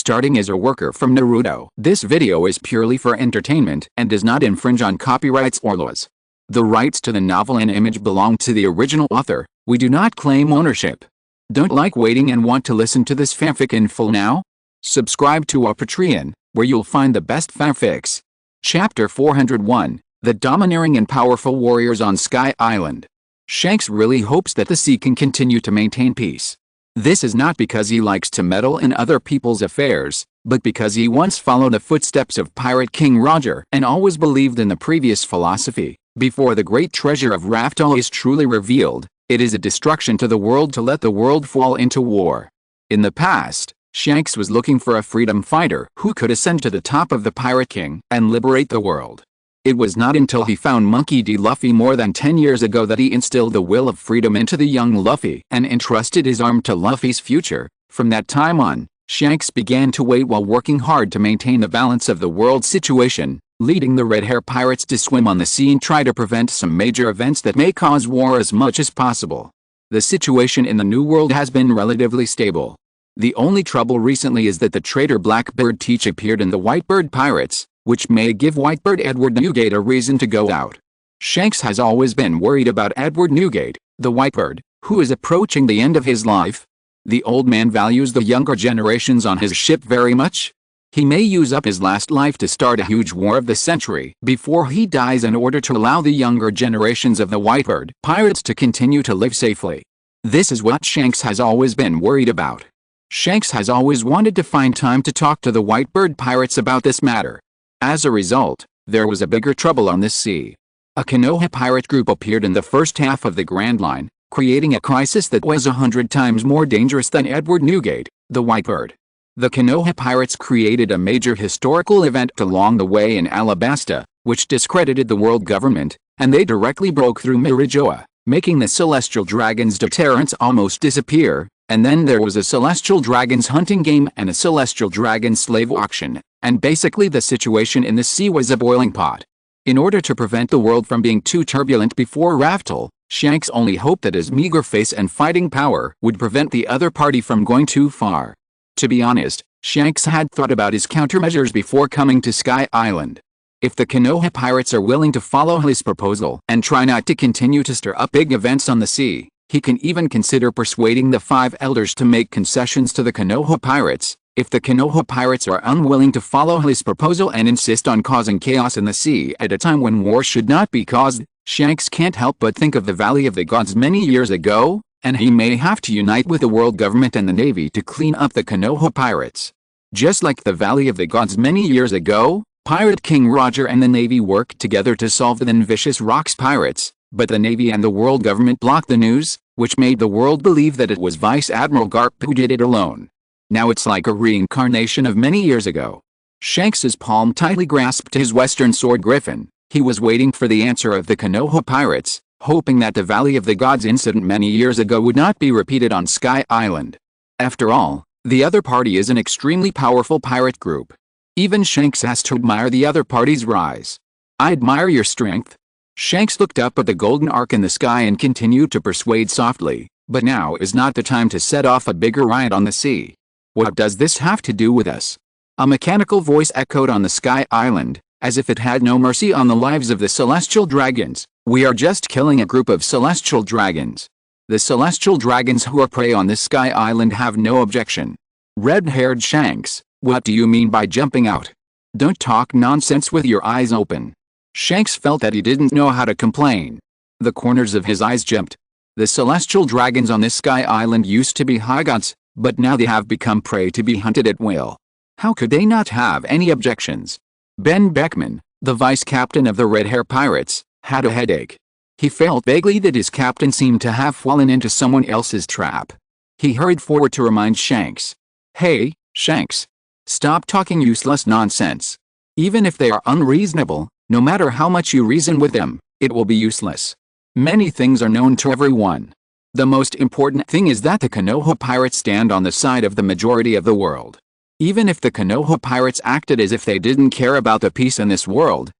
starting as a worker from Naruto. This video is purely for entertainment and does not infringe on copyrights or laws. The rights to the novel and image belong to the original author. We do not claim ownership. Don't like waiting and want to listen to this fanfic in full now? Subscribe to our Patreon, where you'll find the best fanfics. Chapter 401, The Domineering and Powerful Warriors on Sky Island. Shanks really hopes that the sea can continue to maintain peace. This is not because he likes to meddle in other people's affairs, but because he once followed the footsteps of Pirate King Roger and always believed in the previous philosophy. Before the great treasure of Raftel is truly revealed, it is a destruction to the world to let the world fall into war. In the past, Shanks was looking for a freedom fighter who could ascend to the top of the Pirate King and liberate the world. It was not until he found Monkey D. Luffy more than 10 years ago that he instilled the will of freedom into the young Luffy and entrusted his arm to Luffy's future. From that time on, Shanks began to wait while working hard to maintain the balance of the world situation, leading the red hair pirates to swim on the sea and try to prevent some major events that may cause war as much as possible. The situation in the New World has been relatively stable. The only trouble recently is that the traitor Blackbird Teach appeared in the Whitebird Pirates, which may give Whitebird Edward Newgate a reason to go out. Shanks has always been worried about Edward Newgate, the Whitebird, who is approaching the end of his life. The old man values the younger generations on his ship very much. He may use up his last life to start a huge war of the century before he dies in order to allow the younger generations of the Whitebird Pirates to continue to live safely. This is what Shanks has always been worried about. Shanks has always wanted to find time to talk to the Whitebird Pirates about this matter. As a result, there was a bigger trouble on this sea. A Konoha pirate group appeared in the first half of the Grand Line, creating a crisis that was 100 times more dangerous than Edward Newgate, the Whitebird. The Konoha pirates created a major historical event along the way in Alabasta, which discredited the world government, and they directly broke through Mirijoa, making the Celestial Dragon's deterrence almost disappear. And then there was a Celestial Dragons hunting game and a Celestial Dragon slave auction, and basically the situation in the sea was a boiling pot. In order to prevent the world from being too turbulent before Raftel, Shanks only hoped that his meager face and fighting power would prevent the other party from going too far. To be honest, Shanks had thought about his countermeasures before coming to Sky Island. If the Konoha pirates are willing to follow his proposal and try not to continue to stir up big events on the sea, he can even consider persuading the 5 elders to make concessions to the Konoha pirates. If the Konoha pirates are unwilling to follow his proposal and insist on causing chaos in the sea at a time when war should not be caused, Shanks can't help but think of the Valley of the Gods many years ago, and he may have to unite with the world government and the Navy to clean up the Konoha pirates. Just like the Valley of the Gods many years ago, Pirate King Roger and the Navy worked together to solve the then vicious Rocks pirates, but the Navy and the world government blocked the news, which made the world believe that it was Vice Admiral Garp who did it alone. Now it's like a reincarnation of many years ago. Shanks's palm tightly grasped his western sword griffin. He was waiting for the answer of the Konoha pirates, hoping that the Valley of the Gods incident many years ago would not be repeated on Sky Island. After all, the other party is an extremely powerful pirate group. Even Shanks has to admire the other party's rise. I admire your strength. Shanks looked up at the golden arc in the sky and continued to persuade softly, but now is not the time to set off a bigger riot on the sea. What does this have to do with us? A mechanical voice echoed on the Sky Island, as if it had no mercy on the lives of the Celestial Dragons. We are just killing a group of Celestial Dragons. The Celestial Dragons who are prey on this Sky Island have no objection. Red-haired Shanks, what do you mean by jumping out? Don't talk nonsense with your eyes open. Shanks felt that he didn't know how to complain. The corners of his eyes jumped. The Celestial Dragons on this Sky Island used to be high gods, but now they have become prey to be hunted at will. How could they not have any objections? Ben Beckman, the vice captain of the Red Hair Pirates, had a headache. He felt vaguely that his captain seemed to have fallen into someone else's trap. He hurried forward to remind Shanks. Hey, Shanks. Stop talking useless nonsense. Even if they are unreasonable, no matter how much you reason with them, it will be useless. Many things are known to everyone. The most important thing is that the Konoha pirates stand on the side of the majority of the world. Even if the Konoha pirates acted as if they didn't care about the peace in this world,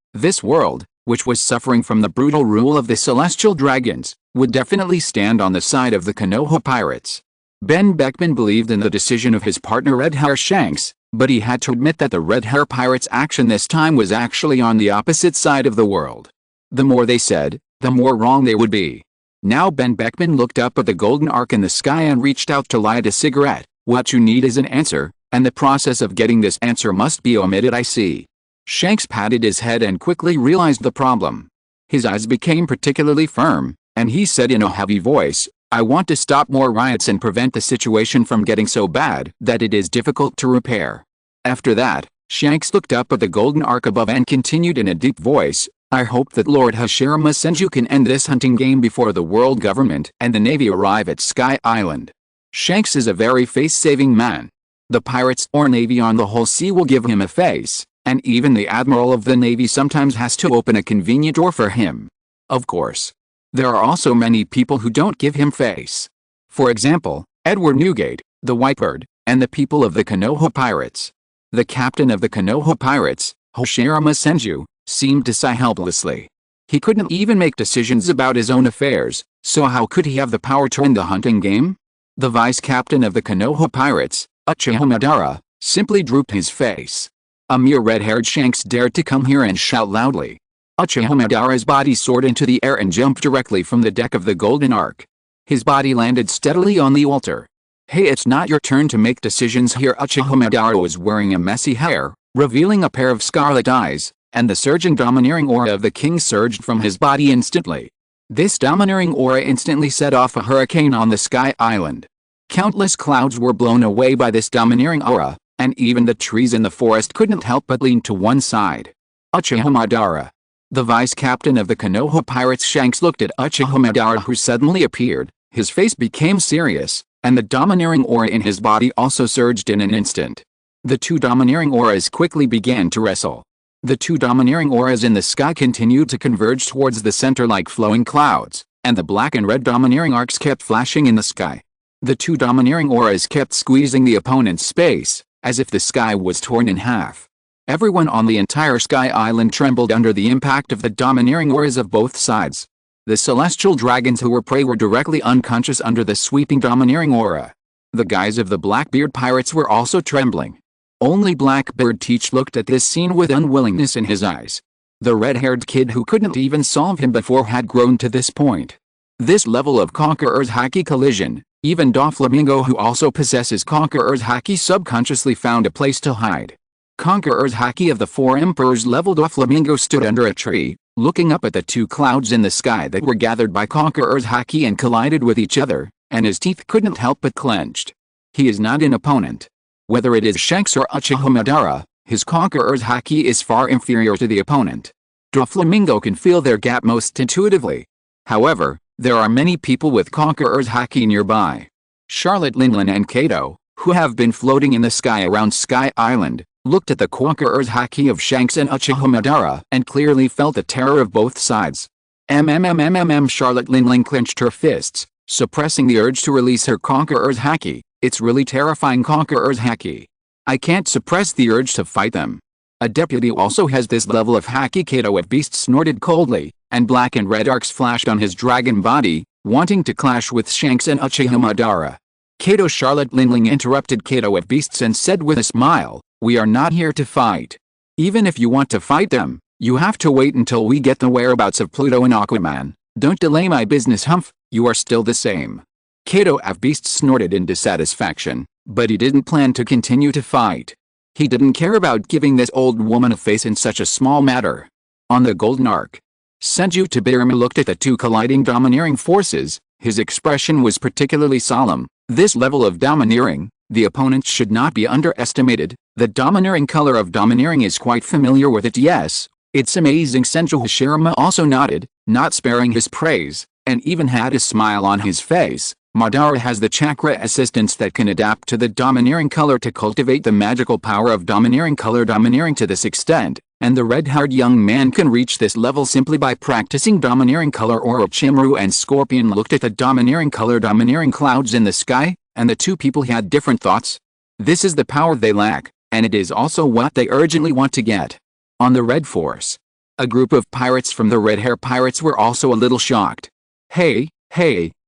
which was suffering from the brutal rule of the Celestial Dragons, would definitely stand on the side of the Konoha pirates. Ben Beckman believed in the decision of his partner Red Hair Shanks, But he had to admit that the red hair pirates' action this time was actually on the opposite side of the world. The more they said, the more wrong they would be. Now Ben Beckman looked up at the golden arc in the sky and reached out to light a cigarette. What you need is an answer, and the process of getting this answer must be omitted. I see. Shanks patted his head and quickly realized the problem. His eyes became particularly firm, and he said in a heavy voice, I want to stop more riots and prevent the situation from getting so bad that it is difficult to repair. After that, Shanks looked up at the golden arc above and continued in a deep voice, I hope that Lord Hashirama Senju can end this hunting game before the world government and the Navy arrive at Sky Island. Shanks is a very face-saving man. The pirates or Navy on the whole sea will give him a face, and even the Admiral of the Navy sometimes has to open a convenient door for him. Of course. There are also many people who don't give him face. For example, Edward Newgate, the Whitebird, and the people of the Konoha pirates. The captain of the Konoha pirates, Hashirama Senju, seemed to sigh helplessly. He couldn't even make decisions about his own affairs, so how could he have the power to end the hunting game? The vice captain of the Konoha pirates, Uchiha Madara, simply drooped his face. A mere red-haired Shanks dared to come here and shout loudly. Uchiha Madara's body soared into the air and jumped directly from the deck of the Golden Ark. His body landed steadily on the altar. Hey, it's not your turn to make decisions here. Uchiha Madara was wearing a messy hair, revealing a pair of scarlet eyes, and the surging domineering aura of the king surged from his body instantly. This domineering aura instantly set off a hurricane on the Sky Island. Countless clouds were blown away by this domineering aura, and even the trees in the forest couldn't help but lean to one side. Uchiha Madara. The vice captain of the Konoha pirates. Shanks looked at Uchiha Madara, who suddenly appeared. His face became serious, and the domineering aura in his body also surged in an instant. The two domineering auras quickly began to wrestle. The two domineering auras in the sky continued to converge towards the center like flowing clouds, and the black and red domineering arcs kept flashing in the sky. The two domineering auras kept squeezing the opponent's space, as if the sky was torn in half. Everyone on the entire Sky Island trembled under the impact of the domineering auras of both sides. The celestial dragons who were prey were directly unconscious under the sweeping domineering aura. The guys of the Blackbeard pirates were also trembling. Only Blackbeard Teach looked at this scene with unwillingness in his eyes. The red-haired kid who couldn't even solve him before had grown to this point. This level of Conqueror's Haki collision, even Doflamingo, who also possesses Conqueror's Haki, subconsciously found a place to hide. Conqueror's Haki of the Four Emperors level. Doflamingo stood under a tree, looking up at the two clouds in the sky that were gathered by Conqueror's Haki and collided with each other, and his teeth couldn't help but clenched. He is not an opponent. Whether it is Shanks or Uchiha Madara, his Conqueror's Haki is far inferior to the opponent. Doflamingo can feel their gap most intuitively. However, there are many people with Conqueror's Haki nearby. Charlotte Linlin and Kato, who have been floating in the sky around Sky Island, looked at the Conqueror's Haki of Shanks and Uchiha Madara and clearly felt the terror of both sides. Charlotte Linlin clenched her fists, suppressing the urge to release her Conqueror's Haki. It's really terrifying, Conqueror's Haki. I can't suppress the urge to fight them. A deputy also has this level of Haki. Kato at Beast snorted coldly, and black and red arcs flashed on his dragon body, wanting to clash with Shanks and Uchiha Madara. Kato. Charlotte Linling interrupted Kato at Beasts and said with a smile, we are not here to fight. Even if you want to fight them, you have to wait until we get the whereabouts of Pluto and Aquaman. Don't delay my business, Humph, you are still the same. Kato at Beast snorted in dissatisfaction, but he didn't plan to continue to fight. He didn't care about giving this old woman a face in such a small matter. On the Golden Ark, Senju Tobirama looked at the two colliding domineering forces. His expression was particularly solemn. This level of domineering, the opponent should not be underestimated. The domineering color of domineering is quite familiar with it. Yes, it's amazing. Senju Hashirama also nodded, not sparing his praise, and even had a smile on his face. Madara has the chakra assistance that can adapt to the domineering color to cultivate the magical power of domineering color domineering to this extent, and the red-haired young man can reach this level simply by practicing domineering color. Orochimaru and Scorpion looked at the domineering color domineering clouds in the sky, and the two people had different thoughts. This is the power they lack, and it is also what they urgently want to get. On the Red Force, a group of pirates from the Red Hair Pirates were also a little shocked. Hey,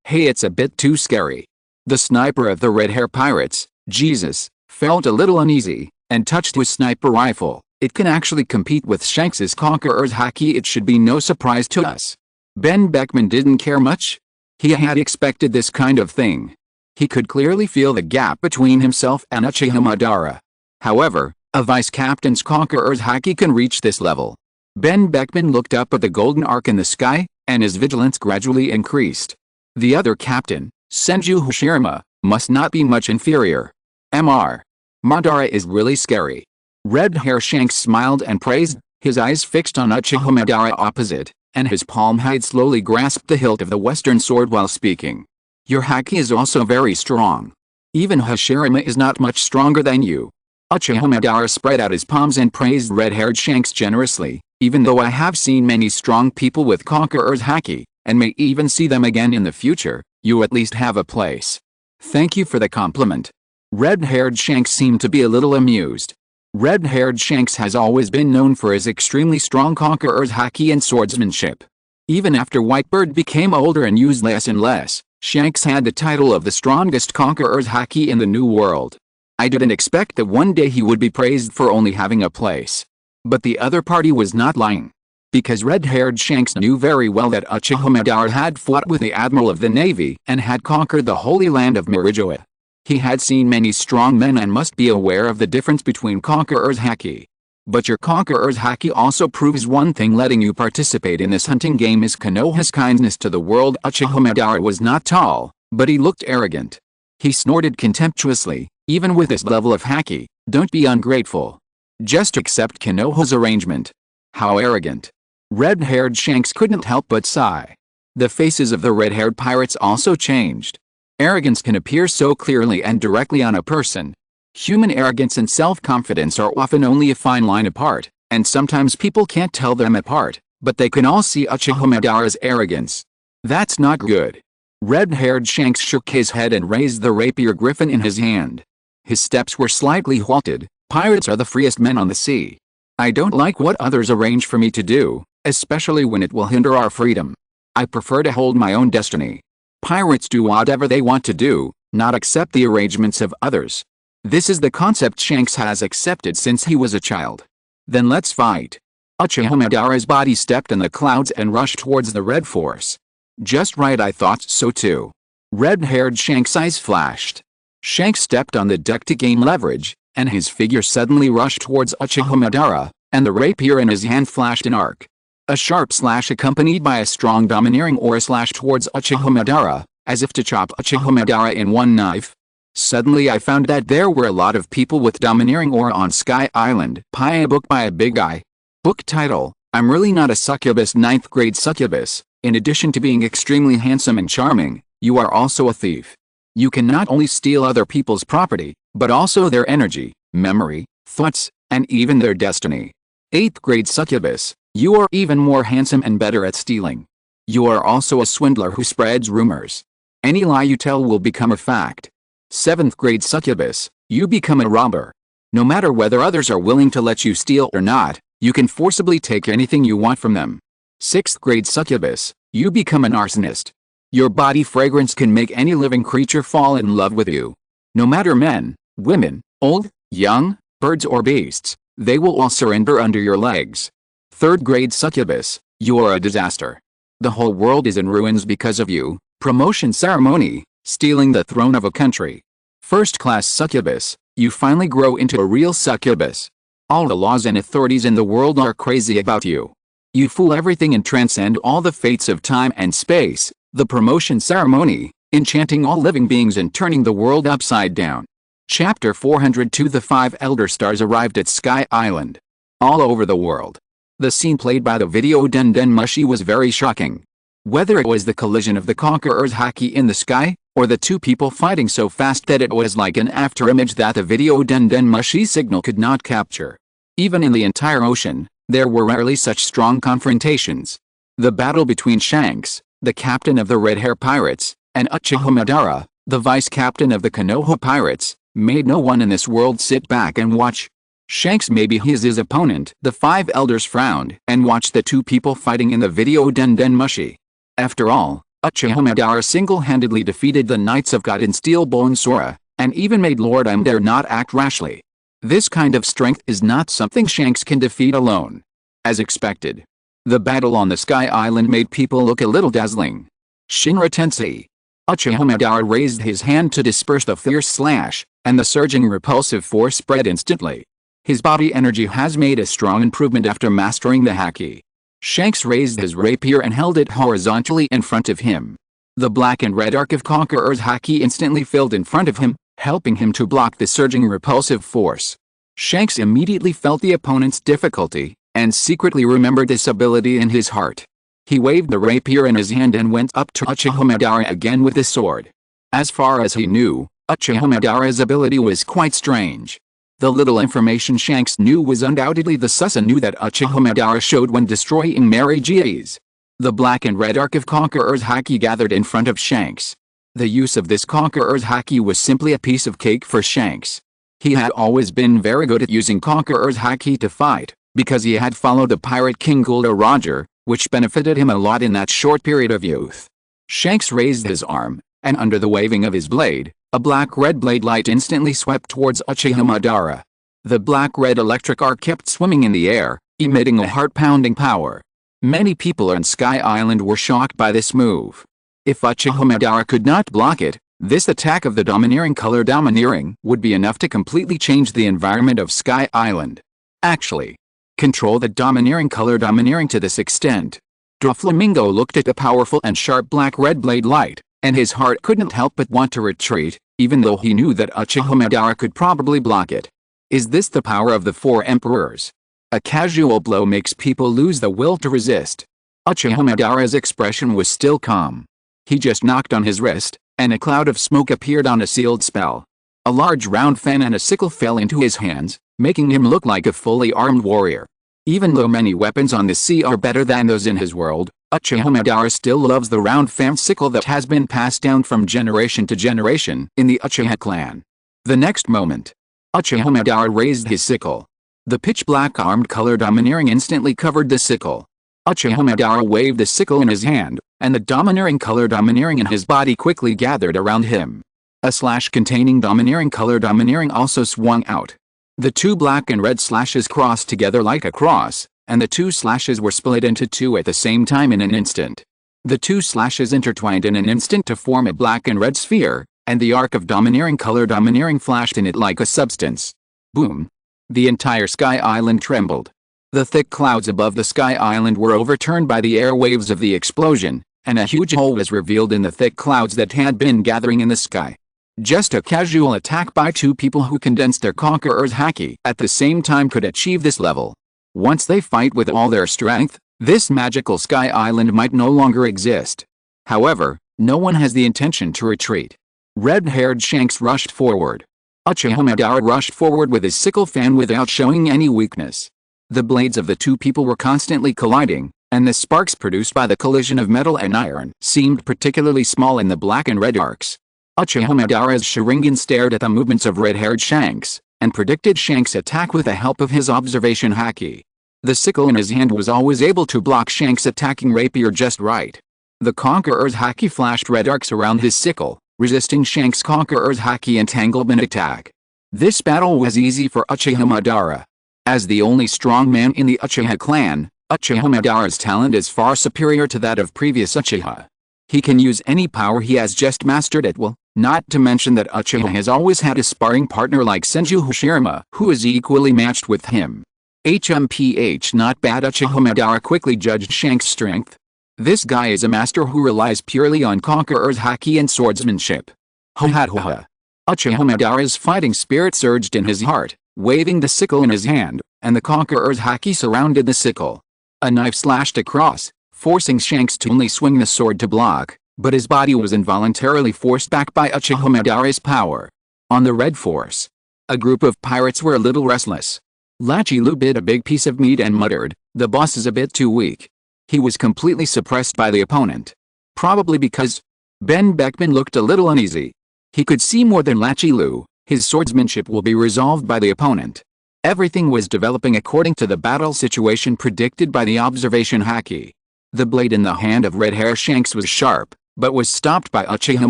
it's a bit too scary. The sniper of the Red Hair Pirates, Jesus, felt a little uneasy. and touched his sniper rifle. It can actually compete with Shanks's Conqueror's Haki. It should be no surprise to us. Ben Beckman didn't care much. He had expected this kind of thing. He could clearly feel the gap between himself and Uchiha Madara. However, a vice captain's Conqueror's Haki can reach this level. Ben Beckman looked up at the golden arc in the sky, and his vigilance gradually increased. The other captain, Senju Hashirama, must not be much inferior. Madara is really scary. Red Hair Shanks smiled and praised, his eyes fixed on Uchiha Madara opposite, and his palm had slowly grasped the hilt of the western sword while speaking. Your haki is also very strong. Even Hashirama is not much stronger than you. Uchiha Madara spread out his palms and praised red-haired Shanks generously. Even though I have seen many strong people with Conqueror's Haki, and may even see them again in the future, you at least have a place. Thank you for the compliment. Red-haired Shanks seemed to be a little amused. Red-haired Shanks has always been known for his extremely strong Conqueror's Haki and swordsmanship. Even after Whitebird became older and used less and less, Shanks had the title of the strongest Conqueror's Haki in the New World. I didn't expect that one day he would be praised for only having a place. But the other party was not lying. Because red-haired Shanks knew very well that Uchiha Madara had fought with the Admiral of the Navy and had conquered the Holy Land of Marijoa. He had seen many strong men and must be aware of the difference between Conqueror's Haki. But your Conqueror's Haki also proves one thing: letting you participate in this hunting game is Konoha's kindness to the world. Uchiha Madara was not tall, but he looked arrogant. He snorted contemptuously, even with this level of Haki, don't be ungrateful. Just accept Konoha's arrangement. How arrogant. Red-haired Shanks couldn't help but sigh. The faces of the red-haired pirates also changed. Arrogance can appear so clearly and directly on a person. Human arrogance and self-confidence are often only a fine line apart, and sometimes people can't tell them apart, but they can all see Uchiha Madara's arrogance. That's not good. Red-haired Shanks shook his head and raised the rapier griffin in his hand. His steps were slightly halted. Pirates are the freest men on the sea. I don't like what others arrange for me to do, especially when it will hinder our freedom. I prefer to hold my own destiny. Pirates do whatever they want to do, not accept the arrangements of others. This is the concept Shanks has accepted since he was a child. Then let's fight. Uchiha Madara's body stepped in the clouds and rushed towards the Red Force. Just right, I thought so too. Red-haired Shanks' eyes flashed. Shanks stepped on the deck to gain leverage, and his figure suddenly rushed towards Uchiha Madara, and the rapier in his hand flashed an arc. A sharp slash accompanied by a strong domineering aura slashed towards Uchiha Madara, as if to chop Uchiha Madara in one knife. Suddenly I found that there were a lot of people with domineering aura on Sky Island. A book by a big guy. Book title: I'm really not a succubus. 9th grade succubus. In addition to being extremely handsome and charming, you are also a thief. You can not only steal other people's property, but also their energy, memory, thoughts, and even their destiny. 8th grade succubus, you are even more handsome and better at stealing. You are also a swindler who spreads rumors. Any lie you tell will become a fact. 7th grade succubus, you become a robber. No matter whether others are willing to let you steal or not, you can forcibly take anything you want from them. 6th grade succubus, you become an arsonist. Your body fragrance can make any living creature fall in love with you. No matter men, women, old, young, birds or beasts, they will all surrender under your legs. 3rd grade succubus, you are a disaster. The whole world is in ruins because of you. Promotion ceremony, stealing the throne of a country. 1st class succubus, you finally grow into a real succubus. All the laws and authorities in the world are crazy about you. You fool everything and transcend all the fates of time and space. The promotion ceremony, enchanting all living beings and turning the world upside down. Chapter 402. The 5 Elder Stars arrived at Sky Island. All over the world. The scene played by the video Den Den Mushi was very shocking. Whether it was the collision of the Conqueror's Haki in the sky, or the two people fighting so fast that it was like an afterimage that the video Den Den Mushi signal could not capture. Even in the entire ocean, there were rarely such strong confrontations. The battle between Shanks, the captain of the Red Hair Pirates, and Uchiha Madara, the vice captain of the Konoha Pirates, made no one in this world sit back and watch. Shanks may be his opponent. The 5 elders frowned and watched the two people fighting in the video Den Den Mushi. After all, Uchiha Madara single-handedly defeated the Knights of God in Steel Bone Sora, and even made Lord Am dare not act rashly. This kind of strength is not something Shanks can defeat alone. As expected, the battle on the Sky Island made people look a little dazzling. Shinra Tensei. Uchiha Madara raised his hand to disperse the fierce slash, and the surging repulsive force spread instantly. His body energy has made a strong improvement after mastering the haki. Shanks raised his rapier and held it horizontally in front of him. The black and red arc of Conqueror's haki instantly filled in front of him, helping him to block the surging repulsive force. Shanks immediately felt the opponent's difficulty, and secretly remembered this ability in his heart. He waved the rapier in his hand and went up to Uchiha Madara again with the sword. As far as he knew, Uchiha Madara's ability was quite strange. The little information Shanks knew was undoubtedly the Susanoo that Uchiha Madara showed when destroying Mary G's. The black and red arc of Conqueror's haki gathered in front of Shanks. The use of this Conqueror's haki was simply a piece of cake for Shanks. He had always been very good at using Conqueror's haki to fight, because he had followed the Pirate King Gulda Roger, which benefited him a lot in that short period of youth. Shanks raised his arm, and under the waving of his blade, a black-red blade light instantly swept towards Uchiha Madara. The black-red electric arc kept swimming in the air, emitting a heart-pounding power. Many people on Sky Island were shocked by this move. If Uchiha Madara could not block it, this attack of the domineering color domineering would be enough to completely change the environment of Sky Island. Actually, control the domineering color domineering to this extent. Doflamingo looked at the powerful and sharp black-red blade light, and his heart couldn't help but want to retreat, even though he knew that Uchiha Madara could probably block it. Is this the power of the four emperors? A casual blow makes people lose the will to resist. Uchiha Madara's expression was still calm. He just knocked on his wrist, and a cloud of smoke appeared on a sealed spell. A large round fan and a sickle fell into his hands, making him look like a fully armed warrior. Even though many weapons on the sea are better than those in his world, Uchiha Madara still loves the round fan sickle that has been passed down from generation to generation in the Uchiha clan. The next moment, Uchiha Madara raised his sickle. The pitch-black armed color domineering instantly covered the sickle. Uchiha Madara waved the sickle in his hand, and the domineering color domineering in his body quickly gathered around him. A slash containing domineering color domineering also swung out. The two black and red slashes crossed together like a cross, and the two slashes were split into two at the same time in an instant. The two slashes intertwined in an instant to form a black and red sphere, and the arc of domineering color domineering flashed in it like a substance. Boom! The entire Sky Island trembled. The thick clouds above the Sky Island were overturned by the airwaves of the explosion, and a huge hole was revealed in the thick clouds that had been gathering in the sky. Just a casual attack by two people who condensed their Conqueror's haki at the same time could achieve this level. Once they fight with all their strength, this magical Sky Island might no longer exist. However, no one has the intention to retreat. Red-haired Shanks rushed forward. Uchiha Madara rushed forward with his sickle fan without showing any weakness. The blades of the two people were constantly colliding, and the sparks produced by the collision of metal and iron seemed particularly small in the black and red arcs. Uchiha Madara's Sharingan stared at the movements of red-haired Shanks, and predicted Shanks' attack with the help of his observation haki. The sickle in his hand was always able to block Shanks' attacking rapier just right. The Conqueror's haki flashed red arcs around his sickle, resisting Shanks' Conqueror's haki entanglement attack. This battle was easy for Uchiha Madara. As the only strong man in the Uchiha clan, Uchiha Madara's talent is far superior to that of previous Uchiha. He can use any power he has just mastered at will, not to mention that Uchiha has always had a sparring partner like Senju Hashirama who is equally matched with him. HMPH not bad. Uchiha Madara quickly judged Shanks' strength. This guy is a master who relies purely on Conqueror's haki and swordsmanship. Ho-ha-ho-ha. Uchiha Madara's fighting spirit surged in his heart, waving the sickle in his hand, and the Conqueror's haki surrounded the sickle. A knife slashed across, forcing Shanks to only swing the sword to block, but his body was involuntarily forced back by Uchiha Madara's power. On the Red Force, a group of pirates were a little restless. Lachi-Lu bit a big piece of meat and muttered, "The boss is a bit too weak." He was completely suppressed by the opponent. Probably because Ben Beckman looked a little uneasy. He could see more than Lachi-Lu. His swordsmanship will be resolved by the opponent. Everything was developing according to the battle situation predicted by the observation haki. The blade in the hand of Red Hair Shanks was sharp, but was stopped by Uchiha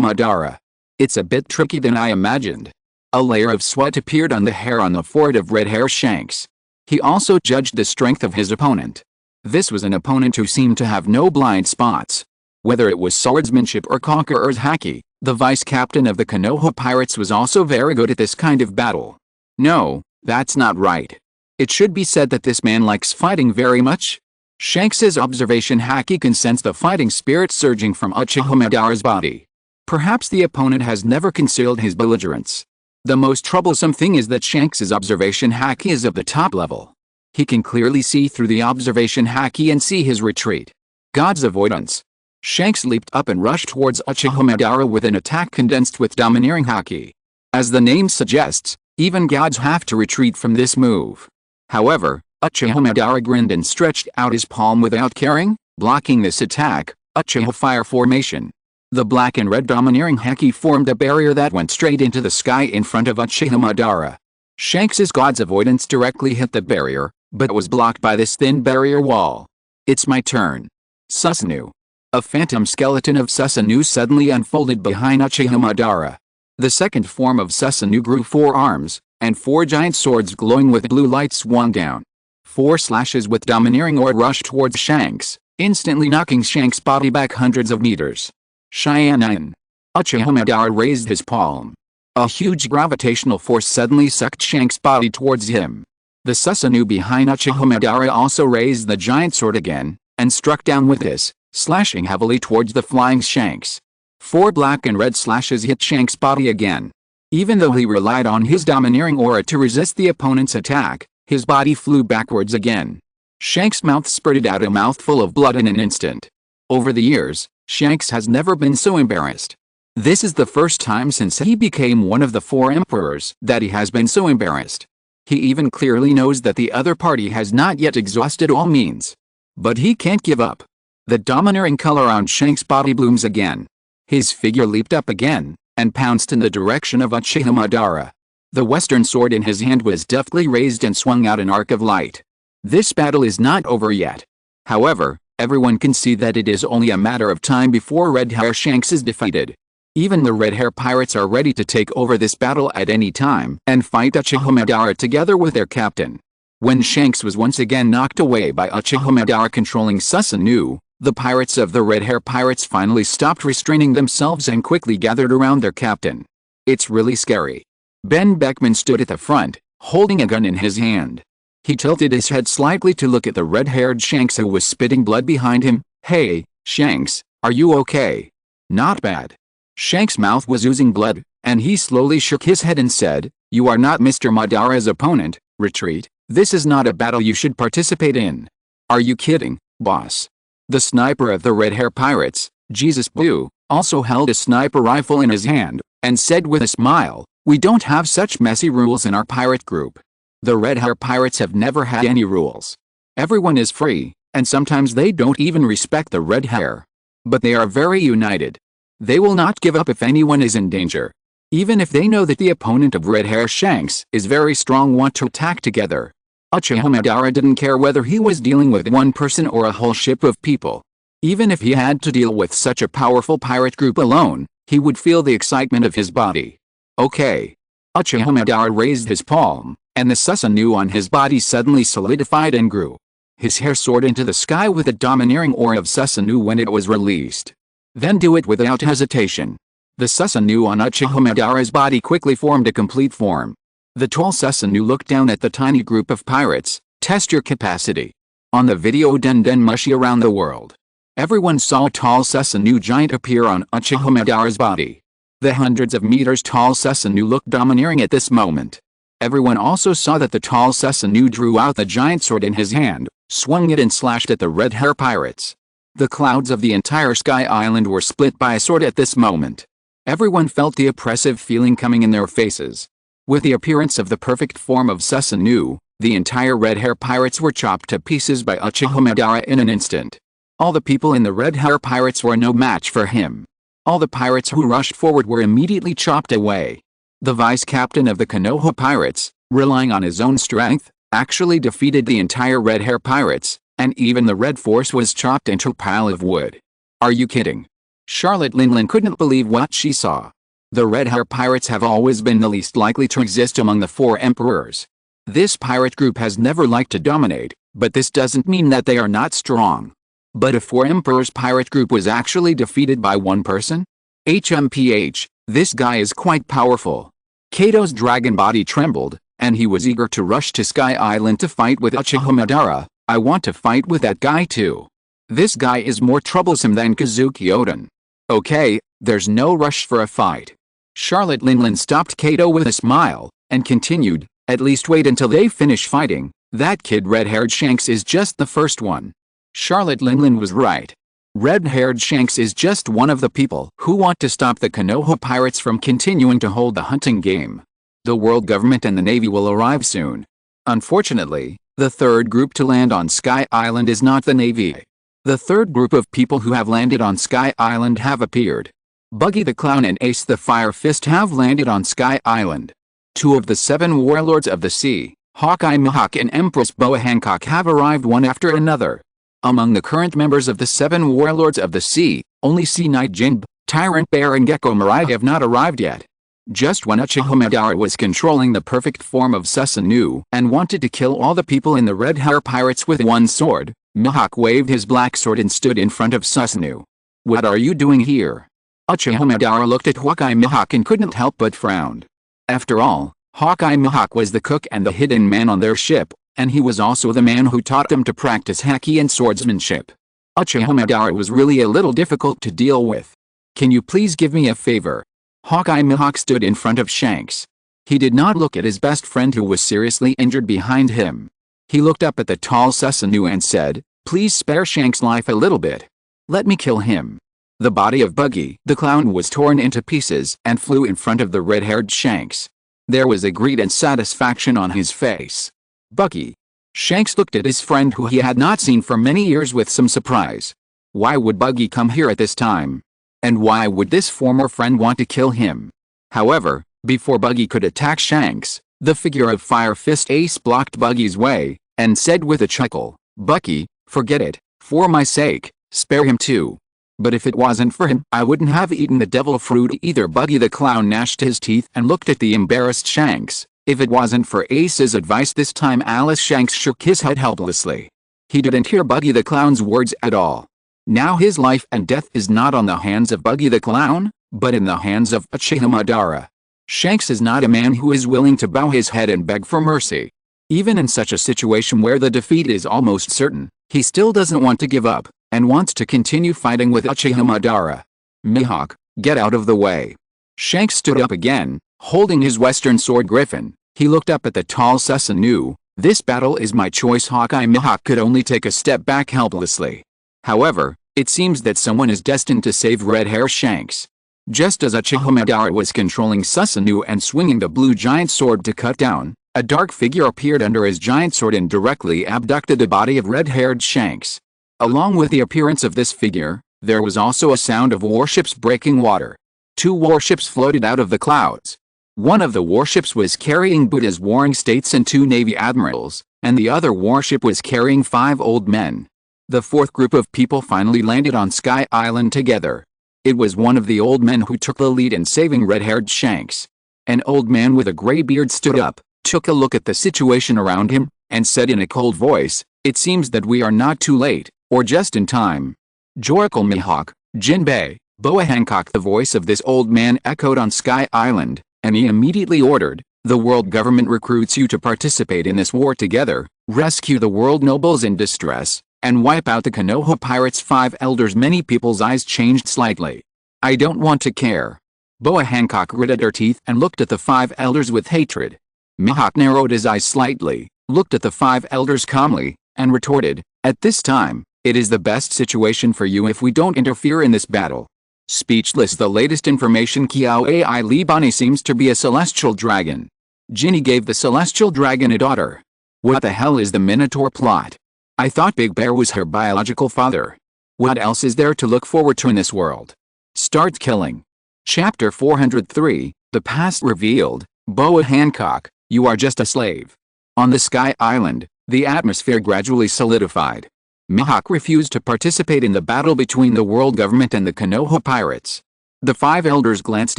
Madara. It's a bit tricky than I imagined. A layer of sweat appeared on the hair on the forehead of Red Hair Shanks. He also judged the strength of his opponent. This was an opponent who seemed to have no blind spots. Whether it was swordsmanship or conqueror's haki, the vice captain of the Konoha pirates was also very good at this kind of battle. No, that's not right. It should be said that this man likes fighting very much. Shanks's observation haki can sense the fighting spirit surging from Uchiha Madara's body. Perhaps the opponent has never concealed his belligerence. The most troublesome thing is that Shanks's observation haki is of the top level. He can clearly see through the observation haki and see his retreat. God's avoidance. Shanks leaped up and rushed towards Uchiha Madara with an attack condensed with domineering haki. As the name suggests, even gods have to retreat from this move. However, Uchiha Madara grinned and stretched out his palm without caring, blocking this attack. Uchiha Fire Formation. The black and red domineering haki formed a barrier that went straight into the sky in front of Uchiha Madara. Shanks's God's avoidance directly hit the barrier, but was blocked by this thin barrier wall. It's my turn. Susanoo. A phantom skeleton of Susanoo suddenly unfolded behind Uchiha Madara. The second form of Susanoo grew 4 arms, and 4 giant swords glowing with blue light swung down. 4 slashes with domineering aura rushed towards Shanks, instantly knocking Shanks' body back hundreds of meters. Cheyenne. Uchiha Madara raised his palm. A huge gravitational force suddenly sucked Shanks' body towards him. The Susanoo behind Uchiha Madara also raised the giant sword again, and struck down with this, slashing heavily towards the flying Shanks. 4 black and red slashes hit Shanks' body again. Even though he relied on his domineering aura to resist the opponent's attack, his body flew backwards again. Shanks' mouth spurted out a mouthful of blood in an instant. Over the years, Shanks has never been so embarrassed. This is the first time since he became one of the 4 emperors that he has been so embarrassed. He even clearly knows that the other party has not yet exhausted all means. But he can't give up. The domineering color on Shanks' body blooms again. His figure leaped up again, and pounced in the direction of Uchiha Madara. The western sword in his hand was deftly raised and swung out an arc of light. This battle is not over yet. However, everyone can see that it is only a matter of time before Red Hair Shanks is defeated. Even the Red Hair Pirates are ready to take over this battle at any time and fight Uchiha Madara together with their captain. When Shanks was once again knocked away by Uchiha Madara controlling Susanoo, the pirates of the Red Hair Pirates finally stopped restraining themselves and quickly gathered around their captain. It's really scary. Ben Beckman stood at the front, holding a gun in his hand. He tilted his head slightly to look at the red-haired Shanks who was spitting blood behind him. Hey, Shanks, are you okay? Not bad. Shanks' mouth was oozing blood, and he slowly shook his head and said, You are not Mr. Madara's opponent, retreat. This is not a battle you should participate in. Are you kidding, boss? The sniper of the Red Hair Pirates, Jesus Boo, also held a sniper rifle in his hand, and said with a smile, We don't have such messy rules in our pirate group. The Red Hair Pirates have never had any rules. Everyone is free, and sometimes they don't even respect the red hair. But they are very united. They will not give up if anyone is in danger. Even if they know that the opponent of Red Hair Shanks is very strong want to attack together. Uchiha Madara didn't care whether he was dealing with one person or a whole ship of people. Even if he had to deal with such a powerful pirate group alone, he would feel the excitement of his body. Okay. Uchiha Madara raised his palm, and the Susanoo on his body suddenly solidified and grew. His hair soared into the sky with the domineering aura of Susanoo when it was released. Then do it without hesitation. The Susanoo on Uchiha Madara's body quickly formed a complete form. The tall Susanoo looked down at the tiny group of pirates. Test your capacity. On the video Den Mushi around the world, everyone saw a tall Susanoo giant appear on Uchiha Madara's body. The hundreds of meters tall Susanoo looked domineering at this moment. Everyone also saw that the tall Susanoo drew out the giant sword in his hand, swung it and slashed at the Red Hair Pirates. The clouds of the entire Sky Island were split by a sword at this moment. Everyone felt the oppressive feeling coming in their faces. With the appearance of the perfect form of Susanoo, the entire Red Hair Pirates were chopped to pieces by Uchiha Madara in an instant. All the people in the Red Hair Pirates were no match for him. All the pirates who rushed forward were immediately chopped away. The vice captain of the Konoha Pirates, relying on his own strength, actually defeated the entire Red Hair Pirates, and even the Red Force was chopped into a pile of wood. Are you kidding? Charlotte Linlin couldn't believe what she saw. The red hair pirates have always been the least likely to exist among the 4 emperors. This pirate group has never liked to dominate, but this doesn't mean that they are not strong. But if 4 emperors pirate group was actually defeated by one person? HMPH, this guy is quite powerful. Kato's dragon body trembled, and he was eager to rush to Sky Island to fight with Uchiha Madara. I want to fight with that guy too. This guy is more troublesome than Kazuki Oden. Okay, there's no rush for a fight. Charlotte Linlin stopped Kato with a smile, and continued, at least wait until they finish fighting. That kid red-haired Shanks is just the first one. Charlotte Linlin was right. Red-haired Shanks is just one of the people who want to stop the Konoha pirates from continuing to hold the hunting game. The world government and the Navy will arrive soon. Unfortunately, the third group to land on Sky Island is not the Navy. The third group of people who have landed on Sky Island have appeared. Buggy the Clown and Ace the Fire Fist have landed on Sky Island. 2 of the 7 warlords of the sea, Hawkeye Mihawk and Empress Boa Hancock, have arrived one after another. Among the current members of the 7 warlords of the sea, only Sea Knight Jinbe, Tyrant Bear and Gecko Mirai have not arrived yet. Just when Uchiha Madara was controlling the perfect form of Susanoo and wanted to kill all the people in the Red Hair Pirates with one sword, Mihawk waved his black sword and stood in front of Susanoo. What are you doing here? Uchiha Madara looked at Hawkeye Mihawk and couldn't help but frown. After all, Hawkeye Mihawk was the cook and the hidden man on their ship, and he was also the man who taught them to practice haki and swordsmanship. Uchiha Madara was really a little difficult to deal with. Can you please give me a favor? Hawkeye Mihawk stood in front of Shanks. He did not look at his best friend who was seriously injured behind him. He looked up at the tall Susanoo and said, please spare Shanks' life a little bit. Let me kill him. The body of Buggy the Clown was torn into pieces and flew in front of the red-haired Shanks. There was a greed and satisfaction on his face. Buggy. Shanks looked at his friend who he had not seen for many years with some surprise. Why would Buggy come here at this time? And why would this former friend want to kill him? However, before Buggy could attack Shanks, the figure of Fire Fist Ace blocked Buggy's way, and said with a chuckle, Buggy, forget it, for my sake, spare him too. But if it wasn't for him, I wouldn't have eaten the devil fruit either. Buggy the Clown gnashed his teeth and looked at the embarrassed Shanks. If it wasn't for Ace's advice this time, Alice. Shanks shook his head helplessly. He didn't hear Buggy the Clown's words at all. Now his life and death is not on the hands of Buggy the Clown, but in the hands of Uchiha Madara. Shanks is not a man who is willing to bow his head and beg for mercy. Even in such a situation where the defeat is almost certain, he still doesn't want to give up, and wants to continue fighting with Uchiha Madara. Mihawk, get out of the way. Shanks stood up again, holding his western sword Griffin. He looked up at the tall Susanoo. This battle is my choice. Hawkeye Mihawk could only take a step back helplessly. However, it seems that someone is destined to save Red Hair Shanks. Just as Uchiha Madara was controlling Susanoo and swinging the blue giant sword to cut down, a dark figure appeared under his giant sword and directly abducted the body of red-haired Shanks. Along with the appearance of this figure, there was also a sound of warships breaking water. 2 warships floated out of the clouds. One of the warships was carrying Buddha's warring states and 2 Navy admirals, and the other warship was carrying 5 old men. The 4th group of people finally landed on Sky Island together. It was one of the old men who took the lead in saving red-haired Shanks. An old man with a gray beard stood up, took a look at the situation around him, and said in a cold voice, "It seems that we are not too late, or just in time." Joracle Mihawk, Jinbei, Boa Hancock. The voice of this old man echoed on Sky Island, and he immediately ordered, "The world government recruits you to participate in this war together, rescue the world nobles in distress, and wipe out the Konoha pirates." 5 elders. Many people's eyes changed slightly. "I don't want to care." Boa Hancock gritted her teeth and looked at the 5 elders with hatred. Mihawk narrowed his eyes slightly, looked at the 5 elders calmly, and retorted, "At this time, it is the best situation for you if we don't interfere in this battle." Speechless. The latest information: Kiao Ai Libani seems to be a celestial dragon. Ginny gave the celestial dragon a daughter. What the hell is the Minotaur plot? I thought Big Bear was her biological father. What else is there to look forward to in this world? Start killing. Chapter 403, The Past Revealed. Boa Hancock, you are just a slave. On the Sky Island, the atmosphere gradually solidified. Mihawk refused to participate in the battle between the world government and the Konoha pirates. The five elders glanced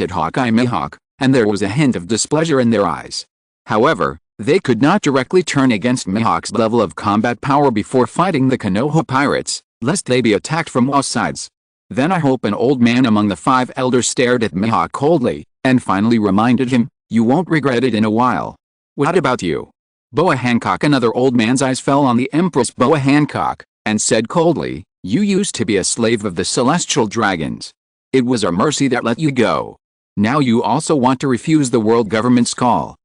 at Hawkeye Mihawk, and there was a hint of displeasure in their eyes. However, they could not directly turn against Mihawk's level of combat power before fighting the Konoha pirates, lest they be attacked from all sides. Then I hope an old man among the five elders stared at Mihawk coldly, and finally reminded him, "You won't regret it in a while." "What about you?" Boa Hancock. Another old man's eyes fell on the Empress Boa Hancock, and said coldly, "You used to be a slave of the celestial dragons. It was our mercy that let you go. Now you also want to refuse the world government's call."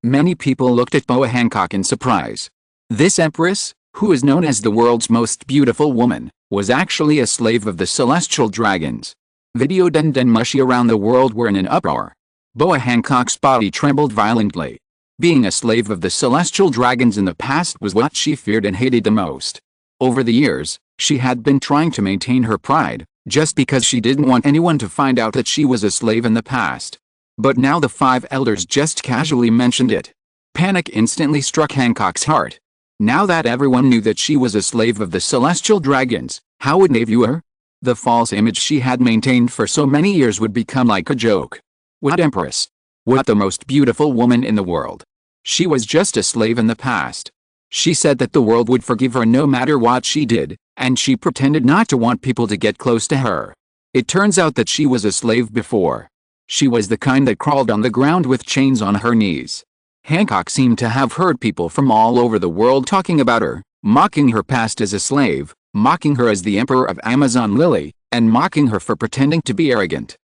Many people looked at Boa Hancock in surprise. This empress, who is known as the world's most beautiful woman, was actually a slave of the celestial dragons. Video Den Mushi around the world were in an uproar. Boa Hancock's body trembled violently. Being a slave of the celestial dragons in the past was what she feared and hated the most. Over the years, she had been trying to maintain her pride, just because she didn't want anyone to find out that she was a slave in the past. But now the five elders just casually mentioned it. Panic instantly struck Hancock's heart. Now that everyone knew that she was a slave of the celestial dragons, how would they view her? The false image she had maintained for so many years would become like a joke. What empress? What the most beautiful woman in the world? She was just a slave in the past. She said that the world would forgive her no matter what she did, and she pretended not to want people to get close to her. It turns out that she was a slave before. She was the kind that crawled on the ground with chains on her knees. Hancock seemed to have heard people from all over the world talking about her, mocking her past as a slave, mocking her as the Emperor of Amazon Lily, and mocking her for pretending to be arrogant.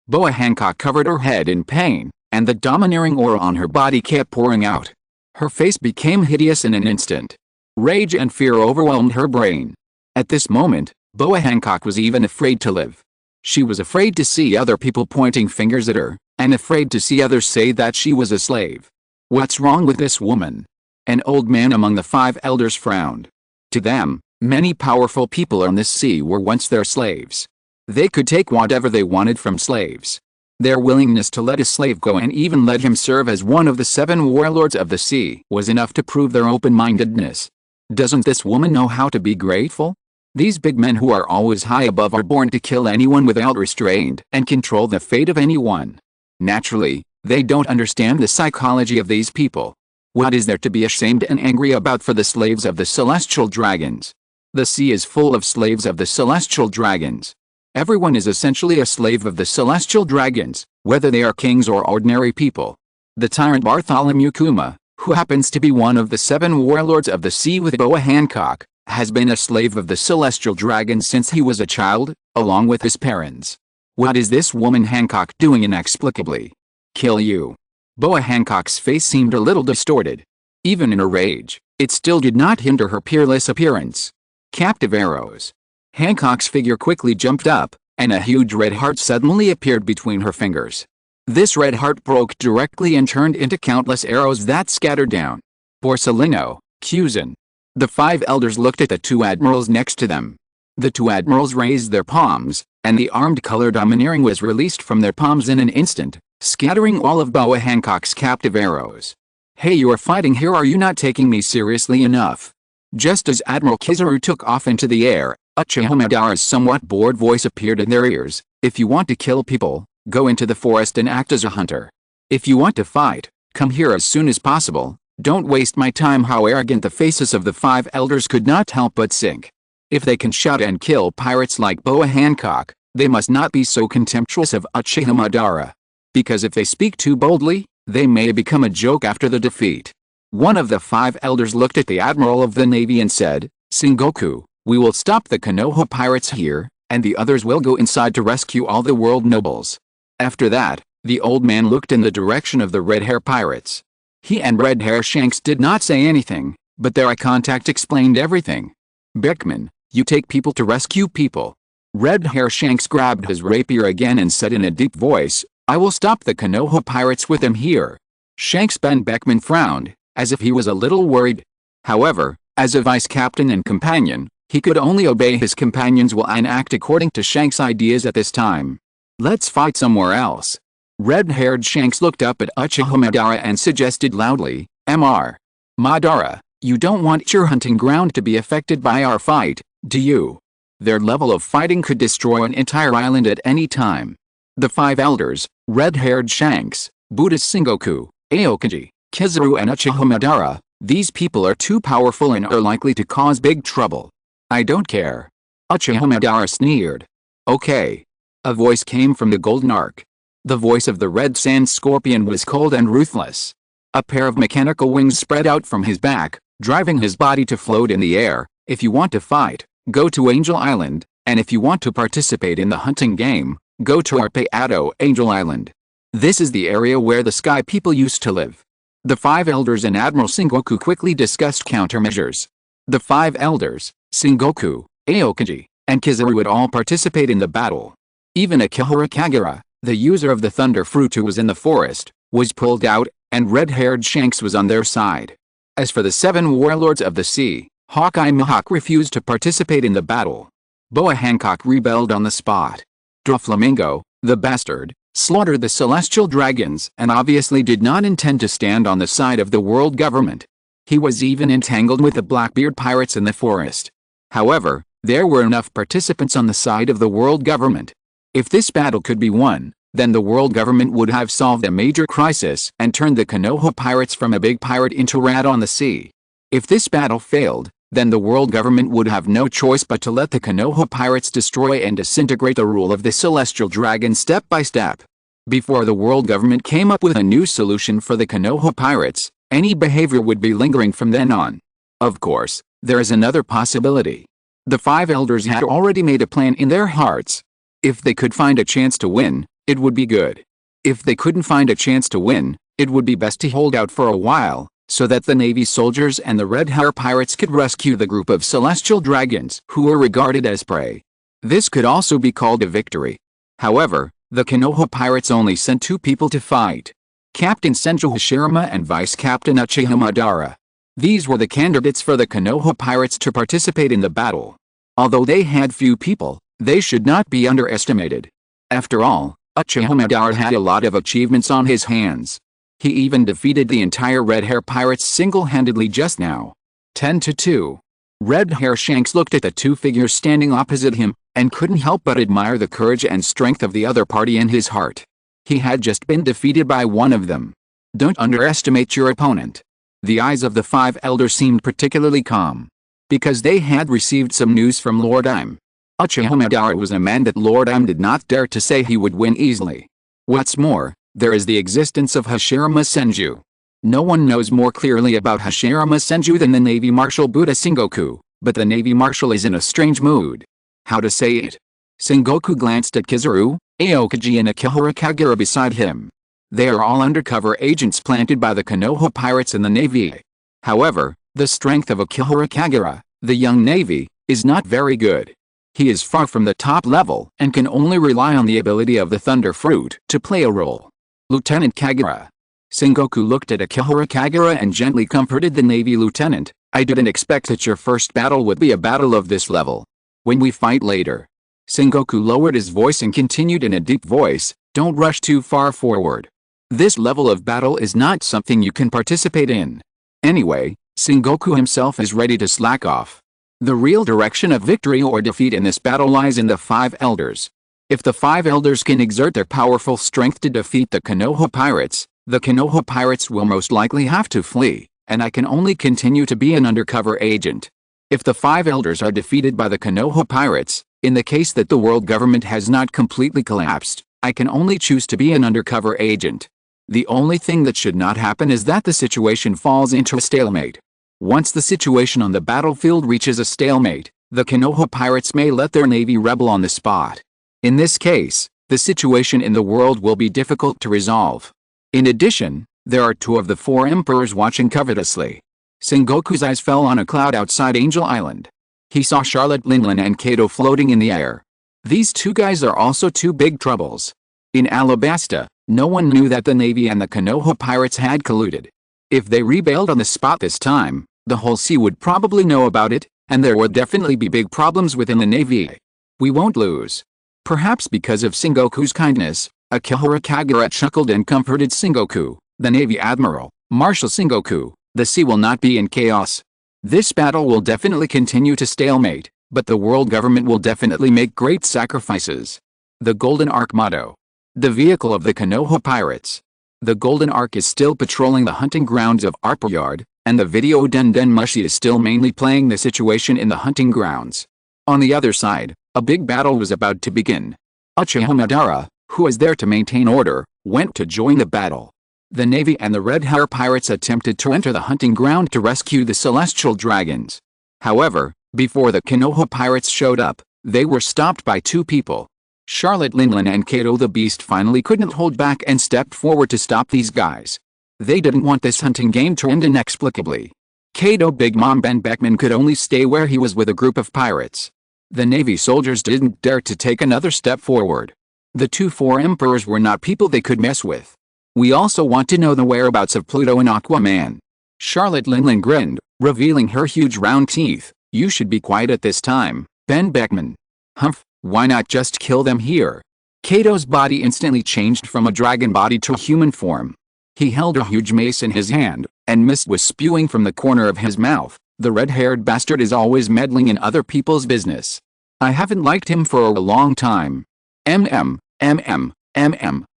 Boa Hancock covered her head in pain, and the domineering aura on her body kept pouring out. Her face became hideous in an instant. Rage and fear overwhelmed her brain. At this moment, Boa Hancock was even afraid to live. She was afraid to see other people pointing fingers at her, and afraid to see others say that she was a slave. What's wrong with this woman? An old man among the five elders frowned. To them, many powerful people on this sea were once their slaves. They could take whatever they wanted from slaves. Their willingness to let a slave go and even let him serve as one of the 7 warlords of the sea was enough to prove their open-mindedness. Doesn't this woman know how to be grateful? These big men who are always high above are born to kill anyone without restraint and control the fate of anyone. Naturally, they don't understand the psychology of these people. What is there to be ashamed and angry about for the slaves of the celestial dragons? The sea is full of slaves of the celestial dragons. Everyone is essentially a slave of the celestial dragons, whether they are kings or ordinary people. The tyrant Bartholomew Kuma, who happens to be one of the 7 warlords of the sea with Boa Hancock, has been a slave of the celestial dragons since he was a child, along with his parents. What is this woman Hancock doing inexplicably? Kill you. Boa Hancock's face seemed a little distorted. Even in a rage, it still did not hinder her peerless appearance. Captive arrows. Hancock's figure quickly jumped up, and a huge red heart suddenly appeared between her fingers. This red heart broke directly and turned into countless arrows that scattered down. Porcelino, Cusin. The 5 elders looked at the 2 admirals next to them. The 2 admirals raised their palms, and the armed color domineering was released from their palms in an instant, scattering all of Boa Hancock's captive arrows. "Hey, you are fighting here, are you not taking me seriously enough?" Just as Admiral Kizaru took off into the air, Uchiha Madara's somewhat bored voice appeared in their ears. "If you want to kill people, go into the forest and act as a hunter. If you want to fight, come here as soon as possible. Don't waste my time." How arrogant! The faces of the 5 elders could not help but sink. If they can shout and kill pirates like Boa Hancock, they must not be so contemptuous of Uchiha Madara. Because if they speak too boldly, they may become a joke after the defeat. One of the 5 elders looked at the Admiral of the Navy and said, "Sengoku, we will stop the Konoha pirates here, and the others will go inside to rescue all the world nobles." After that, the old man looked in the direction of the Red Hair pirates. He and Red Hair Shanks did not say anything, but their eye contact explained everything. "Beckman, you take people to rescue people." Red Hair Shanks grabbed his rapier again and said in a deep voice, "I will stop the Konoha pirates with them here." Shanks Ben Beckman frowned, as if he was a little worried. However, as a vice captain and companion, he could only obey his companions will and act according to Shanks' ideas at this time. "Let's fight somewhere else." Red-haired Shanks looked up at Uchiha Madara and suggested loudly, "Mr. Madara, you don't want your hunting ground to be affected by our fight, do you?" Their level of fighting could destroy an entire island at any time. The five elders, red-haired Shanks, Buddhist Sengoku, Aokiji, Kizaru and Uchiha Madara, these people are too powerful and are likely to cause big trouble. I don't care. Uchiha Madara sneered. Okay. A voice came from the Golden Ark. The voice of the Red Sand Scorpion was cold and ruthless. A pair of mechanical wings spread out from his back, driving his body to float in the air. If you want to fight, go to Angel Island, and if you want to participate in the hunting game, go to Arpeado Angel Island. This is the area where the Sky People used to live. The five elders and Admiral Sengoku quickly discussed countermeasures. The five elders, Sengoku, Aokiji, and Kizaru would all participate in the battle. Even Akihara Kagura, the user of the Thunder Fruit who was in the forest, was pulled out, and red-haired Shanks was on their side. As for the seven warlords of the sea, Hawkeye Mihawk refused to participate in the battle. Boa Hancock rebelled on the spot. Doflamingo, the bastard, slaughtered the celestial dragons and obviously did not intend to stand on the side of the world government. He was even entangled with the Blackbeard pirates in the forest. However, there were enough participants on the side of the world government. If this battle could be won, then the world government would have solved a major crisis and turned the Konoha pirates from a big pirate into rat on the sea. If this battle failed, then the world government would have no choice but to let the Konoha pirates destroy and disintegrate the rule of the celestial dragon step by step. Before the world government came up with a new solution for the Konoha pirates, any behavior would be lingering from then on. Of course, there is another possibility. The five elders had already made a plan in their hearts. If they could find a chance to win, it would be good. If they couldn't find a chance to win, it would be best to hold out for a while, so that the Navy soldiers and the Red Hair pirates could rescue the group of celestial dragons who were regarded as prey. This could also be called a victory. However, the Konoha pirates only sent two people to fight. Captain Senju Hashirama and Vice Captain Uchiha Madara. These were the candidates for the Konoha pirates to participate in the battle. Although they had few people, they should not be underestimated. After all, Uchiha Madara had a lot of achievements on his hands. He even defeated the entire Red Hair pirates single-handedly just now. 10-2. Red Hair Shanks looked at the two figures standing opposite him, and couldn't help but admire the courage and strength of the other party in his heart. He had just been defeated by one of them. Don't underestimate your opponent. The eyes of the five elders seemed particularly calm, because they had received some news from Lord Im. Uchiha Madara was a man that Lord Im did not dare to say he would win easily. What's more, there is the existence of Hashirama Senju. No one knows more clearly about Hashirama Senju than the Navy Marshal Buddha Sengoku, but the Navy Marshal is in a strange mood. How to say it? Sengoku glanced at Kizaru, Aokiji and Akihara Kagura beside him. They are all undercover agents planted by the Konoha pirates in the Navy. However, the strength of Akihara Kagura, the young Navy, is not very good. He is far from the top level and can only rely on the ability of the Thunder Fruit to play a role. Lieutenant Kagura. Sengoku looked at Akihara Kagura and gently comforted the Navy lieutenant. I didn't expect that your first battle would be a battle of this level. When we fight later. Sengoku lowered his voice and continued in a deep voice, don't rush too far forward. This level of battle is not something you can participate in. Anyway, Sengoku himself is ready to slack off. The real direction of victory or defeat in this battle lies in the five elders. If the five elders can exert their powerful strength to defeat the Konoha pirates, the Konoha pirates will most likely have to flee, and I can only continue to be an undercover agent. If the five elders are defeated by the Konoha pirates, in the case that the world government has not completely collapsed, I can only choose to be an undercover agent. The only thing that should not happen is that the situation falls into a stalemate. Once the situation on the battlefield reaches a stalemate, the Konoha pirates may let their navy rebel on the spot. In this case, the situation in the world will be difficult to resolve. In addition, there are two of the four emperors watching covetously. Sengoku's eyes fell on a cloud outside Angel Island. He saw Charlotte Linlin and Kato floating in the air. These two guys are also two big troubles. In Alabasta, no one knew that the Navy and the Konoha pirates had colluded. If they rebelled on the spot this time, the whole sea would probably know about it, and there would definitely be big problems within the Navy. We won't lose. Perhaps because of Sengoku's kindness, Akihara Kagura chuckled and comforted Sengoku, the Navy Admiral, Marshal Sengoku. The sea will not be in chaos. This battle will definitely continue to stalemate, But the world government will definitely make great sacrifices. The Golden Ark motto. The vehicle of the Konoha pirates. The Golden Ark is still patrolling the hunting grounds of Arpayard, and the video Den Den Mushi is still mainly playing the situation in the hunting grounds. On the other side, a big battle was about to begin. Uchiha Madara, who is there to maintain order, went to join the battle. The Navy and the Red Hair Pirates attempted to enter the hunting ground to rescue the celestial dragons. However, before the Konoha pirates showed up, they were stopped by two people. Charlotte Linlin and Kato the Beast finally couldn't hold back and stepped forward to stop these guys. They didn't want this hunting game to end inexplicably. Kato Big Mom Ben Beckman could only stay where he was with a group of pirates. The Navy soldiers didn't dare to take another step forward. The two four emperors were not people they could mess with. We also want to know the whereabouts of Pluto and Aquaman. Charlotte Linlin grinned, revealing her huge round teeth. You should be quiet at this time, Ben Beckman. Humph, why not just kill them here? Kato's body instantly changed from a dragon body to a human form. He held a huge mace in his hand, and mist was spewing from the corner of his mouth. The red-haired bastard is always meddling in other people's business. I haven't liked him for a long time.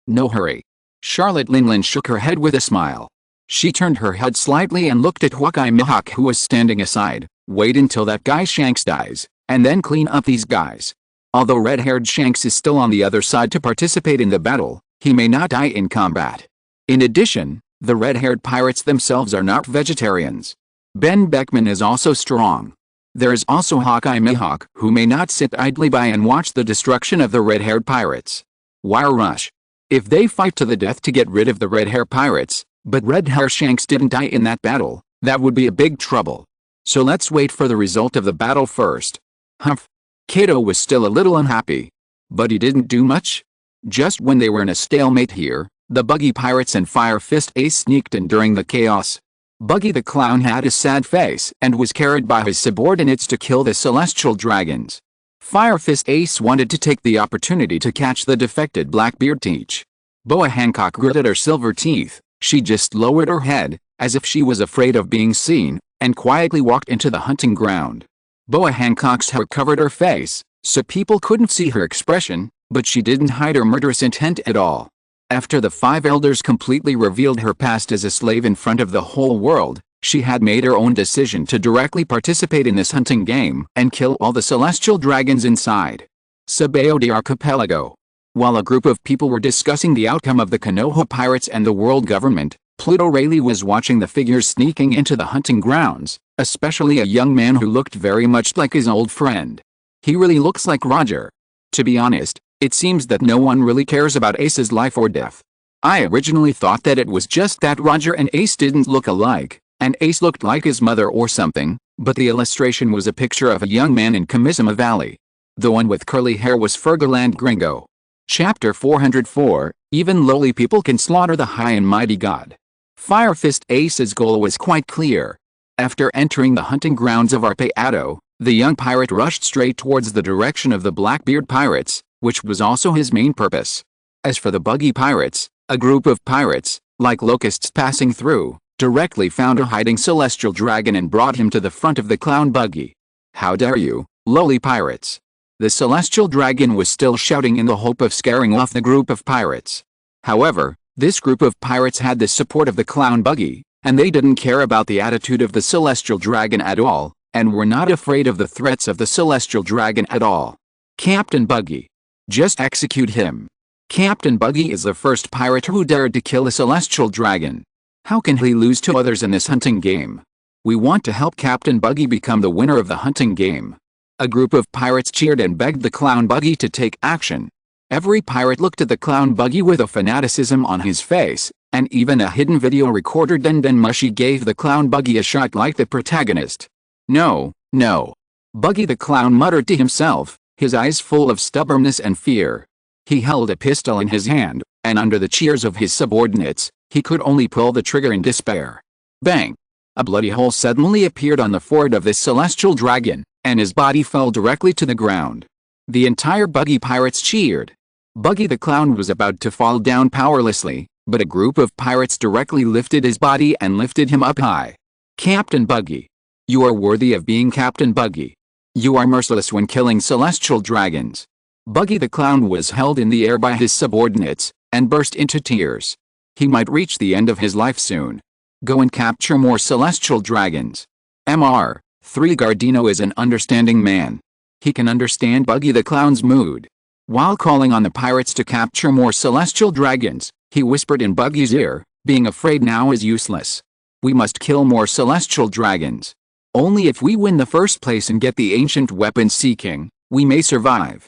No hurry. Charlotte Linlin shook her head with a smile. She turned her head slightly and looked at Hawkeye Mihawk, who was standing aside. Wait until that guy Shanks dies, and then clean up these guys. Although red-haired Shanks is still on the other side to participate in the battle, he may not die in combat. In addition, the red-haired pirates themselves are not vegetarians. Ben Beckman is also strong. There is also Hawkeye Mihawk, who may not sit idly by and watch the destruction of the red-haired pirates. Why rush? If they fight to the death to get rid of the red-hair pirates, but red-hair Shanks didn't die in that battle, that would be a big trouble. So let's wait for the result of the battle first. Humph. Kato was still a little unhappy. But he didn't do much. Just when they were in a stalemate here, the Buggy Pirates and Fire Fist Ace sneaked in during the chaos. Buggy the Clown had a sad face and was carried by his subordinates to kill the celestial dragons. Fire Fist Ace wanted to take the opportunity to catch the defected Blackbeard Teach. Boa Hancock gritted her silver teeth. She just lowered her head, as if she was afraid of being seen, and quietly walked into the hunting ground. Boa Hancock's hair covered her face, so people couldn't see her expression, but she didn't hide her murderous intent at all. After the five elders completely revealed her past as a slave in front of the whole world, she had made her own decision to directly participate in this hunting game and kill all the celestial dragons inside. Sabeo de Archipelago. While a group of people were discussing the outcome of the Konoha pirates and the world government, Pluto Rayleigh was watching the figures sneaking into the hunting grounds, especially a young man who looked very much like his old friend. He really looks like Roger. To be honest, it seems that no one really cares about Ace's life or death. I originally thought that it was just that Roger and Ace didn't look alike, and Ace looked like his mother or something, but the illustration was a picture of a young man in Kamisama Valley. The one with curly hair was Fergoland Gringo. Chapter 404, Even lowly people can slaughter the high and mighty god. Fire Fist Ace's goal was quite clear. After entering the hunting grounds of Arpeado, the young pirate rushed straight towards the direction of the Blackbeard pirates, which was also his main purpose. As for the Buggy Pirates, a group of pirates, like locusts passing through, directly found a hiding celestial dragon and brought him to the front of the clown buggy. How dare you, lowly pirates! The celestial dragon was still shouting in the hope of scaring off the group of pirates. However, this group of pirates had the support of the clown buggy, and they didn't care about the attitude of the celestial dragon at all, and were not afraid of the threats of the celestial dragon at all. Captain Buggy. Just execute him. Captain Buggy is the first pirate who dared to kill a celestial dragon. How can he lose to others in this hunting game? We want to help Captain Buggy become the winner of the hunting game. A group of pirates cheered and begged the clown buggy to take action. Every pirate looked at the clown buggy with a fanaticism on his face, and even a hidden video recorder Den Den Mushi gave the clown buggy a shot like the protagonist. No, no. Buggy the Clown muttered to himself, his eyes full of stubbornness and fear. He held a pistol in his hand, and under the cheers of his subordinates, he could only pull the trigger in despair. Bang! A bloody hole suddenly appeared on the forehead of this celestial dragon, and his body fell directly to the ground. The entire Buggy Pirates cheered. Buggy the Clown was about to fall down powerlessly, but a group of pirates directly lifted his body and lifted him up high. Captain Buggy. You are worthy of being Captain Buggy. You are merciless when killing celestial dragons. Buggy the Clown was held in the air by his subordinates, and burst into tears. He might reach the end of his life soon. Go and capture more celestial dragons. Mr. 3 Gardino is an understanding man. He can understand Buggy the Clown's mood. While calling on the pirates to capture more celestial dragons, he whispered in Buggy's ear, being afraid now is useless. We must kill more celestial dragons. Only if we win the first place and get the ancient weapon Sea King, we may survive.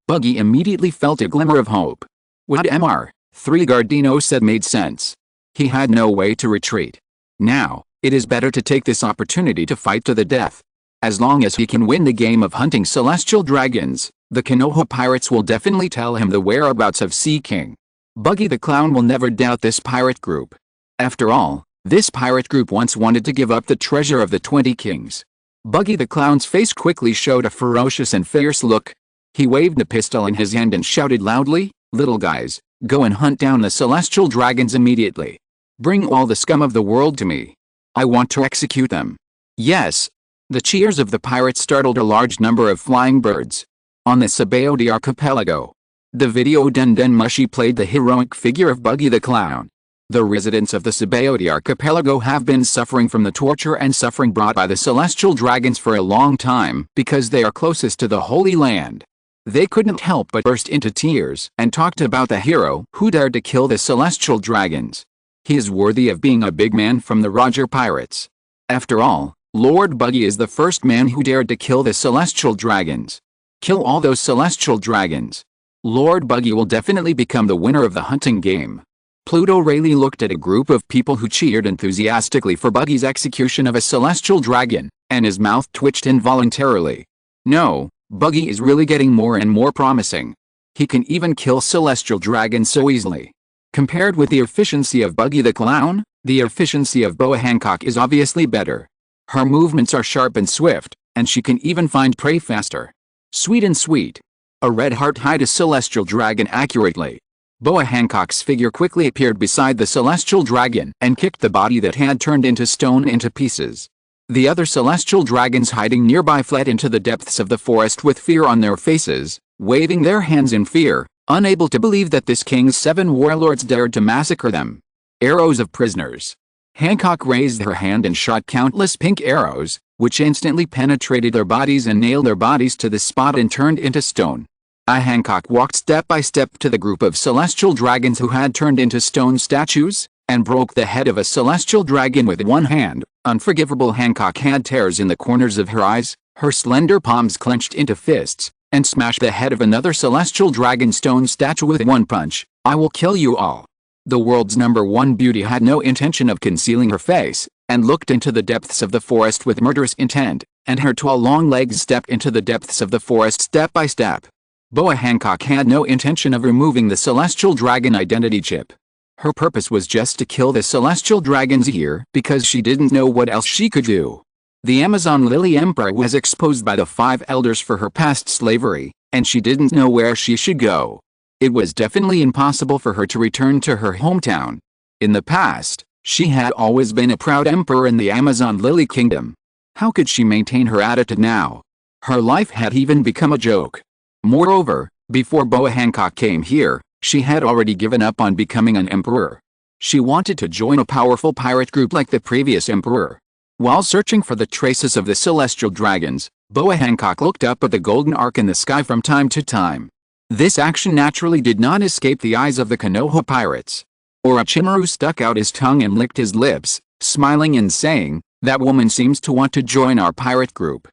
Buggy immediately felt a glimmer of hope. What Mr. 3 Gardino said made sense. He had no way to retreat. Now, it is better to take this opportunity to fight to the death. As long as he can win the game of hunting celestial dragons, the Konoha pirates will definitely tell him the whereabouts of Sea King. Buggy the Clown will never doubt this pirate group. After all, this pirate group once wanted to give up the treasure of the 20 kings. Buggy the Clown's face quickly showed a ferocious and fierce look. He waved a pistol in his hand and shouted loudly, "Little guys, go and hunt down the celestial dragons immediately. Bring all the scum of the world to me. I want to execute them." Yes. The cheers of the pirates startled a large number of flying birds. On the Sabaody archipelago, the video Den Mushi played the heroic figure of Buggy the Clown. The residents of the Sabaody archipelago have been suffering from the torture and suffering brought by the celestial dragons for a long time because they are closest to the Holy Land. They couldn't help but burst into tears and talked about the hero who dared to kill the celestial dragons. He is worthy of being a big man from the Roger Pirates. After all, Lord Buggy is the first man who dared to kill the celestial dragons. Kill all those celestial dragons. Lord Buggy will definitely become the winner of the hunting game. Pluto Rayleigh looked at a group of people who cheered enthusiastically for Buggy's execution of a celestial dragon, and his mouth twitched involuntarily. No, Buggy is really getting more and more promising. He can even kill celestial dragons so easily. Compared with the efficiency of Buggy the Clown, the efficiency of Boa Hancock is obviously better. Her movements are sharp and swift, and she can even find prey faster. Sweet and sweet. A red heart hide a celestial dragon accurately. Boa Hancock's figure quickly appeared beside the celestial dragon and kicked the body that had turned into stone into pieces. The other celestial dragons hiding nearby fled into the depths of the forest with fear on their faces, waving their hands in fear, unable to believe that this king's 7 warlords dared to massacre them. Arrows of prisoners. Hancock raised her hand and shot countless pink arrows, which instantly penetrated their bodies and nailed their bodies to the spot and turned into stone. Hancock walked step by step to the group of celestial dragons who had turned into stone statues, and broke the head of a celestial dragon with one hand. Unforgivable Hancock had tears in the corners of her eyes, her slender palms clenched into fists, and smashed the head of another celestial dragon stone statue with one punch. "I will kill you all." The world's #1 beauty had no intention of concealing her face, and looked into the depths of the forest with murderous intent, and her tall long legs stepped into the depths of the forest step by step. Boa Hancock had no intention of removing the celestial dragon identity chip. Her purpose was just to kill the celestial dragon's ear because she didn't know what else she could do. The Amazon Lily Emperor was exposed by the 5 elders for her past slavery, and she didn't know where she should go. It was definitely impossible for her to return to her hometown. In the past, she had always been a proud emperor in the Amazon Lily Kingdom. How could she maintain her attitude now? Her life had even become a joke. Moreover, before Boa Hancock came here, she had already given up on becoming an emperor. She wanted to join a powerful pirate group like the previous emperor. While searching for the traces of the celestial dragons, Boa Hancock looked up at the golden arc in the sky from time to time. This action naturally did not escape the eyes of the Konoha pirates. Orochimaru stuck out his tongue and licked his lips, smiling and saying, "That woman seems to want to join our pirate group.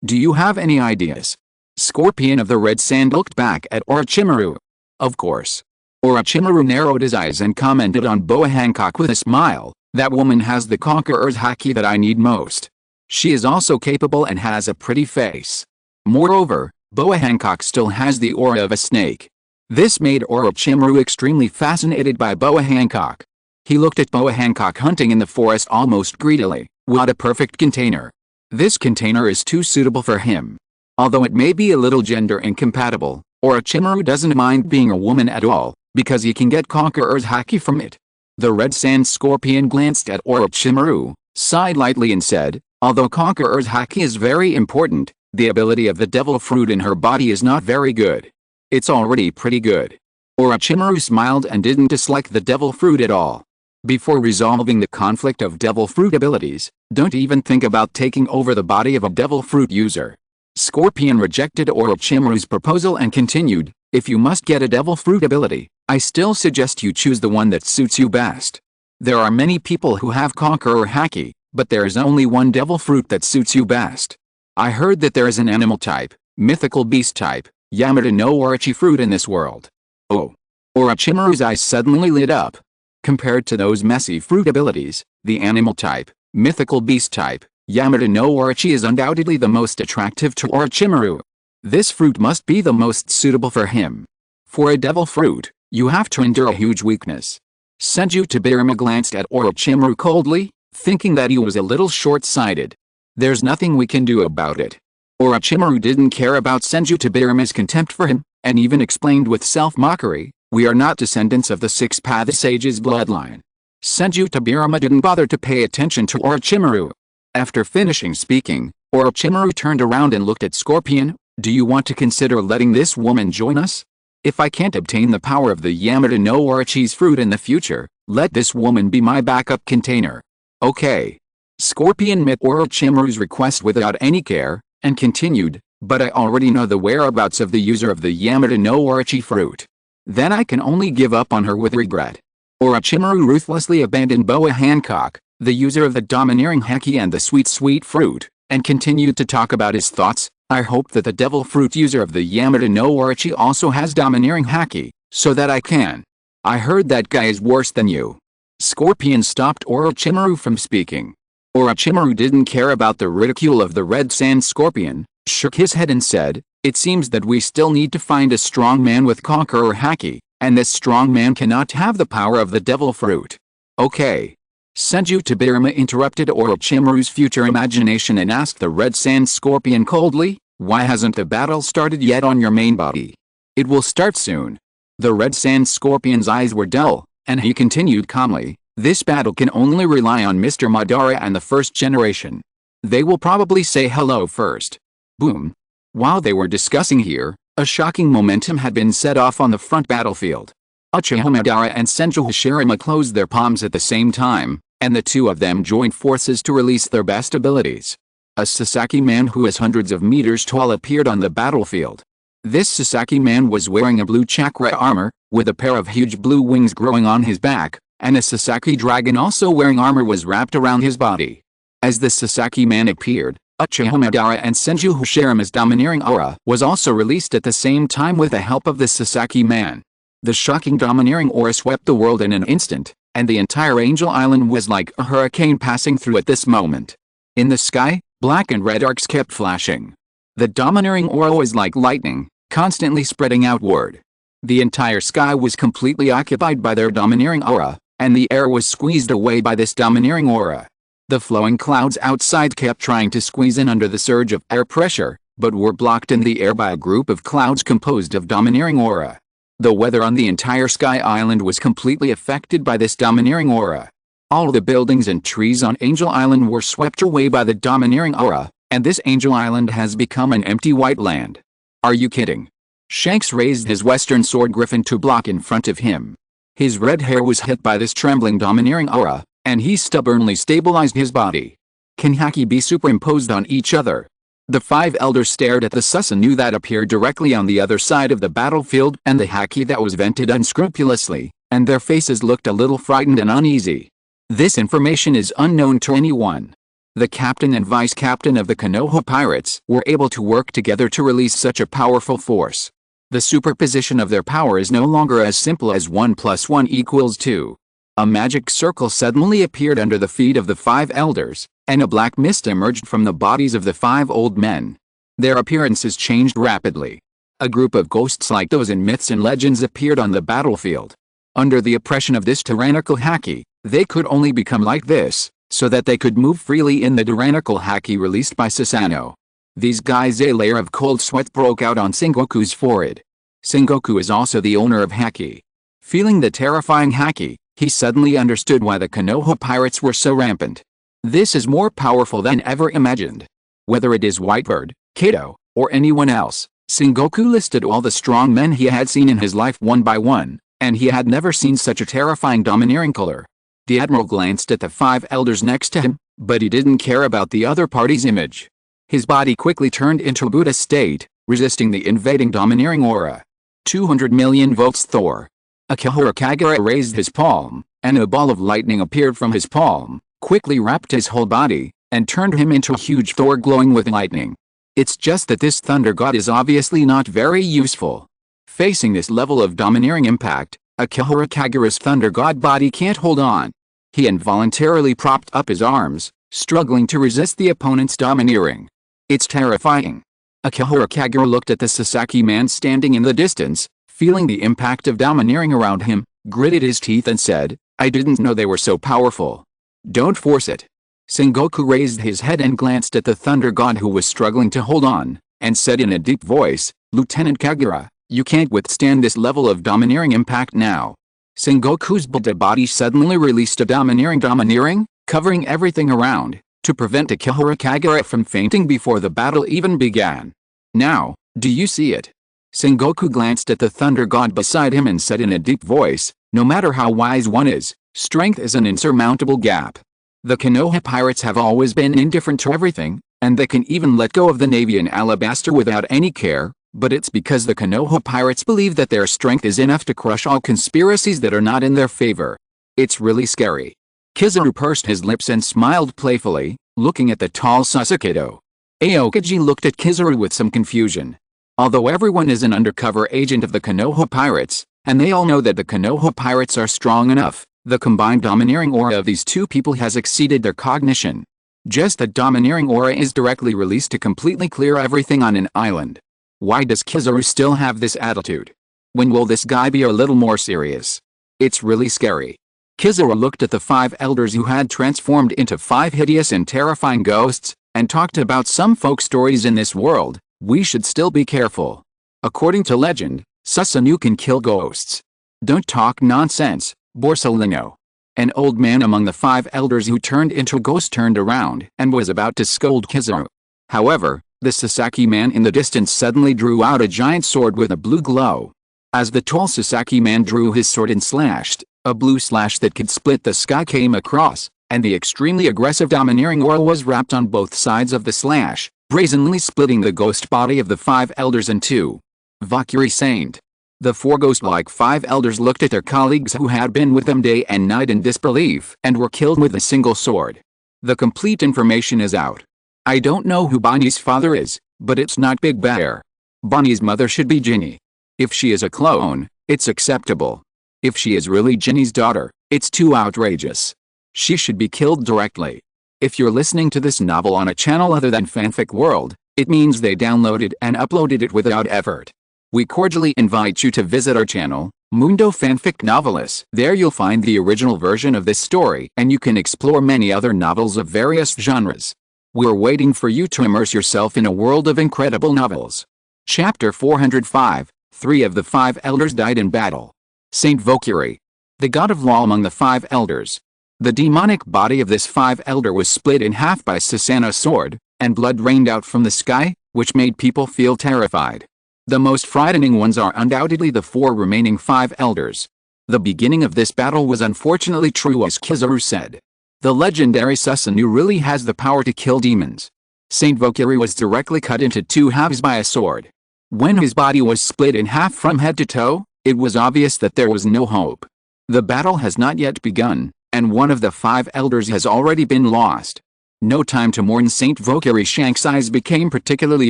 Do you have any ideas?" Scorpion of the Red Sand looked back at Orochimaru. Of course. Orochimaru narrowed his eyes and commented on Boa Hancock with a smile, "That woman has the conqueror's haki that I need most. She is also capable and has a pretty face. Moreover, Boa Hancock still has the aura of a snake." This made Orochimaru extremely fascinated by Boa Hancock. He looked at Boa Hancock hunting in the forest almost greedily. What a perfect container. This container is too suitable for him. Although it may be a little gender incompatible, Orochimaru doesn't mind being a woman at all, because he can get conqueror's haki from it. The Red Sand Scorpion glanced at Orochimaru, sighed lightly and said, Although Conqueror's haki is very important, the ability of the devil fruit in her body is not very good. It's already pretty good. Orochimaru smiled and didn't dislike the devil fruit at all. Before resolving the conflict of devil fruit abilities, don't even think about taking over the body of a devil fruit user. Scorpion rejected Orochimaru's proposal and continued, if you must get a devil fruit ability, I still suggest you choose the one that suits you best. There are many people who have Conqueror haki, but there is only one devil fruit that suits you best. I heard that there is an animal type, mythical beast type, Yamada no Orochi fruit in this world. Oh. Orochimaru's eyes suddenly lit up. Compared to those messy fruit abilities, the animal type, mythical beast type, Yamada no Orochi is undoubtedly the most attractive to Orochimaru. This fruit must be the most suitable for him. For a devil fruit, you have to endure a huge weakness. Senju Tobirama glanced at Orochimaru coldly, thinking that he was a little short-sighted. There's nothing we can do about it. Orochimaru didn't care about Senju Tobirama's contempt for him, and even explained with self-mockery, we are not descendants of the Six-Path Sage's bloodline. Senju Tobirama didn't bother to pay attention to Orochimaru. After finishing speaking, Orochimaru turned around and looked at Scorpion. Do you want to consider letting this woman join us? If I can't obtain the power of the Yamada no Orochi's fruit in the future, let this woman be my backup container. Okay. Scorpion met Orochimaru's request without any care, and continued, but I already know the whereabouts of the user of the Yamada no Orochi fruit. Then I can only give up on her with regret. Orochimaru ruthlessly abandoned Boa Hancock, the user of the domineering haki and the sweet fruit, and continued to talk about his thoughts. I hope that the devil fruit user of the Yamada no Orochi also has domineering haki, so that I can. I heard that guy is worse than you. Scorpion stopped Orochimaru from speaking. Orochimaru didn't care about the ridicule of the Red Sand Scorpion, shook his head and said, it seems that we still need to find a strong man with Conqueror haki, and this strong man cannot have the power of the devil fruit. Okay. Senju Tobirama interrupted Orochimaru's future imagination and asked the Red Sand Scorpion coldly, why hasn't the battle started yet on your main body? It will start soon. The Red Sand Scorpion's eyes were dull, and he continued calmly, this battle can only rely on Mr. Madara and the first generation. They will probably say hello first. Boom. While they were discussing here, a shocking momentum had been set off on the front battlefield. Uchiha Madara and Senju Hashirama closed their palms at the same time, and the two of them joined forces to release their best abilities. A Sasaki man who is hundreds of meters tall appeared on the battlefield. This Sasaki man was wearing a blue chakra armor, with a pair of huge blue wings growing on his back, and a Sasaki dragon also wearing armor was wrapped around his body. As the Sasaki man appeared, Uchiha Madara and Senju Hashirama's domineering aura was also released at the same time with the help of the Sasaki man. The shocking domineering aura swept the world in an instant, and the entire Angel Island was like a hurricane passing through at this moment. In the sky, black and red arcs kept flashing. The domineering aura was like lightning, constantly spreading outward. The entire sky was completely occupied by their domineering aura, and the air was squeezed away by this domineering aura. The flowing clouds outside kept trying to squeeze in under the surge of air pressure, but were blocked in the air by a group of clouds composed of domineering aura. The weather on the entire Sky Island was completely affected by this domineering aura. All the buildings and trees on Angel Island were swept away by the domineering aura, and this Angel Island has become an empty white land. Are you kidding? Shanks raised his western sword griffin to block in front of him. His red hair was hit by this trembling domineering aura, and he stubbornly stabilized his body. Can haki be superimposed on each other? The five elders stared at the Susanoo that appeared directly on the other side of the battlefield and the haki that was vented unscrupulously, and their faces looked a little frightened and uneasy. This information is unknown to anyone. The captain and vice captain of the Konoha pirates were able to work together to release such a powerful force. The superposition of their power is no longer as simple as 1 + 1 = 2. A magic circle suddenly appeared under the feet of the five elders, and a black mist emerged from the bodies of the five old men. Their appearances changed rapidly. A group of ghosts like those in myths and legends appeared on the battlefield. Under the oppression of this tyrannical haki, they could only become like this, so that they could move freely in the tyrannical haki released by Susanoo. These guys, a layer of cold sweat broke out on Sengoku's forehead. Sengoku is also the owner of haki. Feeling the terrifying haki, he suddenly understood why the Konoha pirates were so rampant. This is more powerful than ever imagined. Whether it is Whitebird, Kato, or anyone else, Sengoku listed all the strong men he had seen in his life one by one, and he had never seen such a terrifying domineering killer. The admiral glanced at the 5 elders next to him, but he didn't care about the other party's image. His body quickly turned into a Buddha state, resisting the invading domineering aura. 200 million volts Thor. Akihiro Kagura raised his palm, and a ball of lightning appeared from his palm, quickly wrapped his whole body, and turned him into a huge Thor glowing with lightning. It's just that this thunder god is obviously not very useful. Facing this level of domineering impact, Akihiro Kagura's thunder god body can't hold on. He involuntarily propped up his arms, struggling to resist the opponent's domineering. It's terrifying. Akihiro Kagura looked at the Sasaki man standing in the distance, feeling the impact of domineering around him, gritted his teeth and said, "I didn't know they were so powerful." "Don't force it." Sengoku raised his head and glanced at the thunder god who was struggling to hold on, and said in a deep voice, "Lieutenant Kagura, you can't withstand this level of domineering impact now." Sengoku's Buddha body suddenly released a domineering, covering everything around, to prevent Akihiro Kagura from fainting before the battle even began. "Now, do you see it?" Sengoku glanced at the thunder god beside him and said in a deep voice, "No matter how wise one is, strength is an insurmountable gap. The Konoha pirates have always been indifferent to everything, and they can even let go of the navy in Alabasta without any care, but it's because the Konoha pirates believe that their strength is enough to crush all conspiracies that are not in their favor. It's really scary." Kizaru pursed his lips and smiled playfully, looking at the tall Sasuke. Aokiji looked at Kizaru with some confusion. Although everyone is an undercover agent of the Konoha pirates, and they all know that the Konoha pirates are strong enough, the combined domineering aura of these two people has exceeded their cognition. Just that domineering aura is directly released to completely clear everything on an island. Why does Kizaru still have this attitude? When will this guy be a little more serious? It's really scary. Kizaru looked at the 5 elders who had transformed into 5 hideous and terrifying ghosts, and talked about some folk stories in this world. We should still be careful. According to legend, Susanoo can kill ghosts. Don't talk nonsense, Borsalino. An old man among the 5 elders who turned into a ghost turned around and was about to scold Kizaru. However, the Sasaki man in the distance suddenly drew out a giant sword with a blue glow. As the tall Sasaki man drew his sword and slashed, a blue slash that could split the sky came across, and the extremely aggressive domineering aura was wrapped on both sides of the slash, brazenly splitting the ghost body of the 5 elders in two. Valkyrie Saint. The 4 ghost-like 5 elders looked at their colleagues who had been with them day and night in disbelief and were killed with a single sword. The complete information is out. I don't know who Bonnie's father is, but it's not Big Bear. Bonnie's mother should be Ginny. If she is a clone, it's acceptable. If she is really Ginny's daughter, it's too outrageous. She should be killed directly. If you're listening to this novel on a channel other than Fanfic World, it means they downloaded and uploaded it without effort. We cordially invite you to visit our channel, Mundo Fanfic Novelis. There you'll find the original version of this story and you can explore many other novels of various genres. We're waiting for you to immerse yourself in a world of incredible novels. Chapter 405, 3 of the 5 elders died in battle. Saint Valkyrie. The god of law among the 5 elders. The demonic body of this 5 elder was split in half by Susanoo's sword, and blood rained out from the sky, which made people feel terrified. The most frightening ones are undoubtedly the 4 remaining 5 elders. The beginning of this battle was unfortunately true as Kizaru said. The legendary Susanoo really has the power to kill demons. Saint Valkyrie was directly cut into 2 halves by a sword. When his body was split in half from head to toe, it was obvious that there was no hope. The battle has not yet begun, and one of the 5 elders has already been lost. No time to mourn. Saint Valkyrie Shank's eyes became particularly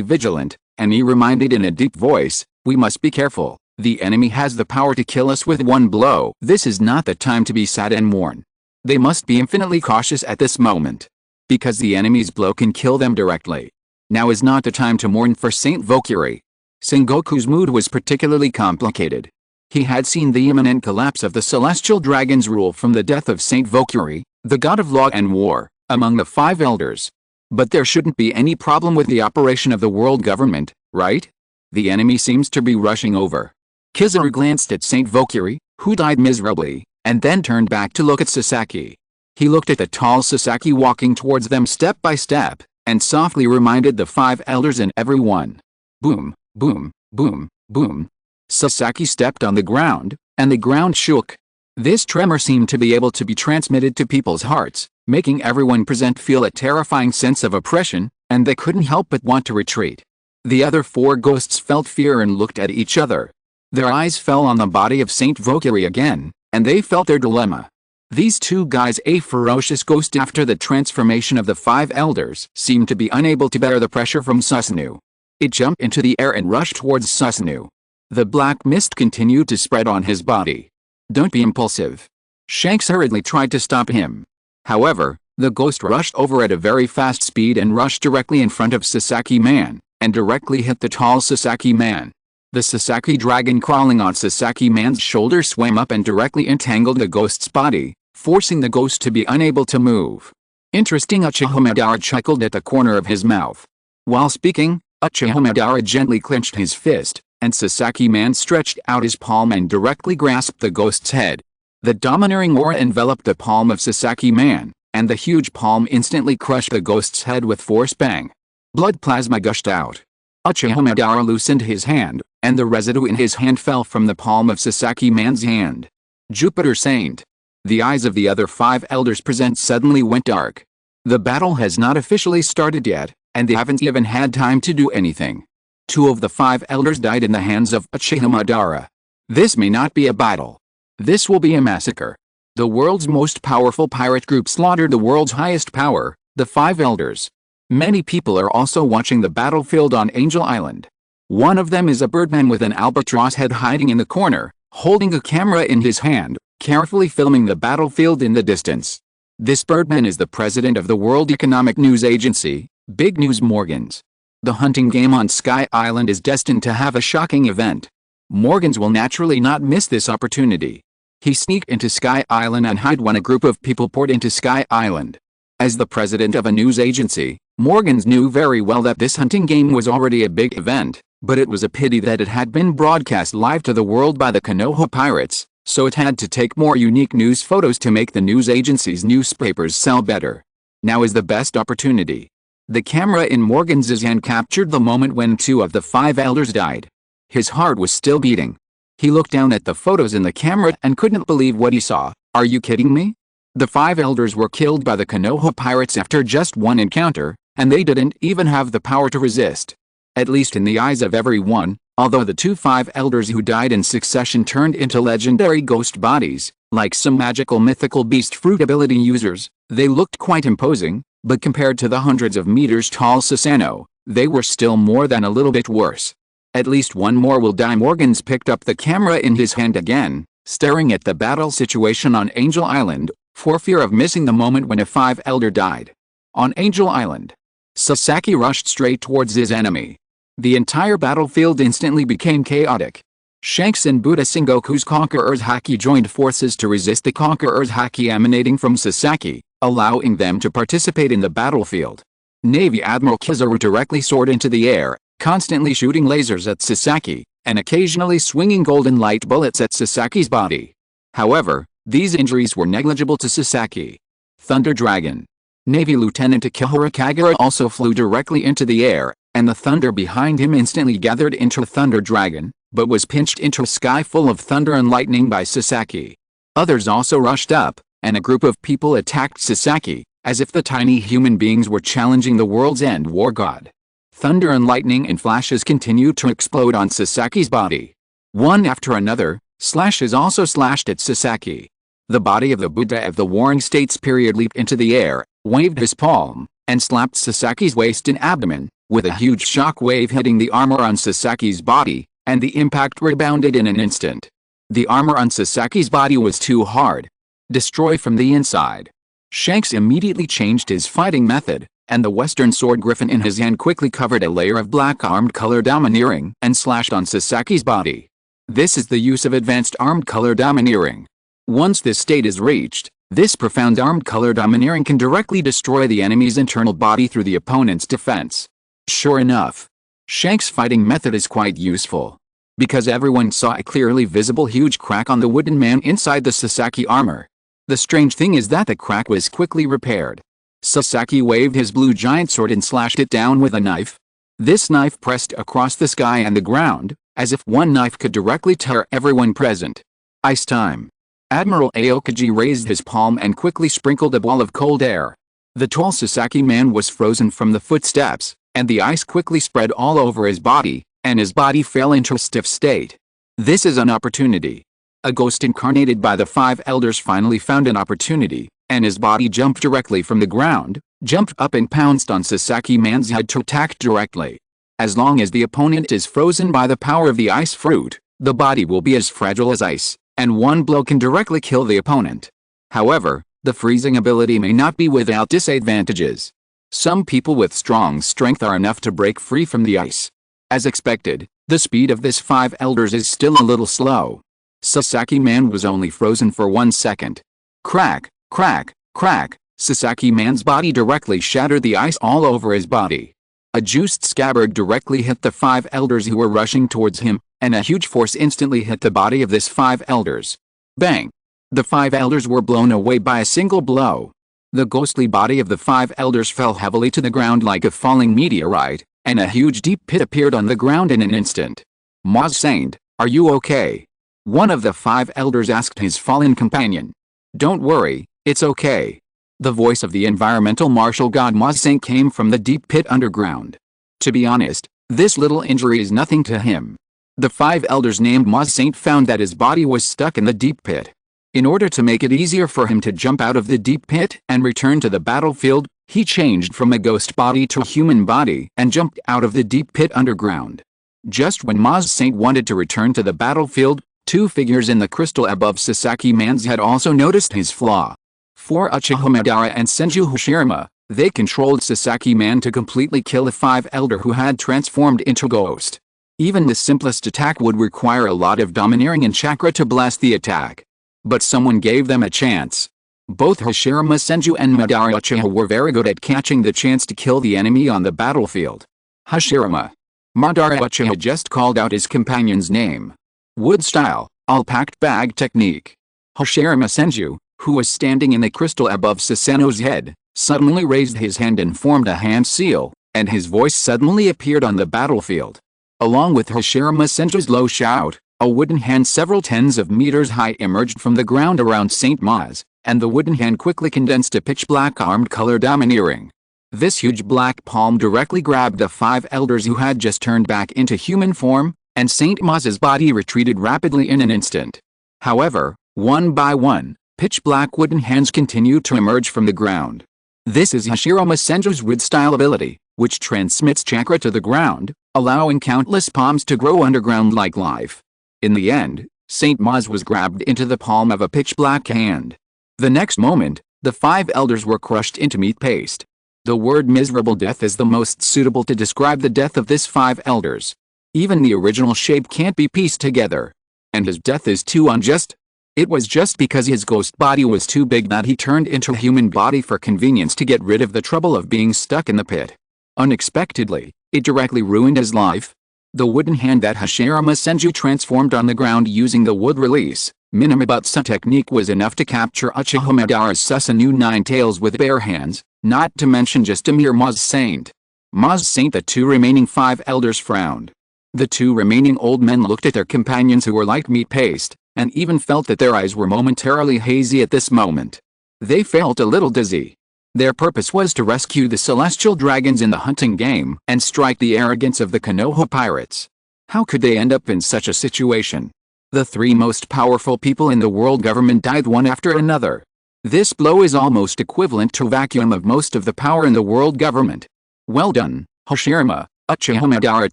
vigilant, and he reminded in a deep voice, "We must be careful. The enemy has the power to kill us with one blow." This is not the time to be sad and mourn. They must be infinitely cautious at this moment, because the enemy's blow can kill them directly. Now is not the time to mourn for Saint Valkyrie. Sengoku's mood was particularly complicated. He had seen the imminent collapse of the celestial dragon's rule from the death of Saint Valkyrie, the god of law and war, among the 5 elders. But there shouldn't be any problem with the operation of the world government, right? The enemy seems to be rushing over. Kizaru glanced at Saint Valkyrie, who died miserably, and then turned back to look at Sasaki. He looked at the tall Sasaki walking towards them step by step, and softly reminded the 5 elders and everyone. Boom, boom, boom, boom. Sasaki stepped on the ground, and the ground shook. This tremor seemed to be able to be transmitted to people's hearts, making everyone present feel a terrifying sense of oppression, and they couldn't help but want to retreat. The other 4 ghosts felt fear and looked at each other. Their eyes fell on the body of Saint Valkyrie again, and they felt their dilemma. These 2 guys, a ferocious ghost after the transformation of the 5 elders, seemed to be unable to bear the pressure from Susanoo. It jumped into the air and rushed towards Susanoo. The black mist continued to spread on his body. Don't be impulsive. Shanks hurriedly tried to stop him. However, the ghost rushed over at a very fast speed and rushed directly in front of Sasaki Man, and directly hit the tall Sasaki Man. The Sasaki dragon crawling on Sasaki Man's shoulder swam up and directly entangled the ghost's body, forcing the ghost to be unable to move. Interesting. Uchiha Madara chuckled at the corner of his mouth. While speaking, Uchiha Madara gently clenched his fist, and Sasaki Man stretched out his palm and directly grasped the ghost's head. The domineering aura enveloped the palm of Sasaki Man, and the huge palm instantly crushed the ghost's head with force. Bang! Blood plasma gushed out. Uchiha Madara loosened his hand, and the residue in his hand fell from the palm of Sasaki Man's hand. Jupiter Saint. The eyes of the other 5 elders present suddenly went dark. The battle has not officially started yet, and they haven't even had time to do anything. 2 of the 5 elders died in the hands of Uchiha Madara. This may not be a battle. This will be a massacre. The world's most powerful pirate group slaughtered the world's highest power, the 5 elders. Many people are also watching the battlefield on Angel Island. One of them is a birdman with an albatross head hiding in the corner, holding a camera in his hand, carefully filming the battlefield in the distance. This birdman is the president of the World Economic News Agency, Big News Morgans. The hunting game on Sky Island is destined to have a shocking event. Morgans will naturally not miss this opportunity. He sneaked into Sky Island and hid when a group of people poured into Sky Island. As the president of a news agency, Morgans knew very well that this hunting game was already a big event, but it was a pity that it had been broadcast live to the world by the Konoha pirates, so it had to take more unique news photos to make the news agency's newspapers sell better. Now is the best opportunity. The camera in Morgans' hand captured the moment when 2 of the 5 elders died. His heart was still beating. He looked down at the photos in the camera and couldn't believe what he saw. Are you kidding me? The 5 elders were killed by the Konoha pirates after just one encounter, and they didn't even have the power to resist. At least in the eyes of everyone, although the 2 5 elders who died in succession turned into legendary ghost bodies, like some magical mythical beast fruit ability users, they looked quite imposing, but compared to the hundreds of meters tall Susanoo, they were still more than a little bit worse. At least one more will die. Morgans picked up the camera in his hand again, staring at the battle situation on Angel Island, for fear of missing the moment when a 5 elder died. On Angel Island, Sasaki rushed straight towards his enemy. The entire battlefield instantly became chaotic. Shanks and Buddha Sengoku's Conqueror's Haki joined forces to resist the Conqueror's Haki emanating from Sasaki, allowing them to participate in the battlefield. Navy Admiral Kizaru directly soared into the air, constantly shooting lasers at Sasaki, and occasionally swinging golden light bullets at Sasaki's body. However, these injuries were negligible to Sasaki. Thunder Dragon. Navy Lieutenant Akihara Kagura also flew directly into the air, and the thunder behind him instantly gathered into Thunder Dragon, but was pinched into a sky full of thunder and lightning by Sasaki. Others also rushed up, and a group of people attacked Sasaki, as if the tiny human beings were challenging the world's end war god. Thunder and lightning and flashes continued to explode on Sasaki's body. One after another, slashes also slashed at Sasaki. The body of the Buddha of the Warring States period leaped into the air, waved his palm, and slapped Sasaki's waist and abdomen, with a huge shock wave hitting the armor on Sasaki's body, and the impact rebounded in an instant. The armor on Sasaki's body was too hard. Destroy from the inside. Shanks immediately changed his fighting method, and the Western Sword Griffin in his hand quickly covered a layer of black armed color domineering and slashed on Sasaki's body. This is the use of advanced armed color domineering. Once this state is reached, this profound armed color domineering can directly destroy the enemy's internal body through the opponent's defense. Sure enough, Shanks' fighting method is quite useful. Because everyone saw a clearly visible huge crack on the wooden man inside the Sasaki armor. The strange thing is that the crack was quickly repaired. Sasaki waved his blue giant sword and slashed it down with a knife. This knife pressed across the sky and the ground, as if one knife could directly tear everyone present. Ice time. Admiral Aokiji raised his palm and quickly sprinkled a ball of cold air. The tall Sasaki man was frozen from the footsteps, and the ice quickly spread all over his body, and his body fell into a stiff state. This is an opportunity. A ghost incarnated by the 5 elders finally found an opportunity, and his body jumped directly from the ground, jumped up and pounced on Sasaki man's head to attack directly. As long as the opponent is frozen by the power of the ice fruit, the body will be as fragile as ice, and one blow can directly kill the opponent. However, the freezing ability may not be without disadvantages. Some people with strong strength are enough to break free from the ice. As expected, the speed of this 5 elders is still a little slow. Sasaki man was only frozen for 1 second. Crack, crack, crack, Sasaki man's body directly shattered the ice all over his body. A juiced scabbard directly hit the 5 elders who were rushing towards him, and a huge force instantly hit the body of this 5 elders. Bang! The 5 elders were blown away by a single blow. The ghostly body of the 5 elders fell heavily to the ground like a falling meteorite, and a huge deep pit appeared on the ground in an instant. Maz Saint, are you okay? One of the 5 elders asked his fallen companion. Don't worry, it's okay. The voice of the environmental martial god Maz Saint came from the deep pit underground. To be honest, this little injury is nothing to him. The 5 elders named Maz Saint found that his body was stuck in the deep pit. In order to make it easier for him to jump out of the deep pit and return to the battlefield, he changed from a ghost body to a human body and jumped out of the deep pit underground. Just when Maz Saint wanted to return to the battlefield, 2 figures in the crystal above Sasaki man's head also noticed his flaw. For Uchiha Madara and Senju Hashirama, they controlled Sasaki man to completely kill the 5 elder who had transformed into ghost. Even the simplest attack would require a lot of domineering and chakra to blast the attack. But someone gave them a chance. Both Hashirama Senju and Madara Uchiha were very good at catching the chance to kill the enemy on the battlefield. Hashirama. Madara Uchiha just called out his companion's name. Wood style, all-packed bag technique. Hashirama Senju, who was standing in the crystal above Susanoo's head, suddenly raised his hand and formed a hand seal, and his voice suddenly appeared on the battlefield. Along with Hashirama Senju's low shout, a wooden hand several tens of meters high emerged from the ground around Saint Maz, and the wooden hand quickly condensed to pitch-black armed color domineering. This huge black palm directly grabbed the 5 elders who had just turned back into human form, and Saint Maz's body retreated rapidly in an instant. However, one by one, pitch-black wooden hands continued to emerge from the ground. This is Hashirama Senju's wood-style ability, which transmits chakra to the ground, allowing countless palms to grow underground like life. In the end, Saint Maz was grabbed into the palm of a pitch-black hand. The next moment, the 5 elders were crushed into meat paste. The word miserable death is the most suitable to describe the death of this 5 elders. Even the original shape can't be pieced together. And his death is too unjust. It was just because his ghost body was too big that he turned into a human body for convenience to get rid of the trouble of being stuck in the pit. Unexpectedly, it directly ruined his life. The wooden hand that Hashirama Senju transformed on the ground using the wood release, Minamobatsu technique was enough to capture Uchiha Madara's Susanoo 9 tails with bare hands, not to mention just a mere Maz Saint. Maz Saint. The 2 remaining 5 elders frowned. The 2 remaining old men looked at their companions who were like meat paste, and even felt that their eyes were momentarily hazy at this moment. They felt a little dizzy. Their purpose was to rescue the celestial dragons in the hunting game and strike the arrogance of the Konoha pirates. How could they end up in such a situation? The 3 most powerful people in the world government died one after another. This blow is almost equivalent to a vacuum of most of the power in the world government. Well done, Hashirama. Uchiha Madara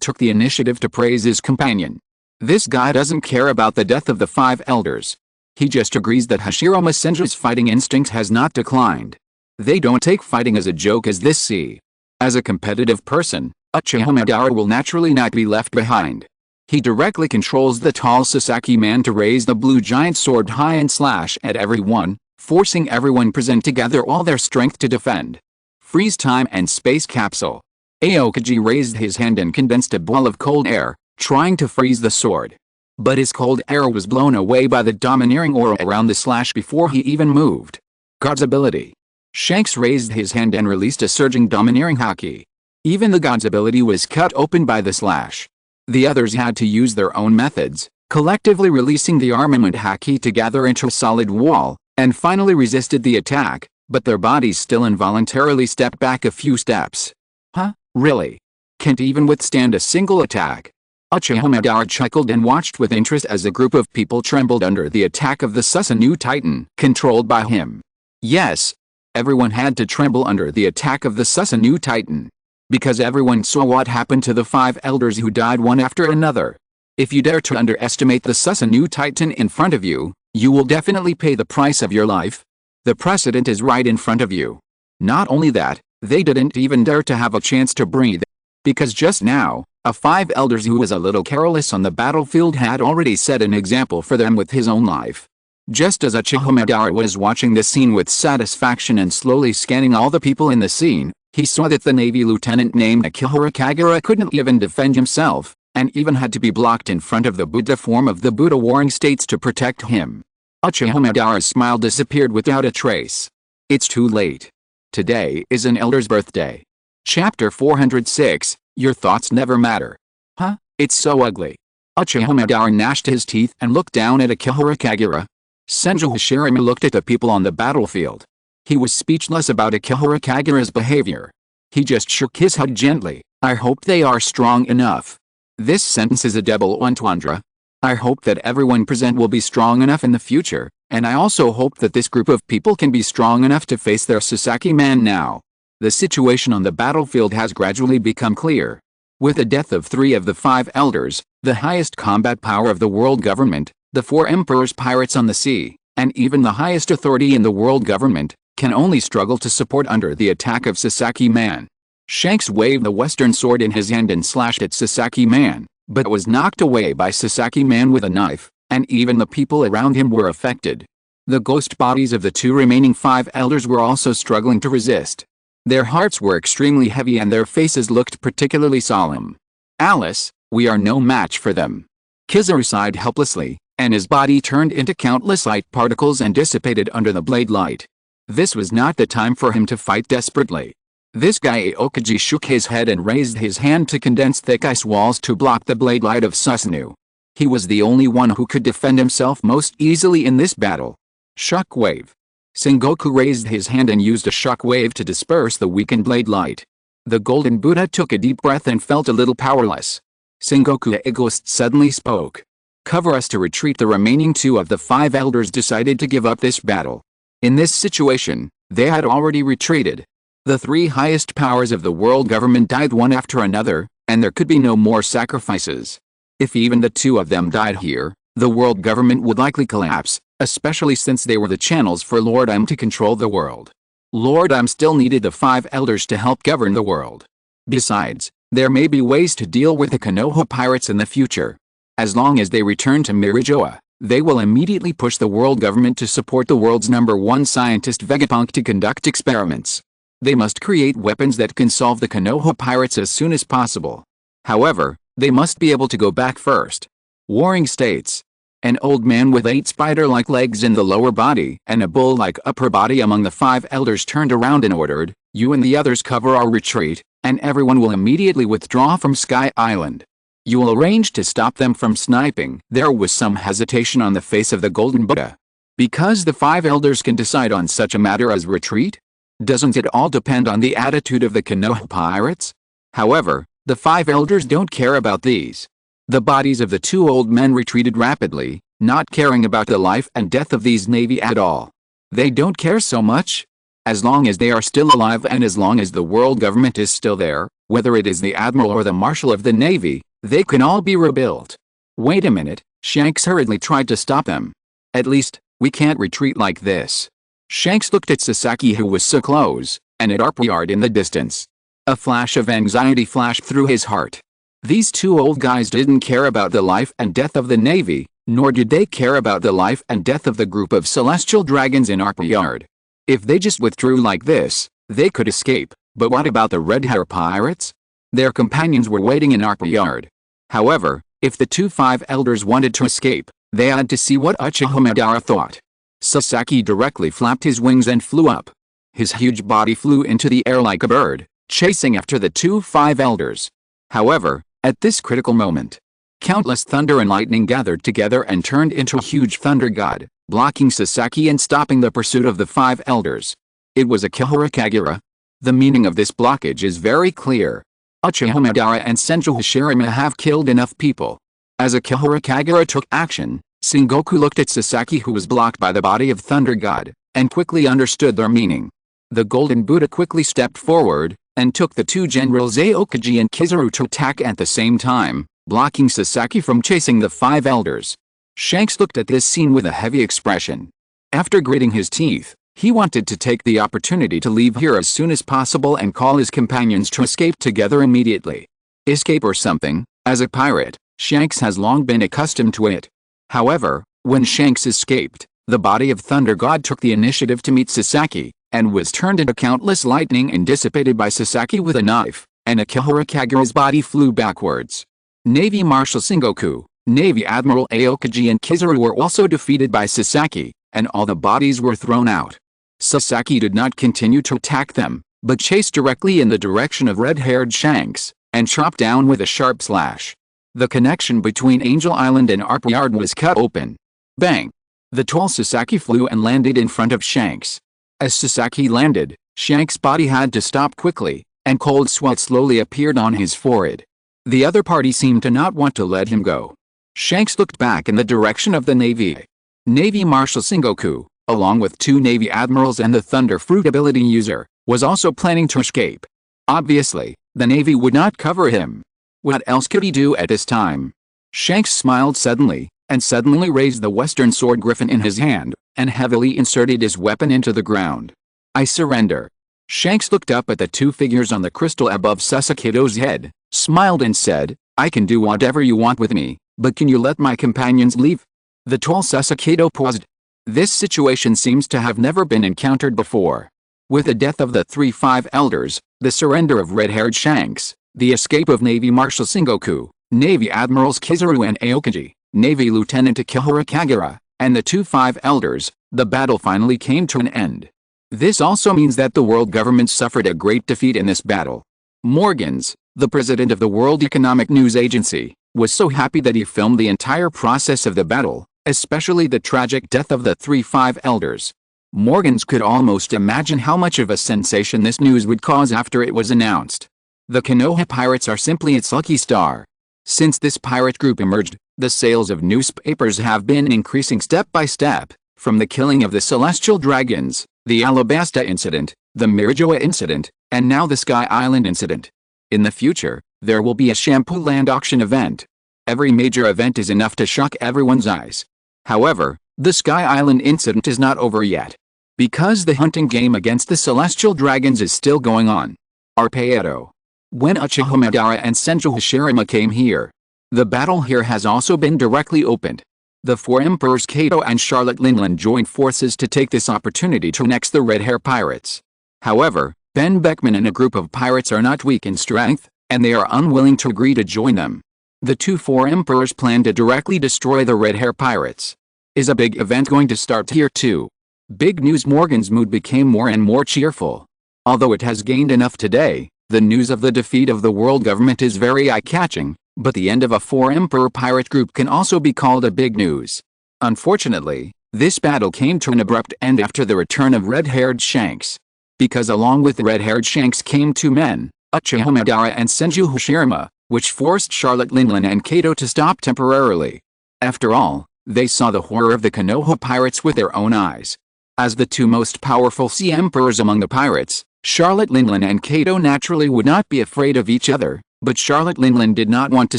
took the initiative to praise his companion. This guy doesn't care about the death of the 5 elders. He just agrees that Hashirama Senju's fighting instinct has not declined. They don't take fighting as a joke as this see. As a competitive person, Uchiha Madara will naturally not be left behind. He directly controls the tall Sasaki man to raise the blue giant sword high and slash at everyone, forcing everyone present to gather all their strength to defend. Freeze time and space capsule. Aokiji raised his hand and condensed a ball of cold air, trying to freeze the sword. But his cold air was blown away by the domineering aura around the slash before he even moved. God's ability. Shanks raised his hand and released a surging domineering haki. Even the God's ability was cut open by the slash. The others had to use their own methods, collectively releasing the armament haki to gather into a solid wall, and finally resisted the attack, but their bodies still involuntarily stepped back a few steps. Huh? Really? Can't even withstand a single attack? Madara chuckled and watched with interest as a group of people trembled under the attack of the Susanoo Titan, controlled by him. Yes, everyone had to tremble under the attack of the Susanoo Titan. Because everyone saw what happened to the 5 elders who died one after another. If you dare to underestimate the Susanoo Titan in front of you, you will definitely pay the price of your life. The precedent is right in front of you. Not only that, they didn't even dare to have a chance to breathe. Because just now, a 5 elders who was a little careless on the battlefield had already set an example for them with his own life. Just as Madara was watching this scene with satisfaction and slowly scanning all the people in the scene, he saw that the Navy lieutenant named Akihara Kagura couldn't even defend himself, and even had to be blocked in front of the Buddha form of the Buddha warring states to protect him. Madara's smile disappeared without a trace. It's too late. Today is an elder's birthday. Chapter 406, Your Thoughts Never Matter. Huh? It's so ugly. Madara gnashed his teeth and looked down at Akihara Kagura. Senju Hashirama looked at the people on the battlefield. He was speechless about Akihara Kagura's behavior. He just shook his head gently. I hope they are strong enough. This sentence is a double entendre. I hope that everyone present will be strong enough in the future, and I also hope that this group of people can be strong enough to face their Sasaki man now. The situation on the battlefield has gradually become clear. With the death of 3 of the 5 elders, the highest combat power of the world government, the 4 emperors pirates on the sea, and even the highest authority in the world government, can only struggle to support under the attack of Sasaki man. Shanks waved the western sword in his hand and slashed at Sasaki man, but was knocked away by Sasaki man with a knife, and even the people around him were affected. The ghost bodies of the 2 remaining 5 elders were also struggling to resist. Their hearts were extremely heavy and their faces looked particularly solemn. Alice, we are no match for them. Kizaru sighed helplessly, and his body turned into countless light particles and dissipated under the blade light. This was not the time for him to fight desperately. This guy Aokaji shook his head and raised his hand to condense thick ice walls to block the blade light of Susanoo. He was the only one who could defend himself most easily in this battle. Shockwave. Sengoku raised his hand and used a shockwave to disperse the weakened blade light. The Golden Buddha took a deep breath and felt a little powerless. Sengoku Egoist suddenly spoke. Cover us to retreat. The remaining 2 of the 5 elders decided to give up this battle. In this situation, they had already retreated. The 3 highest powers of the world government died one after another, and there could be no more sacrifices. If even the 2 of them died here, the world government would likely collapse, especially since they were the channels for Lord M to control the world. Lord M still needed the 5 elders to help govern the world. Besides, there may be ways to deal with the Konoha pirates in the future. As long as they return to Mirijoa, they will immediately push the world government to support the world's #1 scientist Vegapunk to conduct experiments. They must create weapons that can solve the Konoha pirates as soon as possible. However, they must be able to go back first. Warring states. An old man with 8 spider-like legs in the lower body and a bull-like upper body among the 5 elders turned around and ordered, "You and the others cover our retreat, and everyone will immediately withdraw from Sky Island. You will arrange to stop them from sniping." There was some hesitation on the face of the Golden Buddha. Because the 5 elders can decide on such a matter as retreat? Doesn't it all depend on the attitude of the Konoha pirates? However, the 5 elders don't care about these. The bodies of the 2 old men retreated rapidly, not caring about the life and death of these Navy at all. They don't care so much. As long as they are still alive and as long as the world government is still there, whether it is the admiral or the marshal of the Navy, they can all be rebuilt. Wait a minute, Shanks hurriedly tried to stop them. At least, we can't retreat like this. Shanks looked at Sasaki who was so close, and at Arpyard in the distance. A flash of anxiety flashed through his heart. These 2 old guys didn't care about the life and death of the Navy, nor did they care about the life and death of the group of celestial dragons in Arpyard. If they just withdrew like this, they could escape, but what about the red hair pirates? Their companions were waiting in Arpyard. However, If the two five elders wanted to escape, they had to see what Uchiha Madara thought. Sasaki directly flapped his wings and flew up. His huge body flew into the air like a bird, chasing after the two five elders. However, at this critical moment, countless thunder and lightning gathered together and turned into a huge thunder god, blocking Sasaki and stopping the pursuit of the five elders. It was a Kihara Kagura. The meaning of this blockage is very clear. Uchiha Madara and Senju Hashirama have killed enough people. As a Kihara Kagura took action, Sengoku looked at Sasaki, who was blocked by the body of Thunder God, and quickly understood their meaning. The Golden Buddha quickly stepped forward, and took the two generals Aokiji and Kizaru to attack at the same time, blocking Sasaki from chasing the five elders. Shanks looked at this scene with a heavy expression. After gritting his teeth, he wanted to take the opportunity to leave here as soon as possible and call his companions to escape together immediately. Escape or something, as a pirate, Shanks has long been accustomed to it. However, when Shanks escaped, the body of Thunder God took the initiative to meet Sasaki, and was turned into countless lightning and dissipated by Sasaki with a knife, and Akihara Kagura's body flew backwards. Navy Marshal Sengoku, Navy Admiral Aokiji and Kizaru were also defeated by Sasaki, and all the bodies were thrown out. Sasaki did not continue to attack them, but chased directly in the direction of red-haired Shanks, and chopped down with a sharp slash. The connection between Angel Island and Arp Yard was cut open. Bang! The tall Sasaki flew and landed in front of Shanks. As Sasaki landed, Shanks' body had to stop quickly, and cold sweat slowly appeared on his forehead. The other party seemed to not want to let him go. Shanks looked back in the direction of the Navy. Navy Marshal Sengoku, along with two Navy admirals and the Thunder Fruit ability user, was also planning to escape. Obviously, the Navy would not cover him. What else could he do at this time? Shanks smiled suddenly, and suddenly raised the Western Sword Griffin in his hand, and heavily inserted his weapon into the ground. I surrender. Shanks looked up at the two figures on the crystal above Sasakito's head, smiled and said, I can do whatever you want with me, but can you let my companions leave? The tall Sasakito paused. This situation seems to have never been encountered before. With the death of the three five elders, the surrender of red-haired Shanks, the escape of Navy Marshal Sengoku, Navy Admirals Kizaru and Aokiji, Navy Lieutenant Akihara Kagura, and the two five elders, the battle finally came to an end. This also means that the world government suffered a great defeat in this battle. Morgans, the president of the World Economic News Agency, was so happy that he filmed the entire process of the battle, especially the tragic death of the three five elders. Morgans could almost imagine how much of a sensation this news would cause after it was announced. The Konoha pirates are simply its lucky star. Since this pirate group emerged, the sales of newspapers have been increasing step by step, from the killing of the Celestial Dragons, the Alabasta incident, the Mirajoa incident, and now the Sky Island incident. In the future, there will be a Shampoo Land auction event. Every major event is enough to shock everyone's eyes. However, the Sky Island incident is not over yet. Because the hunting game against the Celestial Dragons is still going on. Arpedo. When Uchiha Madara and Senju Hashirama came here, the battle here has also been directly opened. The four emperors Kato and Charlotte Linland joined forces to take this opportunity to annex the Red Hair Pirates. However, Ben Beckman and a group of pirates are not weak in strength, and they are unwilling to agree to join them. The four emperors plan to directly destroy the Red Hair Pirates. Is a big event going to start here too? Big news. Morgan's mood became more and more cheerful. Although it has gained enough today, the news of the defeat of the world government is very eye-catching, but the end of a four-emperor pirate group can also be called a big news. Unfortunately, this battle came to an abrupt end after the return of red-haired Shanks. Because along with red-haired Shanks came two men, Uchiha Madara and Senju Hashirama, which forced Charlotte Linland and Kato to stop temporarily. After all, they saw the horror of the Konoha pirates with their own eyes. As the two most powerful sea emperors among the pirates, Charlotte Linland and Kato naturally would not be afraid of each other, but Charlotte Linland did not want to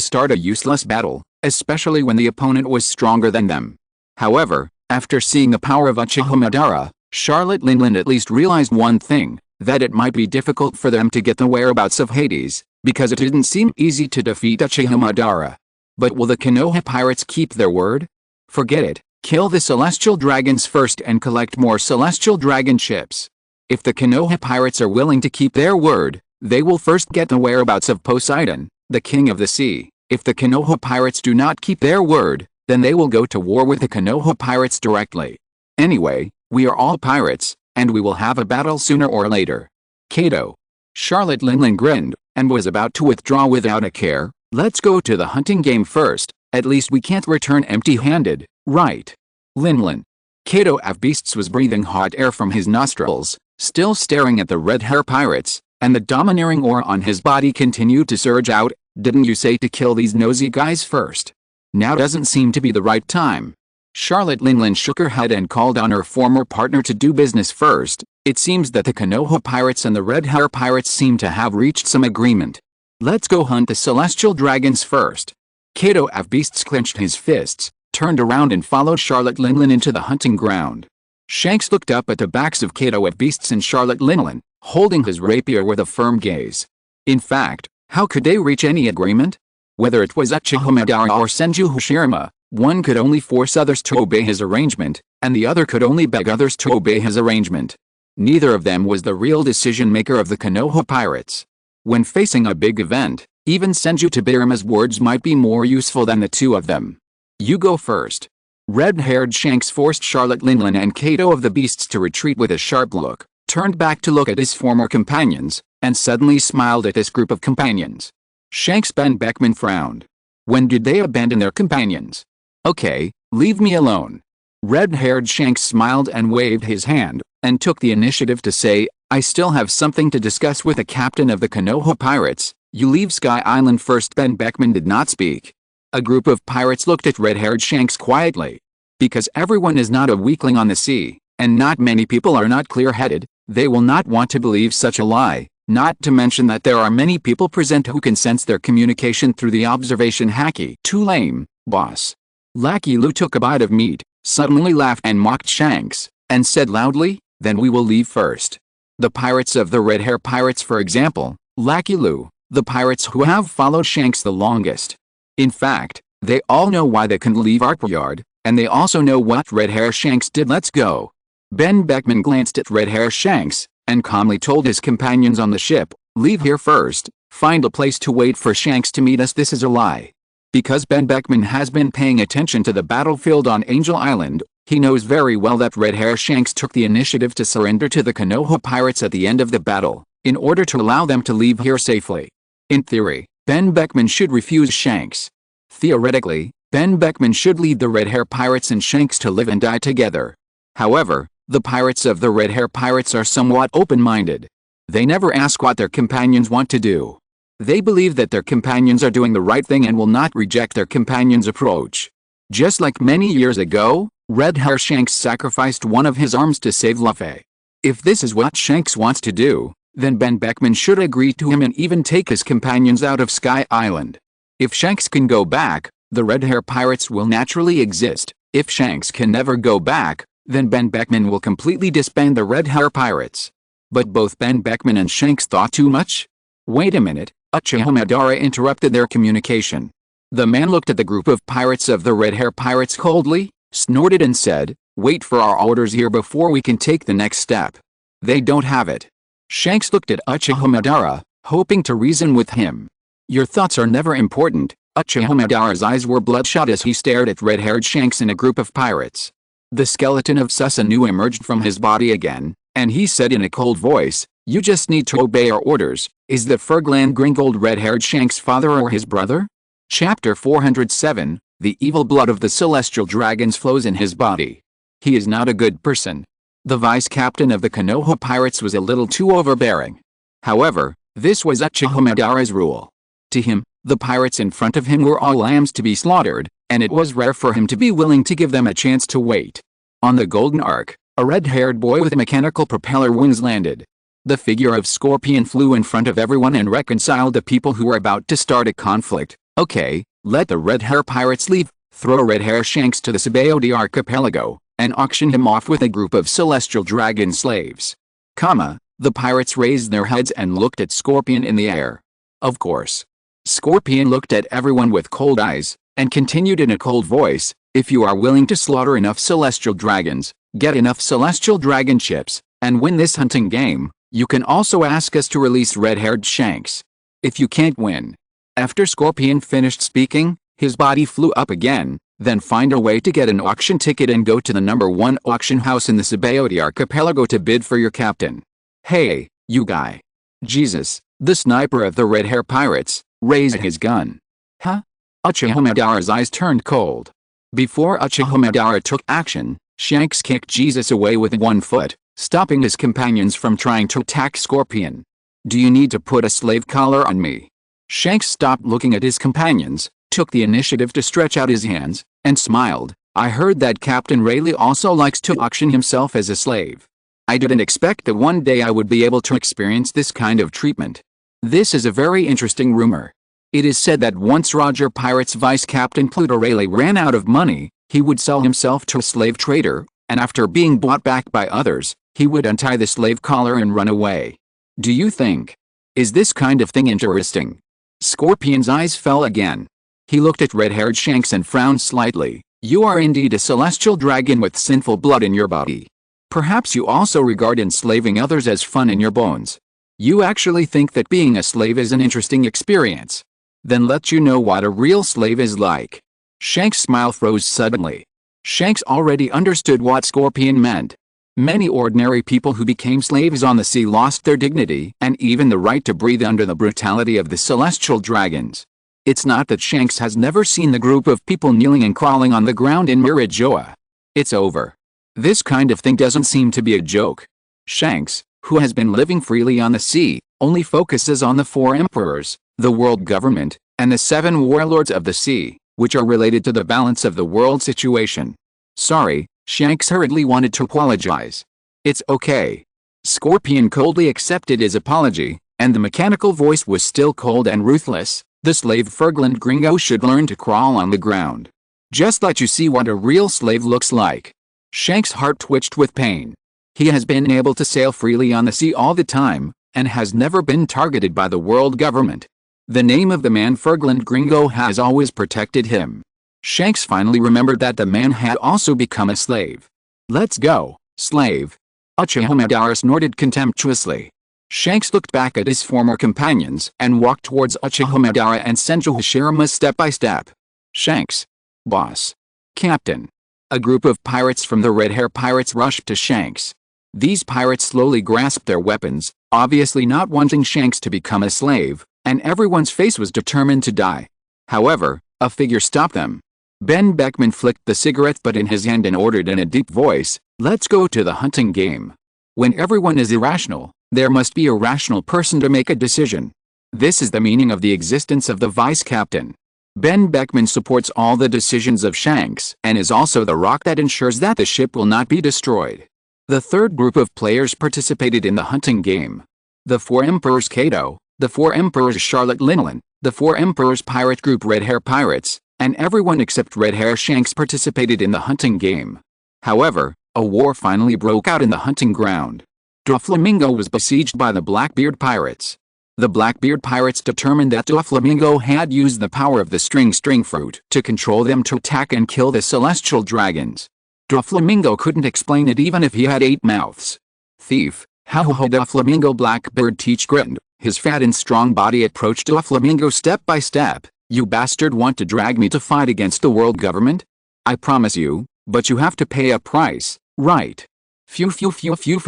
start a useless battle, especially when the opponent was stronger than them. However, after seeing the power of Uchiha Madara, Charlotte Linland at least realized one thing, that it might be difficult for them to get the whereabouts of Hades, because it didn't seem easy to defeat Uchiha Madara. But will the Konoha pirates keep their word? Forget it, kill the Celestial Dragons first and collect more Celestial Dragon ships. If the Konoha pirates are willing to keep their word, they will first get the whereabouts of Poseidon, the king of the sea, If the Konoha pirates do not keep their word, then they will go to war with the Konoha pirates directly. Anyway, we are all pirates, and we will have a battle sooner or later. Kato. Charlotte Linlin grinned, and was about to withdraw without a care. Let's go to the hunting game first, at least we can't return empty-handed, right? Linlin. Kato of Beasts was breathing hot air from his nostrils, still staring at the red hair pirates, and the domineering aura on his body continued to surge out. Didn't you say to kill these nosy guys first? Now doesn't seem to be the right time. Charlotte Linlin shook her head and called on her former partner to do business first. It seems that the Konoha pirates and the red hair pirates seem to have reached some agreement. Let's go hunt the celestial dragons first. Kato of Beasts clenched his fists, turned around and followed Charlotte Linlin into the hunting ground. Shanks looked up at the backs of Kato of Beasts and Charlotte Linlin, holding his rapier with a firm gaze. In fact, how could they reach any agreement? Whether it was Uchiha Madara or Senju Hashirama, one could only force others to obey his arrangement, and the other could only beg others to obey his arrangement. Neither of them was the real decision-maker of the Konoha pirates. When facing a big event, even Senju Tobirama's words might be more useful than the two of them. You go first. Red-haired Shanks forced Charlotte Linlin and Kato of the Beasts to retreat with a sharp look, turned back to look at his former companions, and suddenly smiled at this group of companions. Shanks Ben Beckman frowned. When did they abandon their companions? Okay, leave me alone. Red-haired Shanks smiled and waved his hand, and took the initiative to say, I still have something to discuss with the captain of the Konoha pirates. You leave Sky Island first. Ben Beckman did not speak. A group of pirates looked at red-haired Shanks quietly. Because everyone is not a weakling on the sea, and not many people are not clear-headed, they will not want to believe such a lie, not to mention that there are many people present who can sense their communication through the observation haki. Too lame, boss. Lackey Lu took a bite of meat, suddenly laughed and mocked Shanks, and said loudly, then we will leave first. The pirates of the red hair pirates, for example, Lackey Lu, the pirates who have followed Shanks the longest. In fact, they all know why they couldn't leave Arkyard, and they also know what red hair Shanks did. Let's go. Ben Beckman glanced at red hair Shanks, and calmly told his companions on the ship, leave here first, find a place to wait for Shanks to meet us. This is a lie. Because Ben Beckman has been paying attention to the battlefield on Angel Island, he knows very well that red hair Shanks took the initiative to surrender to the Konoha pirates at the end of the battle, in order to allow them to leave here safely. In theory, Ben Beckman should refuse Shanks. Theoretically, Ben Beckman should lead the red hair pirates and Shanks to live and die together. However, the pirates of the red hair pirates are somewhat open-minded. They never ask what their companions want to do. They believe that their companions are doing the right thing and will not reject their companions' approach. Just like many years ago, red hair Shanks sacrificed one of his arms to save Luffy. If this is what Shanks wants to do, then Ben Beckman should agree to him and even take his companions out of Sky Island. If Shanks can go back, the red hair pirates will naturally exist. If Shanks can never go back, then Ben Beckman will completely disband the red hair pirates. But both Ben Beckman and Shanks thought too much? Wait a minute, Uchiha Madara interrupted their communication. The man looked at the group of pirates of the red hair pirates coldly, snorted and said, wait for our orders here before we can take the next step. They don't have it. Shanks looked at Uchiha Madara, hoping to reason with him. Your thoughts are never important. Uchiha Madara's eyes were bloodshot as he stared at red-haired Shanks in a group of pirates. The skeleton of Susanoo emerged from his body again, and he said in a cold voice, you just need to obey our orders. Is the Fergland Gringold red-haired Shanks' father or his brother? Chapter 407, The evil blood of the celestial dragons flows in his body. He is not a good person. The vice-captain of the Konoha pirates was a little too overbearing. However, this was Uchiha Madara's rule. To him, the pirates in front of him were all lambs to be slaughtered, and it was rare for him to be willing to give them a chance to wait. On the Golden Ark, a red-haired boy with mechanical propeller wings landed. The figure of Scorpion flew in front of everyone and reconciled the people who were about to start a conflict. Okay, let the red-hair pirates leave, throw red-hair Shanks to the Sabaody archipelago, and auction him off with a group of celestial dragon slaves. The pirates raised their heads and looked at Scorpion in the air. Of course. Scorpion looked at everyone with cold eyes, and continued in a cold voice, if you are willing to slaughter enough celestial dragons, get enough celestial dragon chips, and win this hunting game, you can also ask us to release red-haired Shanks. If you can't win, After Scorpion finished speaking, his body flew up again, then find a way to get an auction ticket and go to the #1 auction house in the Sabaody archipelago to bid for your captain. Hey, you guy. Jesus, the sniper of the red hair pirates, raised his gun. Huh? Uchiha Madara's eyes turned cold. Before Uchiha Madara took action, Shanks kicked Jesus away with one foot, stopping his companions from trying to attack Scorpion. Do you need to put a slave collar on me? Shanks stopped looking at his companions, took the initiative to stretch out his hands, and smiled. I heard that Captain Rayleigh also likes to auction himself as a slave. I didn't expect that one day I would be able to experience this kind of treatment. This is a very interesting rumor. It is said that once Roger Pirate's Vice Captain Pluto Rayleigh ran out of money, he would sell himself to a slave trader, and after being bought back by others, he would untie the slave collar and run away. Do you think? Is this kind of thing interesting? Scorpion's eyes fell again. He looked at red-haired Shanks and frowned slightly. You are indeed a celestial dragon with sinful blood in your body. Perhaps you also regard enslaving others as fun in your bones. You actually think that being a slave is an interesting experience. Then let you know what a real slave is like. Shanks' smile froze suddenly. Shanks already understood what Scorpion meant. Many ordinary people who became slaves on the sea lost their dignity and even the right to breathe under the brutality of the celestial dragons. It's not that Shanks has never seen the group of people kneeling and crawling on the ground in Mirijoa. It's over. This kind of thing doesn't seem to be a joke. Shanks, who has been living freely on the sea, only focuses on the 4 emperors, the world government, and the 7 warlords of the sea, which are related to the balance of the world situation. Sorry, Shanks hurriedly wanted to apologize. It's okay. Scorpion coldly accepted his apology, and the mechanical voice was still cold and ruthless. The slave Fergland Gringo should learn to crawl on the ground. Just let you see what a real slave looks like. Shanks' heart twitched with pain. He has been able to sail freely on the sea all the time, and has never been targeted by the world government. The name of the man Fergland Gringo has always protected him. Shanks finally remembered that the man had also become a slave. Let's go, slave. Uchiha Madara snorted contemptuously. Shanks looked back at his former companions and walked towards Uchiha Madara and Senju Hashirama step by step. Shanks. Boss. Captain. A group of pirates from the Red Hair Pirates rushed to Shanks. These pirates slowly grasped their weapons, obviously not wanting Shanks to become a slave, and everyone's face was determined to die. However, a figure stopped them. Ben Beckman flicked the cigarette butt in his hand and ordered in a deep voice, "Let's go to the hunting game." When everyone is irrational, there must be a rational person to make a decision. This is the meaning of the existence of the vice captain. Ben Beckman supports all the decisions of Shanks and is also the rock that ensures that the ship will not be destroyed. The third group of players participated in the hunting game. The 4 Emperors Kato, the 4 Emperors Charlotte Linolin, the 4 Emperors Pirate Group Red Hair Pirates, and everyone except Red Hair Shanks participated in the hunting game. However, a war finally broke out in the hunting ground. Doflamingo was besieged by the Blackbeard Pirates. The Blackbeard Pirates determined that Doflamingo had used the power of the string fruit to control them to attack and kill the celestial dragons. Doflamingo couldn't explain it even if he had 8 mouths. Thief, how Doflamingo Blackbeard teach grinned. His fat and strong body approached Doflamingo step by step. You bastard want to drag me to fight against the world government? I promise you, but you have to pay a price, right? Phew,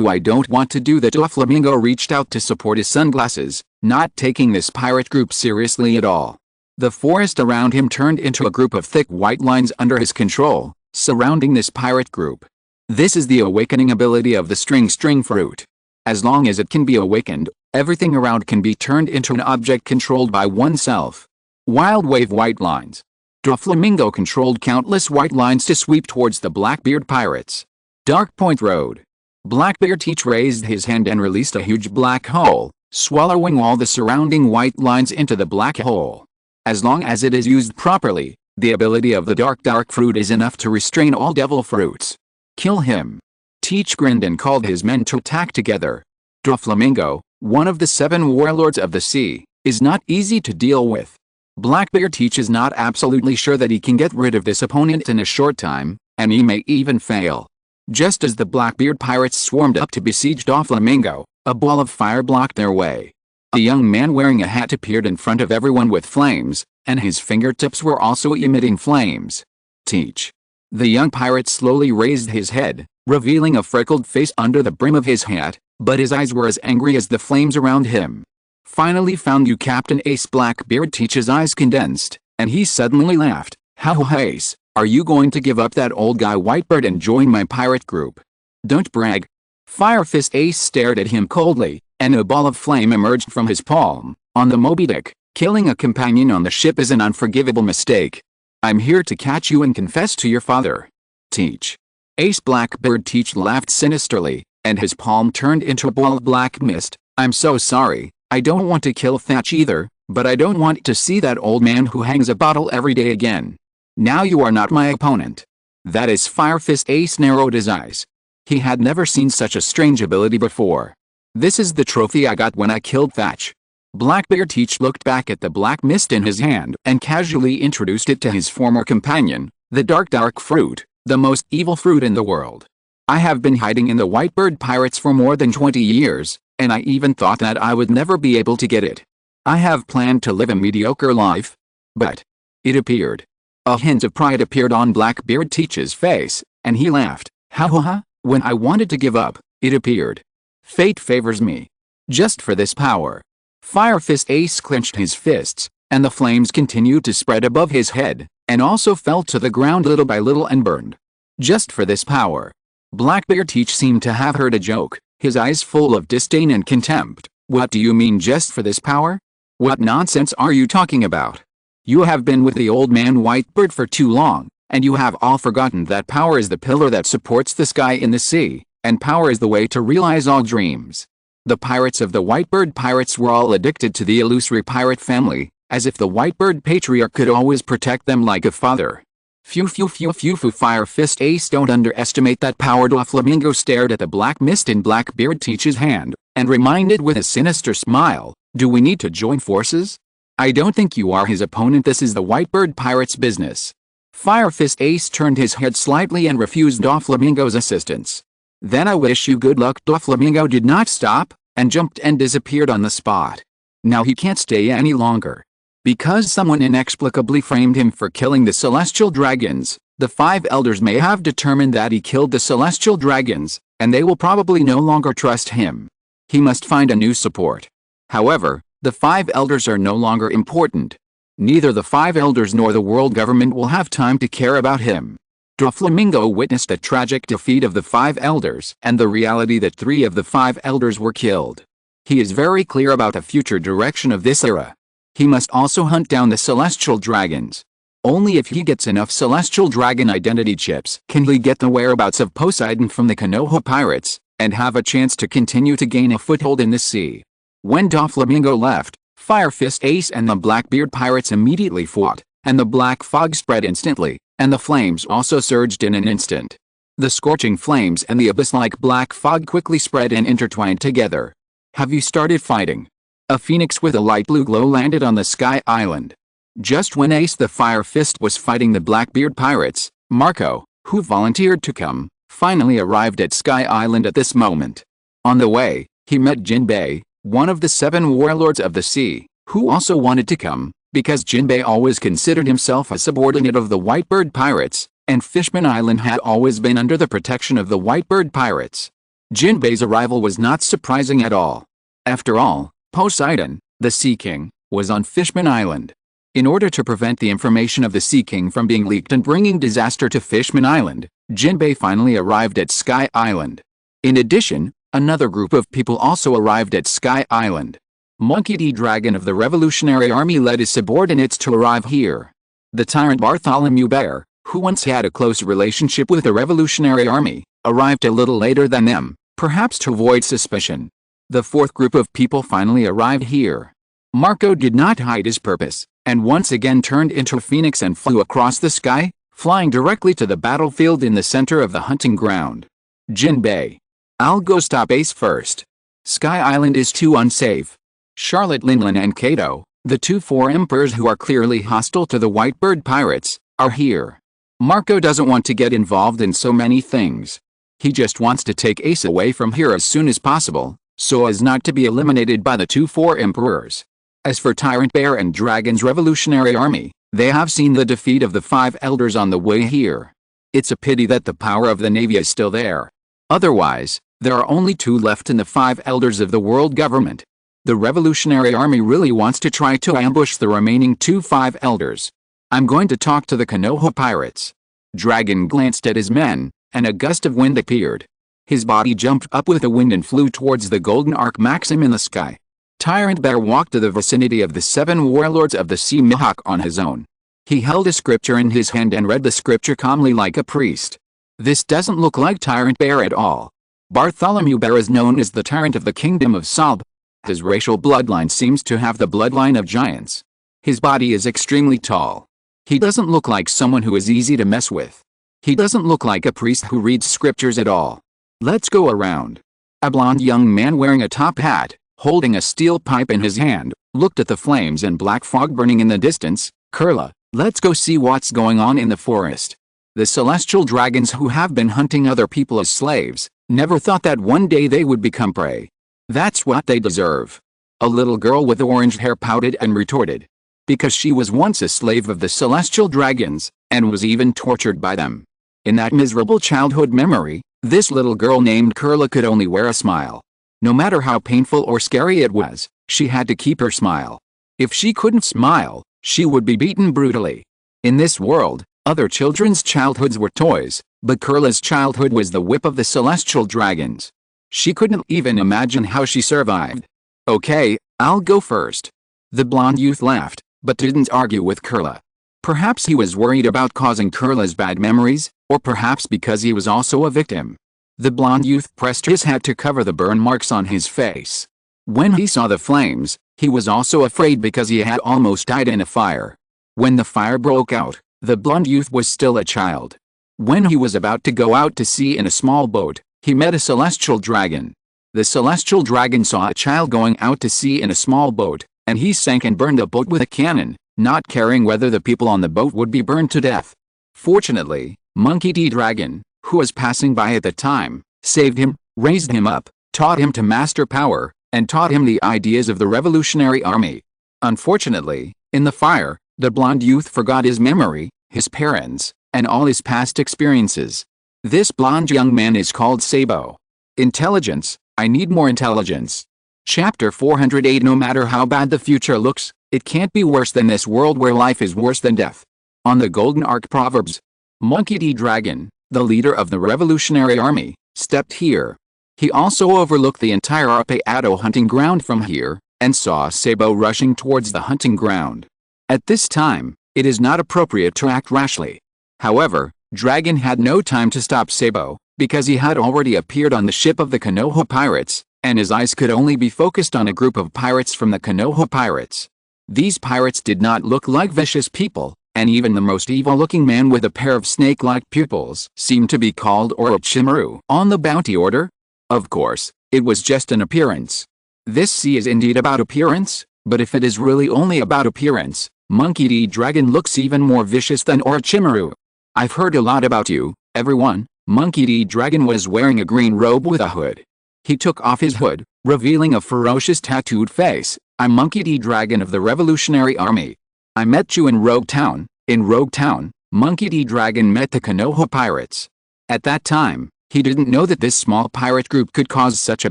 I don't want to do that. Doflamingo reached out to support his sunglasses, not taking this pirate group seriously at all. The forest around him turned into a group of thick white lines under his control, surrounding this pirate group. This is the awakening ability of the string fruit. As long as it can be awakened, everything around can be turned into an object controlled by oneself. Wild wave white lines. Doflamingo controlled countless white lines to sweep towards the Blackbeard Pirates. Dark Point Road. Blackbeard Teach raised his hand and released a huge black hole, swallowing all the surrounding white lines into the black hole. As long as it is used properly, the ability of the dark fruit is enough to restrain all devil fruits. Kill him. Teach grinned and called his men to attack together. Doflamingo, one of the 7 warlords of the sea, is not easy to deal with. Blackbeard Teach is not absolutely sure that he can get rid of this opponent in a short time, and he may even fail. Just as the Blackbeard Pirates swarmed up to besiege Doflamingo, a ball of fire blocked their way. A young man wearing a hat appeared in front of everyone with flames, and his fingertips were also emitting flames. Teach. The young pirate slowly raised his head, revealing a freckled face under the brim of his hat, but his eyes were as angry as the flames around him. Finally found you, Captain Ace. Blackbeard Teach's eyes condensed, and he suddenly laughed. How Ace, are you going to give up that old guy Whitebird and join my pirate group? Don't brag. Fire Fist Ace stared at him coldly, and a ball of flame emerged from his palm. On the Moby Dick, killing a companion on the ship is an unforgivable mistake. I'm here to catch you and confess to your father. Teach. Ace. Blackbeard Teach laughed sinisterly, and his palm turned into a ball of black mist. I'm so sorry, I don't want to kill Thatch either, but I don't want to see that old man who hangs a bottle every day again. Now you are not my opponent. That is Fire Fist Ace narrowed his eyes. He had never seen such a strange ability before. This is the trophy I got when I killed Thatch. Blackbeard Teach looked back at the black mist in his hand and casually introduced it to his former companion, the dark fruit, the most evil fruit in the world. I have been hiding in the Whitebird Pirates for more than 20 years, and I even thought that I would never be able to get it. I have planned to live a mediocre life. But it appeared. A hint of pride appeared on Blackbeard Teach's face, and he laughed. Ha. When I wanted to give up, it appeared. Fate favors me. Just for this power. Fire Fist Ace clenched his fists, and the flames continued to spread above his head, and also fell to the ground little by little and burned. Just for this power. Blackbeard Teach seemed to have heard a joke, his eyes full of disdain and contempt. What do you mean just for this power? What nonsense are you talking about? You have been with the old man Whitebird for too long, and you have all forgotten that power is the pillar that supports the sky in the sea, and power is the way to realize all dreams. The pirates of the Whitebird Pirates were all addicted to the illusory pirate family, as if the Whitebird patriarch could always protect them like a father. Phew. Fire Fist Ace, don't underestimate that power. Doflamingo stared at the black mist in Blackbeard Teach's hand, and reminded with a sinister smile, do we need to join forces? I don't think you are his opponent. This is the Whitebird Pirates' business. Fire Fist Ace turned his head slightly and refused Doflamingo's assistance. Then I wish you good luck. Doflamingo did not stop, and jumped and disappeared on the spot. Now he can't stay any longer. Because someone inexplicably framed him for killing the celestial dragons, the 5 elders may have determined that he killed the celestial dragons, and they will probably no longer trust him. He must find a new support. However, the 5 elders are no longer important. Neither the 5 elders nor the world government will have time to care about him. Doflamingo witnessed the tragic defeat of the 5 elders and the reality that 3 of the 5 elders were killed. He is very clear about the future direction of this era. He must also hunt down the celestial dragons. Only if he gets enough celestial dragon identity chips can he get the whereabouts of Poseidon from the Konoha pirates, and have a chance to continue to gain a foothold in the sea. When Doflamingo left, Fire Fist Ace and the Blackbeard Pirates immediately fought, and the black fog spread instantly, and the flames also surged in an instant. The scorching flames and the abyss-like black fog quickly spread and intertwined together. Have you started fighting? A phoenix with a light blue glow landed on the Sky Island. Just when Ace the Fire Fist was fighting the Blackbeard Pirates, Marco, who volunteered to come, finally arrived at Sky Island at this moment. On the way, he met Jinbei, one of the 7 warlords of the sea, who also wanted to come, because Jinbei always considered himself a subordinate of the Whitebird Pirates, and Fishman Island had always been under the protection of the Whitebird Pirates. Jinbei's arrival was not surprising at all. After all, Poseidon, the Sea King, was on Fishman Island. In order to prevent the information of the Sea King from being leaked and bringing disaster to Fishman Island, Jinbei finally arrived at Sky Island. In addition, another group of people also arrived at Sky Island. Monkey D. Dragon of the Revolutionary Army led his subordinates to arrive here. The tyrant Bartholomew Bear, who once had a close relationship with the Revolutionary Army, arrived a little later than them, perhaps to avoid suspicion. The 4th group of people finally arrived here. Marco did not hide his purpose, and once again turned into a phoenix and flew across the sky, flying directly to the battlefield in the center of the hunting ground. Jinbei. I'll go stop Ace first. Sky Island is too unsafe. Charlotte Linlin and Kato, the 2 4 emperors who are clearly hostile to the Whitebird Pirates, are here. Marco doesn't want to get involved in so many things. He just wants to take Ace away from here as soon as possible, so as not to be eliminated by the 2-4 emperors. As for Tyrant Bear and Dragon's revolutionary army, they have seen the defeat of the 5 elders on the way here. It's a pity that the power of the Navy is still there. Otherwise, there are only 2 left in the 5 elders of the world government. The revolutionary army really wants to try to ambush the remaining 5 elders. I'm going to talk to the Konoha pirates. Dragon glanced at his men, and a gust of wind appeared. His body jumped up with the wind and flew towards the golden arc maxim in the sky. Tyrant Bear walked to the vicinity of the 7 warlords of the sea Mihawk on his own. He held a scripture in his hand and read the scripture calmly like a priest. This doesn't look like Tyrant Bear at all. Bartholomew Bear is known as the tyrant of the kingdom of Salb. His racial bloodline seems to have the bloodline of giants. His body is extremely tall. He doesn't look like someone who is easy to mess with. He doesn't look like a priest who reads scriptures at all. Let's go around. A blond young man wearing a top hat, holding a steel pipe in his hand, looked at the flames and black fog burning in the distance. Kurla, let's go see what's going on in the forest. The celestial dragons who have been hunting other people as slaves, never thought that one day they would become prey. That's what they deserve. A little girl with orange hair pouted and retorted. Because she was once a slave of the celestial dragons, and was even tortured by them. In that miserable childhood memory, this little girl named Kurla could only wear a smile. No matter how painful or scary it was, she had to keep her smile. If she couldn't smile, she would be beaten brutally. In this world, other children's childhoods were toys, but Kurla's childhood was the whip of the celestial dragons. She couldn't even imagine how she survived. Okay, I'll go first. The blonde youth laughed, but didn't argue with Kurla. Perhaps he was worried about causing Kurla's bad memories, or perhaps because he was also a victim. The blonde youth pressed his hat to cover the burn marks on his face. When he saw the flames, he was also afraid because he had almost died in a fire. When the fire broke out, the blonde youth was still a child. When he was about to go out to sea in a small boat, he met a celestial dragon. The celestial dragon saw a child going out to sea in a small boat, and he sank and burned the boat with a cannon, not caring whether the people on the boat would be burned to death. Fortunately, Monkey D. Dragon, who was passing by at the time, saved him, raised him up, taught him to master power, and taught him the ideas of the revolutionary army. Unfortunately, in the fire, the blonde youth forgot his memory, his parents, and all his past experiences. This blonde young man is called Sabo. Intelligence, I need more intelligence. Chapter 408. No matter how bad the future looks, it can't be worse than this world where life is worse than death. On the Golden Arc Proverbs, Monkey D. Dragon, the leader of the revolutionary army, stepped here. He also overlooked the entire Arpeado hunting ground from here, and saw Sabo rushing towards the hunting ground. At this time, it is not appropriate to act rashly. However, Dragon had no time to stop Sabo, because he had already appeared on the ship of the Konoha pirates, and his eyes could only be focused on a group of pirates from the Konoha pirates. These pirates did not look like vicious people, and even the most evil-looking man with a pair of snake-like pupils seemed to be called Orochimaru on the bounty order. Of course, it was just an appearance. This sea is indeed about appearance, but if it is really only about appearance, Monkey D. Dragon looks even more vicious than Orochimaru. I've heard a lot about you, everyone. Monkey D. Dragon was wearing a green robe with a hood. He took off his hood, revealing a ferocious tattooed face. I'm Monkey D. Dragon of the Revolutionary Army. I met you in Rogue Town. In Rogue Town, Monkey D. Dragon met the Konoha pirates. At that time, he didn't know that this small pirate group could cause such a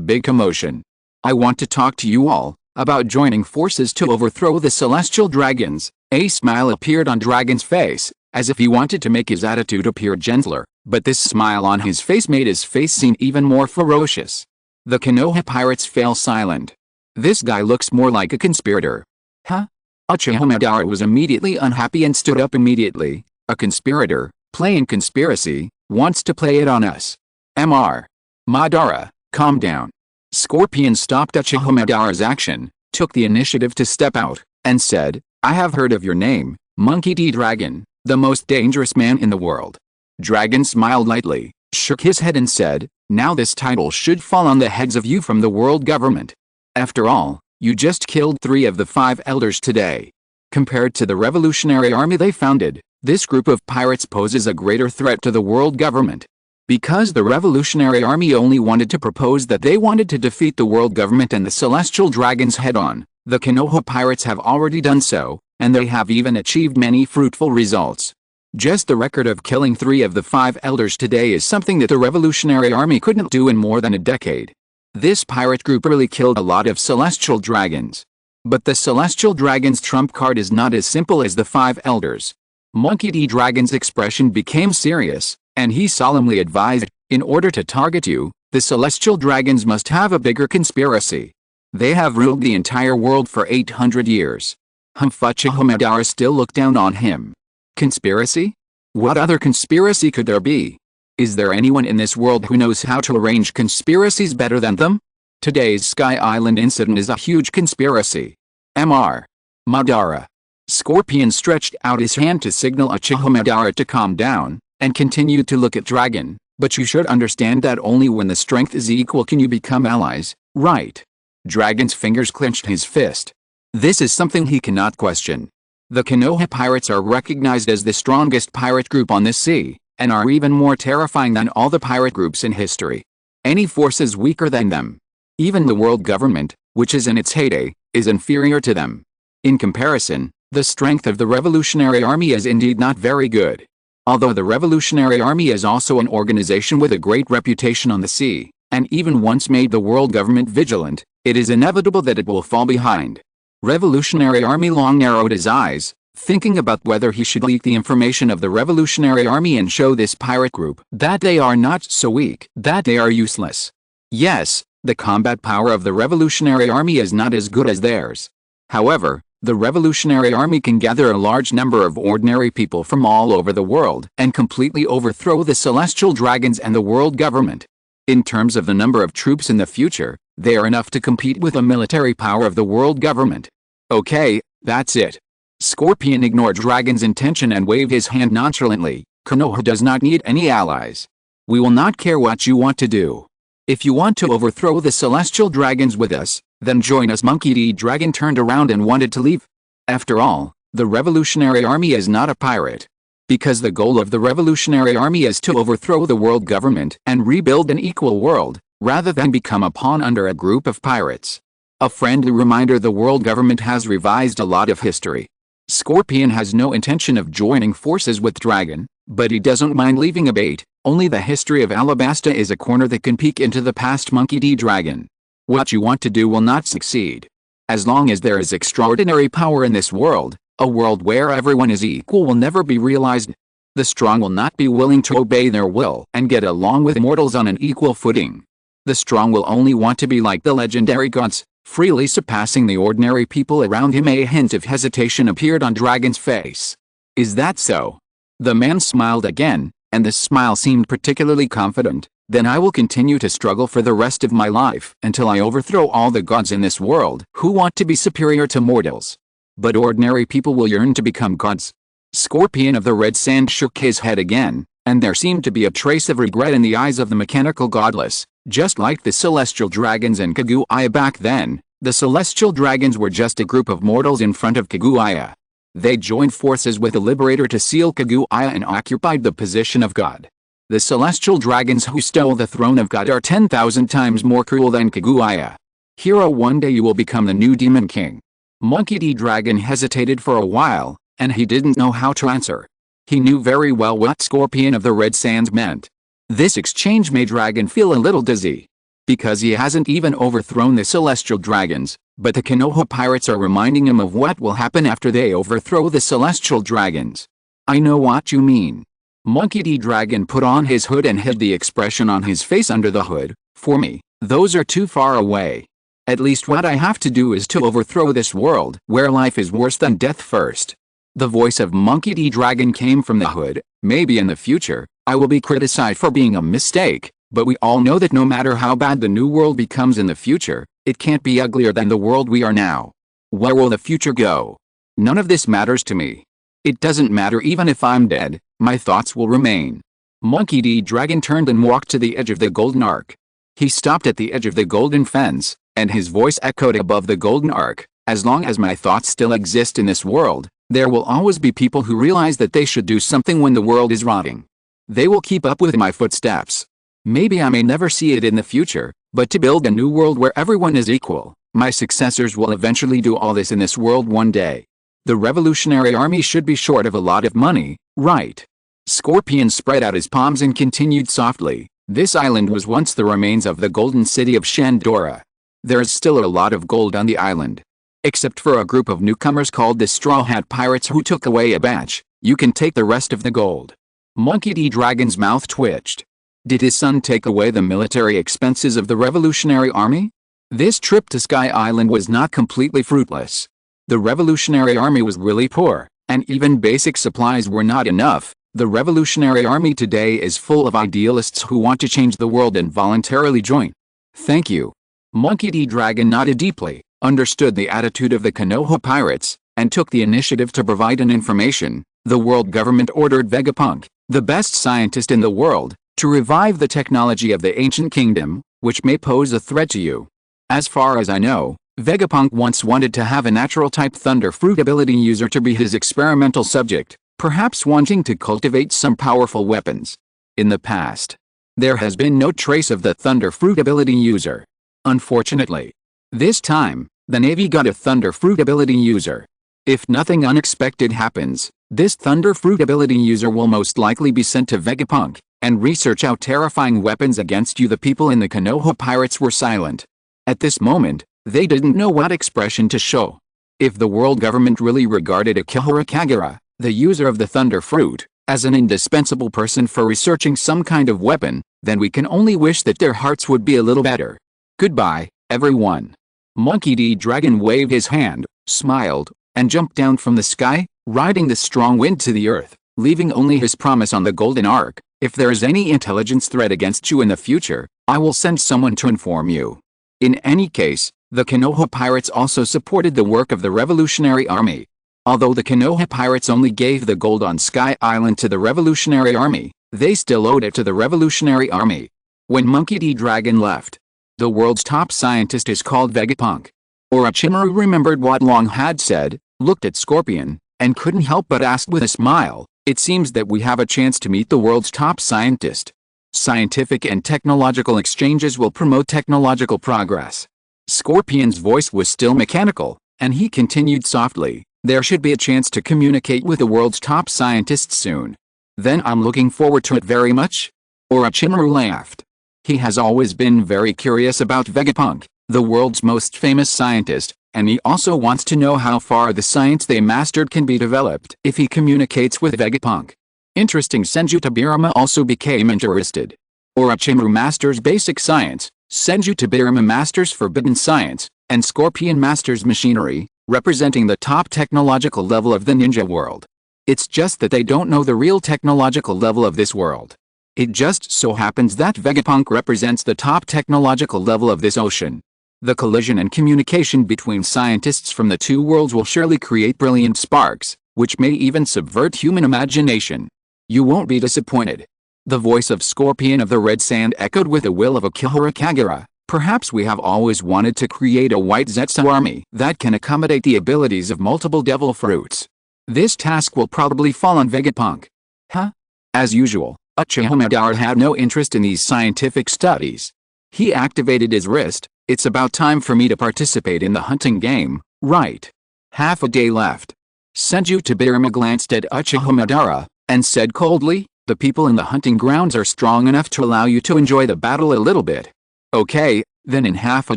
big commotion. I want to talk to you all about joining forces to overthrow the celestial dragons. A smile appeared on Dragon's face, as if he wanted to make his attitude appear gentler, but this smile on his face made his face seem even more ferocious. The Konoha pirates fell silent. This guy looks more like a conspirator. Huh? Uchiha Madara was immediately unhappy and stood up immediately. A conspirator, playing conspiracy, wants to play it on us. Mr. Madara, calm down. Scorpion stopped Uchiha Madara's action, took the initiative to step out, and said, I have heard of your name, Monkey D. Dragon, the most dangerous man in the world. Dragon smiled lightly, shook his head and said, now this title should fall on the heads of you from the world government. After all, you just killed 3 of the 5 elders today. Compared to the revolutionary army they founded, this group of pirates poses a greater threat to the world government. Because the Revolutionary Army only wanted to propose that they wanted to defeat the world government and the celestial dragons head-on, the Konoha pirates have already done so, and they have even achieved many fruitful results. Just the record of killing 3 of the 5 elders today is something that the Revolutionary Army couldn't do in more than a decade. This pirate group really killed a lot of celestial dragons. But the celestial dragon's trump card is not as simple as the 5 elders. Monkey D. Dragon's expression became serious, and he solemnly advised, in order to target you, the celestial dragons must have a bigger conspiracy. They have ruled the entire world for 800 years. Madara still looked down on him. Conspiracy? What other conspiracy could there be? Is there anyone in this world who knows how to arrange conspiracies better than them? Today's Sky Island incident is a huge conspiracy. Mr. Madara. Scorpion stretched out his hand to signal Madara to calm down, and continued to look at Dragon, but you should understand that only when the strength is equal can you become allies, right? Dragon's fingers clenched his fist. This is something he cannot question. The Konoha pirates are recognized as the strongest pirate group on this sea, and are even more terrifying than all the pirate groups in history. Any force is weaker than them. Even the world government, which is in its heyday, is inferior to them. In comparison, the strength of the Revolutionary Army is indeed not very good. Although the Revolutionary Army is also an organization with a great reputation on the sea, and even once made the world government vigilant, it is inevitable that it will fall behind. Revolutionary Army long narrowed his eyes, thinking about whether he should leak the information of the Revolutionary Army and show this pirate group that they are not so weak, that they are useless. Yes, the combat power of the Revolutionary Army is not as good as theirs. However, the Revolutionary Army can gather a large number of ordinary people from all over the world and completely overthrow the celestial dragons and the world government. In terms of the number of troops in the future, they are enough to compete with the military power of the world government. Okay, that's it. Scorpion ignored Dragon's intention and waved his hand nonchalantly. Konoha does not need any allies. We will not care what you want to do. If you want to overthrow the celestial dragons with us, then join us. Monkey D. Dragon turned around and wanted to leave. After all, the Revolutionary Army is not a pirate. Because the goal of the Revolutionary Army is to overthrow the world government and rebuild an equal world, rather than become a pawn under a group of pirates. A friendly reminder: the world government has revised a lot of history. Scorpion has no intention of joining forces with Dragon, but he doesn't mind leaving a bait. Only the history of Alabasta is a corner that can peek into the past. Monkey D. Dragon. What you want to do will not succeed. As long as there is extraordinary power in this world, a world where everyone is equal will never be realized. The strong will not be willing to obey their will and get along with mortals on an equal footing. The strong will only want to be like the legendary gods, freely surpassing the ordinary people around him. A hint of hesitation appeared on Dragon's face. Is that so? The man smiled again, and the smile seemed particularly confident. Then I will continue to struggle for the rest of my life until I overthrow all the gods in this world who want to be superior to mortals. But ordinary people will yearn to become gods. Scorpion of the Red Sand shook his head again, and there seemed to be a trace of regret in the eyes of the mechanical godless. Just like the celestial dragons and Kaguya back then, the celestial dragons were just a group of mortals in front of Kaguya. They joined forces with the Liberator to seal Kaguya and occupied the position of God. The celestial dragons who stole the throne of God are 10,000 times more cruel than Kaguya. Hero, one day you will become the new Demon King. Monkey D. Dragon hesitated for a while, and he didn't know how to answer. He knew very well what Scorpion of the Red Sands meant. This exchange made Dragon feel a little dizzy. Because he hasn't even overthrown the celestial dragons, but the Konoha pirates are reminding him of what will happen after they overthrow the celestial dragons. I know what you mean. Monkey D. Dragon put on his hood and hid the expression on his face under the hood. For me, those are too far away. At least what I have to do is to overthrow this world where life is worse than death first. The voice of Monkey D. Dragon came from the hood. Maybe in the future, I will be criticized for being a mistake, but we all know that no matter how bad the new world becomes in the future, it can't be uglier than the world we are now. Where will the future go? None of this matters to me. It doesn't matter even if I'm dead, my thoughts will remain. Monkey D. Dragon turned and walked to the edge of the golden arc. He stopped at the edge of the golden fence, and his voice echoed above the golden arc. As long as my thoughts still exist in this world, there will always be people who realize that they should do something when the world is rotting. They will keep up with my footsteps. Maybe I may never see it in the future, but to build a new world where everyone is equal, my successors will eventually do all this in this world one day. The Revolutionary Army should be short of a lot of money, right? Scorpion spread out his palms and continued softly. This island was once the remains of the golden city of Shandora. There is still a lot of gold on the island. Except for a group of newcomers called the Straw Hat Pirates who took away a batch, you can take the rest of the gold. Monkey D. Dragon's mouth twitched. Did his son take away the military expenses of the Revolutionary Army? This trip to Sky Island was not completely fruitless. The Revolutionary Army was really poor, and even basic supplies were not enough. The Revolutionary Army today is full of idealists who want to change the world and voluntarily join. Thank you. Monkey D. Dragon nodded deeply, understood the attitude of the Konoha pirates, and took the initiative to provide an information. The world government ordered Vegapunk, the best scientist in the world, to revive the technology of the ancient kingdom, which may pose a threat to you. As far as I know, Vegapunk once wanted to have a natural-type Thunder Fruit ability user to be his experimental subject, perhaps wanting to cultivate some powerful weapons. In the past, there has been no trace of the Thunder Fruit ability user. Unfortunately, this time, the Navy got a Thunder Fruit ability user. If nothing unexpected happens, this Thunder Fruit ability user will most likely be sent to Vegapunk, and research out terrifying weapons against you. The people in the Konoha pirates were silent. At this moment, they didn't know what expression to show. If the world government really regarded Akihara Kagura, the user of the Thunder Fruit, as an indispensable person for researching some kind of weapon, then we can only wish that their hearts would be a little better. Goodbye, everyone. Monkey D. Dragon waved his hand, smiled, and jumped down from the sky, riding the strong wind to the earth, leaving only his promise on the Golden Ark. If there is any intelligence threat against you in the future, I will send someone to inform you. In any case, the Konoha pirates also supported the work of the Revolutionary Army. Although the Konoha pirates only gave the gold on Sky Island to the Revolutionary Army, they still owed it to the Revolutionary Army. When Monkey D. Dragon left, the world's top scientist is called Vegapunk. Orochimaru remembered what Long had said, looked at Scorpion, and couldn't help but ask with a smile, "It seems that we have a chance to meet the world's top scientist. Scientific and technological exchanges will promote technological progress." Scorpion's voice was still mechanical, and he continued softly, "There should be a chance to communicate with the world's top scientists soon. Then I'm looking forward to it very much." Orochimaru laughed. He has always been very curious about Vegapunk, the world's most famous scientist, and he also wants to know how far the science they mastered can be developed if he communicates with Vegapunk. Interesting. Senju Tobirama also became interested. Orochimaru masters basic science, Senju Tobirama masters forbidden science, and Scorpion masters machinery, representing the top technological level of the ninja world. It's just that they don't know the real technological level of this world. It just so happens that Vegapunk represents the top technological level of this ocean. The collision and communication between scientists from the two worlds will surely create brilliant sparks, which may even subvert human imagination. You won't be disappointed. The voice of Scorpion of the Red Sand echoed with the will of Akihara Kagura. Perhaps we have always wanted to create a white Zetsu army that can accommodate the abilities of multiple devil fruits. This task will probably fall on Vegapunk. Huh? As usual, Uchiha Madara had no interest in these scientific studies. He activated his wrist. "It's about time for me to participate in the hunting game, right? Half a day left." Senju Tobirama glanced at Uchiha Madara, and said coldly, "The people in the hunting grounds are strong enough to allow you to enjoy the battle a little bit. Okay, then in half a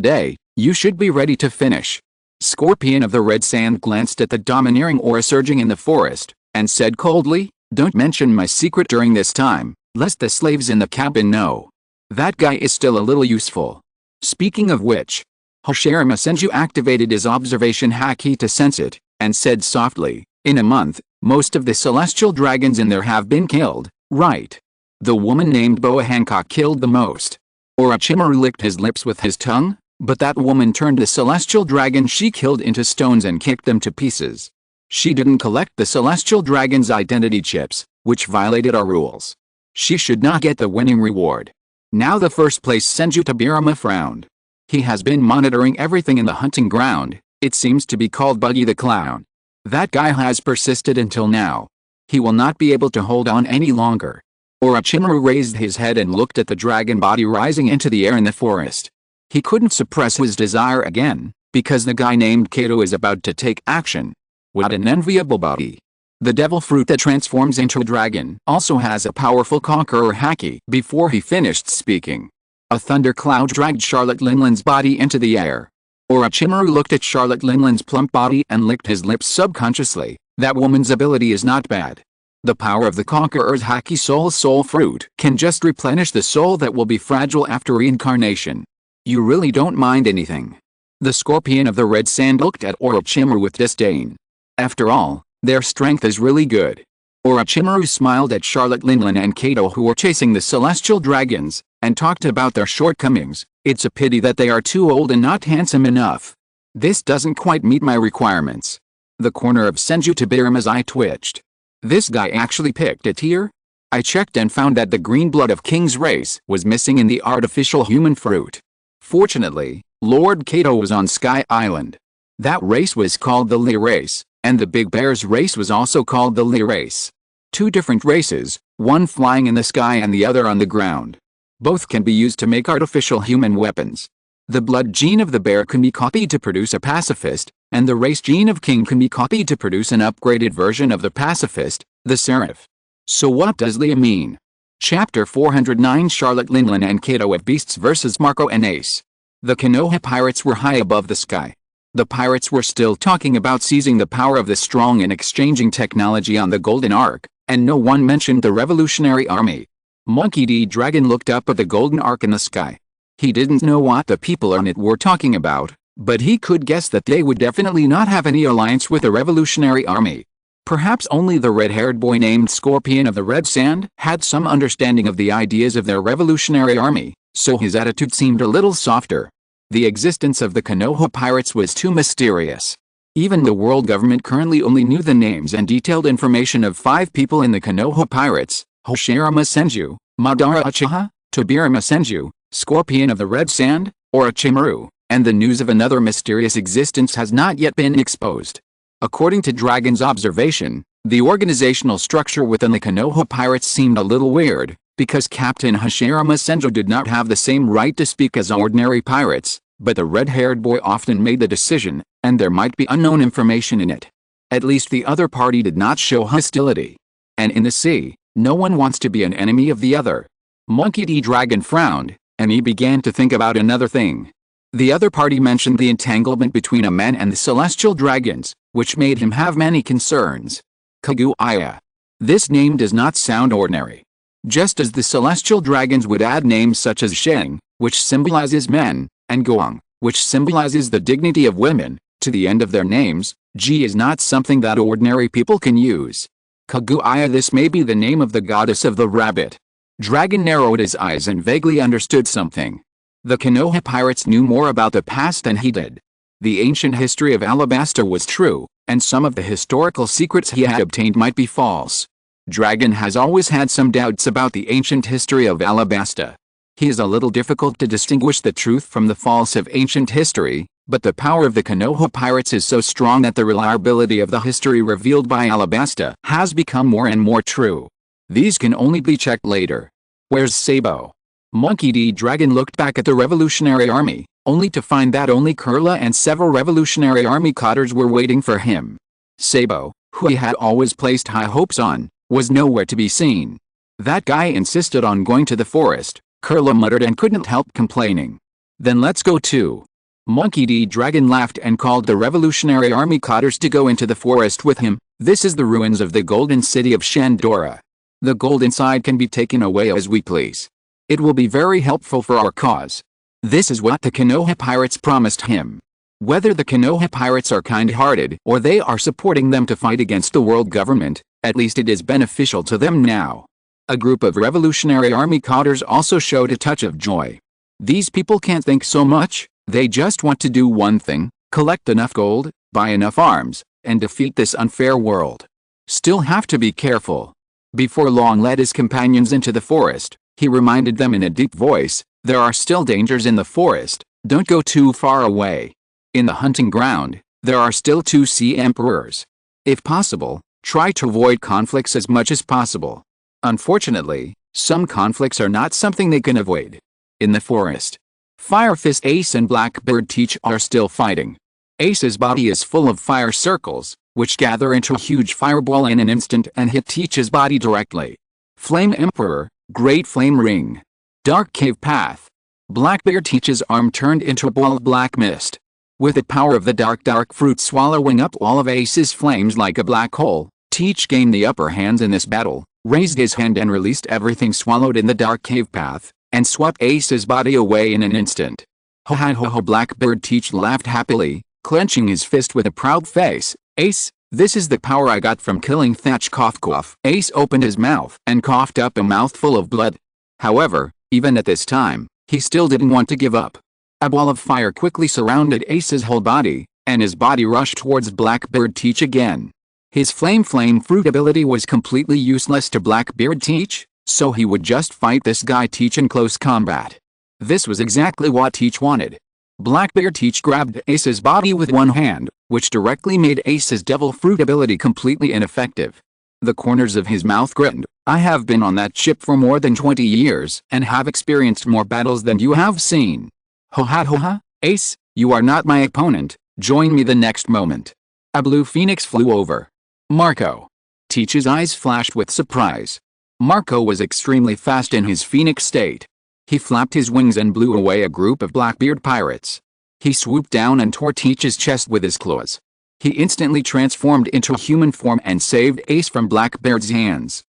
day, you should be ready to finish." Scorpion of the Red Sand glanced at the domineering aura surging in the forest, and said coldly, "Don't mention my secret during this time, lest the slaves in the cabin know. That guy is still a little useful." Speaking of which, Hashirama Senju activated his observation haki to sense it, and said softly, "In a month, most of the celestial dragons in there have been killed, right? The woman named Boa Hancock killed the most." Orochimaru licked his lips with his tongue, but that woman turned the celestial dragon she killed into stones and kicked them to pieces. She didn't collect the celestial dragon's identity chips, which violated our rules. She should not get the winning reward. Now the first place. Senju Tobirama frowned. He has been monitoring everything in the hunting ground. It seems to be called Buggy the Clown. That guy has persisted until now. He will not be able to hold on any longer. Orochimaru raised his head and looked at the dragon body rising into the air in the forest. He couldn't suppress his desire again, because the guy named Kato is about to take action. What an enviable body. The devil fruit that transforms into a dragon also has a powerful conqueror haki. Before he finished speaking, a thundercloud dragged Charlotte Linland's body into the air. Orochimaru looked at Charlotte Linland's plump body and licked his lips subconsciously. That woman's ability is not bad. The power of the conqueror's haki soul fruit can just replenish the soul that will be fragile after reincarnation. You really don't mind anything. The scorpion of the red sand looked at Orochimaru with disdain. After all, their strength is really good. Orochimaru smiled at Charlotte Linland and Kato, who were chasing the celestial dragons, and talked about their shortcomings. It's a pity that they are too old and not handsome enough. This doesn't quite meet my requirements. The corner of Senju Tobirama's eye twitched. This guy actually picked a tier? I checked and found that the green blood of King's race was missing in the artificial human fruit. Fortunately, Lord Kato was on Sky Island. That race was called the Lee race, and the Big Bear's race was also called the Lee race. Two different races, one flying in the sky and the other on the ground. Both can be used to make artificial human weapons. The blood gene of the bear can be copied to produce a pacifist, and the race gene of King can be copied to produce an upgraded version of the pacifist, the Seraph. So what does Lee mean? Chapter 409 Charlotte Linland and Kato of Beasts vs. Marco and Ace. The Konoha pirates were high above the sky. The pirates were still talking about seizing the power of the strong and exchanging technology on the Golden Ark, and no one mentioned the Revolutionary Army. Monkey D. Dragon looked up at the Golden Ark in the sky. He didn't know what the people on it were talking about, but he could guess that they would definitely not have any alliance with the Revolutionary Army. Perhaps only the red-haired boy named Scorpion of the Red Sand had some understanding of the ideas of their Revolutionary Army, so his attitude seemed a little softer. The existence of the Konoha pirates was too mysterious. Even the world government currently only knew the names and detailed information of 5 people in the Konoha pirates: Hoshirama Senju, Madara Uchiha, Tobirama Senju, Scorpion of the Red Sand, Orochimaru, and the news of another mysterious existence has not yet been exposed. According to Dragon's observation, the organizational structure within the Konoha pirates seemed a little weird, because Captain Hoshirama Senju did not have the same right to speak as ordinary pirates, but the red-haired boy often made the decision, and there might be unknown information in it. At least the other party did not show hostility. And in the sea, no one wants to be an enemy of the other. Monkey D. Dragon frowned, and he began to think about another thing. The other party mentioned the entanglement between a man and the celestial dragons, which made him have many concerns. Kaguya. This name does not sound ordinary. Just as the celestial dragons would add names such as Sheng, which symbolizes men, and Goang, which symbolizes the dignity of women, to the end of their names, Ji is not something that ordinary people can use. Kaguya, this may be the name of the goddess of the rabbit. Dragon narrowed his eyes and vaguely understood something. The Konoha pirates knew more about the past than he did. The ancient history of Alabasta was true, and some of the historical secrets he had obtained might be false. Dragon has always had some doubts about the ancient history of Alabasta. He is a little difficult to distinguish the truth from the false of ancient history, but the power of the Konoha pirates is so strong that the reliability of the history revealed by Alabasta has become more and more true. These can only be checked later. Where's Sabo? Monkey D. Dragon looked back at the Revolutionary Army, only to find that only Kurla and several Revolutionary Army cadres were waiting for him. Sabo, who he had always placed high hopes on, was nowhere to be seen. That guy insisted on going to the forest, Kurla muttered and couldn't help complaining. Then let's go too. Monkey D. Dragon laughed and called the Revolutionary Army cadres to go into the forest with him. This is the ruins of the Golden City of Shandora. The gold inside can be taken away as we please. It will be very helpful for our cause. This is what the Konoha pirates promised him. Whether the Konoha pirates are kind-hearted or they are supporting them to fight against the world government, at least it is beneficial to them now. A group of Revolutionary Army cadres also showed a touch of joy. These people can't think so much, they just want to do one thing: collect enough gold, buy enough arms, and defeat this unfair world. Still have to be careful. Before long led his companions into the forest, he reminded them in a deep voice, there are still dangers in the forest, don't go too far away. In the hunting ground, there are still 2 sea emperors. If possible, try to avoid conflicts as much as possible. Unfortunately, Some conflicts are not something they can avoid. In the forest, Fire Fist Ace and Blackbeard Teach are still fighting. Ace's body is full of fire circles, which gather into a huge fireball in an instant and hit Teach's body directly. Flame Emperor, Great Flame Ring. Dark Cave Path. Blackbeard Teach's arm turned into a ball of black mist. With the power of the dark fruit swallowing up all of Ace's flames like a black hole, Teach gained the upper hand in this battle, raised his hand and released everything swallowed in the dark cave path, and swept Ace's body away in an instant. Ho ha ho ho! Blackbeard Teach laughed happily, clenching his fist with a proud face. Ace, this is the power I got from killing Thatch. Cough cough. Ace opened his mouth and coughed up a mouthful of blood. However, even at this time, he still didn't want to give up. A ball of fire quickly surrounded Ace's whole body, and his body rushed towards Blackbeard Teach again. His flame fruit ability was completely useless to Blackbeard Teach, so he would just fight this guy Teach in close combat. This was exactly what Teach wanted. Blackbeard Teach grabbed Ace's body with one hand, which directly made Ace's devil fruit ability completely ineffective. The corners of his mouth grinned. I have been on that ship for more than 20 years and have experienced more battles than you have seen. Ho ha, Ace, you are not my opponent, join me the next moment. A blue phoenix flew over. Marco. Teach's eyes flashed with surprise. Marco was extremely fast in his phoenix state. He flapped his wings and blew away a group of Blackbeard pirates. He swooped down and tore Teach's chest with his claws. He instantly transformed into a human form and saved Ace from Blackbeard's hands.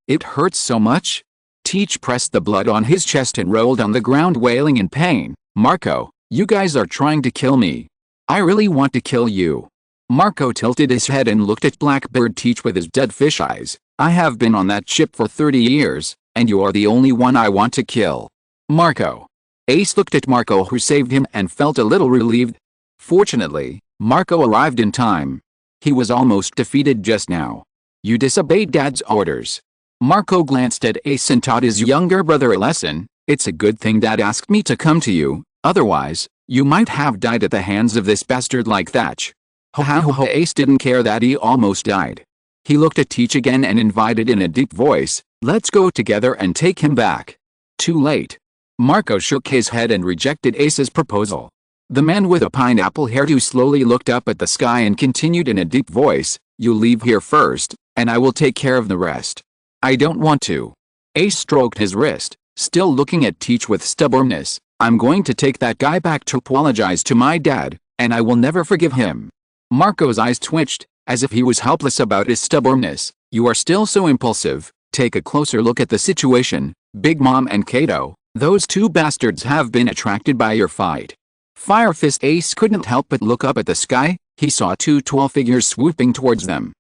It hurts so much? Teach pressed the blood on his chest and rolled on the ground wailing in pain. Marco, you guys are trying to kill me. I really want to kill you. Marco tilted his head and looked at Blackbeard Teach with his dead fish eyes. I have been on that ship for 30 years, and you are the only one I want to kill. Marco. Ace looked at Marco, who saved him, and felt a little relieved. Fortunately, Marco arrived in time. He was almost defeated just now. You disobeyed Dad's orders. Marco glanced at Ace and taught his younger brother a lesson. It's a good thing Dad asked me to come to you, otherwise, you might have died at the hands of this bastard like Thatch. Ho ha ho ho! Ace didn't care that he almost died. He looked at Teach again and invited in a deep voice, let's go together and take him back. Too late. Marco shook his head and rejected Ace's proposal. The man with a pineapple hairdo slowly looked up at the sky and continued in a deep voice, you leave here first, and I will take care of the rest. I don't want to. Ace stroked his wrist, still looking at Teach with stubbornness. I'm going to take that guy back to apologize to my dad, and I will never forgive him. Marco's eyes twitched, as if he was helpless about his stubbornness. You are still so impulsive. Take a closer look at the situation. Big Mom and Kato, those two bastards have been attracted by your fight. Fire Fist Ace couldn't help but look up at the sky. He saw two tall figures swooping towards them.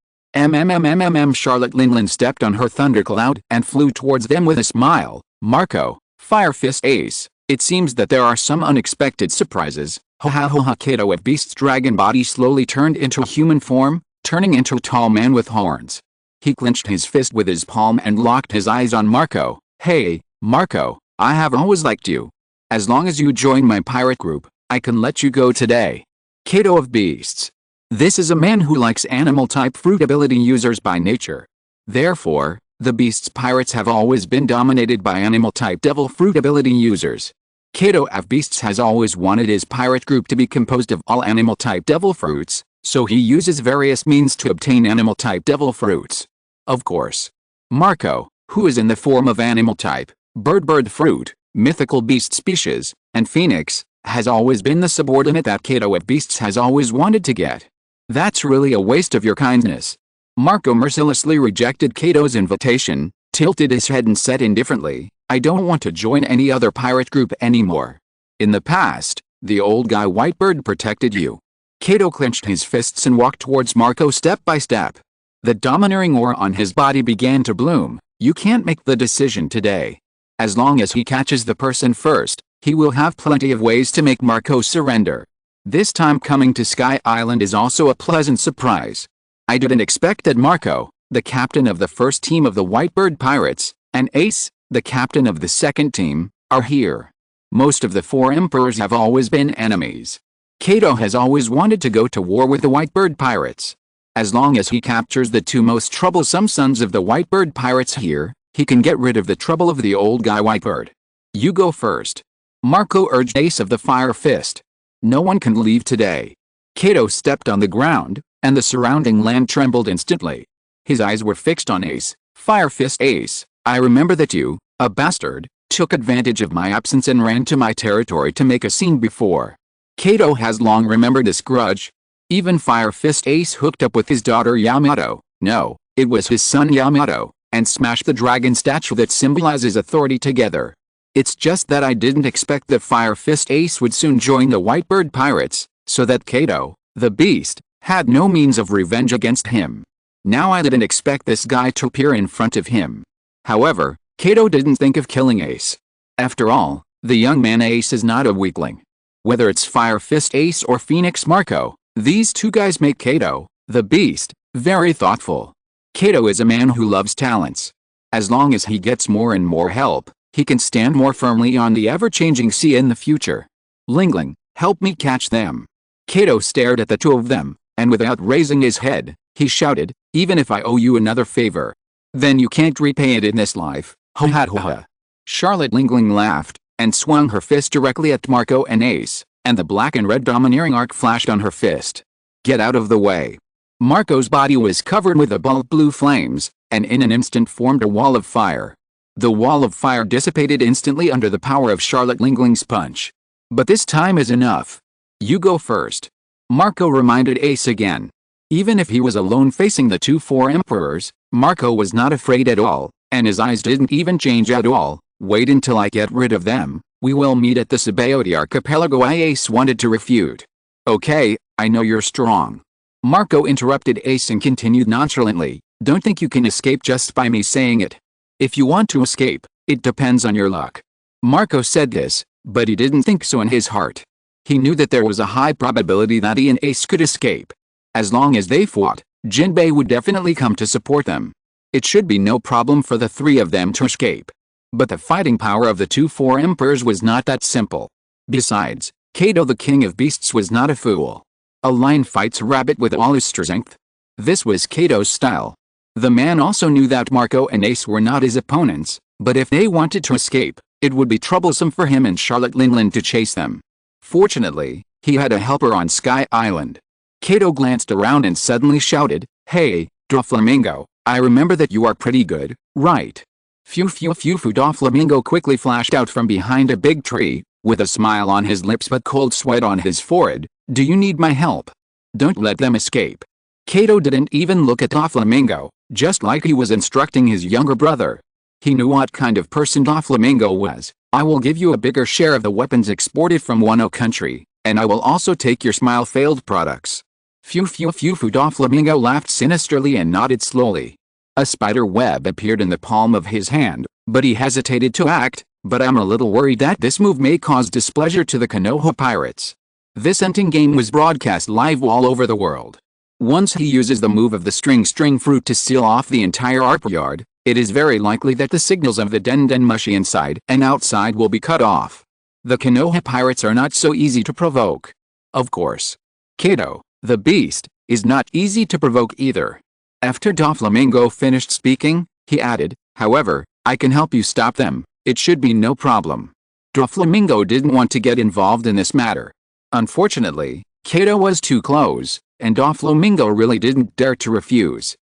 Charlotte Linlin stepped on her thundercloud and flew towards them with a smile. Marco, Fire Fist Ace, it seems that there are some unexpected surprises. Ho ha ho ha! Kato at Beast's dragon body slowly turned into a human form, turning into a tall man with horns. He clenched his fist with his palm and locked his eyes on Marco. Hey, Marco, I have always liked you. As long as you join my pirate group, I can let you go today. Kato of Beasts. This is a man who likes animal-type fruit ability users by nature. Therefore, the Beast's pirates have always been dominated by animal-type devil fruit ability users. Kato of Beasts has always wanted his pirate group to be composed of all animal-type devil fruits, so he uses various means to obtain animal-type devil fruits. Of course, Marco, who is in the form of animal-type, bird fruit, mythical beast species, and phoenix, has always been the subordinate that Kato of Beasts has always wanted to get. That's really a waste of your kindness. Marco mercilessly rejected Kato's invitation, tilted his head and said indifferently, I don't want to join any other pirate group anymore. In the past, the old guy Whitebird protected you. Kato clenched his fists and walked towards Marco step by step. The domineering aura on his body began to bloom. You can't make the decision today. As long as he catches the person first, he will have plenty of ways to make Marco surrender. This time coming to Sky Island is also a pleasant surprise. I didn't expect that Marco, the captain of the first team of the Whitebird Pirates, and Ace, the captain of the second team, are here. Most of the four emperors have always been enemies. Kato has always wanted to go to war with the Whitebird Pirates. As long as he captures the two most troublesome sons of the Whitebird Pirates here, He can get rid of the trouble of the old guy Whitebird. You go first. Marco urged Ace of the Fire Fist. No one can leave today. Kato stepped on the ground, and the surrounding land trembled instantly. His eyes were fixed on Ace. Fire Fist Ace, I remember that you, a bastard, took advantage of my absence and ran to my territory to make a scene before. Kato has long remembered this grudge. Even Fire Fist Ace hooked up with his daughter Yamato, no, it was his son Yamato, and smashed the dragon statue that symbolizes authority together. It's just that I didn't expect that Fire Fist Ace would soon join the Whitebird Pirates, so that Kato, the beast, had no means of revenge against him. Now I didn't expect this guy to appear in front of him. However, Kato didn't think of killing Ace. After all, the young man Ace is not a weakling. Whether it's Fire Fist Ace or Phoenix Marco, these two guys make Kato, the beast, very thoughtful. Kato is a man who loves talents. As long as he gets more and more help, he can stand more firmly on the ever-changing sea in the future. Lingling, help me catch them. Kato stared at the two of them, and without raising his head, he shouted, even if I owe you another favor, then you can't repay it in this life. Ho ha ho ha. Charlotte Lingling laughed, and swung her fist directly at Marco and Ace, and the black and red domineering arc flashed on her fist. Get out of the way. Marco's body was covered with a ball of blue flames, and in an instant formed a wall of fire. The wall of fire dissipated instantly under the power of Charlotte Lingling's punch. But this time is enough. You go first. Marco reminded Ace again. Even if he was alone facing the four emperors, Marco was not afraid at all, and his eyes didn't even change at all. Wait until I get rid of them. We will meet at the Sabaody archipelago. Ace wanted to refute. Okay, I know you're strong. Marco interrupted Ace and continued nonchalantly. Don't think you can escape just by me saying it. If you want to escape, it depends on your luck. Marco said this, but he didn't think so in his heart. He knew that there was a high probability that he and Ace could escape. As long as they fought, Jinbei would definitely come to support them. It should be no problem for the three of them to escape. But the fighting power of the four emperors was not that simple. Besides, Kato the king of beasts was not a fool. A lion fights a rabbit with all his strength. This was Kato's style. The man also knew that Marco and Ace were not his opponents, but if they wanted to escape, it would be troublesome for him and Charlotte Lingling to chase them. Fortunately, he had a helper on Sky Island. Kato glanced around and suddenly shouted, Hey, Doflamingo, I remember that you are pretty good, right? Phew phew phew phew. Doflamingo quickly flashed out from behind a big tree, with a smile on his lips but cold sweat on his forehead. Do you need my help? Don't let them escape. Kato didn't even look at Doflamingo, just like he was instructing his younger brother. He knew what kind of person Doflamingo was. I will give you a bigger share of the weapons exported from Wano country, and I will also take your smile failed products. Phew phew phew phew. Doflamingo laughed sinisterly and nodded slowly. A spider web appeared in the palm of his hand, but he hesitated to act, but I'm a little worried that this move may cause displeasure to the Konoha pirates. This hunting game was broadcast live all over the world. Once he uses the move of the string fruit to seal off the entire yard, it is very likely that the signals of the Den Mushi inside and outside will be cut off. The Konoha pirates are not so easy to provoke. Of course. Kato, the beast, is not easy to provoke either. After Doflamingo finished speaking, he added, however, I can help you stop them, it should be no problem. Doflamingo didn't want to get involved in this matter. Unfortunately, Kato was too close, and Doflamingo really didn't dare to refuse.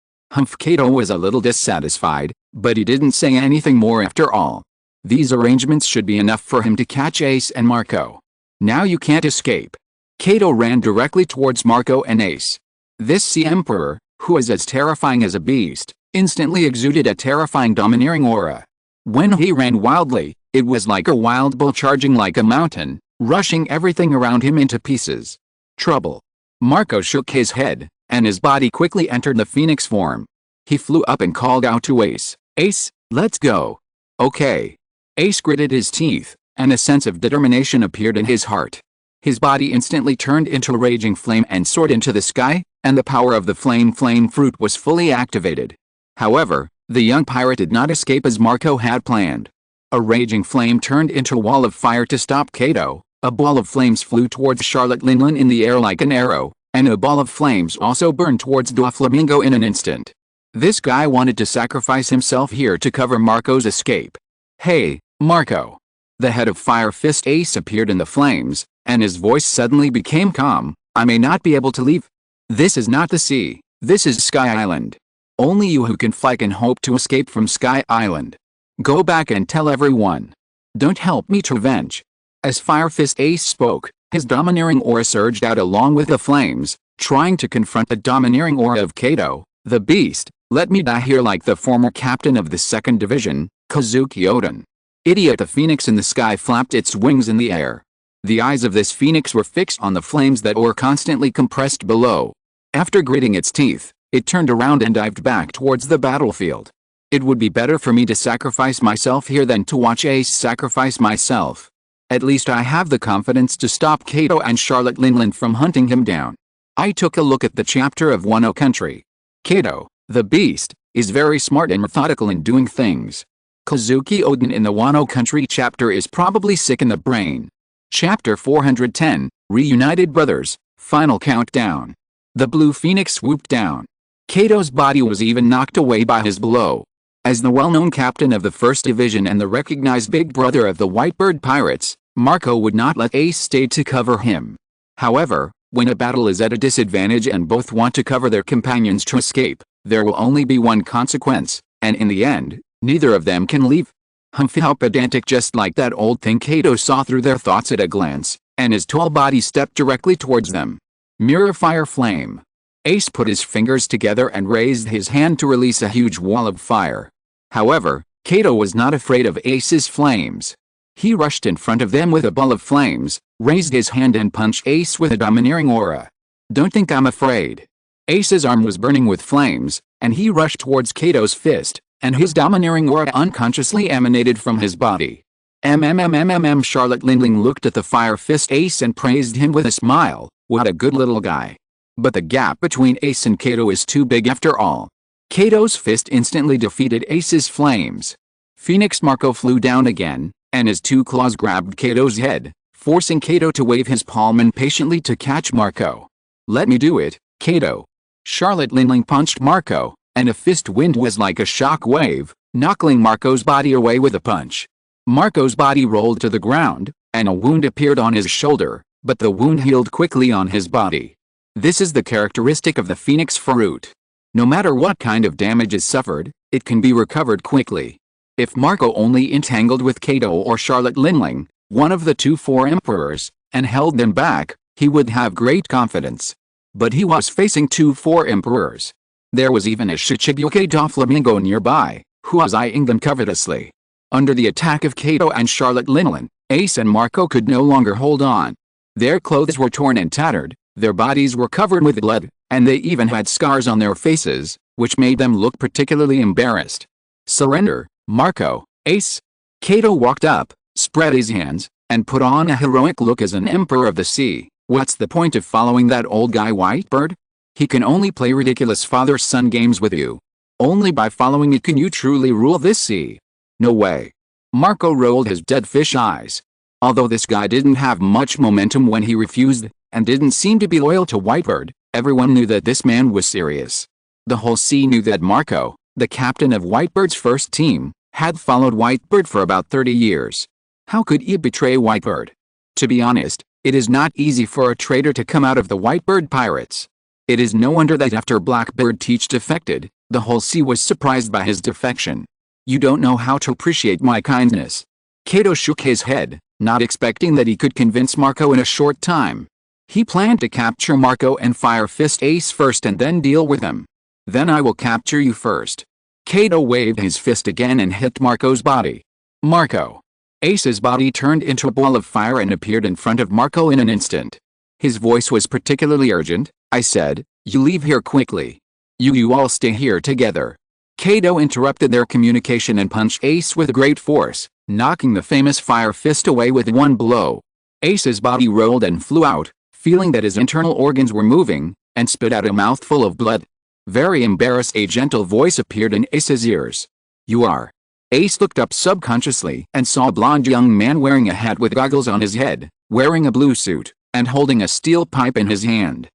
Kato was a little dissatisfied, but he didn't say anything more after all. These arrangements should be enough for him to catch Ace and Marco. Now you can't escape. Kato ran directly towards Marco and Ace. This sea emperor, who is as terrifying as a beast, instantly exuded a terrifying domineering aura. When he ran wildly, it was like a wild bull charging like a mountain, rushing everything around him into pieces. Trouble. Marco shook his head, and his body quickly entered the phoenix form. He flew up and called out to Ace, Ace, let's go. Okay. Ace gritted his teeth, and a sense of determination appeared in his heart. His body instantly turned into a raging flame and soared into the sky, and the power of the flame fruit was fully activated. However, the young pirate did not escape as Marco had planned. A raging flame turned into a wall of fire to stop Kato, a ball of flames flew towards Charlotte Lingling in the air like an arrow, and a ball of flames also burned towards Doflamingo in an instant. This guy wanted to sacrifice himself here to cover Marco's escape. Hey, Marco. The head of Fire Fist Ace appeared in the flames, and his voice suddenly became calm. I may not be able to leave. This is not the sea, this is Sky Island. Only you who can fly can hope to escape from Sky Island. Go back and tell everyone. Don't help me to revenge. As Fire Fist Ace spoke, his domineering aura surged out along with the flames, trying to confront the domineering aura of Kato, the beast. Let me die here like the former captain of the 2nd Division, Kazuki Oden. Idiot! The phoenix in the sky flapped its wings in the air. The eyes of this phoenix were fixed on the flames that were constantly compressed below. After gritting its teeth, it turned around and dived back towards the battlefield. It would be better for me to sacrifice myself here than to watch Ace sacrifice myself. At least I have the confidence to stop Kato and Charlotte Linland from hunting him down. I took a look at the chapter of Wano Country. Kato, the beast, is very smart and methodical in doing things. Kazuki Oden in the Wano Country chapter is probably sick in the brain. Chapter 410, Reunited Brothers, Final Countdown. The blue phoenix swooped down. Kato's body was even knocked away by his blow. As the well-known captain of the 1st Division and the recognized big brother of the Whitebird Pirates, Marco would not let Ace stay to cover him. However, when a battle is at a disadvantage and both want to cover their companions to escape, there will only be one consequence, and in the end, neither of them can leave. Humph, how pedantic, just like that old thing. Kato saw through their thoughts at a glance, and his tall body stepped directly towards them. Mirror fire flame. Ace put his fingers together and raised his hand to release a huge wall of fire. However, Kato was not afraid of Ace's flames. He rushed in front of them with a ball of flames, raised his hand and punched Ace with a domineering aura. Don't think I'm afraid. Ace's arm was burning with flames, and he rushed towards Kato's fist, and his domineering aura unconsciously emanated from his body. Charlotte Lindling looked at the Fire Fist Ace and praised him with a smile. What a good little guy. But the gap between Ace and Kato is too big after all. Kato's fist instantly defeated Ace's flames. Phoenix Marco flew down again, and his 2 claws grabbed Kato's head, forcing Kato to wave his palm impatiently to catch Marco. Let me do it, Kato. Charlotte Lindling punched Marco, and a fist wind was like a shock wave, knocking Marco's body away with a punch. Marco's body rolled to the ground, and a wound appeared on his shoulder, but the wound healed quickly on his body. This is the characteristic of the Phoenix fruit. No matter what kind of damage is suffered, it can be recovered quickly. If Marco only entangled with Kato or Charlotte Lindling, one of the 2 Four Emperors, and held them back, he would have great confidence. But he was facing 2 Four Emperors. There was even a Shichibuke Doflamingo nearby, who was eyeing them covetously. Under the attack of Kato and Charlotte Lindland, Ace and Marco could no longer hold on. Their clothes were torn and tattered, their bodies were covered with blood, and they even had scars on their faces, which made them look particularly embarrassed. Surrender, Marco, Ace. Kato walked up, spread his hands, and put on a heroic look as an emperor of the sea. What's the point of following that old guy Whitebird? He can only play ridiculous father-son games with you. Only by following it can you truly rule this sea. No way. Marco rolled his dead fish eyes. Although this guy didn't have much momentum when he refused, and didn't seem to be loyal to Whitebird, everyone knew that this man was serious. The whole sea knew that Marco, the captain of Whitebird's first team, had followed Whitebird for about 30 years. How could he betray Whitebird? To be honest, it is not easy for a traitor to come out of the Whitebird Pirates. It is no wonder that after Blackbird Teach defected, the whole sea was surprised by his defection. You don't know how to appreciate my kindness. Kato shook his head, not expecting that he could convince Marco in a short time. He planned to capture Marco and Fire Fist Ace first and then deal with them. Then I will capture you first. Kato waved his fist again and hit Marco's body. Marco. Ace's body turned into a ball of fire and appeared in front of Marco in an instant. His voice was particularly urgent. I said, you leave here quickly. You all stay here together. Kato interrupted their communication and punched Ace with great force, knocking the famous Fire Fist away with one blow. Ace's body rolled and flew out, feeling that his internal organs were moving, and spit out a mouthful of blood. Very embarrassed, a gentle voice appeared in Ace's ears. You are. Ace looked up subconsciously and saw a blond young man wearing a hat with goggles on his head, wearing a blue suit, and holding a steel pipe in his hand.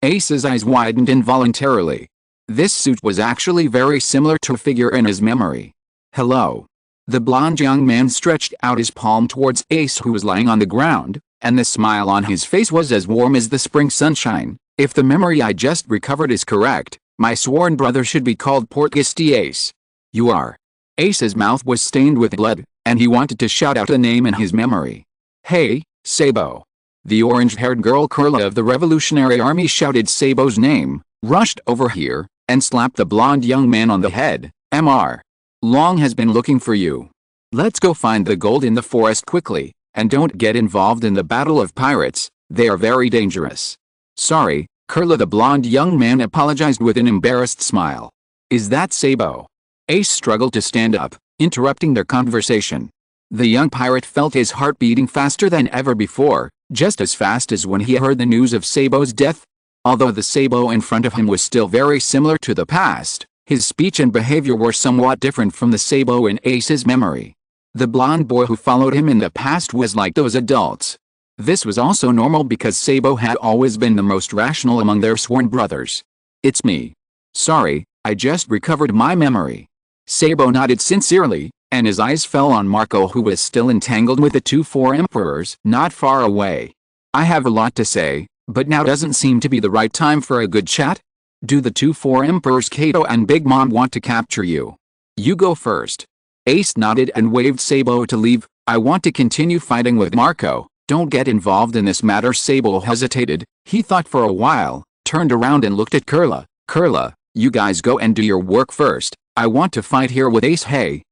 Ace's eyes widened involuntarily. This suit was actually very similar to a figure in his memory. Hello. The blonde young man stretched out his palm towards Ace, who was lying on the ground, and the smile on his face was as warm as the spring sunshine. If the memory I just recovered is correct, my sworn brother should be called protagonist Ace. You are. Ace's mouth was stained with blood, and he wanted to shout out a name in his memory. Hey, Sabo. The orange-haired girl Kurla of the Revolutionary Army shouted Sabo's name, rushed over here, and slapped the blonde young man on the head. Mr. Long has been looking for you. Let's go find the gold in the forest quickly, and don't get involved in the battle of pirates, they are very dangerous. Sorry, Kurla. The blonde young man apologized with an embarrassed smile. Is that Sabo? Ace struggled to stand up, interrupting their conversation. The young pirate felt his heart beating faster than ever before, just as fast as when he heard the news of Sabo's death. Although the Sabo in front of him was still very similar to the past, his speech and behavior were somewhat different from the Sabo in Ace's memory. The blonde boy who followed him in the past was like those adults. This was also normal because Sabo had always been the most rational among their sworn brothers. It's me. Sorry, I just recovered my memory. Sabo nodded sincerely, and his eyes fell on Marco, who was still entangled with the 2-4 emperors not far away. I have a lot to say, but now doesn't seem to be the right time for a good chat. Do the 2-4 emperors Kato and Big Mom want to capture you? You go first. Ace nodded and waved Sabo to leave. I want to continue fighting with Marco. Don't get involved in this matter. Sabo hesitated. He thought for a while, turned around and looked at Kurla. Kurla, you guys go and do your work first. I want to fight here with Ace. Hey,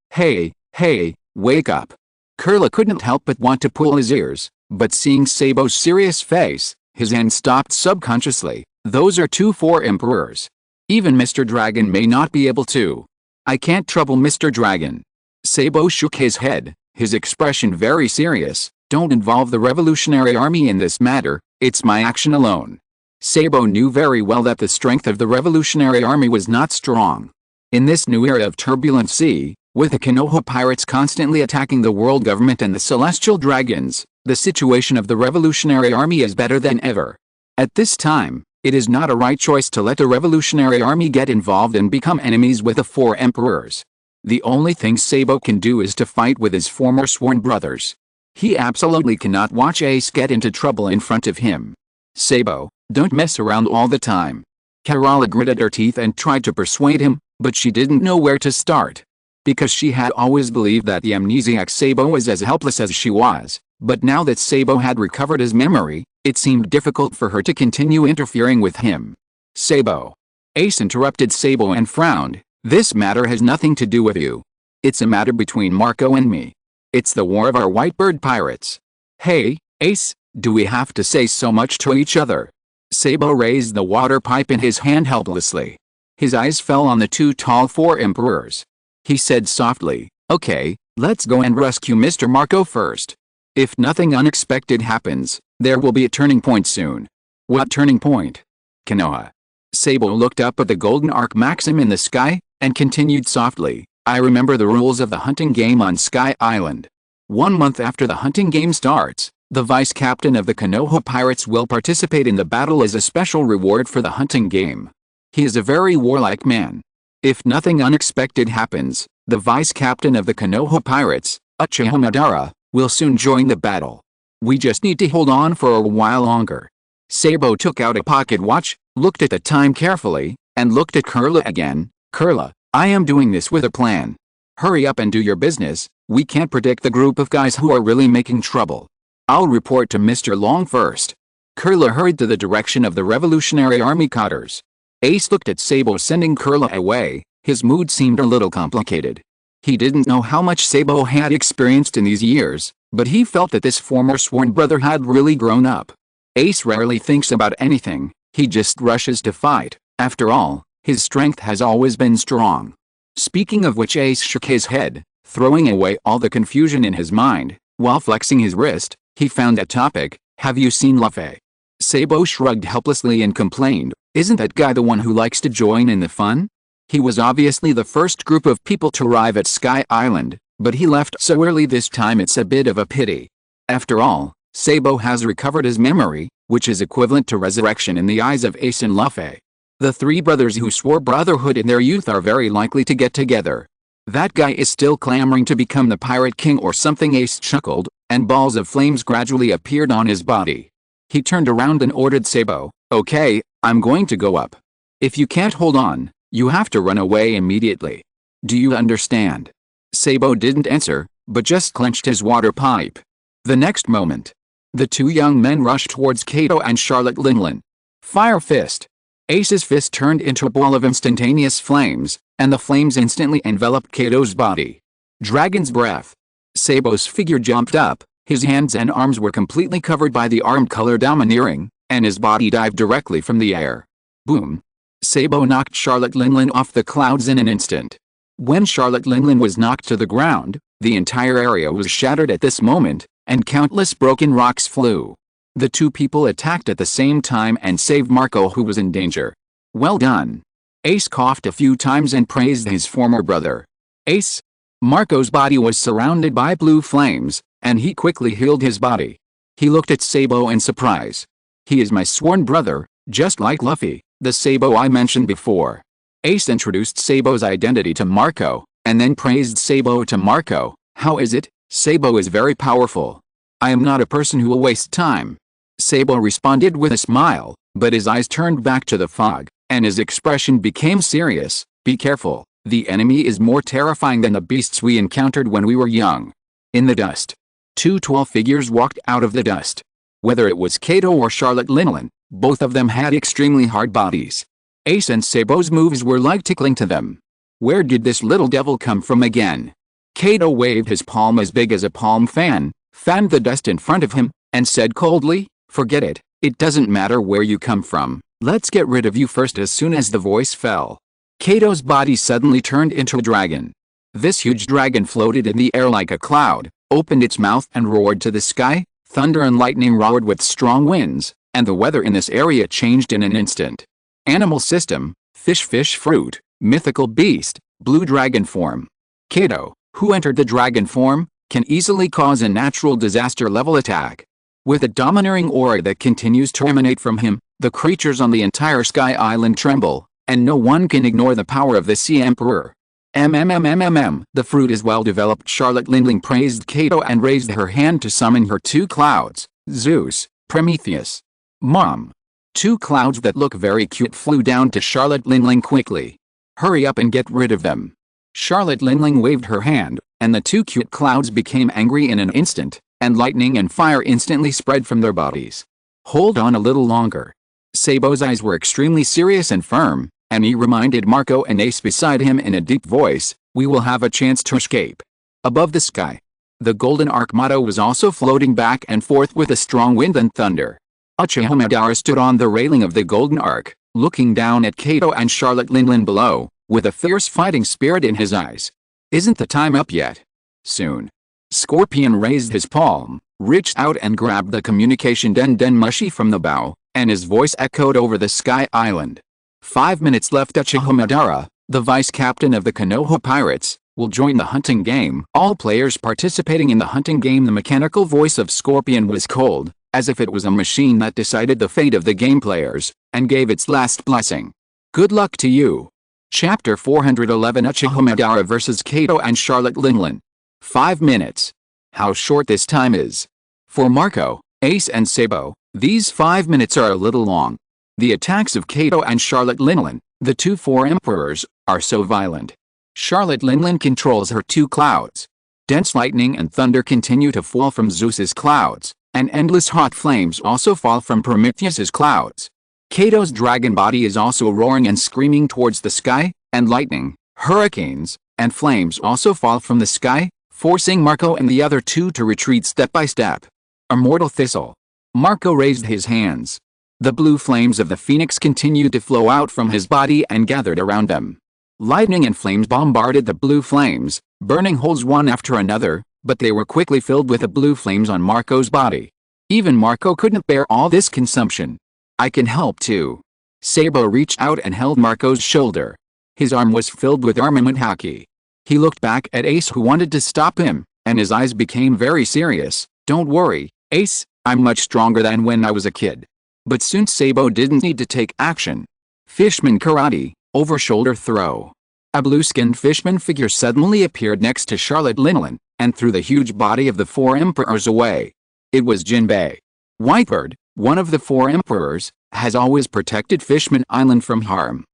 wake up. Kurla couldn't help but want to pull his ears, but seeing Sabo's serious face, his hand stopped subconsciously. Those are 2-4 emperors. Even Mr. Dragon may not be able to. I can't trouble Mr. Dragon. Sabo shook his head, his expression very serious. Don't involve the Revolutionary Army in this matter, it's my action alone. Sabo knew very well that the strength of the Revolutionary Army was not strong. In this new era of turbulent sea, with the Konoha pirates constantly attacking the world government and the celestial dragons, the situation of the Revolutionary Army is better than ever. At this time, it is not a right choice to let the Revolutionary Army get involved and become enemies with the 4 emperors. The only thing Sabo can do is to fight with his former sworn brothers. He absolutely cannot watch Ace get into trouble in front of him. Sabo, don't mess around all the time. Kerala gritted her teeth and tried to persuade him, but she didn't know where to start. Because she had always believed that the amnesiac Sabo was as helpless as she was, but now that Sabo had recovered his memory, it seemed difficult for her to continue interfering with him. Sabo. Ace interrupted Sabo and frowned. This matter has nothing to do with you. It's a matter between Marco and me. It's the war of our Whitebird pirates. Hey, Ace, do we have to say so much to each other? Sabo raised the water pipe in his hand helplessly. His eyes fell on the 2 tall 4 emperors. He said softly, okay, let's go and rescue Mr. Marco first. If nothing unexpected happens, there will be a turning point soon. What turning point? Konoha. Sabo looked up at the golden arc maxim in the sky, and continued softly, I remember the rules of the hunting game on Sky Island. 1 month after the hunting game starts, the vice captain of the Konoha pirates will participate in the battle as a special reward for the hunting game. He is a very warlike man. If nothing unexpected happens, the vice captain of the Konoha pirates, Uchiha Madara, will soon join the battle. We just need to hold on for a while longer. Sabo took out a pocket watch, looked at the time carefully, and looked at Kurla again. Kurla, I am doing this with a plan. Hurry up and do your business, we can't predict the group of guys who are really making trouble. I'll report to Mr. Long first. Kurla hurried to the direction of the Revolutionary Army cutters. Ace looked at Sabo sending Kurla away, his mood seemed a little complicated. He didn't know how much Sabo had experienced in these years, but he felt that this former sworn brother had really grown up. Ace rarely thinks about anything, he just rushes to fight. After all, his strength has always been strong. Speaking of which, Ace shook his head, throwing away all the confusion in his mind. While flexing his wrist, he found a topic. Have you seen Luffy? Sabo shrugged helplessly and complained, isn't that guy the one who likes to join in the fun? He was obviously the first group of people to arrive at Sky Island, but he left so early this time it's a bit of a pity. After all, Sabo has recovered his memory, which is equivalent to resurrection in the eyes of Ace and Luffy. The three brothers who swore brotherhood in their youth are very likely to get together. That guy is still clamoring to become the Pirate King or something, Ace chuckled, and balls of flames gradually appeared on his body. He turned around and ordered Sabo, "Okay, I'm going to go up. If you can't hold on, you have to run away immediately. Do you understand?" Sabo didn't answer, but just clenched his water pipe. The next moment, the two young men rushed towards Kato and Charlotte Linlin. Fire fist. Ace's fist turned into a ball of instantaneous flames, and the flames instantly enveloped Kato's body. Dragon's breath. Sabo's figure jumped up, his hands and arms were completely covered by the armed color domineering, and his body dived directly from the air. Boom. Sabo knocked Charlotte Linlin off the clouds in an instant. When Charlotte Linlin was knocked to the ground, the entire area was shattered at this moment, and countless broken rocks flew. The two people attacked at the same time and saved Marco, who was in danger. Well done. Ace coughed a few times and praised his former brother. Ace. Marco's body was surrounded by blue flames, and he quickly healed his body. He looked at Sabo in surprise. He is my sworn brother, just like Luffy, the Sabo I mentioned before. Ace introduced Sabo's identity to Marco, and then praised Sabo to Marco. How is it? Sabo is very powerful. I am not a person who will waste time. Sabo responded with a smile, but his eyes turned back to the fog, and his expression became serious. Be careful, the enemy is more terrifying than the beasts we encountered when we were young. In the dust. Two tall figures walked out of the dust. Whether it was Kato or Charlotte Linlin, both of them had extremely hard bodies. Ace and Sabo's moves were like tickling to them. Where did this little devil come from again? Kato waved his palm as big as a palm fan, fanned the dust in front of him, and said coldly, "Forget it, it doesn't matter where you come from, let's get rid of you first." As soon as the voice fell, Kato's body suddenly turned into a dragon. This huge dragon floated in the air like a cloud, opened its mouth and roared to the sky. Thunder and lightning roared with strong winds, and the weather in this area changed in an instant. Animal system, fish fruit, mythical beast, blue dragon form. Kato, who entered the dragon form, can easily cause a natural disaster level attack. With a domineering aura that continues to emanate from him, the creatures on the entire Sky Island tremble, and no one can ignore the power of the Sea Emperor. The fruit is well developed. Charlotte Linlin praised Kato and raised her hand to summon her two clouds, Zeus, Prometheus. Mom. Two clouds that look very cute flew down to Charlotte Linlin quickly. Hurry up and get rid of them. Charlotte Linlin waved her hand, and the two cute clouds became angry in an instant, and lightning and fire instantly spread from their bodies. Hold on a little longer. Sabo's eyes were extremely serious and firm, and he reminded Marco and Ace beside him in a deep voice, "We will have a chance to escape." Above the sky, the Golden Arc motto was also floating back and forth with a strong wind and thunder. Uchiha Madara stood on the railing of the Golden Arc, looking down at Kato and Charlotte Linlin below, with a fierce fighting spirit in his eyes. Isn't the time up yet? Soon. Scorpion raised his palm, reached out and grabbed the communication den mushi from the bow, and his voice echoed over the Sky Island. 5 minutes left. Uchiha Madara, the vice captain of the Konoha pirates, will join the hunting game. All players participating in the hunting game. The mechanical voice of Scorpion was cold, as if it was a machine that decided the fate of the game players, and gave its last blessing. Good luck to you. Chapter 411, Uchiha Madara vs. Kato and Charlotte Linlin. 5 minutes. How short this time is. For Marco, Ace and Sabo, these 5 minutes are a little long. The attacks of Kato and Charlotte Linlin, the two four emperors, are so violent. Charlotte Linlin controls her two clouds. Dense lightning and thunder continue to fall from Zeus's clouds, and endless hot flames also fall from Prometheus's clouds. Kato's dragon body is also roaring and screaming towards the sky, and lightning, hurricanes, and flames also fall from the sky, forcing Marco and the other two to retreat step by step. Immortal Thistle. Marco raised his hands. The blue flames of the phoenix continued to flow out from his body and gathered around them. Lightning and flames bombarded the blue flames, burning holes one after another, but they were quickly filled with the blue flames on Marco's body. Even Marco couldn't bear all this consumption. I can help too. Sabo reached out and held Marco's shoulder. His arm was filled with armament haki. He looked back at Ace, who wanted to stop him, and his eyes became very serious. Don't worry, Ace, I'm much stronger than when I was a kid. But soon Sabo didn't need to take action. Fishman karate, over-shoulder throw. A blue-skinned fishman figure suddenly appeared next to Charlotte Linlin, and threw the huge body of the four emperors away. It was Jinbei. Whitebird, one of the four emperors, has always protected Fishman Island from harm.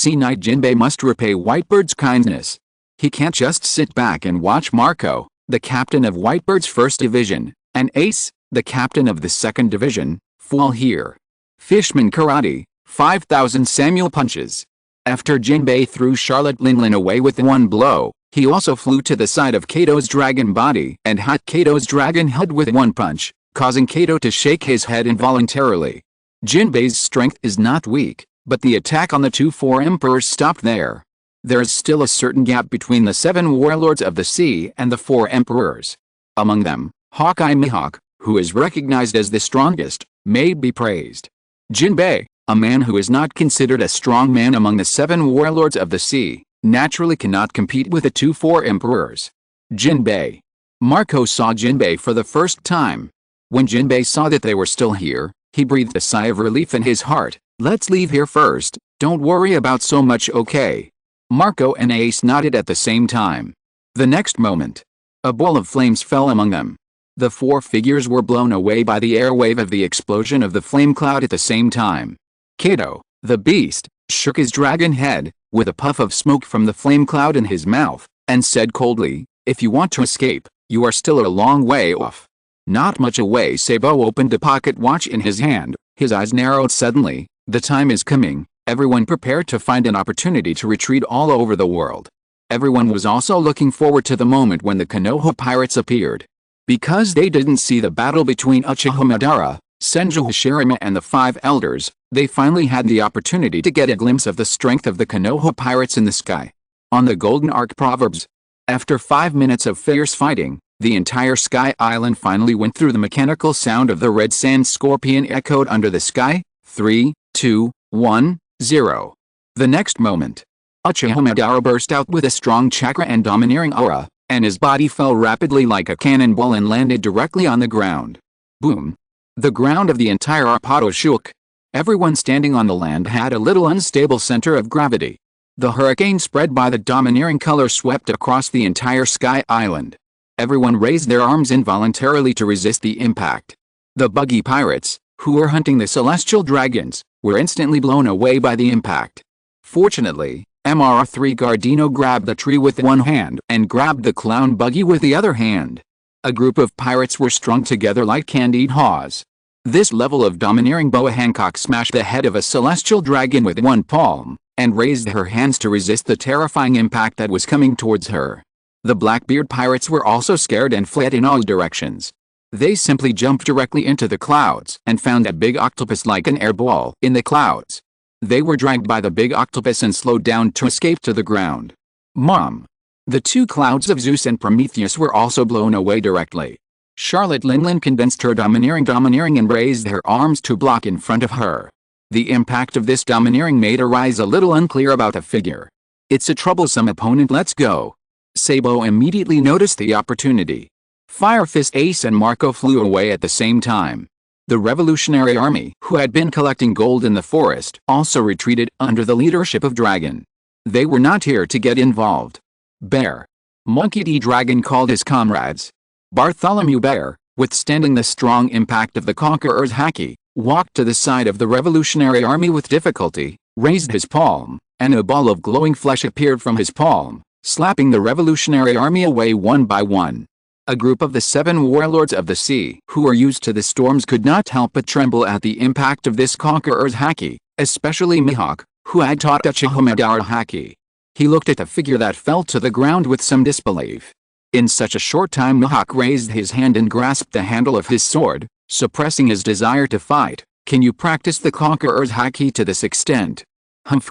Knight Jinbei must repay Whitebird's kindness. He can't just sit back and watch Marco, the captain of Whitebird's first division, and Ace, the captain of the second division, fall here. Fishman karate, 5,000 Samuel punches. After Jinbei threw Charlotte Linlin away with one blow, he also flew to the side of Kato's dragon body and hit Kato's dragon head with one punch, causing Kato to shake his head involuntarily. Jinbei's strength is not weak, but the attack on the four emperors stopped there. There is still a certain gap between the 7 warlords of the sea and the 4 emperors. Among them, Hawkeye Mihawk, who is recognized as the strongest, may be praised. Jinbei, a man who is not considered a strong man among the 7 warlords of the sea, naturally cannot compete with the 4 emperors. Jinbei. Marco saw Jinbei for the first time. When Jinbei saw that they were still here, he breathed a sigh of relief in his heart. Let's leave here first, don't worry about so much, okay? Marco and Ace nodded at the same time. The next moment, a ball of flames fell among them. The 4 figures were blown away by the airwave of the explosion of the flame cloud at the same time. Kato, the beast, shook his dragon head, with a puff of smoke from the flame cloud in his mouth, and said coldly, "If you want to escape, you are still a long way off." Not much away. Sabo opened a pocket watch in his hand, his eyes narrowed suddenly. The time is coming, everyone prepared to find an opportunity to retreat all over the world. Everyone was also looking forward to the moment when the Konoha pirates appeared. Because they didn't see the battle between Uchiha Madara, Senju Hashirama and the 5 elders, they finally had the opportunity to get a glimpse of the strength of the Konoha pirates in the sky. On the Golden Arc Proverbs. After 5 minutes of fierce fighting, the entire Sky Island finally went through. The mechanical sound of the red sand scorpion echoed under the sky. 3, 2, 1, 0. The next moment, Uchiha Madara burst out with a strong chakra and domineering aura, and his body fell rapidly like a cannonball and landed directly on the ground. Boom. The ground of the entire Arpado shook. Everyone standing on the land had a little unstable center of gravity. The hurricane spread by the domineering color swept across the entire Sky Island. Everyone raised their arms involuntarily to resist the impact. The buggy pirates, who were hunting the celestial dragons, were instantly blown away by the impact. Fortunately, MR3 Gardino grabbed the tree with one hand and grabbed the clown buggy with the other hand. A group of pirates were strung together like candied haws. This level of domineering Boa Hancock smashed the head of a celestial dragon with one palm, and raised her hands to resist the terrifying impact that was coming towards her. The Blackbeard pirates were also scared and fled in all directions. They simply jumped directly into the clouds and found a big octopus like an airball in the clouds. They were dragged by the big octopus and slowed down to escape to the ground. Mom! The 2 clouds of Zeus and Prometheus were also blown away directly. Charlotte Linlin condensed her domineering and raised her arms to block in front of her. The impact of this domineering made her eyes a little unclear about the figure. It's a troublesome opponent, let's go. Sabo immediately noticed the opportunity. Fire Fist, Ace and Marco flew away at the same time. The Revolutionary Army, who had been collecting gold in the forest, also retreated under the leadership of Dragon. They were not here to get involved. Bear. Monkey D. Dragon called his comrades. Bartholomew Bear, withstanding the strong impact of the Conqueror's haki, walked to the side of the Revolutionary Army with difficulty, raised his palm, and a ball of glowing flesh appeared from his palm, slapping the Revolutionary Army away one by one. A group of the 7 warlords of the sea, who were used to the storms, could not help but tremble at the impact of this Conqueror's haki, especially Mihawk, who had taught Uchiha Madara haki. He looked at the figure that fell to the ground with some disbelief. In such a short time, Mihawk raised his hand and grasped the handle of his sword, suppressing his desire to fight. Can you practice the Conqueror's haki to this extent?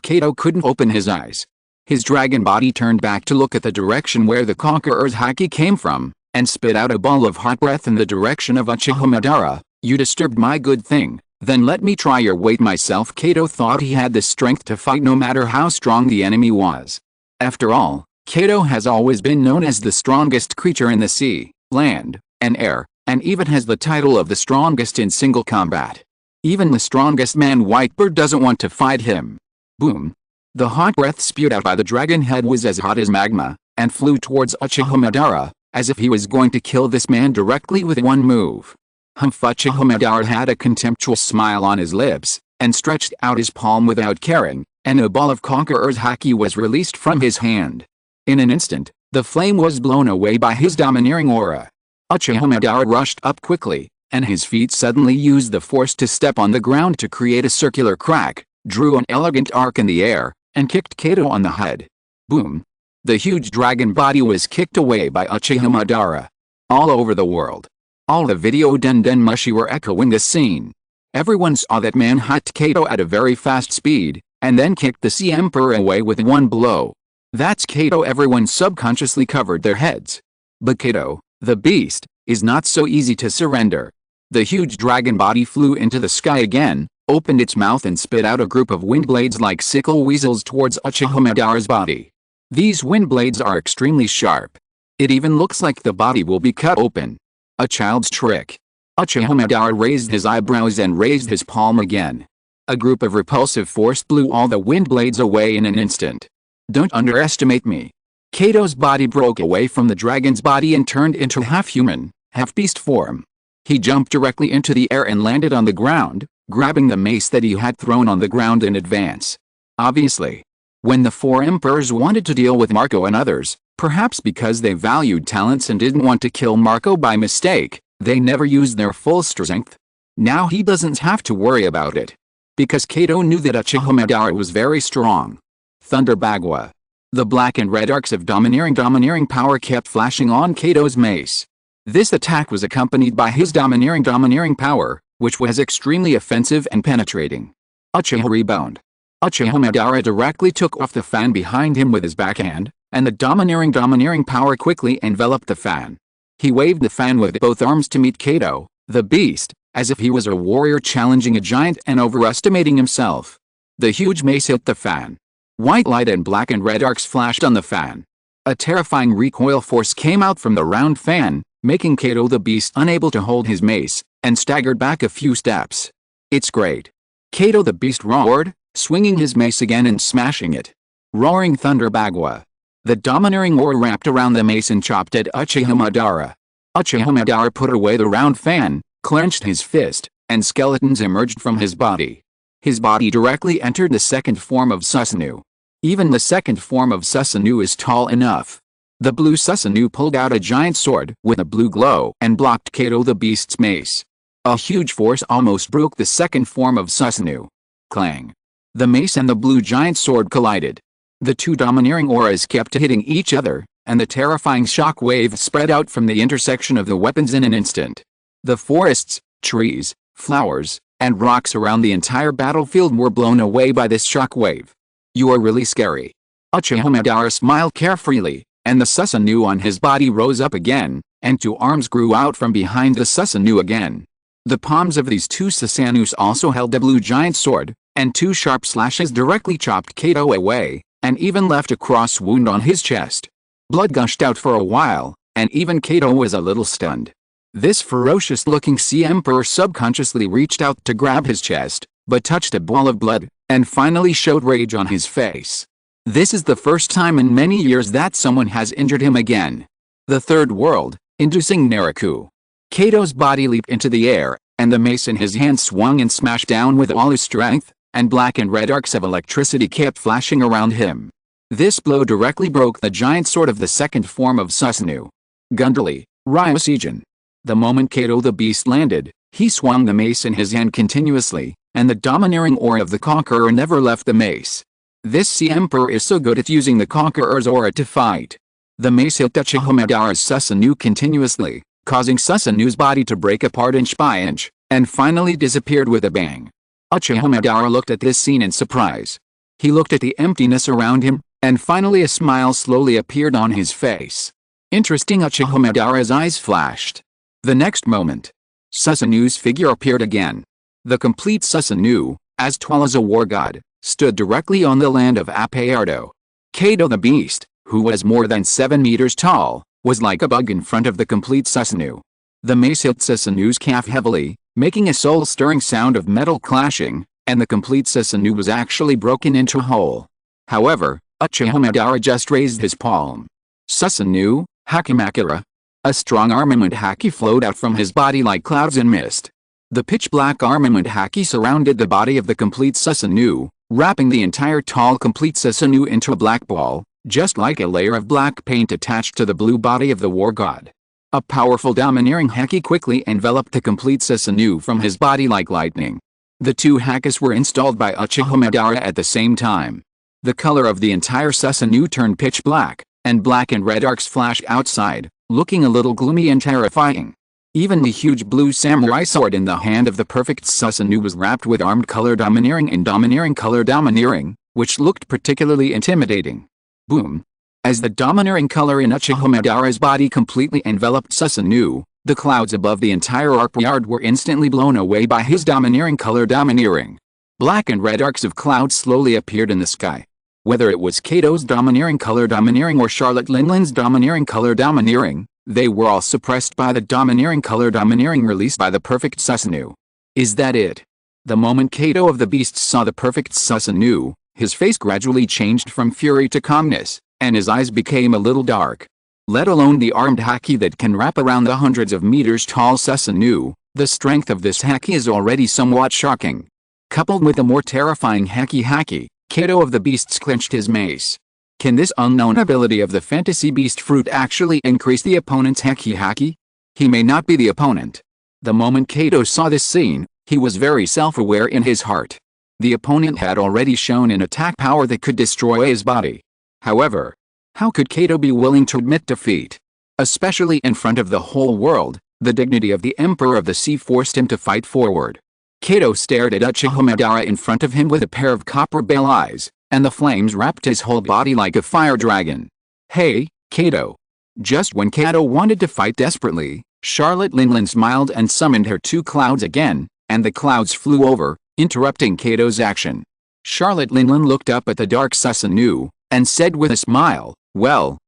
Kato couldn't open his eyes. His dragon body turned back to look at the direction where the Conqueror's haki came from, and spit out a ball of hot breath in the direction of Uchiha Madara. You disturbed my good thing, then let me try your weight myself. Kato thought he had the strength to fight no matter how strong the enemy was. After all, Kato has always been known as the strongest creature in the sea, land, and air, and even has the title of the strongest in single combat. Even the strongest man Whitebird doesn't want to fight him. Boom. The hot breath spewed out by the dragon head was as hot as magma, and flew towards Uchiha Madara, as if he was going to kill this man directly with one move. Uchiha Madara had a contemptuous smile on his lips, and stretched out his palm without caring, and a ball of Conqueror's haki was released from his hand. In an instant, the flame was blown away by his domineering aura. Uchiha Madara rushed up quickly, and his feet suddenly used the force to step on the ground to create a circular crack, drew an elegant arc in the air, and kicked Kato on the head. Boom. The huge dragon body was kicked away by Uchiha Madara. All over the world, all the video den mushi were echoing this scene. Everyone saw that man hit Kato at a very fast speed, and then kicked the Sea Emperor away with one blow. That's Kato. Everyone subconsciously covered their heads. But Kato, the beast, is not so easy to surrender. The huge dragon body flew into the sky again, opened its mouth and spit out a group of wind blades like sickle weasels towards Uchiha Madara's body. These wind blades are extremely sharp. It even looks like the body will be cut open. A child's trick. Uchiha Madara raised his eyebrows and raised his palm again. A group of repulsive force blew all the wind blades away in an instant. Don't underestimate me. Kato's body broke away from the dragon's body and turned into half-human, half-beast form. He jumped directly into the air and landed on the ground, grabbing the mace that he had thrown on the ground in advance. Obviously, when the four emperors wanted to deal with Marco and others, perhaps because they valued talents and didn't want to kill Marco by mistake, they never used their full strength. Now he doesn't have to worry about it. Because Kato knew that Uchiha Madara was very strong. Thunder Bagua. The black and red arcs of domineering power kept flashing on Kato's mace. This attack was accompanied by his domineering power, which was extremely offensive and penetrating. Uchiha rebound. Uchiha Madara directly took off the fan behind him with his backhand, and the domineering power quickly enveloped the fan. He waved the fan with both arms to meet Kato, the beast, as if he was a warrior challenging a giant and overestimating himself. The huge mace hit the fan. White light and black and red arcs flashed on the fan. A terrifying recoil force came out from the round fan, making Kato the beast unable to hold his mace, and staggered back a few steps. It's great. Kato the beast roared, swinging his mace again and smashing it. Roaring Thunder Bagua. The domineering aura wrapped around the mace and chopped at Uchiha Madara. Uchiha Madara put away the round fan, clenched his fist, and skeletons emerged from his body. His body directly entered the second form of Susanoo. Even the second form of Susanoo is tall enough. The blue Susanoo pulled out a giant sword with a blue glow and blocked Kato the beast's mace. A huge force almost broke the second form of Susanoo. Clang. The mace and the blue giant sword collided. The two domineering auras kept hitting each other, and the terrifying shock wave spread out from the intersection of the weapons in an instant. The forests, trees, flowers, and rocks around the entire battlefield were blown away by this shock wave. You are really scary. Uchiha Madara smiled carefreely, and the Susanoo on his body rose up again, and two arms grew out from behind the Susanoo again. The palms of these two Susanoos also held a blue giant sword, and two sharp slashes directly chopped Kato away, and even left a cross wound on his chest. Blood gushed out for a while, and even Kato was a little stunned. This ferocious-looking Sea Emperor subconsciously reached out to grab his chest, but touched a ball of blood, and finally showed rage on his face. This is the first time in many years that someone has injured him again. The third world, inducing Naruto. Kato's body leaped into the air, and the mace in his hand swung and smashed down with all his strength, and black and red arcs of electricity kept flashing around him. This blow directly broke the giant sword of the second form of Susanoo. Gundali, Ryosejin. The moment Kato the beast landed, he swung the mace in his hand continuously, and the domineering aura of the Conqueror never left the mace. This Sea Emperor is so good at using the Conqueror's aura to fight. The mace hit Uchiha Madara's Susanoo continuously, causing Susanoo's body to break apart inch by inch, and finally disappeared with a bang. Uchiha Madara looked at this scene in surprise. He looked at the emptiness around him, and finally a smile slowly appeared on his face. Interesting. Uchiha Madara's eyes flashed. The next moment, Susanoo's figure appeared again. The complete Susanoo, as tall as a war god, stood directly on the land of Apayardo. Kato the beast, who was more than 7 meters tall, was like a bug in front of the complete Susanoo. The mace hit Susanoo's calf heavily, making a soul-stirring sound of metal clashing, and the complete Susanoo was actually broken into whole. However, Uchiha Madara just raised his palm. Susanoo, Hakimakura. A strong armament haki flowed out from his body like clouds and mist. The pitch-black armament haki surrounded the body of the complete Susanoo, wrapping the entire tall complete Susanoo into a black ball, just like a layer of black paint attached to the blue body of the war god. A powerful domineering haki quickly enveloped the complete Susanoo from his body like lightning. The two hakis were installed by Uchiha Madara at the same time. The color of the entire Susanoo turned pitch black, and black and red arcs flashed outside, looking a little gloomy and terrifying. Even the huge blue samurai sword in the hand of the perfect Susanoo was wrapped with armed color domineering and domineering color domineering, which looked particularly intimidating. Boom! As the domineering color in Uchiha Madara's body completely enveloped Susanoo, the clouds above the entire arc yard were instantly blown away by his domineering color domineering. Black and red arcs of clouds slowly appeared in the sky. Whether it was Kato's domineering color domineering or Charlotte Linland's domineering color domineering, they were all suppressed by the domineering color domineering released by the perfect Susanoo. Is that it? The moment Kato of the Beasts saw the perfect Susanoo, his face gradually changed from fury to calmness, and his eyes became a little dark. Let alone the armed haki that can wrap around the hundreds of meters tall Susanoo, the strength of this haki is already somewhat shocking. Coupled with a more terrifying haki, Kato of the Beasts clenched his mace. Can this unknown ability of the fantasy beast fruit actually increase the opponent's haki? He may not be the opponent. The moment Kato saw this scene, he was very self-aware in his heart. The opponent had already shown an attack power that could destroy his body. However, how could Kato be willing to admit defeat? Especially in front of the whole world, the dignity of the Emperor of the Sea forced him to fight forward. Kato stared at Uchiha Madara in front of him with a pair of copper bale eyes, and the flames wrapped his whole body like a fire dragon. Hey, Kato. Just when Kato wanted to fight desperately, Charlotte Linland smiled and summoned her two clouds again, and the clouds flew over, interrupting Kato's action. Charlotte Linland looked up at the dark Susanoo, and said with a smile, well,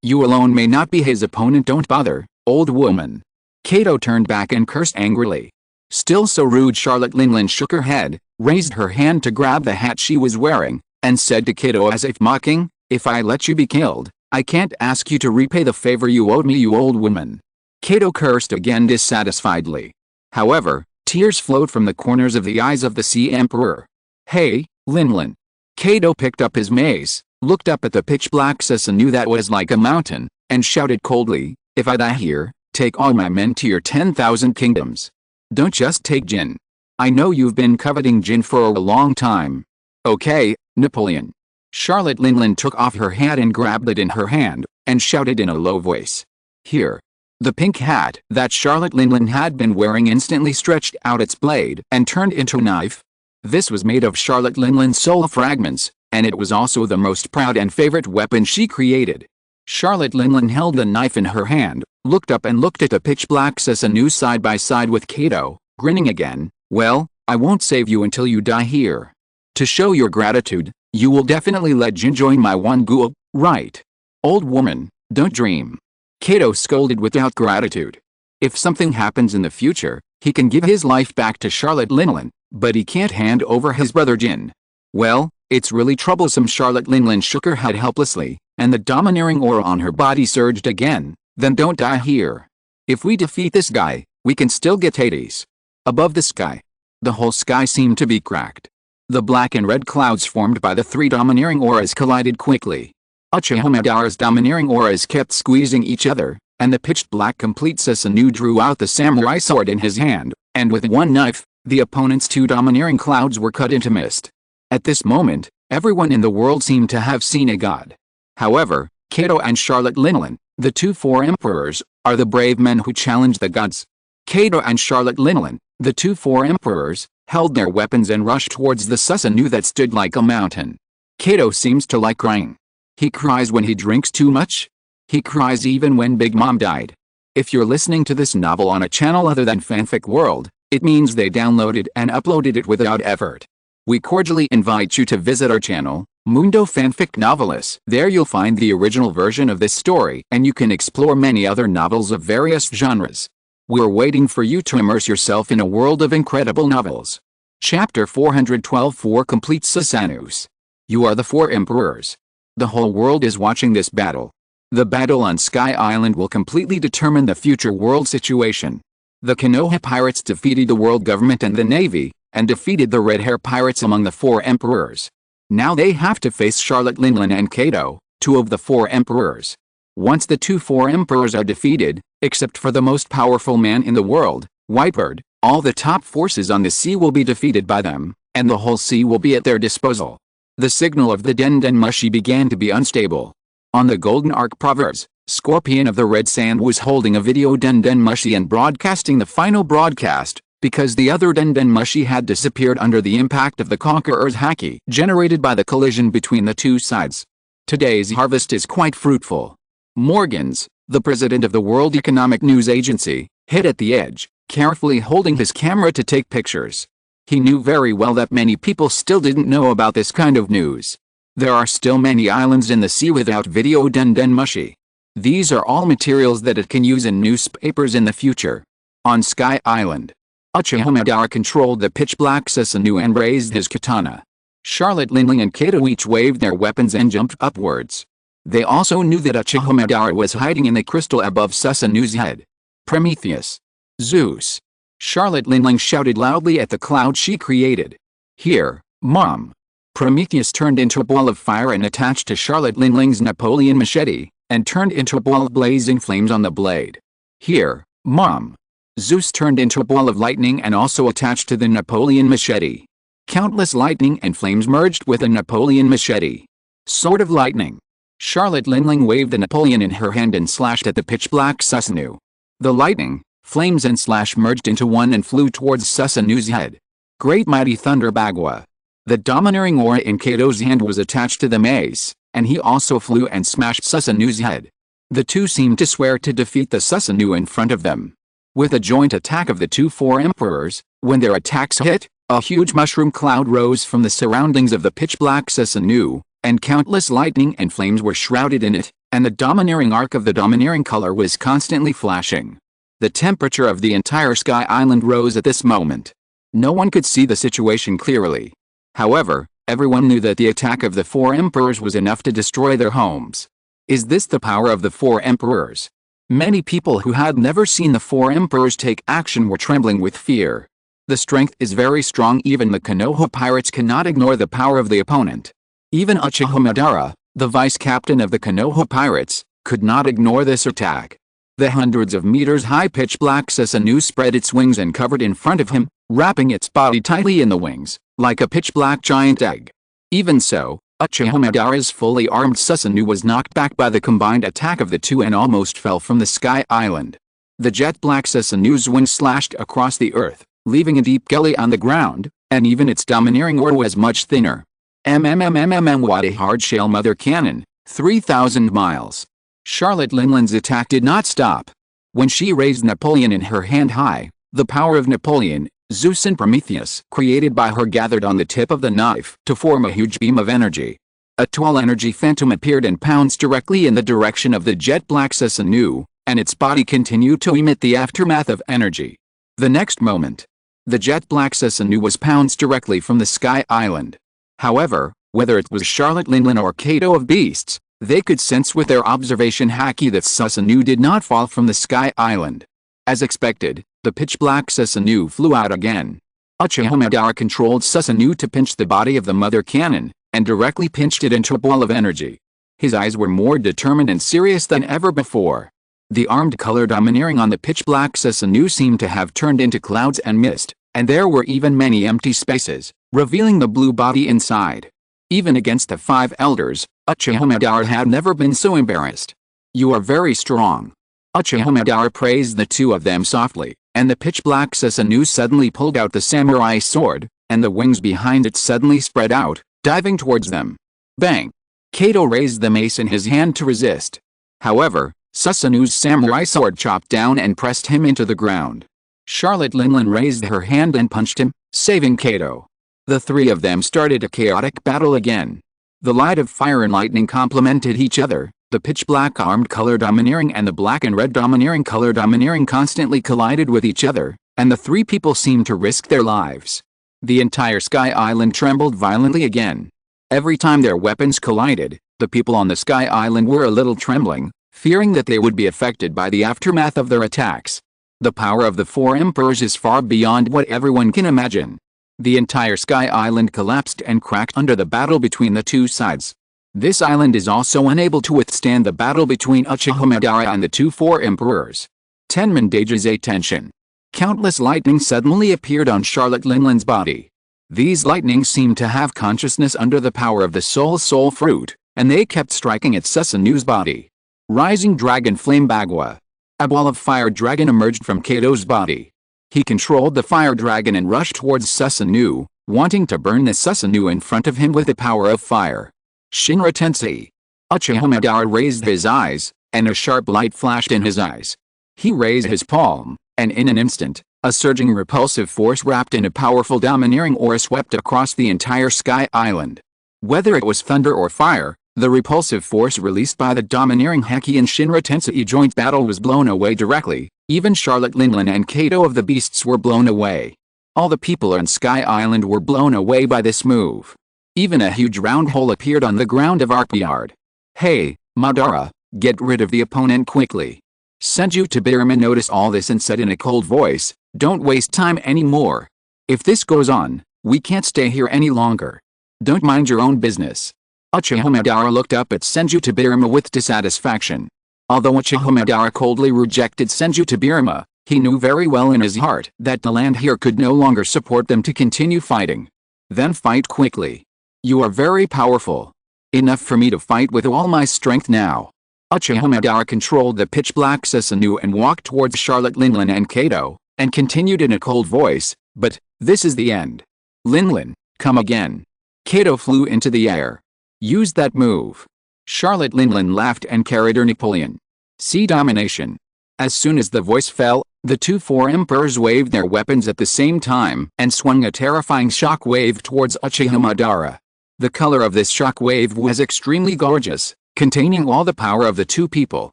you alone may not be his opponent, don't bother, old woman. Kato turned back and cursed angrily. Still so rude, Charlotte Linland shook her head, raised her hand to grab the hat she was wearing, and said to Kato as if mocking, if I let you be killed, I can't ask you to repay the favor you owed me, you old woman. Kato cursed again dissatisfiedly. However, tears flowed from the corners of the eyes of the Sea Emperor. Hey, Linland. Kato picked up his mace, looked up at the pitch-black Susanoo that was like a mountain, and shouted coldly, if I die here, take all my men to your 10,000 kingdoms. Don't just take Jin. I know you've been coveting Jin for a long time. Okay, Napoleon. Charlotte Linland took off her hat and grabbed it in her hand, and shouted in a low voice. Here. The pink hat that Charlotte Linland had been wearing instantly stretched out its blade and turned into a knife. This was made of Charlotte Linland's soul fragments, and it was also the most proud and favorite weapon she created. Charlotte Linland held the knife in her hand, looked up and looked at the pitch-black Susanoo side by side with Kato, grinning again. Well, I won't save you until you die here. To show your gratitude, you will definitely let Jin join my one ghoul, right? Old woman, don't dream. Kato scolded without gratitude. If something happens in the future, he can give his life back to Charlotte Linland, but he can't hand over his brother Jin. Well, it's really troublesome. Charlotte Linland shook her head helplessly, and the domineering aura on her body surged again. Then don't die here. If we defeat this guy, we can still get Hades. Above the sky. The whole sky seemed to be cracked. The black and red clouds formed by the three domineering auras collided quickly. Uchiha Madara's domineering auras kept squeezing each other, and the pitch-black complete Susanoo drew out the samurai sword in his hand, and with one knife, the opponent's two domineering clouds were cut into mist. At this moment, everyone in the world seemed to have seen a god. However, Kato and Charlotte Linland, the two four emperors, are the brave men who challenged the gods. Kato and Charlotte Linland, the two four emperors, held their weapons and rushed towards the Susanoo that stood like a mountain. Kato seems to like crying. He cries when he drinks too much. He cries even when Big Mom died. If you're listening to this novel on a channel other than Fanfic World, it means they downloaded and uploaded it without effort. We cordially invite you to visit our channel, Mundo Fanfic Novelis. There you'll find the original version of this story, and you can explore many other novels of various genres. We're waiting for you to immerse yourself in a world of incredible novels. Chapter 412 4 Complete Susanoo's. You are the 4 emperors. The whole world is watching this battle. The battle on Sky Island will completely determine the future world situation. The Konoha pirates defeated the world government and the navy, and defeated the red hair pirates among the 4 emperors. Now they have to face Charlotte Linlin and Kato, 2 of the 4 emperors. Once the 4 emperors are defeated, except for the most powerful man in the world, Whitebird, all the top forces on the sea will be defeated by them, and the whole sea will be at their disposal. The signal of the Den Mushi began to be unstable. On the Golden Arc Proverbs, Scorpion of the Red Sand was holding a video Den Mushi and broadcasting the final broadcast, because the other Den Mushi had disappeared under the impact of the Conqueror's haki generated by the collision between the 2 sides. Today's harvest is quite fruitful. Morgans, the president of the World Economic News Agency, hid at the edge, carefully holding his camera to take pictures. He knew very well that many people still didn't know about this kind of news. There are still many islands in the sea without video Den Mushi. These are all materials that it can use in newspapers in the future. On Sky Island, Uchiha Madara controlled the pitch-black Susanoo and raised his katana. Charlotte Linling and Kato each waved their weapons and jumped upwards. They also knew that Uchiha Madara was hiding in the crystal above Susanoo's head. Prometheus. Zeus. Charlotte Linling shouted loudly at the cloud she created. Here, Mom. Prometheus turned into a ball of fire and attached to Charlotte Linling's Napoleon machete, and turned into a ball of blazing flames on the blade. Here, Mom. Zeus turned into a ball of lightning and also attached to the Napoleon machete. Countless lightning and flames merged with the Napoleon machete. Sword of lightning. Charlotte Linling waved the Napoleon in her hand and slashed at the pitch-black Susanoo. The lightning, flames and slash merged into one and flew towards Susanoo's head. Great mighty thunder Bagua. The domineering aura in Kato's hand was attached to the mace, and he also flew and smashed Susanoo's head. The 2 seemed to swear to defeat the Susanoo in front of them. With a joint attack of the 4 emperors, when their attacks hit, a huge mushroom cloud rose from the surroundings of the pitch-black Susanoo, and countless lightning and flames were shrouded in it, and the domineering arc of the domineering color was constantly flashing. The temperature of the entire Sky Island rose at this moment. No one could see the situation clearly. However, everyone knew that the attack of the 4 emperors was enough to destroy their homes. Is this the power of the 4 emperors? Many people who had never seen the 4 emperors take action were trembling with fear. The strength is very strong. Even the Konoha pirates cannot ignore the power of the opponent. Even Uchiha Madara, the vice captain of the Konoha pirates, could not ignore this attack. The hundreds of meters high pitch-black Susanoo spread its wings and covered in front of him, wrapping its body tightly in the wings, like a pitch-black giant egg. Even so, Uchiha Madara's fully armed Susanoo was knocked back by the combined attack of the 2 and almost fell from the Sky Island. The jet-black Susanoo's wings slashed across the earth, leaving a deep gully on the ground, and even its domineering aura was much thinner. What a hard-shell mother cannon, 3,000 miles. Charlotte Linlin's attack did not stop. When she raised Napoleon in her hand high, the power of Napoleon, Zeus and Prometheus created by her gathered on the tip of the knife to form a huge beam of energy. A tall energy phantom appeared and pounced directly in the direction of the jet-black Susanoo, and its body continued to emit the aftermath of energy. The next moment, the jet-black Susanoo was pounced directly from the Sky Island. However, whether it was Charlotte Linlin or Kato of Beasts, they could sense with their observation haki that Susanoo did not fall from the Sky Island. As expected, the pitch-black Susanoo flew out again. Uchiha Madara controlled Susanoo to pinch the body of the mother cannon, and directly pinched it into a ball of energy. His eyes were more determined and serious than ever before. The armed color domineering on the pitch-black Susanoo seemed to have turned into clouds and mist, and there were even many empty spaces, revealing the blue body inside. Even against the 5 elders, Uchiha Madara had never been so embarrassed. You are very strong. Uchiha Madara praised the 2 of them softly, and the pitch-black Susanoo suddenly pulled out the samurai sword, and the wings behind it suddenly spread out, diving towards them. Bang! Kato raised the mace in his hand to resist. However, Susanoo's samurai sword chopped down and pressed him into the ground. Charlotte Linlin raised her hand and punched him, saving Kato. The 3 of them started a chaotic battle again. The light of fire and lightning complemented each other. The pitch-black armed color domineering and the black and red domineering color domineering constantly collided with each other, and the 3 people seemed to risk their lives. The entire Sky Island trembled violently again. Every time their weapons collided, the people on the Sky Island were a little trembling, fearing that they would be affected by the aftermath of their attacks. The power of the four emperors is far beyond what everyone can imagine. The entire Sky Island collapsed and cracked under the battle between the two sides. This island is also unable to withstand the battle between Uchiha Madara and the two four emperors. Tenmandage's attention. Countless lightnings suddenly appeared on Charlotte Linlin's body. These lightnings seemed to have consciousness under the power of the soul fruit, and they kept striking at Susanu's body. Rising Dragon Flame Bagua. A ball of fire dragon emerged from Kato's body. He controlled the fire dragon and rushed towards Susanu, wanting to burn the Susanu in front of him with the power of fire. Shinra Tensei. Uchiha Madara raised his eyes, and a sharp light flashed in his eyes. He raised his palm, and in an instant, a surging repulsive force wrapped in a powerful domineering aura swept across the entire Sky Island. Whether it was thunder or fire, the repulsive force released by the domineering Haki and Shinra Tensei joint battle was blown away directly. Even Charlotte Linlin and Kato of the Beasts were blown away. All the people on Sky Island were blown away by this move. Even a huge round hole appeared on the ground of Arkyard. Hey, Madara, get rid of the opponent quickly. Senju Tobirama noticed all this and said in a cold voice, don't waste time anymore. If this goes on, we can't stay here any longer. Don't mind your own business. Uchiha Madara looked up at Senju Tobirama with dissatisfaction. Although Uchiha Madara coldly rejected Senju Tobirama, he knew very well in his heart that the land here could no longer support them to continue fighting. Then fight quickly. You are very powerful. Enough for me to fight with all my strength now. Uchiha Madara controlled the pitch-black Susanoo and walked towards Charlotte Linlin and Kato, and continued in a cold voice, but, this is the end. Linlin, come again. Kato flew into the air. Use that move. Charlotte Linlin laughed and carried her Napoleon. See domination. As soon as the voice fell, the two four emperors waved their weapons at the same time and swung a terrifying shock wave towards Uchiha Madara. The color of this shock wave was extremely gorgeous, containing all the power of the two people.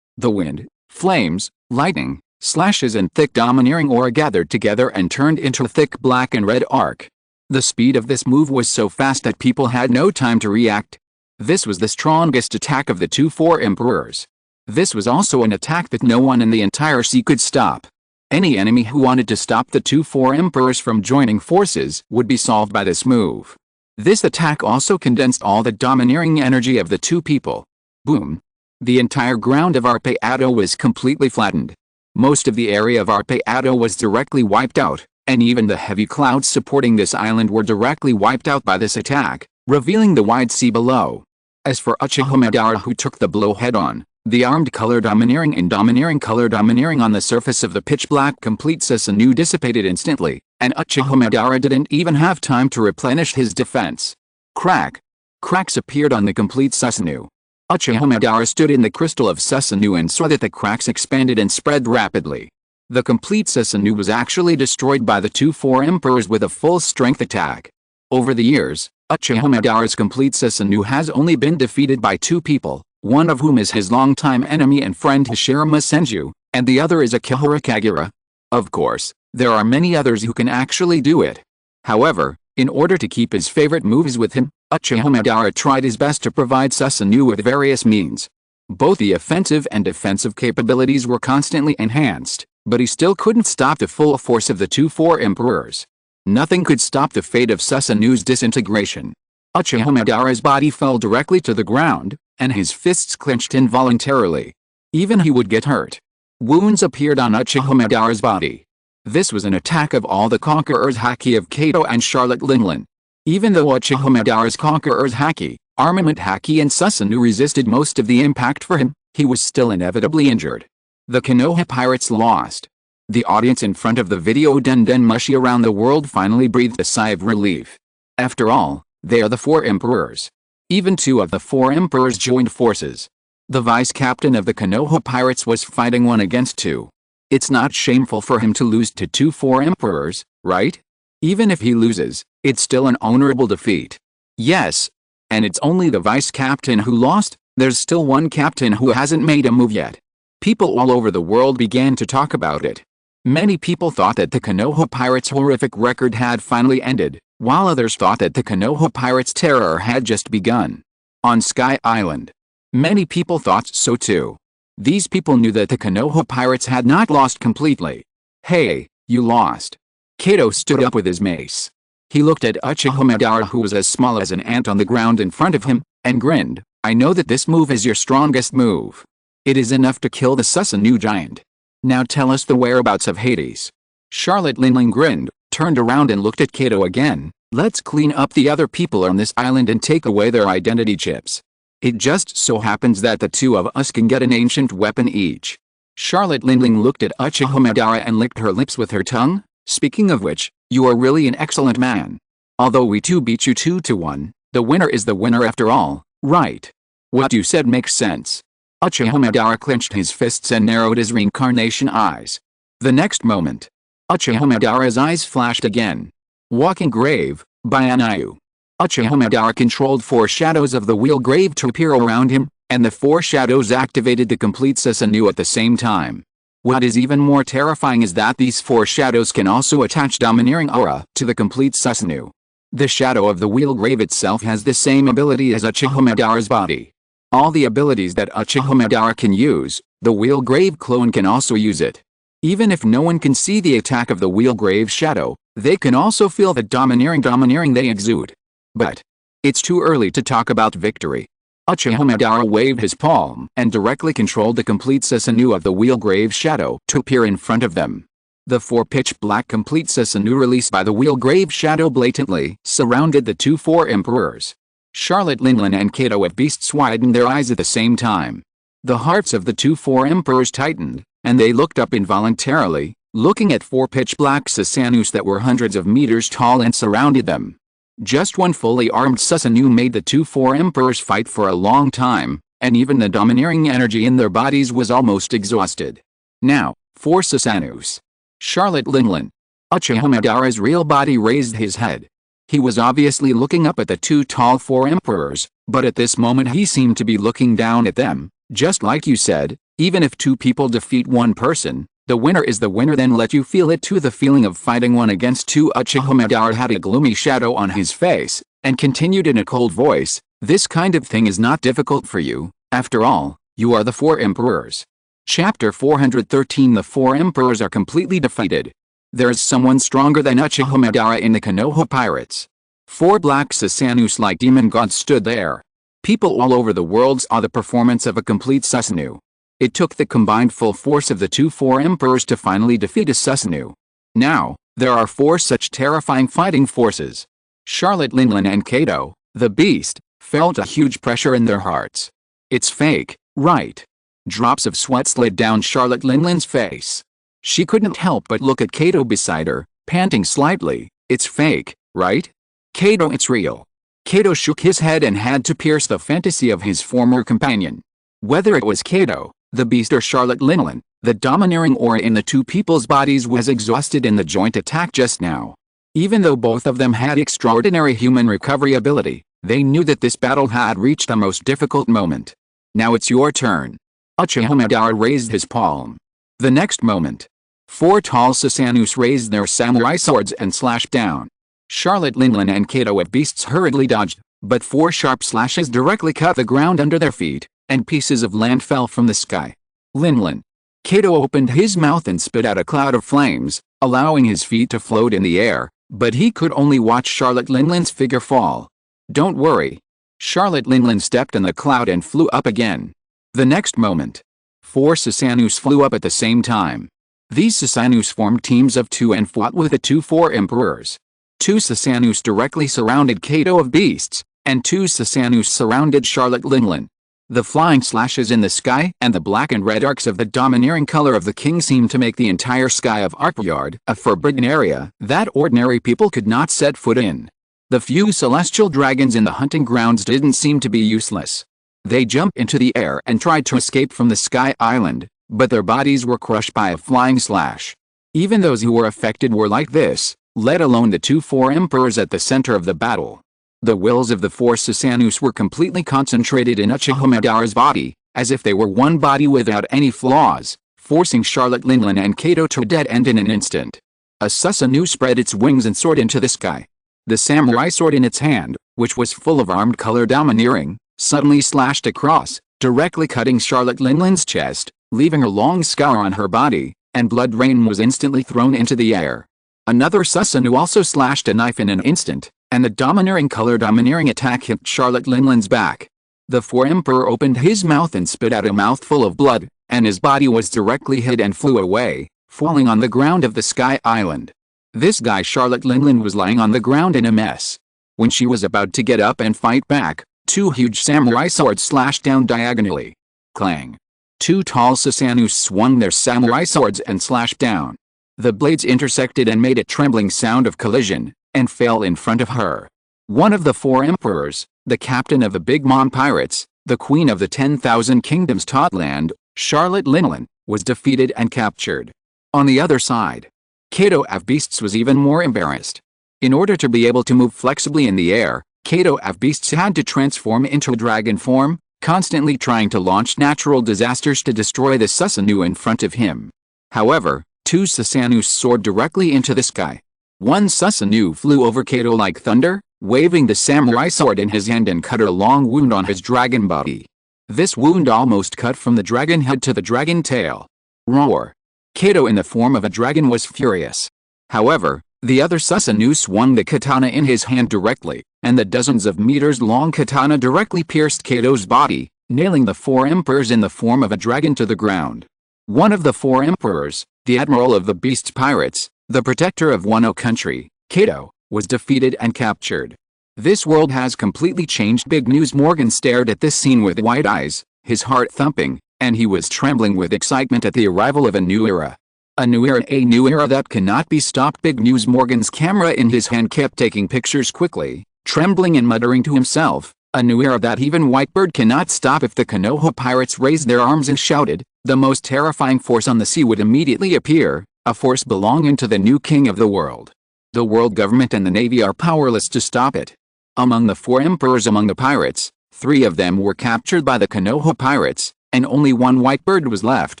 The wind, flames, lightning, slashes and thick domineering aura gathered together and turned into a thick black and red arc. The speed of this move was so fast that people had no time to react. This was the strongest attack of the two four emperors. This was also an attack that no one in the entire sea could stop. Any enemy who wanted to stop the two four emperors from joining forces would be solved by this move. This attack also condensed all the domineering energy of the two people. Boom. The entire ground of Arpeado was completely flattened. Most of the area of Arpeado was directly wiped out, and even the heavy clouds supporting this island were directly wiped out by this attack, revealing the wide sea below. As for Uchiha Madara, who took the blow head-on, the armed color domineering and domineering color domineering on the surface of the pitch-black complete Susanoo dissipated instantly, and Uchiha Madara didn't even have time to replenish his defense. Crack. Cracks appeared on the complete Susanoo. Uchiha Madara stood in the crystal of Susanoo and saw that the cracks expanded and spread rapidly. The complete Susanoo was actually destroyed by the two four emperors with a full-strength attack. Over the years, Uchiha Madara's complete Susanoo has only been defeated by two people, one of whom is his longtime enemy and friend Hashirama Senju, and the other is Akihara Kagura. Of course, there are many others who can actually do it. However, in order to keep his favorite moves with him, Uchiha Madara tried his best to provide Susanoo with various means. Both the offensive and defensive capabilities were constantly enhanced, but he still couldn't stop the full force of the two four emperors. Nothing could stop the fate of Susanoo's disintegration. Uchiha Madara's body fell directly to the ground, and his fists clenched involuntarily. Even he would get hurt. Wounds appeared on Uchiha Madara's body. This was an attack of all the Conqueror's Haki of Kato and Charlotte Linlin. Even though Uchiha Madara's Conqueror's Haki, Armament Haki and Susanoo resisted most of the impact for him, he was still inevitably injured. The Konoha pirates lost. The audience in front of the video Den Mushi around the world finally breathed a sigh of relief. After all, they are the four emperors. Even two of the four emperors joined forces. The vice captain of the Konoha pirates was fighting 1 against 2. It's not shameful for him to lose to two four emperors, right? Even if he loses, it's still an honorable defeat. Yes. And it's only the vice captain who lost, there's still one captain who hasn't made a move yet. People all over the world began to talk about it. Many people thought that the Konoha pirates' horrific record had finally ended, while others thought that the Konoha pirates' terror had just begun. On Sky Island, many people thought so too. These people knew that the Konoha pirates had not lost completely. Hey, you lost. Kato stood up with his mace. He looked at Uchiha Madara, who was as small as an ant on the ground in front of him, and grinned. I know that this move is your strongest move. It is enough to kill the Susanoo giant. Now tell us the whereabouts of Hades. Charlotte Linling grinned, turned around and looked at Kato again. Let's clean up the other people on this island and take away their identity chips. It just so happens that the two of us can get an ancient weapon each. Charlotte Linling looked at Uchiha Madara and licked her lips with her tongue. Speaking of which, you are really an excellent man. Although we two beat you 2-1, the winner is the winner after all, right? What you said makes sense. Uchiha Madara clenched his fists and narrowed his reincarnation eyes. The next moment, Uchiha Madara's eyes flashed again. Walking Grave, by Anayu. Uchiha Madara controlled 4 shadows of the wheel grave to appear around him, and the 4 shadows activated the complete Susanoo at the same time. What is even more terrifying is that these 4 shadows can also attach domineering aura to the complete Susanoo. The shadow of the wheel grave itself has the same ability as Uchiha Madara's body. All the abilities that Uchiha Madara can use, the wheel grave clone can also use it. Even if no one can see the attack of the wheel grave shadow, they can also feel the domineering they exude. But it's too early to talk about victory. Uchiha Madara waved his palm and directly controlled the complete Susanoo of the wheel grave shadow to appear in front of them. The 4 pitch-black complete Susanoo released by the wheel grave shadow blatantly surrounded the 2 4 emperors. Charlotte Linling and Kato at Beasts widened their eyes at the same time. The hearts of the 2 4 emperors tightened, and they looked up involuntarily, looking at 4 pitch-black Susanoos that were hundreds of meters tall and surrounded them. Just one fully armed Susanoo made the 2 4 emperors fight for a long time, and even the domineering energy in their bodies was almost exhausted. Now, 4 Susanoos. Charlotte Linling. Uchiha Madara's real body raised his head. He was obviously looking up at the 2 tall 4 emperors, but at this moment he seemed to be looking down at them. Just like you said, even if 2 people defeat 1 person, the winner is the winner. Then let you feel it too. The feeling of fighting 1 against 2. Uchiha Madara had a gloomy shadow on his face, and continued in a cold voice, this kind of thing is not difficult for you, after all, you are the 4 emperors. Chapter 413. The 4 emperors are completely defeated. There is someone stronger than Uchiha Madara in the Konoha pirates. 4 black Susanoos like demon gods stood there. People all over the world saw the performance of a complete Susanoo. It took the combined full force of the 2 4 emperors to finally defeat a Susanoo. Now, there are 4 such terrifying fighting forces. Charlotte Linling and Kato, the beast, felt a huge pressure in their hearts. It's fake, right? Drops of sweat slid down Charlotte Lingling's face. She couldn't help but look at Kato beside her, panting slightly. It's fake, right? Kato, it's real. Kato shook his head and had to pierce the fantasy of his former companion. Whether it was Kato, the beast, or Charlotte Linling, the domineering aura in the 2 people's bodies was exhausted in the joint attack just now. Even though both of them had extraordinary human recovery ability, they knew that this battle had reached the most difficult moment. Now it's your turn. Uchiha Madara raised his palm. The next moment, 4 tall Susanoos raised their samurai swords and slashed down. Charlotte Linling and Kato at Beasts hurriedly dodged, but 4 sharp slashes directly cut the ground under their feet, and pieces of land fell from the sky. Linling. Kato opened his mouth and spit out a cloud of flames, allowing his feet to float in the air, but he could only watch Charlotte Lingling's figure fall. Don't worry. Charlotte Linling stepped in the cloud and flew up again. The next moment, 4 Susanoos flew up at the same time. These Susanoos formed teams of 2 and fought with the 2 4 emperors. 2 Susanoos directly surrounded Kato of Beasts, and 2 Susanoos surrounded Charlotte Linling. The flying slashes in the sky and the black and red arcs of the domineering color of the king seemed to make the entire sky of Arkyard a forbidden area that ordinary people could not set foot in. The few celestial dragons in the hunting grounds didn't seem to be useless. They jumped into the air and tried to escape from the Sky Island, but their bodies were crushed by a flying slash. Even those who were affected were like this, let alone the 2 4 emperors at the center of the battle. The wills of the 4 Susanoos were completely concentrated in Uchiha Madara's body, as if they were one body without any flaws. forcing Charlotte Linlin and Kato to dead end in an instant. A Susanoo spread its wings and soared into the sky. The samurai sword in its hand, which was full of armed color domineering, suddenly slashed across, directly cutting Charlotte Linlin's chest, leaving a long scar on her body, and blood rain was instantly thrown into the air. Another Susanoo also slashed a knife in an instant, and the domineering attack hit Charlotte Linlin's back. The Four Emperor opened his mouth and spit out a mouthful of blood, and his body was directly hit and flew away, falling on the ground of the Sky Island. This guy Charlotte Linlin was lying on the ground in a mess. When she was about to get up and fight back, two huge samurai swords slashed down diagonally. Clang! Two tall Susanoo swung their samurai swords and slashed down. The blades intersected and made a trembling sound of collision, and fell in front of her. One of the Four Emperors, the captain of the Big Mom Pirates, the queen of the 10,000 Kingdoms Totland, Charlotte Linlin, was defeated and captured. On the other side, Kato of Beasts was even more embarrassed. In order to be able to move flexibly in the air, Kato of Beasts had to transform into dragon form, constantly trying to launch natural disasters to destroy the Susanoo in front of him. However, two Susanoo soared directly into the sky. One Susanoo flew over Kato like thunder, waving the samurai sword in his hand and cut a long wound on his dragon body. This wound almost cut from the dragon head to the dragon tail. Roar! Kato in the form of a dragon was furious. However, the other Susanoo swung the katana in his hand directly, and the dozens of meters long katana directly pierced Kato's body, nailing the Four Emperors in the form of a dragon to the ground. One of the Four Emperors, the admiral of the Beast Pirates, the protector of Wano country, Kato, was defeated and captured. This world has completely changed. Big News Morgan stared at this scene with wide eyes, his heart thumping, and he was trembling with excitement at the arrival of a new era. A new era that cannot be stopped. Big News Morgan's camera in his hand kept taking pictures quickly, trembling and muttering to himself, a new era that even Whitebird cannot stop. If the Konoha pirates raised their arms and shouted, the most terrifying force on the sea would immediately appear, a force belonging to the new king of the world. The world government and the navy are powerless to stop it. Among the Four Emperors among the pirates, 3 of them were captured by the Konoha pirates, and only one Whitebird was left,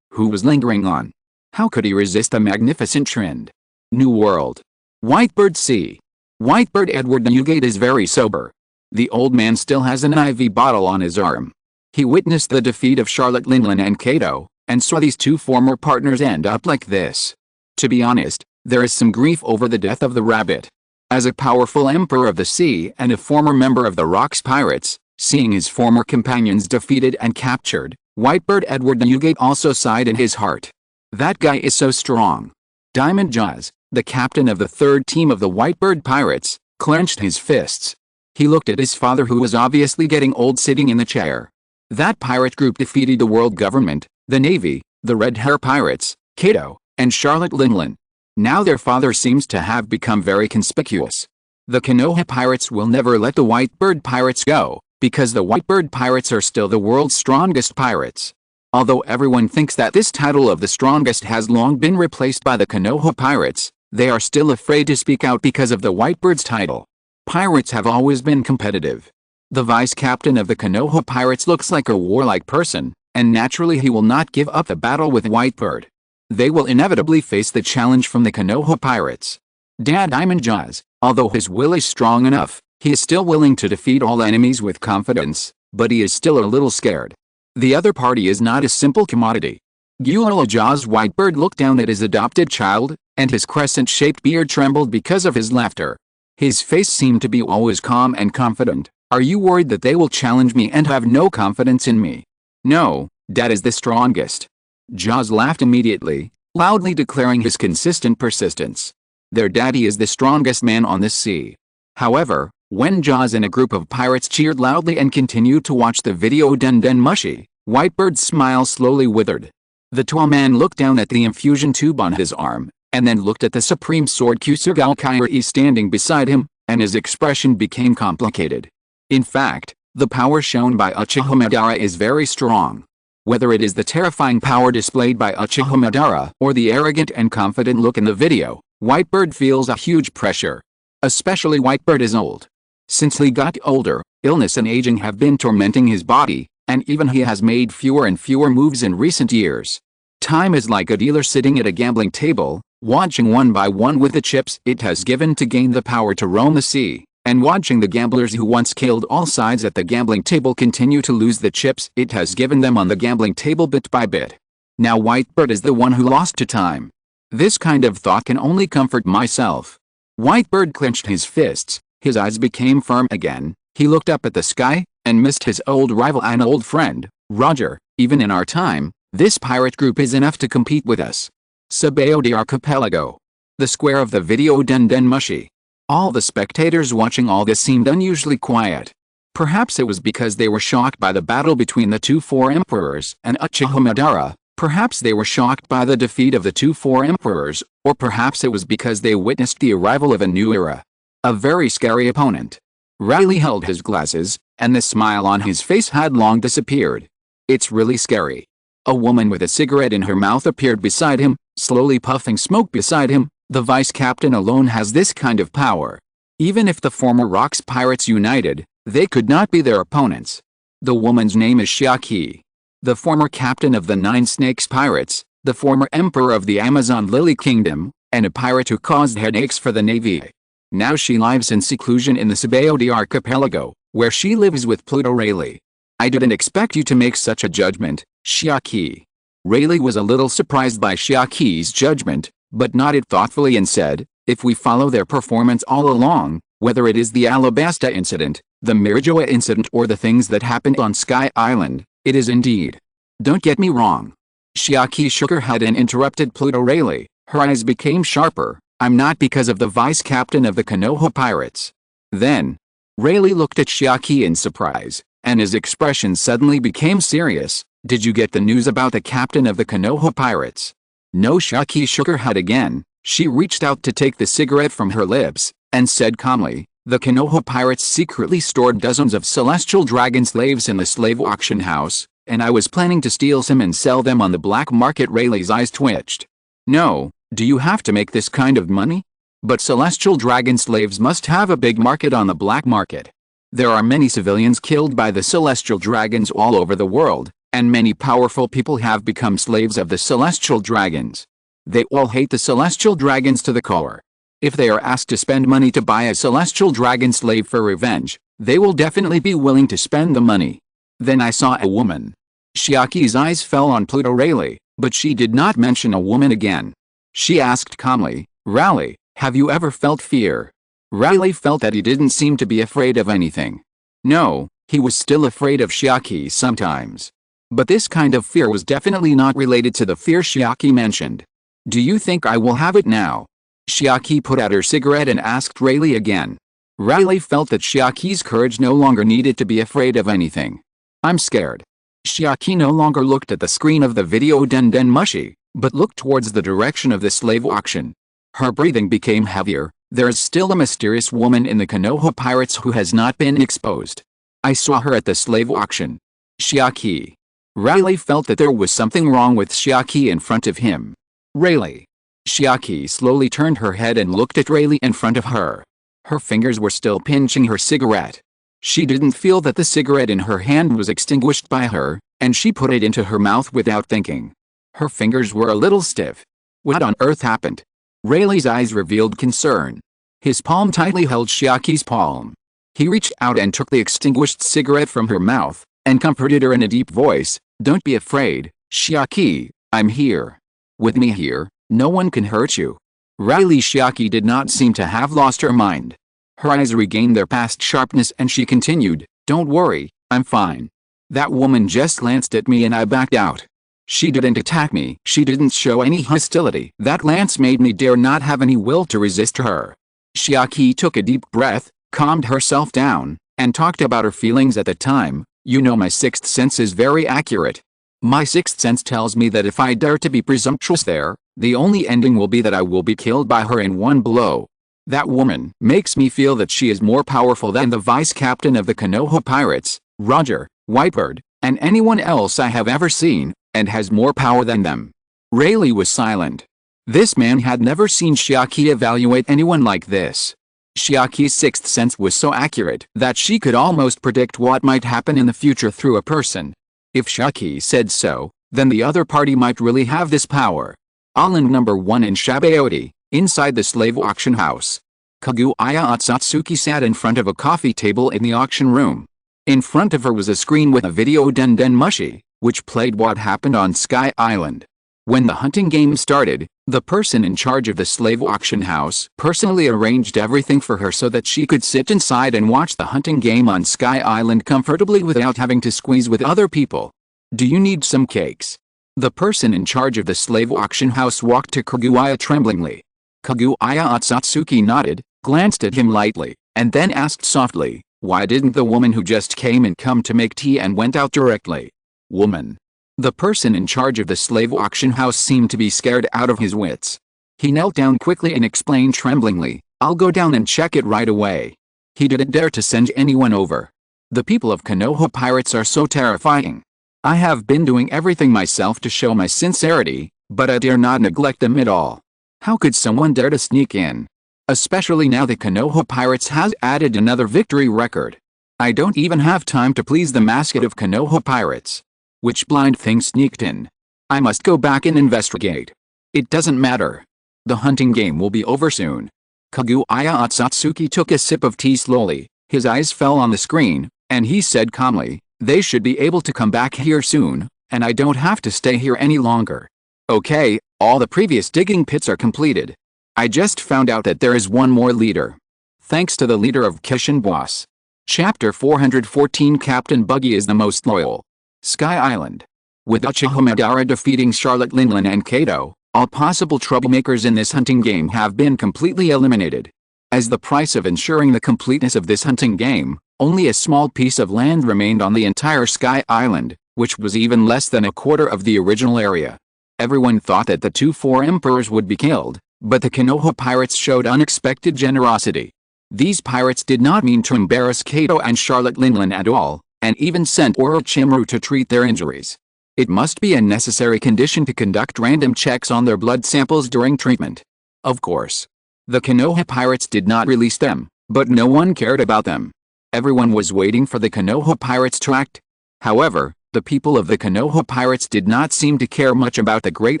who was lingering on. How could he resist the magnificent trend? New World. Whitebird Sea. Whitebird Edward Newgate is very sober. The old man still has an IV bottle on his arm. He witnessed the defeat of Charlotte Linlin and Kato, and saw these two former partners end up like this. To be honest, there is some grief over the death of the rabbit. As a powerful emperor of the sea and a former member of the Rocks Pirates, seeing his former companions defeated and captured, Whitebird Edward Newgate also sighed in his heart. That guy is so strong. Diamond Jaws, the captain of the 3rd team of the Whitebird Pirates, clenched his fists. He looked at his father, who was obviously getting old, sitting in the chair. That pirate group defeated the world government, the navy, the Red Hair Pirates, Kato, and Charlotte Linlin. Now their father seems to have become very conspicuous. The Konoha pirates will never let the Whitebird Pirates go, because the Whitebird Pirates are still the world's strongest pirates. Although everyone thinks that this title of the strongest has long been replaced by the Konoha Pirates, they are still afraid to speak out because of the Whitebird's title. Pirates have always been competitive. The vice captain of the Konoha Pirates looks like a warlike person, and naturally he will not give up the battle with Whitebird. They will inevitably face the challenge from the Konoha Pirates. Diamond Jaws, although his will is strong enough, he is still willing to defeat all enemies with confidence, but he is still a little scared. The other party is not a simple commodity. Gulala Jaws Whitebird looked down at his adopted child, and his crescent-shaped beard trembled because of his laughter. His face seemed to be always calm and confident. Are you worried that they will challenge me and have no confidence in me? No, Dad is the strongest. Jaws laughed immediately, loudly declaring his consistent persistence. Their daddy is the strongest man on this sea. However, when Jaws and a group of pirates cheered loudly and continued to watch the video Den Mushy, Whitebird's smile slowly withered. The tall man looked down at the infusion tube on his arm, and then looked at the supreme sword Kusugalkairi standing beside him, and his expression became complicated. In fact, the power shown by Uchiha Madara is very strong. Whether it is the terrifying power displayed by Uchiha Madara or the arrogant and confident look in the video, Whitebird feels a huge pressure. Especially Whitebird is old. Since he got older, illness and aging have been tormenting his body, and even he has made fewer and fewer moves in recent years. Time is like a dealer sitting at a gambling table, watching one by one with the chips it has given to gain the power to roam the sea, and watching the gamblers who once killed all sides at the gambling table continue to lose the chips it has given them on the gambling table bit by bit. Now Whitebird is the one who lost to time. This kind of thought can only comfort myself. Whitebird clenched his fists, his eyes became firm again, he looked up at the sky, and missed his old rival and old friend, Roger. Even in our time, this pirate group is enough to compete with us. Sabeo de Archipelago. The square of the video Den Mushi. All the spectators watching all this seemed unusually quiet. Perhaps it was because they were shocked by the battle between the two four emperors and Uchiha Madara, perhaps they were shocked by the defeat of the two four emperors, or perhaps it was because they witnessed the arrival of a new era. A very scary opponent. Riley held his glasses, and the smile on his face had long disappeared. It's really scary. A woman with a cigarette in her mouth appeared beside him, slowly puffing smoke beside him. The vice captain alone has this kind of power. Even if the former Rocks pirates united, they could not be their opponents. The woman's name is Shiaki. The former captain of the Nine Snakes Pirates, the former emperor of the Amazon Lily Kingdom, and a pirate who caused headaches for the Navy. Now she lives in seclusion in the Sabeo de Archipelago, where she lives with Pluto Rayleigh. I didn't expect you to make such a judgment, Shiaki. Rayleigh was a little surprised by Shiaki's judgment, but nodded thoughtfully and said, if we follow their performance all along, whether it is the Alabasta incident, the Mirajoa incident or the things that happened on Sky Island, it is indeed. Don't get me wrong. Shiaki shook her head and interrupted Pluto Rayleigh. Her eyes became sharper. I'm not because of the vice captain of the Konoha pirates. Then, Rayleigh looked at Shiaki in surprise, and his expression suddenly became serious. Did you get the news about the captain of the Konoha pirates? No. Shiaki shook her head again. She reached out to take the cigarette from her lips, and said calmly, the Konoha pirates secretly stored dozens of celestial dragon slaves in the slave auction house, and I was planning to steal some and sell them on the black market. Rayleigh's eyes twitched. No. Do you have to make this kind of money? But celestial dragon slaves must have a big market on the black market. There are many civilians killed by the celestial dragons all over the world, and many powerful people have become slaves of the celestial dragons. They all hate the celestial dragons to the core. If they are asked to spend money to buy a celestial dragon slave for revenge, they will definitely be willing to spend the money. Then I saw a woman. Shiaki's eyes fell on Pluto Rayleigh, but she did not mention a woman again. She asked calmly, Rayleigh, have you ever felt fear? Rayleigh felt that he didn't seem to be afraid of anything. No, he was still afraid of Shiaki sometimes. But this kind of fear was definitely not related to the fear Shiaki mentioned. Do you think I will have it now? Shiaki put out her cigarette and asked Rayleigh again. Rayleigh felt that Shiaki's courage no longer needed to be afraid of anything. I'm scared. Shiaki no longer looked at the screen of the video Den Mushi, but looked towards the direction of the slave auction. Her breathing became heavier. There is still a mysterious woman in the Konoha pirates who has not been exposed. I saw her at the slave auction. Shiaki. Rayleigh felt that there was something wrong with Shiaki in front of him. Rayleigh. Shiaki slowly turned her head and looked at Rayleigh in front of her. Her fingers were still pinching her cigarette. She didn't feel that the cigarette in her hand was extinguished by her, and she put it into her mouth without thinking. Her fingers were a little stiff. What on earth happened? Rayleigh's eyes revealed concern. His palm tightly held Shiaki's palm. He reached out and took the extinguished cigarette from her mouth, and comforted her in a deep voice. Don't be afraid, Shiaki, I'm here. With me here, no one can hurt you. Rayleigh. Shiaki did not seem to have lost her mind. Her eyes regained their past sharpness and she continued, don't worry, I'm fine. That woman just glanced at me and I backed out. She didn't attack me. She didn't show any hostility. That glance made me dare not have any will to resist her. Shiaki took a deep breath, calmed herself down, and talked about her feelings at the time. You know, my sixth sense is very accurate. My sixth sense tells me that if I dare to be presumptuous there, the only ending will be that I will be killed by her in one blow. That woman makes me feel that she is more powerful than the vice captain of the Konoha pirates, Roger, Whitebird, and anyone else I have ever seen, and has more power than them. Rayleigh was silent. This man had never seen Shiaki evaluate anyone like this. Shiaki's sixth sense was so accurate that she could almost predict what might happen in the future through a person. If Shiaki said so, then the other party might really have this power. Island number 1 in Shabaoti, inside the slave auction house. Kaguya Akatsuki sat in front of a coffee table in the auction room. In front of her was a screen with a video den mushi, which played what happened on Sky Island. When the hunting game started, the person in charge of the slave auction house personally arranged everything for her so that she could sit inside and watch the hunting game on Sky Island comfortably without having to squeeze with other people. Do you need some cakes? The person in charge of the slave auction house walked to Kaguya tremblingly. Kaguya Akatsuki nodded, glanced at him lightly, and then asked softly, "Why didn't the woman who just came in come to make tea and went out directly?" Woman. The person in charge of the slave auction house seemed to be scared out of his wits. He knelt down quickly and explained tremblingly, "I'll go down and check it right away." He didn't dare to send anyone over. The people of Konoha pirates are so terrifying. I have been doing everything myself to show my sincerity, but I dare not neglect them at all. How could someone dare to sneak in? Especially now that Konoha pirates has added another victory record. I don't even have time to please the mascot of Konoha pirates. Which blind thing sneaked in? I must go back and investigate. It doesn't matter. The hunting game will be over soon. Kaguya Akatsuki took a sip of tea slowly, his eyes fell on the screen, and he said calmly, "They should be able to come back here soon, and I don't have to stay here any longer." Okay, all the previous digging pits are completed. I just found out that there is one more leader. Thanks to the leader of Kishin Boss. Chapter 414 Captain Buggy is the most loyal. Sky Island. With Uchiha Madara defeating Charlotte Linlin and Kato, all possible troublemakers in this hunting game have been completely eliminated. As the price of ensuring the completeness of this hunting game, only a small piece of land remained on the entire Sky Island, which was even less than a quarter of the original area. Everyone thought that the 2 emperors would be killed, but the Konoha pirates showed unexpected generosity. These pirates did not mean to embarrass Kato and Charlotte Linlin at all, and even sent Orochimaru to treat their injuries. It must be a necessary condition to conduct random checks on their blood samples during treatment. Of course. The Konoha pirates did not release them, but no one cared about them. Everyone was waiting for the Konoha pirates to act. However, the people of the Konoha pirates did not seem to care much about the great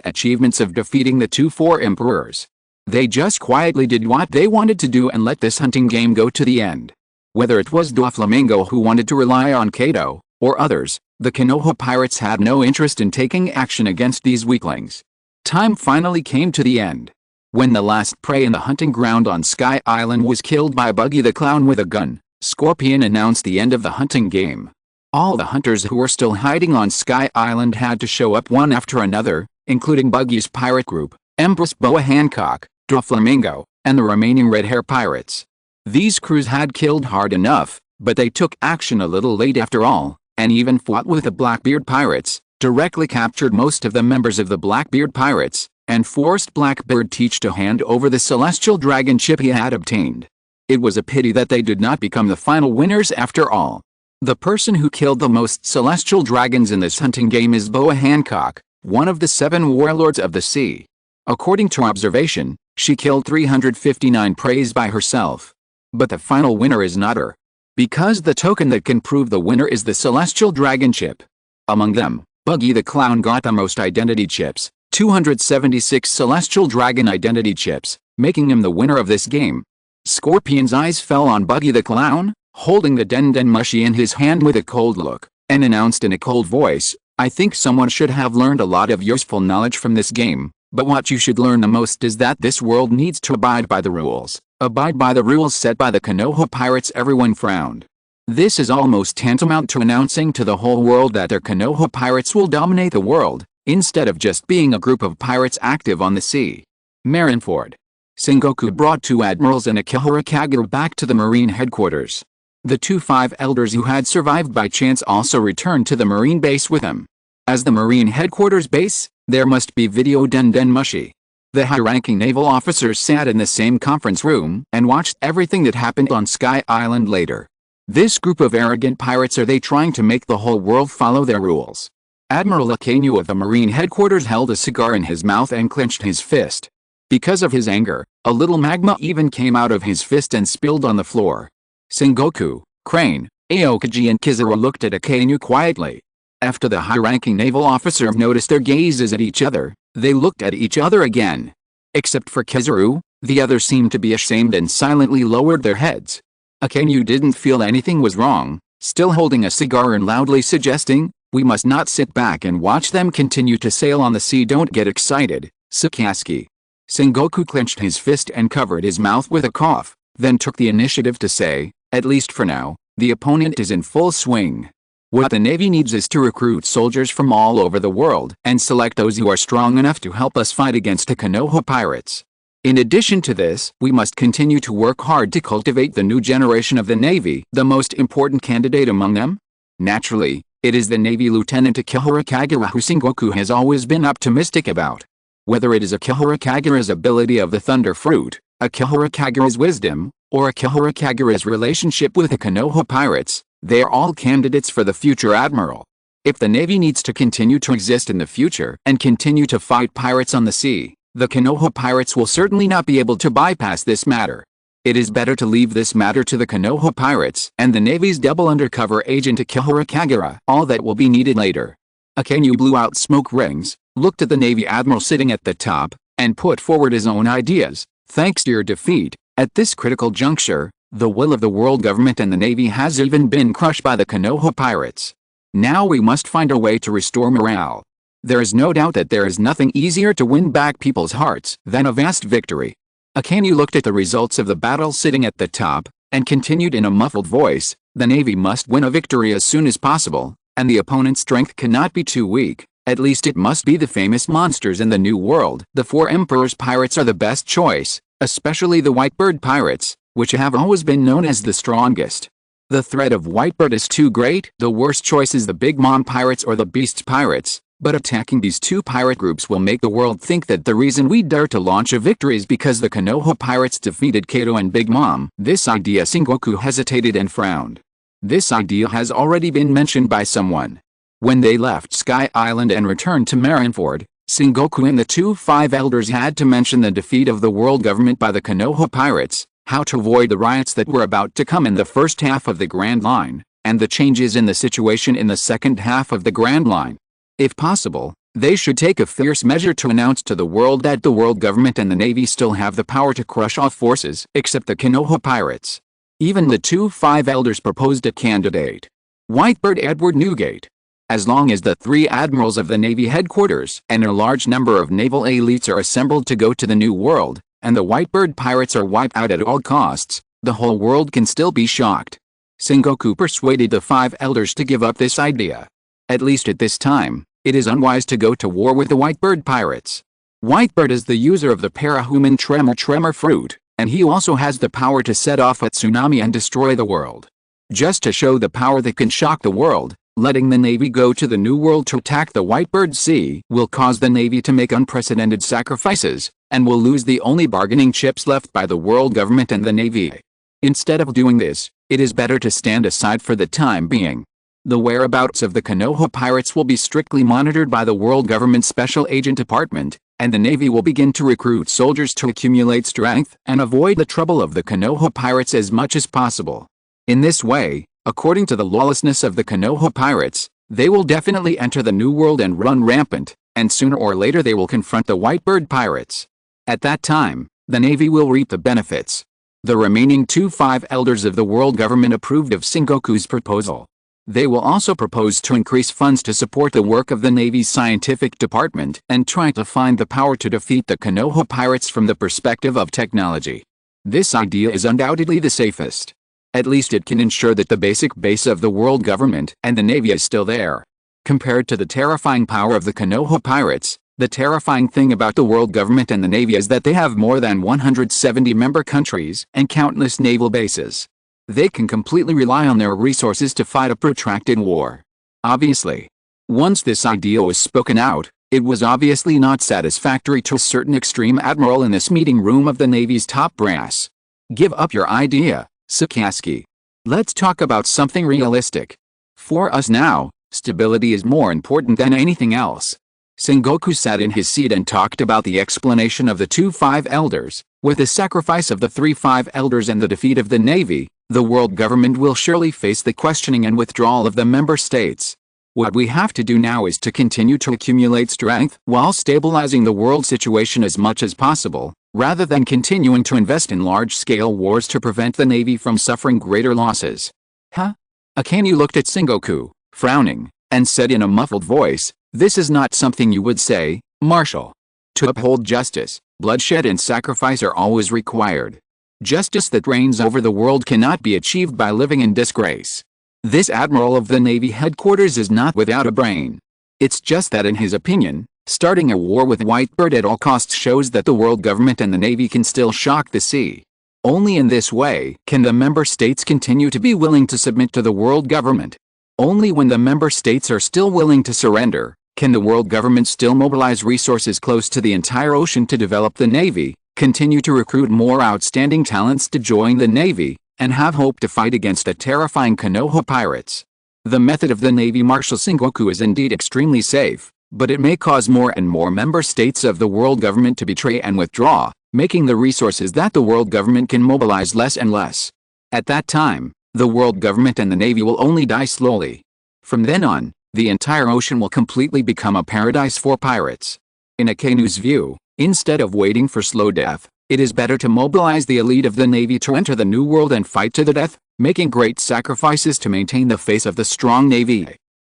achievements of defeating the 2 emperors. They just quietly did what they wanted to do and let this hunting game go to the end. Whether it was Doflamingo who wanted to rely on Kato, or others, the Konoha pirates had no interest in taking action against these weaklings. Time finally came to the end. When the last prey in the hunting ground on Sky Island was killed by Buggy the Clown with a gun, Scorpion announced the end of the hunting game. All the hunters who were still hiding on Sky Island had to show up one after another, including Buggy's pirate group, Empress Boa Hancock, Doflamingo, and the remaining red hair pirates. These crews had killed hard enough, but they took action a little late after all, and even fought with the Blackbeard pirates, directly captured most of the members of the Blackbeard pirates, and forced Blackbeard Teach to hand over the celestial dragon chip he had obtained. It was a pity that they did not become the final winners after all. The person who killed the most celestial dragons in this hunting game is Boa Hancock, one of the 7 warlords of the sea. According to observation, she killed 359 preys by herself. But the final winner is not her. Because the token that can prove the winner is the celestial dragon chip. Among them, Buggy the Clown got the most identity chips, 276 celestial dragon identity chips, making him the winner of this game. Scorpion's eyes fell on Buggy the Clown, holding the den mushi in his hand with a cold look, and announced in a cold voice, "I think someone should have learned a lot of useful knowledge from this game, but what you should learn the most is that this world needs to abide by the rules. Abide by the rules set by the Konoha pirates." Everyone frowned. This is almost tantamount to announcing to the whole world that their Konoha pirates will dominate the world, instead of just being a group of pirates active on the sea. Marineford. Sengoku brought 2 admirals and Akihara Kagura back to the marine headquarters. The 2 5 elders who had survived by chance also returned to the marine base with him. As the marine headquarters base, there must be video den mushi. The high-ranking naval officers sat in the same conference room and watched everything that happened on Sky Island later. This group of arrogant pirates, are they trying to make the whole world follow their rules? Admiral Akainu of the Marine headquarters held a cigar in his mouth and clenched his fist. Because of his anger, a little magma even came out of his fist and spilled on the floor. Sengoku, Crane, Aokiji and Kizura looked at Akainu quietly. After the high-ranking naval officer noticed their gazes at each other, they looked at each other again. Except for Kizaru, the others seemed to be ashamed and silently lowered their heads. Akainu didn't feel anything was wrong, still holding a cigar and loudly suggesting, "We must not sit back and watch them continue to sail on the sea. Don't get excited, Sasuke." Sengoku clenched his fist and covered his mouth with a cough, then took the initiative to say, "At least for now, the opponent is in full swing. What the Navy needs is to recruit soldiers from all over the world and select those who are strong enough to help us fight against the Konoha pirates. In addition to this, we must continue to work hard to cultivate the new generation of the Navy, the most important candidate among them. Naturally, it is the Navy Lieutenant Akihara Kagura who Sengoku has always been optimistic about. Whether it is Akihara Kagura's ability of the Thunder Fruit, Akihara Kagura's wisdom, or Akihara Kagura's relationship with the Konoha pirates, they are all candidates for the future admiral. If the Navy needs to continue to exist in the future and continue to fight pirates on the sea, the Konoha pirates will certainly not be able to bypass this matter. It is better to leave this matter to the Konoha pirates and the Navy's double undercover agent Akihara Kagura. All that will be needed later. Akainu blew out smoke rings, looked at the Navy admiral sitting at the top, and put forward his own ideas. Thanks to your defeat, at this critical juncture, the will of the world government and the Navy has even been crushed by the Konoha pirates. Now we must find a way to restore morale. There is no doubt that there is nothing easier to win back people's hearts than a vast victory. Akainu looked at the results of the battle sitting at the top, and continued in a muffled voice, "The Navy must win a victory as soon as possible, and the opponent's strength cannot be too weak. At least it must be the famous monsters in the New World. The Four Emperors pirates are the best choice, especially the Whitebird pirates, which have always been known as the strongest. The threat of Whitebird is too great. The worst choice is the Big Mom pirates or the Beasts pirates. But attacking these two pirate groups will make the world think that the reason we dare to launch a victory is because the Konoha pirates defeated Kato and Big Mom." This idea. Sengoku hesitated and frowned. This idea has already been mentioned by someone. When they left Sky Island and returned to Marineford, Sengoku and the two Five Elders had to mention the defeat of the world government by the Konoha pirates, how to avoid the riots that were about to come in the first half of the Grand Line, and the changes in the situation in the second half of the Grand Line. If possible, they should take a fierce measure to announce to the world that the world government and the Navy still have the power to crush all forces except the Konoha pirates. Even the two Five Elders proposed a candidate. Whitebird Edward Newgate. As long as the three admirals of the Navy headquarters and a large number of naval elites are assembled to go to the New World, and the Whitebird pirates are wiped out at all costs, the whole world can still be shocked. Sengoku persuaded the Five Elders to give up this idea. At least at this time, it is unwise to go to war with the Whitebird pirates. Whitebird is the user of the parahuman tremor fruit, and he also has the power to set off a tsunami and destroy the world. Just to show the power that can shock the world, letting the Navy go to the New World to attack the Whitebird Sea will cause the Navy to make unprecedented sacrifices, and will lose the only bargaining chips left by the world government and the Navy. Instead of doing this, it is better to stand aside for the time being. The whereabouts of the Konoha pirates will be strictly monitored by the world government special agent department, and the Navy will begin to recruit soldiers to accumulate strength and avoid the trouble of the Konoha pirates as much as possible. In this way, according to the lawlessness of the Konoha pirates, they will definitely enter the New World and run rampant, and sooner or later they will confront the Whitebird pirates. At that time, the Navy will reap the benefits. The remaining two Five Elders of the world government approved of Sengoku's proposal. They will also propose to increase funds to support the work of the Navy's scientific department and try to find the power to defeat the Konoha pirates from the perspective of technology. This idea is undoubtedly the safest. At least it can ensure that the basic base of the world government and the Navy is still there. Compared to the terrifying power of the Konoha pirates, the terrifying thing about the world government and the Navy is that they have more than 170 member countries and countless naval bases. They can completely rely on their resources to fight a protracted war. Obviously, once this idea was spoken out, it was obviously not satisfactory to a certain extreme admiral in this meeting room of the Navy's top brass. Give up your idea, Sasuke. Let's talk about something realistic. For us now, stability is more important than anything else. Sengoku sat in his seat and talked about the explanation of the two Five Elders. With the sacrifice of the three Five Elders and the defeat of the Navy, the world government will surely face the questioning and withdrawal of the member states. What we have to do now is to continue to accumulate strength while stabilizing the world situation as much as possible, rather than continuing to invest in large-scale wars to prevent the Navy from suffering greater losses. Huh? Akainu looked at Sengoku, frowning, and said in a muffled voice, "This is not something you would say, Marshal. To uphold justice, bloodshed and sacrifice are always required. Justice that reigns over the world cannot be achieved by living in disgrace. This admiral of the Navy headquarters is not without a brain. It's just that in his opinion, starting a war with Whitebird at all costs shows that the world government and the Navy can still shock the sea. Only in this way can the member states continue to be willing to submit to the world government. Only when the member states are still willing to surrender, can the world government still mobilize resources close to the entire ocean to develop the Navy, continue to recruit more outstanding talents to join the Navy, and have hope to fight against the terrifying Konoha pirates. The method of the Navy Marshal Sengoku is indeed extremely safe, but it may cause more and more member states of the world government to betray and withdraw, making the resources that the world government can mobilize less and less. At that time, the world government and the Navy will only die slowly. From then on, the entire ocean will completely become a paradise for pirates. In Akainu's view, instead of waiting for slow death, it is better to mobilize the elite of the Navy to enter the New World and fight to the death, making great sacrifices to maintain the face of the strong Navy.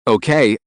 Okay,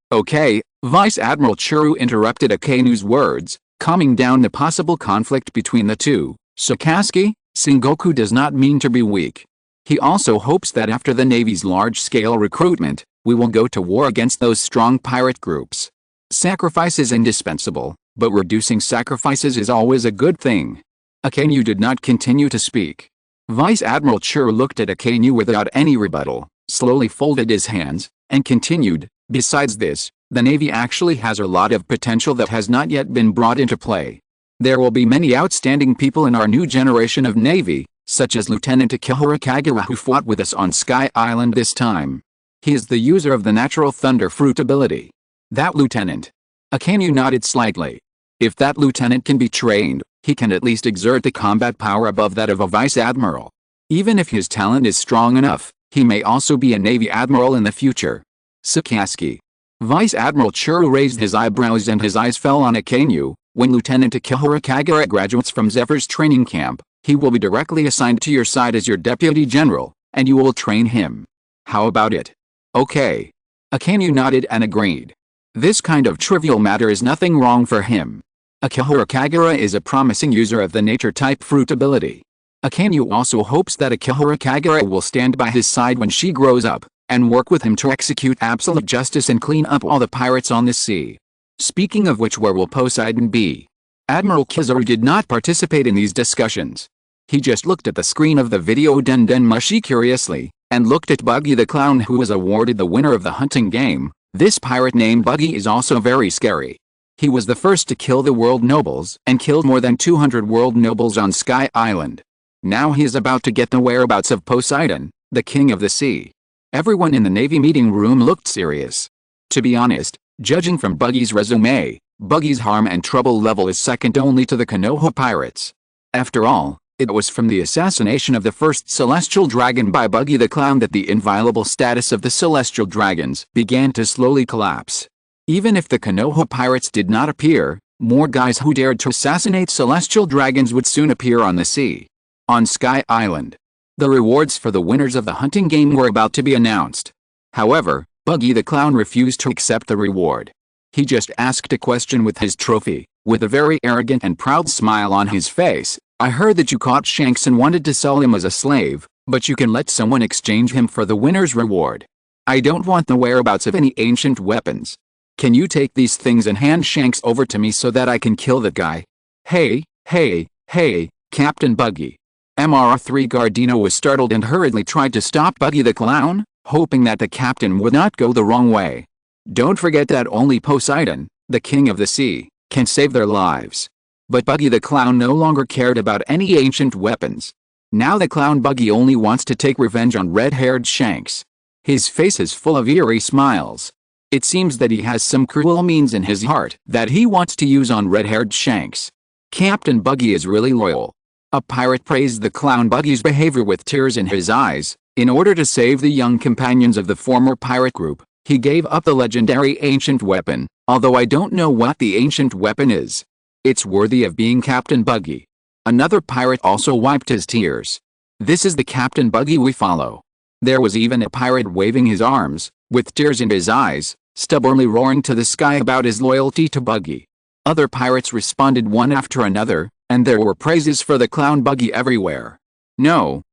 Vice Admiral Churu interrupted Akainu's words, calming down the possible conflict between the two. Sakazuki, Sengoku does not mean to be weak. He also hopes that after the Navy's large-scale recruitment, we will go to war against those strong pirate groups. Sacrifice is indispensable, but reducing sacrifices is always a good thing. Akainu did not continue to speak. Vice Admiral Churu looked at Akainu without any rebuttal, slowly folded his hands, and continued, "Besides this, the Navy actually has a lot of potential that has not yet been brought into play. There will be many outstanding people in our new generation of Navy, such as Lieutenant Akihara Kagura who fought with us on Sky Island this time. He is the user of the natural thunder fruit ability." "That lieutenant?" Akainu nodded slightly. "If that lieutenant can be trained, he can at least exert the combat power above that of a vice admiral. Even if his talent is strong enough, he may also be a Navy admiral in the future." Sakazuki. Vice Admiral Churu raised his eyebrows and his eyes fell on Akainu. "When Lieutenant Akihara Kagura graduates from Zephyr's training camp, he will be directly assigned to your side as your deputy general, and you will train him. How about it?" "Okay." Akainu nodded and agreed. This kind of trivial matter is nothing wrong for him. Akihara Kagura is a promising user of the nature-type fruit ability. Akainu also hopes that Akihara Kagura will stand by his side when she grows up, and work with him to execute absolute justice and clean up all the pirates on the sea. Speaking of which, where will Poseidon be? Admiral Kizaru did not participate in these discussions. He just looked at the screen of the video Den Mushi curiously, and looked at Buggy the Clown, who was awarded the winner of the hunting game. This pirate named Buggy is also very scary. He was the first to kill the world nobles and killed more than 200 world nobles on Sky Island. Now he is about to get the whereabouts of Poseidon, the king of the sea. Everyone in the Navy meeting room looked serious. To be honest, judging from Buggy's resume, Buggy's harm and trouble level is second only to the Konoha pirates. After all, it was from the assassination of the first celestial dragon by Buggy the Clown that the inviolable status of the celestial dragons began to slowly collapse. Even if the Konoha pirates did not appear, more guys who dared to assassinate celestial dragons would soon appear on the sea. On Sky Island, the rewards for the winners of the hunting game were about to be announced. However, Buggy the Clown refused to accept the reward. He just asked a question with his trophy, with a very arrogant and proud smile on his face. "I heard that you caught Shanks and wanted to sell him as a slave, but you can let someone exchange him for the winner's reward. I don't want the whereabouts of any ancient weapons. Can you take these things and hand Shanks over to me so that I can kill that guy?" Hey, Captain Buggy. MR3 Gardino was startled and hurriedly tried to stop Buggy the Clown, hoping that the captain would not go the wrong way. Don't forget that only Poseidon, the king of the sea, can save their lives. But Buggy the Clown no longer cared about any ancient weapons. Now the clown Buggy only wants to take revenge on red-haired Shanks. His face is full of eerie smiles. It seems that he has some cruel means in his heart that he wants to use on red-haired Shanks. Captain Buggy is really loyal. A pirate praised the clown Buggy's behavior with tears in his eyes. In order to save the young companions of the former pirate group, He gave up the legendary ancient weapon, although I don't know what the ancient weapon is. It's worthy of being Captain Buggy. Another pirate also wiped his tears. This is the Captain Buggy we follow. There was even a pirate waving his arms, with tears in his eyes, stubbornly roaring to the sky about his loyalty to Buggy. Other pirates responded one after another, and there were praises for the clown Buggy everywhere. No,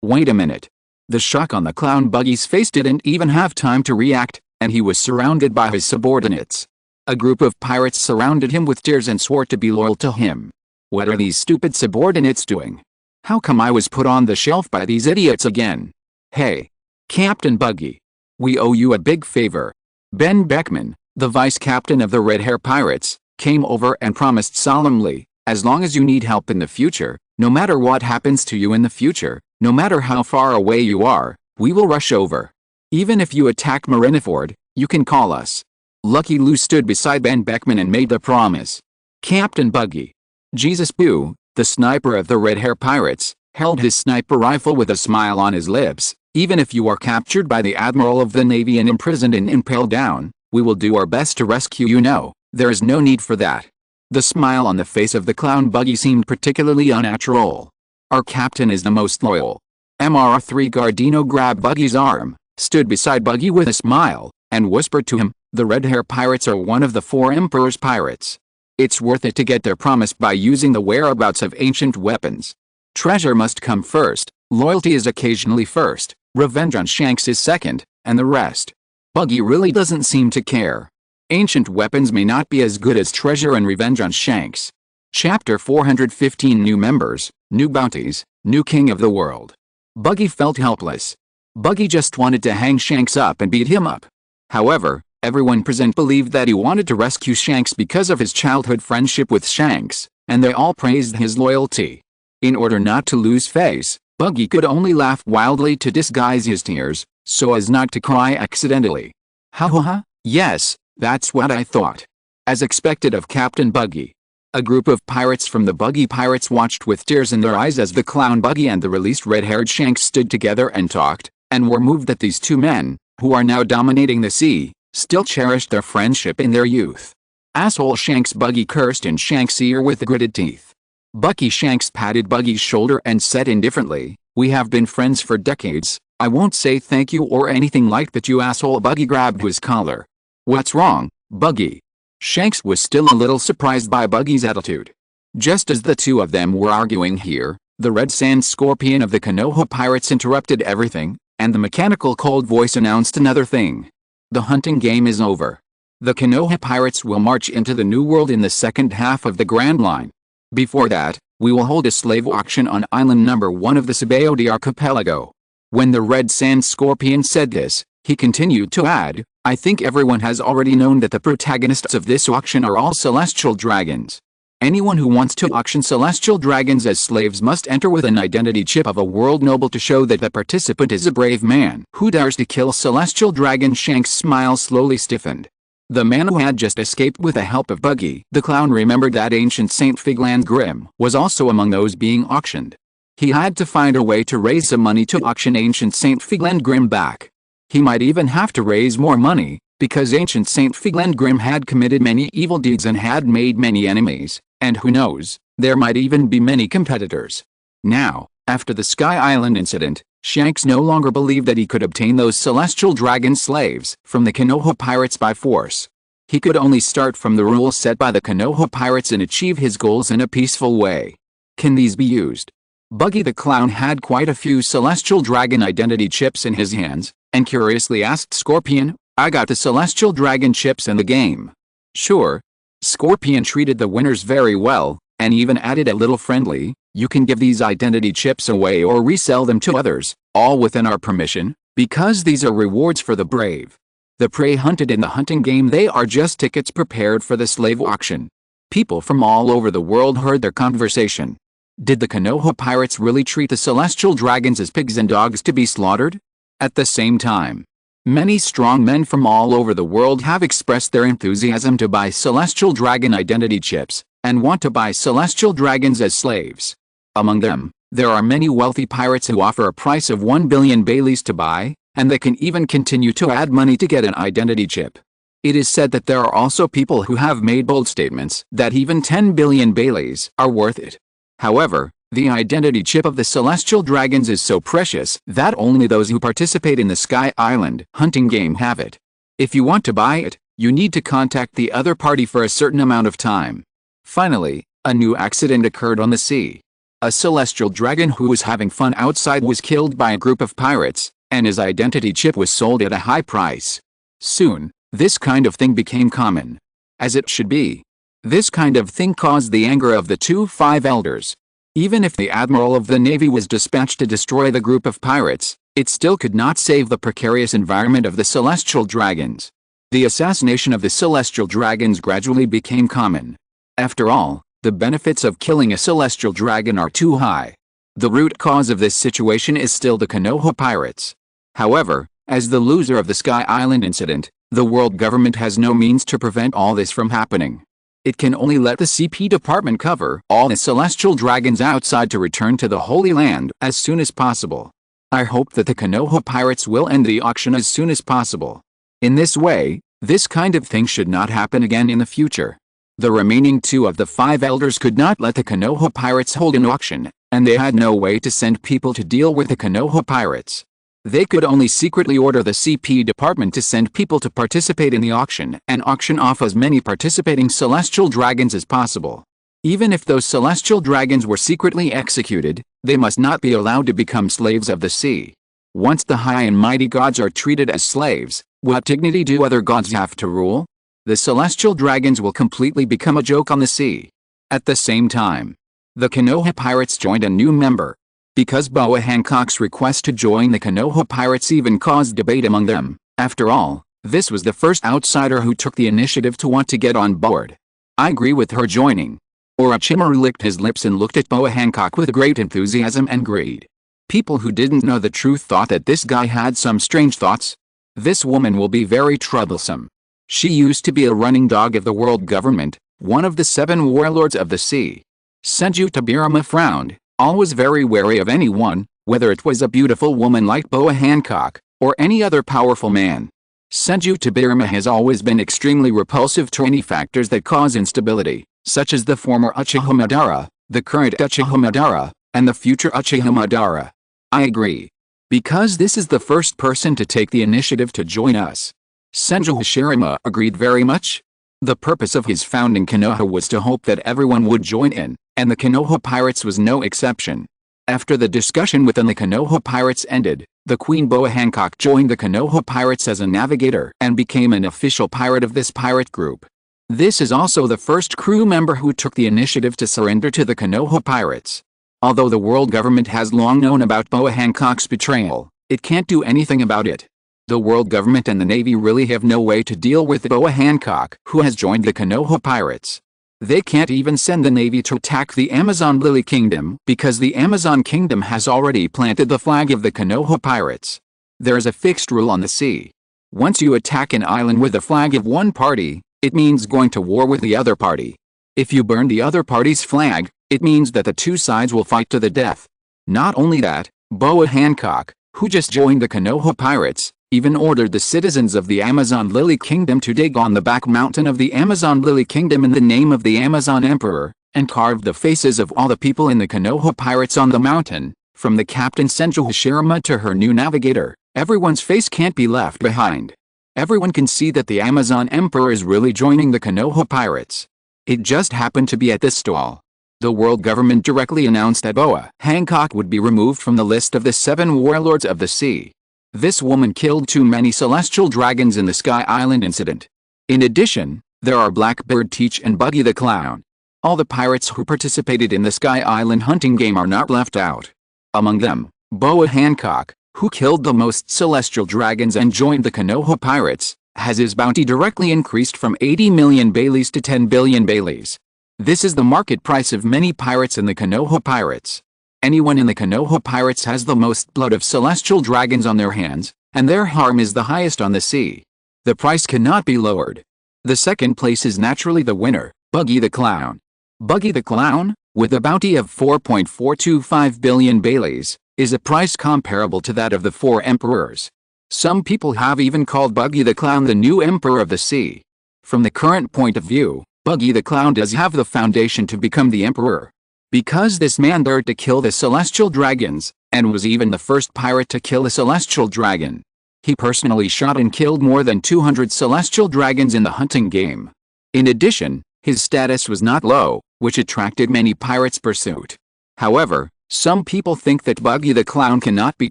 wait a minute. The shock on the clown Buggy's face didn't even have time to react, and he was surrounded by his subordinates. A group of pirates surrounded him with tears and swore to be loyal to him. What are these stupid subordinates doing? How come I was put on the shelf by these idiots again? Hey, Captain Buggy. We owe you a big favor. Ben Beckman, the vice captain of the Red Hair Pirates, came over and promised solemnly, as long as you need help in the future, no matter what happens to you in the future, no matter how far away you are, we will rush over. Even if you attack Marineford, you can call us. Lucky Lou stood beside Ben Beckman and made the promise. Captain Buggy. Jesus Boo, the sniper of the Red Hair Pirates, held his sniper rifle with a smile on his lips. Even if you are captured by the Admiral of the Navy and imprisoned and impaled down, we will do our best to rescue you. No, there is no need for that. The smile on the face of the clown Buggy seemed particularly unnatural. Our captain is the most loyal. MR3 Gardino grabbed Buggy's arm, stood beside Buggy with a smile, and whispered to him, the Red Hair Pirates are one of the 4 Emperor's pirates. It's worth it to get their promise by using the whereabouts of ancient weapons. Treasure must come first, loyalty is occasionally first, revenge on Shanks is second, and the rest. Buggy really doesn't seem to care. Ancient weapons may not be as good as treasure and revenge on Shanks. Chapter 415 New members, new bounties, new king of the world. Buggy felt helpless. Buggy just wanted to hang Shanks up and beat him up. However, everyone present believed that he wanted to rescue Shanks because of his childhood friendship with Shanks, and they all praised his loyalty. In order not to lose face, Buggy could only laugh wildly to disguise his tears, so as not to cry accidentally. Ha ha ha, yes, that's what I thought. As expected of Captain Buggy. A group of pirates from the Buggy Pirates watched with tears in their eyes as the clown Buggy and the released red-haired Shanks stood together and talked, and were moved that these 2 men, who are now dominating the sea, still cherished their friendship in their youth. Asshole Shanks. Buggy cursed in Shanks' ear with gritted teeth. Bucky Shanks patted Buggy's shoulder and said indifferently, we have been friends for decades, I won't say thank you or anything like that, you asshole. Buggy grabbed his collar. What's wrong, Buggy? Shanks was still a little surprised by Buggy's attitude. Just as the 2 of them were arguing here, the Red Sand Scorpion of the Konoha Pirates interrupted everything, and the mechanical cold voice announced another thing. The hunting game is over. The Konoha Pirates will march into the New World in the second half of the Grand Line. Before that, we will hold a slave auction on Island number 1 of the Sabaody Archipelago. When the Red Sand Scorpion said this, he continued to add, I think everyone has already known that the protagonists of this auction are all celestial dragons. Anyone who wants to auction celestial dragons as slaves must enter with an identity chip of a world noble to show that the participant is a brave man who dares to kill celestial dragon. Shanks' smile slowly stiffened. The man who had just escaped with the help of Buggy the clown remembered that ancient Saint Figland Grimm was also among those being auctioned. He had to find a way to raise some money to auction ancient Saint Figland Grimm back. He might even have to raise more money, because ancient Saint Figland Grimm had committed many evil deeds and had made many enemies, and who knows, there might even be many competitors. Now, after the Sky Island incident, Shanks no longer believed that he could obtain those celestial dragon slaves from the Konoha Pirates by force. He could only start from the rules set by the Konoha Pirates and achieve his goals in a peaceful way. Can these be used? Buggy the clown had quite a few celestial dragon identity chips in his hands, and curiously asked Scorpion, I got the celestial dragon chips in the game. Sure. Scorpion treated the winners very well, and even added a little friendly, you can give these identity chips away or resell them to others, all within our permission, because these are rewards for the brave. The prey hunted in the hunting game, they are just tickets prepared for the slave auction. People from all over the world heard their conversation. Did the Konoha Pirates really treat the celestial dragons as pigs and dogs to be slaughtered? At the same time, many strong men from all over the world have expressed their enthusiasm to buy celestial dragon identity chips, and want to buy celestial dragons as slaves. Among them, there are many wealthy pirates who offer a price of 1 billion Baileys to buy, and they can even continue to add money to get an identity chip. It is said that there are also people who have made bold statements that even 10 billion Baileys are worth it. However, the identity chip of the celestial dragons is so precious that only those who participate in the Sky Island hunting game have it. If you want to buy it, you need to contact the other party for a certain amount of time. Finally, a new accident occurred on the sea. A celestial dragon who was having fun outside was killed by a group of pirates, and his identity chip was sold at a high price. Soon, this kind of thing became common. As it should be. This kind of thing caused the anger of the two five elders. Even if the admiral of the navy was dispatched to destroy the group of pirates, it still could not save the precarious environment of the celestial dragons. The assassination of the celestial dragons gradually became common. After all, the benefits of killing a celestial dragon are too high. The root cause of this situation is still the Konoha pirates. However, as the loser of the Sky Island incident, the world government has no means to prevent all this from happening. It can only let the CP department cover all the celestial dragons outside to return to the Holy Land as soon as possible. I hope that the Konoha pirates will end the auction as soon as possible. In this way, this kind of thing should not happen again in the future. The remaining two of the five elders could not let the Konoha pirates hold an auction, and they had no way to send people to deal with the Konoha pirates. They could only secretly order the CP department to send people to participate in the auction and auction off as many participating celestial dragons as possible. Even if those celestial dragons were secretly executed, they must not be allowed to become slaves of the sea. Once the high and mighty gods are treated as slaves, what dignity do other gods have to rule? The celestial dragons will completely become a joke on the sea. At the same time, the Konoha pirates joined a new member. Because Boa Hancock's request to join the Konoha pirates even caused debate among them. After all, this was the first outsider who took the initiative to want to get on board. I agree with her joining. Orochimaru licked his lips and looked at Boa Hancock with great enthusiasm and greed. People who didn't know the truth thought that this guy had some strange thoughts. This woman will be very troublesome. She used to be a running dog of the world government, one of the 7 warlords of the sea. Senju Tobirama frowned. Always very wary of anyone, whether it was a beautiful woman like Boa Hancock, or any other powerful man. Senju Tobirama has always been extremely repulsive to any factors that cause instability, such as the former Uchiha Madara, the current Uchiha Madara, and the future Uchiha Madara. I agree. Because this is the first person to take the initiative to join us. Senju Hashirama agreed very much. The purpose of his founding Konoha was to hope that everyone would join in, and the Konoha pirates was no exception. After the discussion within the Konoha pirates ended, the Queen Boa Hancock joined the Konoha pirates as a navigator and became an official pirate of this pirate group. This is also the first crew member who took the initiative to surrender to the Konoha pirates. Although the world government has long known about Boa Hancock's betrayal, it can't do anything about it. The world government and the navy really have no way to deal with Boa Hancock, who has joined the Konoha pirates. They can't even send the navy to attack the Amazon Lily Kingdom because the Amazon Kingdom has already planted the flag of the Konoha pirates. There is a fixed rule on the sea. Once you attack an island with the flag of one party, it means going to war with the other party. If you burn the other party's flag, it means that the two sides will fight to the death. Not only that, Boa Hancock, who just joined the Konoha pirates, even ordered the citizens of the Amazon Lily Kingdom to dig on the back mountain of the Amazon Lily Kingdom in the name of the Amazon Emperor, and carved the faces of all the people in the Konoha pirates on the mountain, from the captain Senju Hashirama to her new navigator. Everyone's face can't be left behind. Everyone can see that the Amazon Emperor is really joining the Konoha pirates. It just happened to be at this stall. The world government directly announced that Boa Hancock would be removed from the list of the 7 warlords of the sea. This woman killed too many celestial dragons in the Sky Island incident. In addition, there are Blackbird Teach and Buggy the Clown. All the pirates who participated in the Sky Island hunting game are not left out. Among them, Boa Hancock, who killed the most celestial dragons and joined the Konoha pirates, has his bounty directly increased from 80 million Baileys to 10 billion Baileys. This is the market price of many pirates in the Konoha pirates. Anyone in the Konoha pirates has the most blood of celestial dragons on their hands, and their harm is the highest on the sea. The price cannot be lowered. The second place is naturally the winner, Buggy the Clown. Buggy the Clown, with a bounty of 4.425 billion Baileys, is a price comparable to that of the 4 emperors. Some people have even called Buggy the Clown the new emperor of the sea. From the current point of view, Buggy the Clown does have the foundation to become the emperor. Because this man dared to kill the celestial dragons, and was even the first pirate to kill a celestial dragon. He personally shot and killed more than 200 celestial dragons in the hunting game. In addition, his status was not low, which attracted many pirates' pursuit. However, some people think that Buggy the Clown cannot be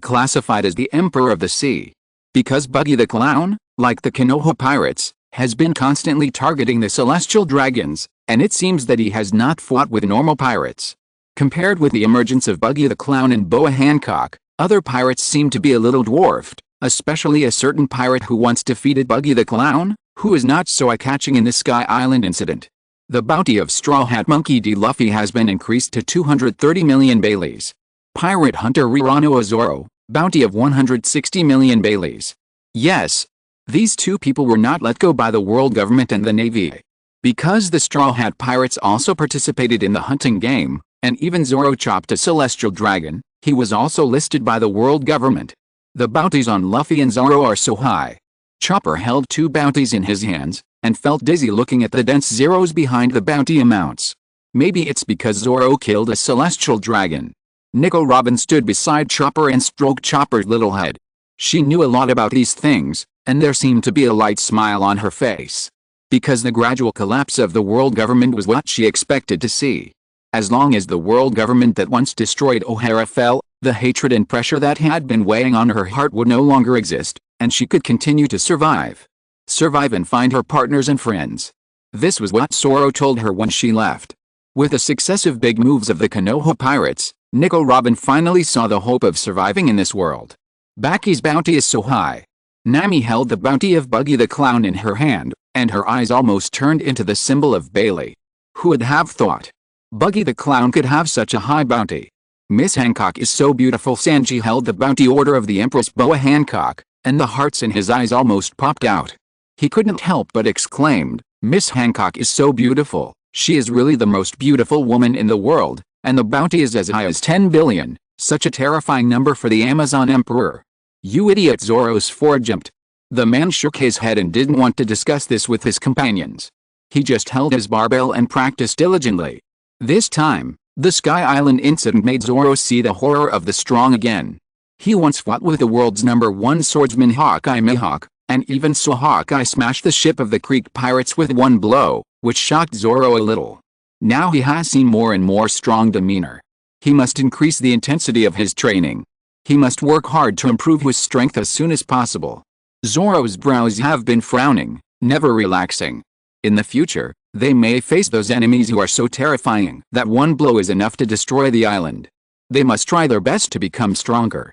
classified as the emperor of the sea. Because Buggy the Clown, like the Konoha pirates, has been constantly targeting the celestial dragons, and it seems that he has not fought with normal pirates. Compared with the emergence of Buggy the Clown and Boa Hancock, other pirates seem to be a little dwarfed, especially a certain pirate who once defeated Buggy the Clown, who is not so eye-catching in the Sky Island incident. The bounty of Straw Hat Monkey D. Luffy has been increased to 230 million Baileys. Pirate Hunter Rirano Azoro, bounty of 160 million Baileys. Yes, these two people were not let go by the world government and the Navy. Because the Straw Hat Pirates also participated in the hunting game, and even Zoro chopped a celestial dragon, he was also listed by the world government. The bounties on Luffy and Zoro are so high. Chopper held 2 bounties in his hands, and felt dizzy looking at the dense zeros behind the bounty amounts. Maybe it's because Zoro killed a celestial dragon. Nico Robin stood beside Chopper and stroked Chopper's little head. She knew a lot about these things, and there seemed to be a light smile on her face. Because the gradual collapse of the world government was what she expected to see. As long as the world government that once destroyed O'Hara fell, the hatred and pressure that had been weighing on her heart would no longer exist, and she could continue to survive. Survive and find her partners and friends. This was what Zoro told her when she left. With the successive big moves of the Konoha pirates, Nico Robin finally saw the hope of surviving in this world. Baki's bounty is so high. Nami held the bounty of Buggy the Clown in her hand, and her eyes almost turned into the symbol of Bailey. Who would have thought Buggy the Clown could have such a high bounty? Miss Hancock is so beautiful. Sanji held the bounty order of the Empress Boa Hancock, and the hearts in his eyes almost popped out. He couldn't help but exclaimed, "Miss Hancock is so beautiful, she is really the most beautiful woman in the world, and the bounty is as high as 10 billion, such a terrifying number for the Amazon Emperor." "You idiot," Zoro's forehead jumped. The man shook his head and didn't want to discuss this with his companions. He just held his barbell and practiced diligently. This time, the Sky Island incident made Zoro see the horror of the strong again. He once fought with the world's #1 swordsman Hawkeye Mihawk, and even saw Hawkeye smash the ship of the Creek pirates with one blow, which shocked Zoro a little. Now he has seen more and more strong demeanor. He must increase the intensity of his training. He must work hard to improve his strength as soon as possible. Zoro's brows have been frowning, never relaxing. In the future, they may face those enemies who are so terrifying that one blow is enough to destroy the island. They must try their best to become stronger.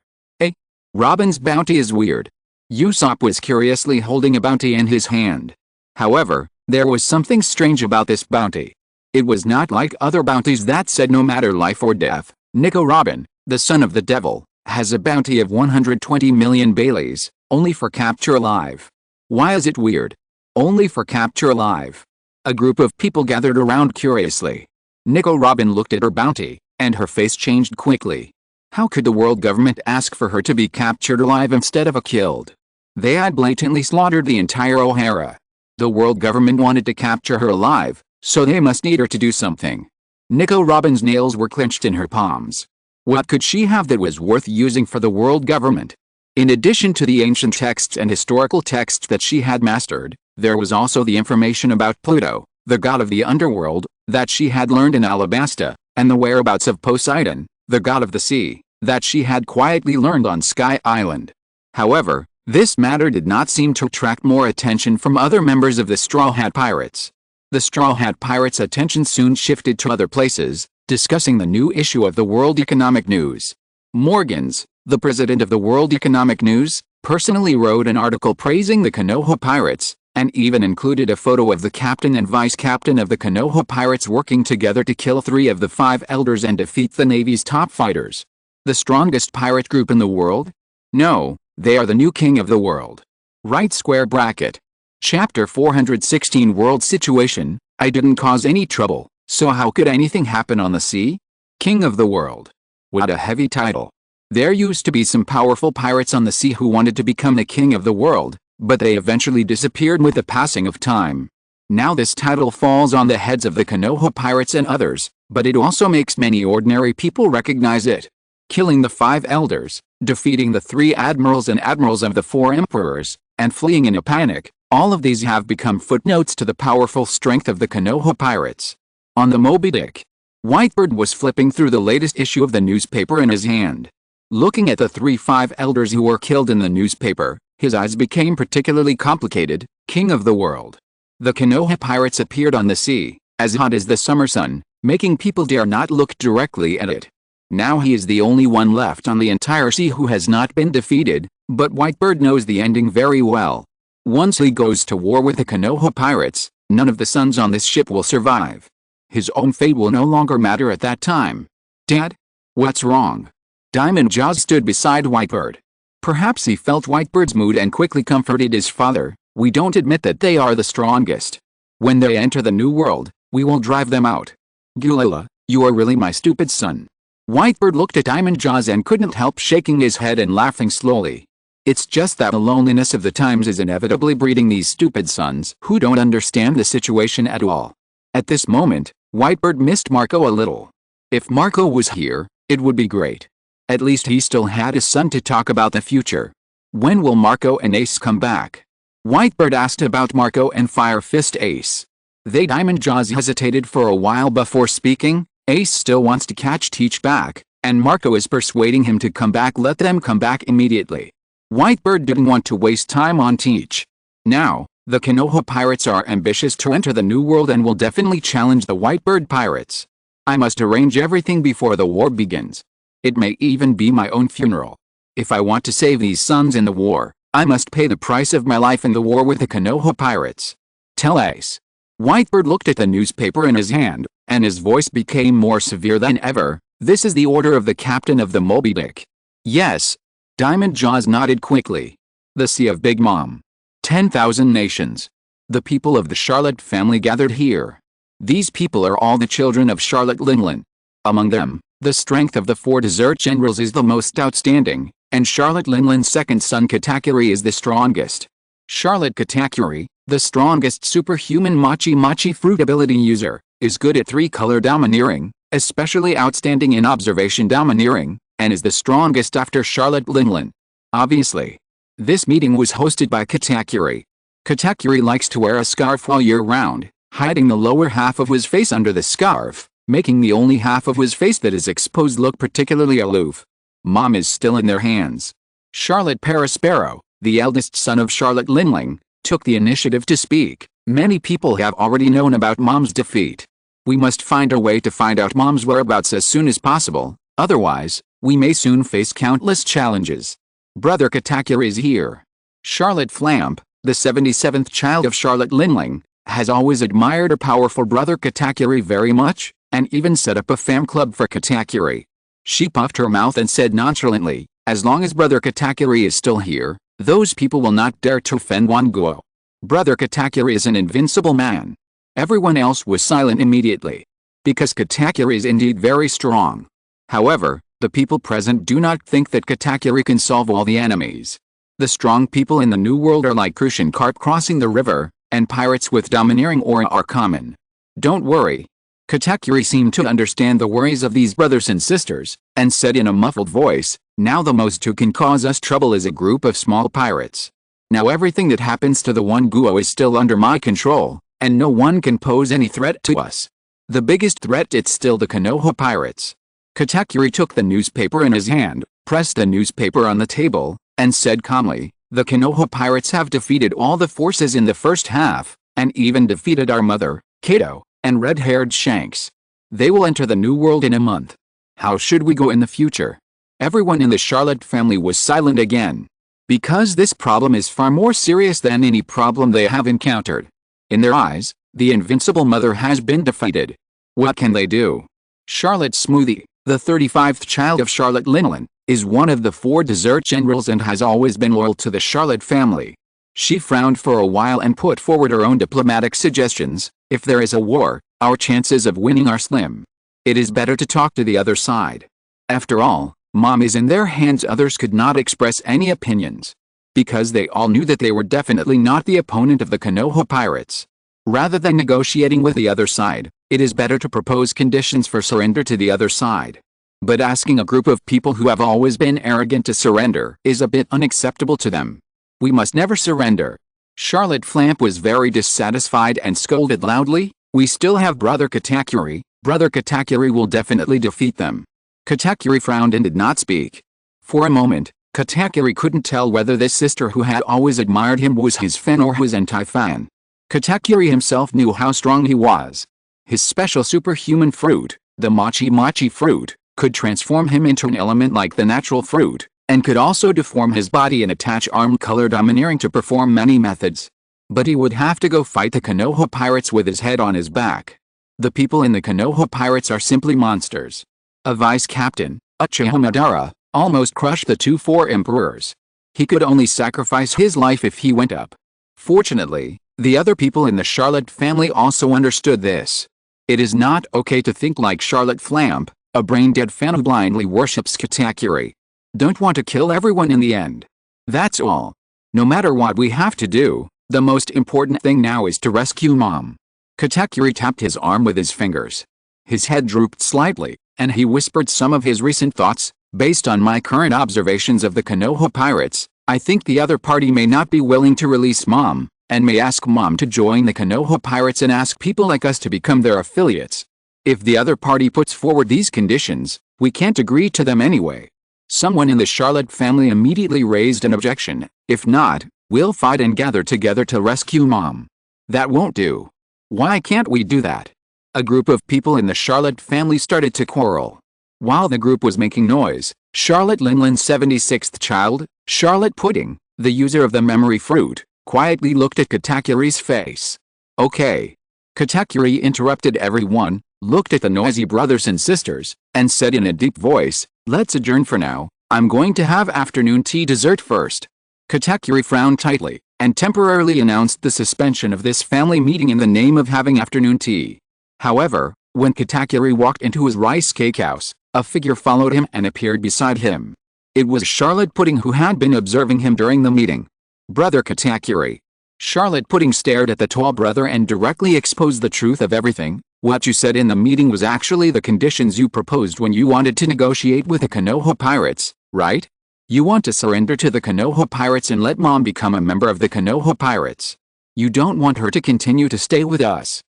Robin's bounty is weird. Usopp was curiously holding a bounty in his hand. However, there was something strange about this bounty. It was not like other bounties that said no matter life or death. Nico Robin, the son of the devil, has a bounty of 120 million Baileys, only for capture alive. Why is it weird? Only for capture alive. A group of people gathered around curiously. Nico Robin looked at her bounty, and her face changed quickly. How could the world government ask for her to be captured alive instead of killed? They had blatantly slaughtered the entire O'Hara. The world government wanted to capture her alive, so they must need her to do something. Nico Robin's nails were clenched in her palms. What could she have that was worth using for the world government? In addition to the ancient texts and historical texts that she had mastered, there was also the information about Pluto, the god of the underworld, that she had learned in Alabasta, and the whereabouts of Poseidon, the god of the sea, that she had quietly learned on Sky Island. However, this matter did not seem to attract more attention from other members of the Straw Hat Pirates. The Straw Hat Pirates' attention soon shifted to other places, discussing the new issue of the World Economic News. Morgans, the president of the World Economic News, personally wrote an article praising the Konoha Pirates, and even included a photo of the captain and vice captain of the Konoha Pirates working together to kill 3 of the 5 elders and defeat the Navy's top fighters. The strongest pirate group in the world? No, they are the new king of the world. Right square bracket. Chapter 416 World Situation. I didn't cause any trouble, so how could anything happen on the sea? King of the world. What a heavy title. There used to be some powerful pirates on the sea who wanted to become the king of the world, but they eventually disappeared with the passing of time. Now this title falls on the heads of the Konoha pirates and others, but it also makes many ordinary people recognize it. Killing the 5 elders, defeating the 3 admirals and admirals of the 4 emperors, and fleeing in a panic, all of these have become footnotes to the powerful strength of the Konoha pirates. On the Moby Dick, Whitebird was flipping through the latest issue of the newspaper in his hand. Looking at the 5 elders who were killed in the newspaper, his eyes became particularly complicated. King of the world. The Konoha pirates appeared on the sea, as hot as the summer sun, making people dare not look directly at it. Now he is the only one left on the entire sea who has not been defeated, but Whitebird knows the ending very well. Once he goes to war with the Konoha pirates, none of the sons on this ship will survive. His own fate will no longer matter at that time. Dad? What's wrong? Diamond Jaws stood beside Whitebird. Perhaps he felt Whitebird's mood and quickly comforted his father. We don't admit that they are the strongest. When they enter the new world, we will drive them out. Gulila, you are really my stupid son. Whitebird looked at Diamond Jaws and couldn't help shaking his head and laughing slowly. It's just that the loneliness of the times is inevitably breeding these stupid sons who don't understand the situation at all. At this moment, Whitebird missed Marco a little. If Marco was here, it would be great. At least he still had his son to talk about the future. When will Marco and Ace come back? Whitebird asked about Marco and Fire Fist Ace. Diamond Jaws hesitated for a while before speaking. Ace still wants to catch Teach back, and Marco is persuading him to come back. Let them come back immediately. Whitebird didn't want to waste time on Teach. Now, the Konoha pirates are ambitious to enter the new world and will definitely challenge the Whitebird pirates. I must arrange everything before the war begins. It may even be my own funeral. If I want to save these sons in the war, I must pay the price of my life in the war with the Konoha pirates. Tell Ace. Whitebird looked at the newspaper in his hand, and his voice became more severe than ever. This is the order of the captain of the Moby Dick. Yes. Diamond Jaws nodded quickly. The Sea of Big Mom. 10,000 nations. The people of the Charlotte family gathered here. These people are all the children of Charlotte Linlin. Among them, the strength of the 4 desert generals is the most outstanding, and Charlotte Linlin's second son Katakuri is the strongest. Charlotte Katakuri, the strongest superhuman Machi fruit ability user, is good at 3-color domineering, especially outstanding in observation domineering, and is the strongest after Charlotte Linlin. Obviously. This meeting was hosted by Katakuri. Katakuri likes to wear a scarf all year round, hiding the lower half of his face under the scarf, making the only half of his face that is exposed look particularly aloof. Mom is still in their hands. Charlotte Paraspero, the eldest son of Charlotte Linling, took the initiative to speak. Many people have already known about Mom's defeat. We must find a way to find out Mom's whereabouts as soon as possible, otherwise, we may soon face countless challenges. Brother Katakuri is here. Charlotte Flamp, the 77th child of Charlotte Linling, has always admired her powerful brother Katakuri very much, and even set up a fan club for Katakuri. She puffed her mouth and said nonchalantly, as long as Brother Katakuri is still here, those people will not dare to offend Wanguo. Brother Katakuri is an invincible man. Everyone else was silent immediately. Because Katakuri is indeed very strong. However, the people present do not think that Katakuri can solve all the enemies. The strong people in the New World are like crucian carp crossing the river, and pirates with domineering aura are common. Don't worry. Katakuri seemed to understand the worries of these brothers and sisters, and said in a muffled voice, now the most who can cause us trouble is a group of small pirates. Now everything that happens to the one Guo is still under my control, and no one can pose any threat to us. The biggest threat it's still the Konoha pirates. Katakuri took the newspaper in his hand, pressed the newspaper on the table, and said calmly, the Konoha pirates have defeated all the forces in the first half, and even defeated our mother, Kato, and red-haired Shanks. They will enter the New World in a month. How should we go in the future? Everyone in the Charlotte family was silent again. Because this problem is far more serious than any problem they have encountered. In their eyes, the invincible mother has been defeated. What can they do? Charlotte Smoothie, the 35th child of Charlotte Linlin, is one of the 4 desert generals and has always been loyal to the Charlotte family. She frowned for a while and put forward her own diplomatic suggestions. If there is a war, our chances of winning are slim. It is better to talk to the other side. After all, Mom is in their hands. Others could not express any opinions, because they all knew that they were definitely not the opponent of the Konoha pirates. Rather than negotiating with the other side, it is better to propose conditions for surrender to the other side. But asking a group of people who have always been arrogant to surrender is a bit unacceptable to them. We must never surrender. Charlotte Flamp was very dissatisfied and scolded loudly. We still have Brother Katakuri. Brother Katakuri will definitely defeat them. Katakuri frowned and did not speak. For a moment, Katakuri couldn't tell whether this sister who had always admired him was his fan or his anti-fan. Katakuri himself knew how strong he was. His special superhuman fruit, the Mochi Mochi fruit, could transform him into an element like the natural fruit, and could also deform his body and attach arm-color domineering to perform many methods. But he would have to go fight the Konoha pirates with his head on his back. The people in the Konoha pirates are simply monsters. A vice-captain, Uchiha Madara, almost crushed the 4 emperors. He could only sacrifice his life if he went up. Fortunately, the other people in the Charlotte family also understood this. It is not okay to think like Charlotte Flamp, a brain-dead fan who blindly worships Katakuri. Don't want to kill everyone in the end. That's all. No matter what we have to do, the most important thing now is to rescue Mom. Katakuri tapped his arm with his fingers. His head drooped slightly, and he whispered some of his recent thoughts. Based on my current observations of the Konoha pirates, I think the other party may not be willing to release Mom, and may ask Mom to join the Konoha pirates and ask people like us to become their affiliates. If the other party puts forward these conditions, we can't agree to them anyway. Someone in the Charlotte family immediately raised an objection. If not, we'll fight and gather together to rescue Mom. That won't do. Why can't we do that? A group of people in the Charlotte family started to quarrel. While the group was making noise, Charlotte Linlin's 76th child, Charlotte Pudding, the user of the memory fruit, quietly looked at Katakuri's face. Okay. Katakuri interrupted everyone, looked at the noisy brothers and sisters, and said in a deep voice, "Let's adjourn for now. I'm going to have afternoon tea dessert first." Katakuri frowned tightly, and temporarily announced the suspension of this family meeting in the name of having afternoon tea. However, when Katakuri walked into his rice cake house, a figure followed him and appeared beside him. It was Charlotte Pudding, who had been observing him during the meeting. "Brother Katakuri." Charlotte Pudding stared at the tall brother and directly exposed the truth of everything. "What you said in the meeting was actually the conditions you proposed when you wanted to negotiate with the Konoha pirates, right? You want to surrender to the Konoha pirates and let Mom become a member of the Konoha pirates. You don't want her to continue to stay with us."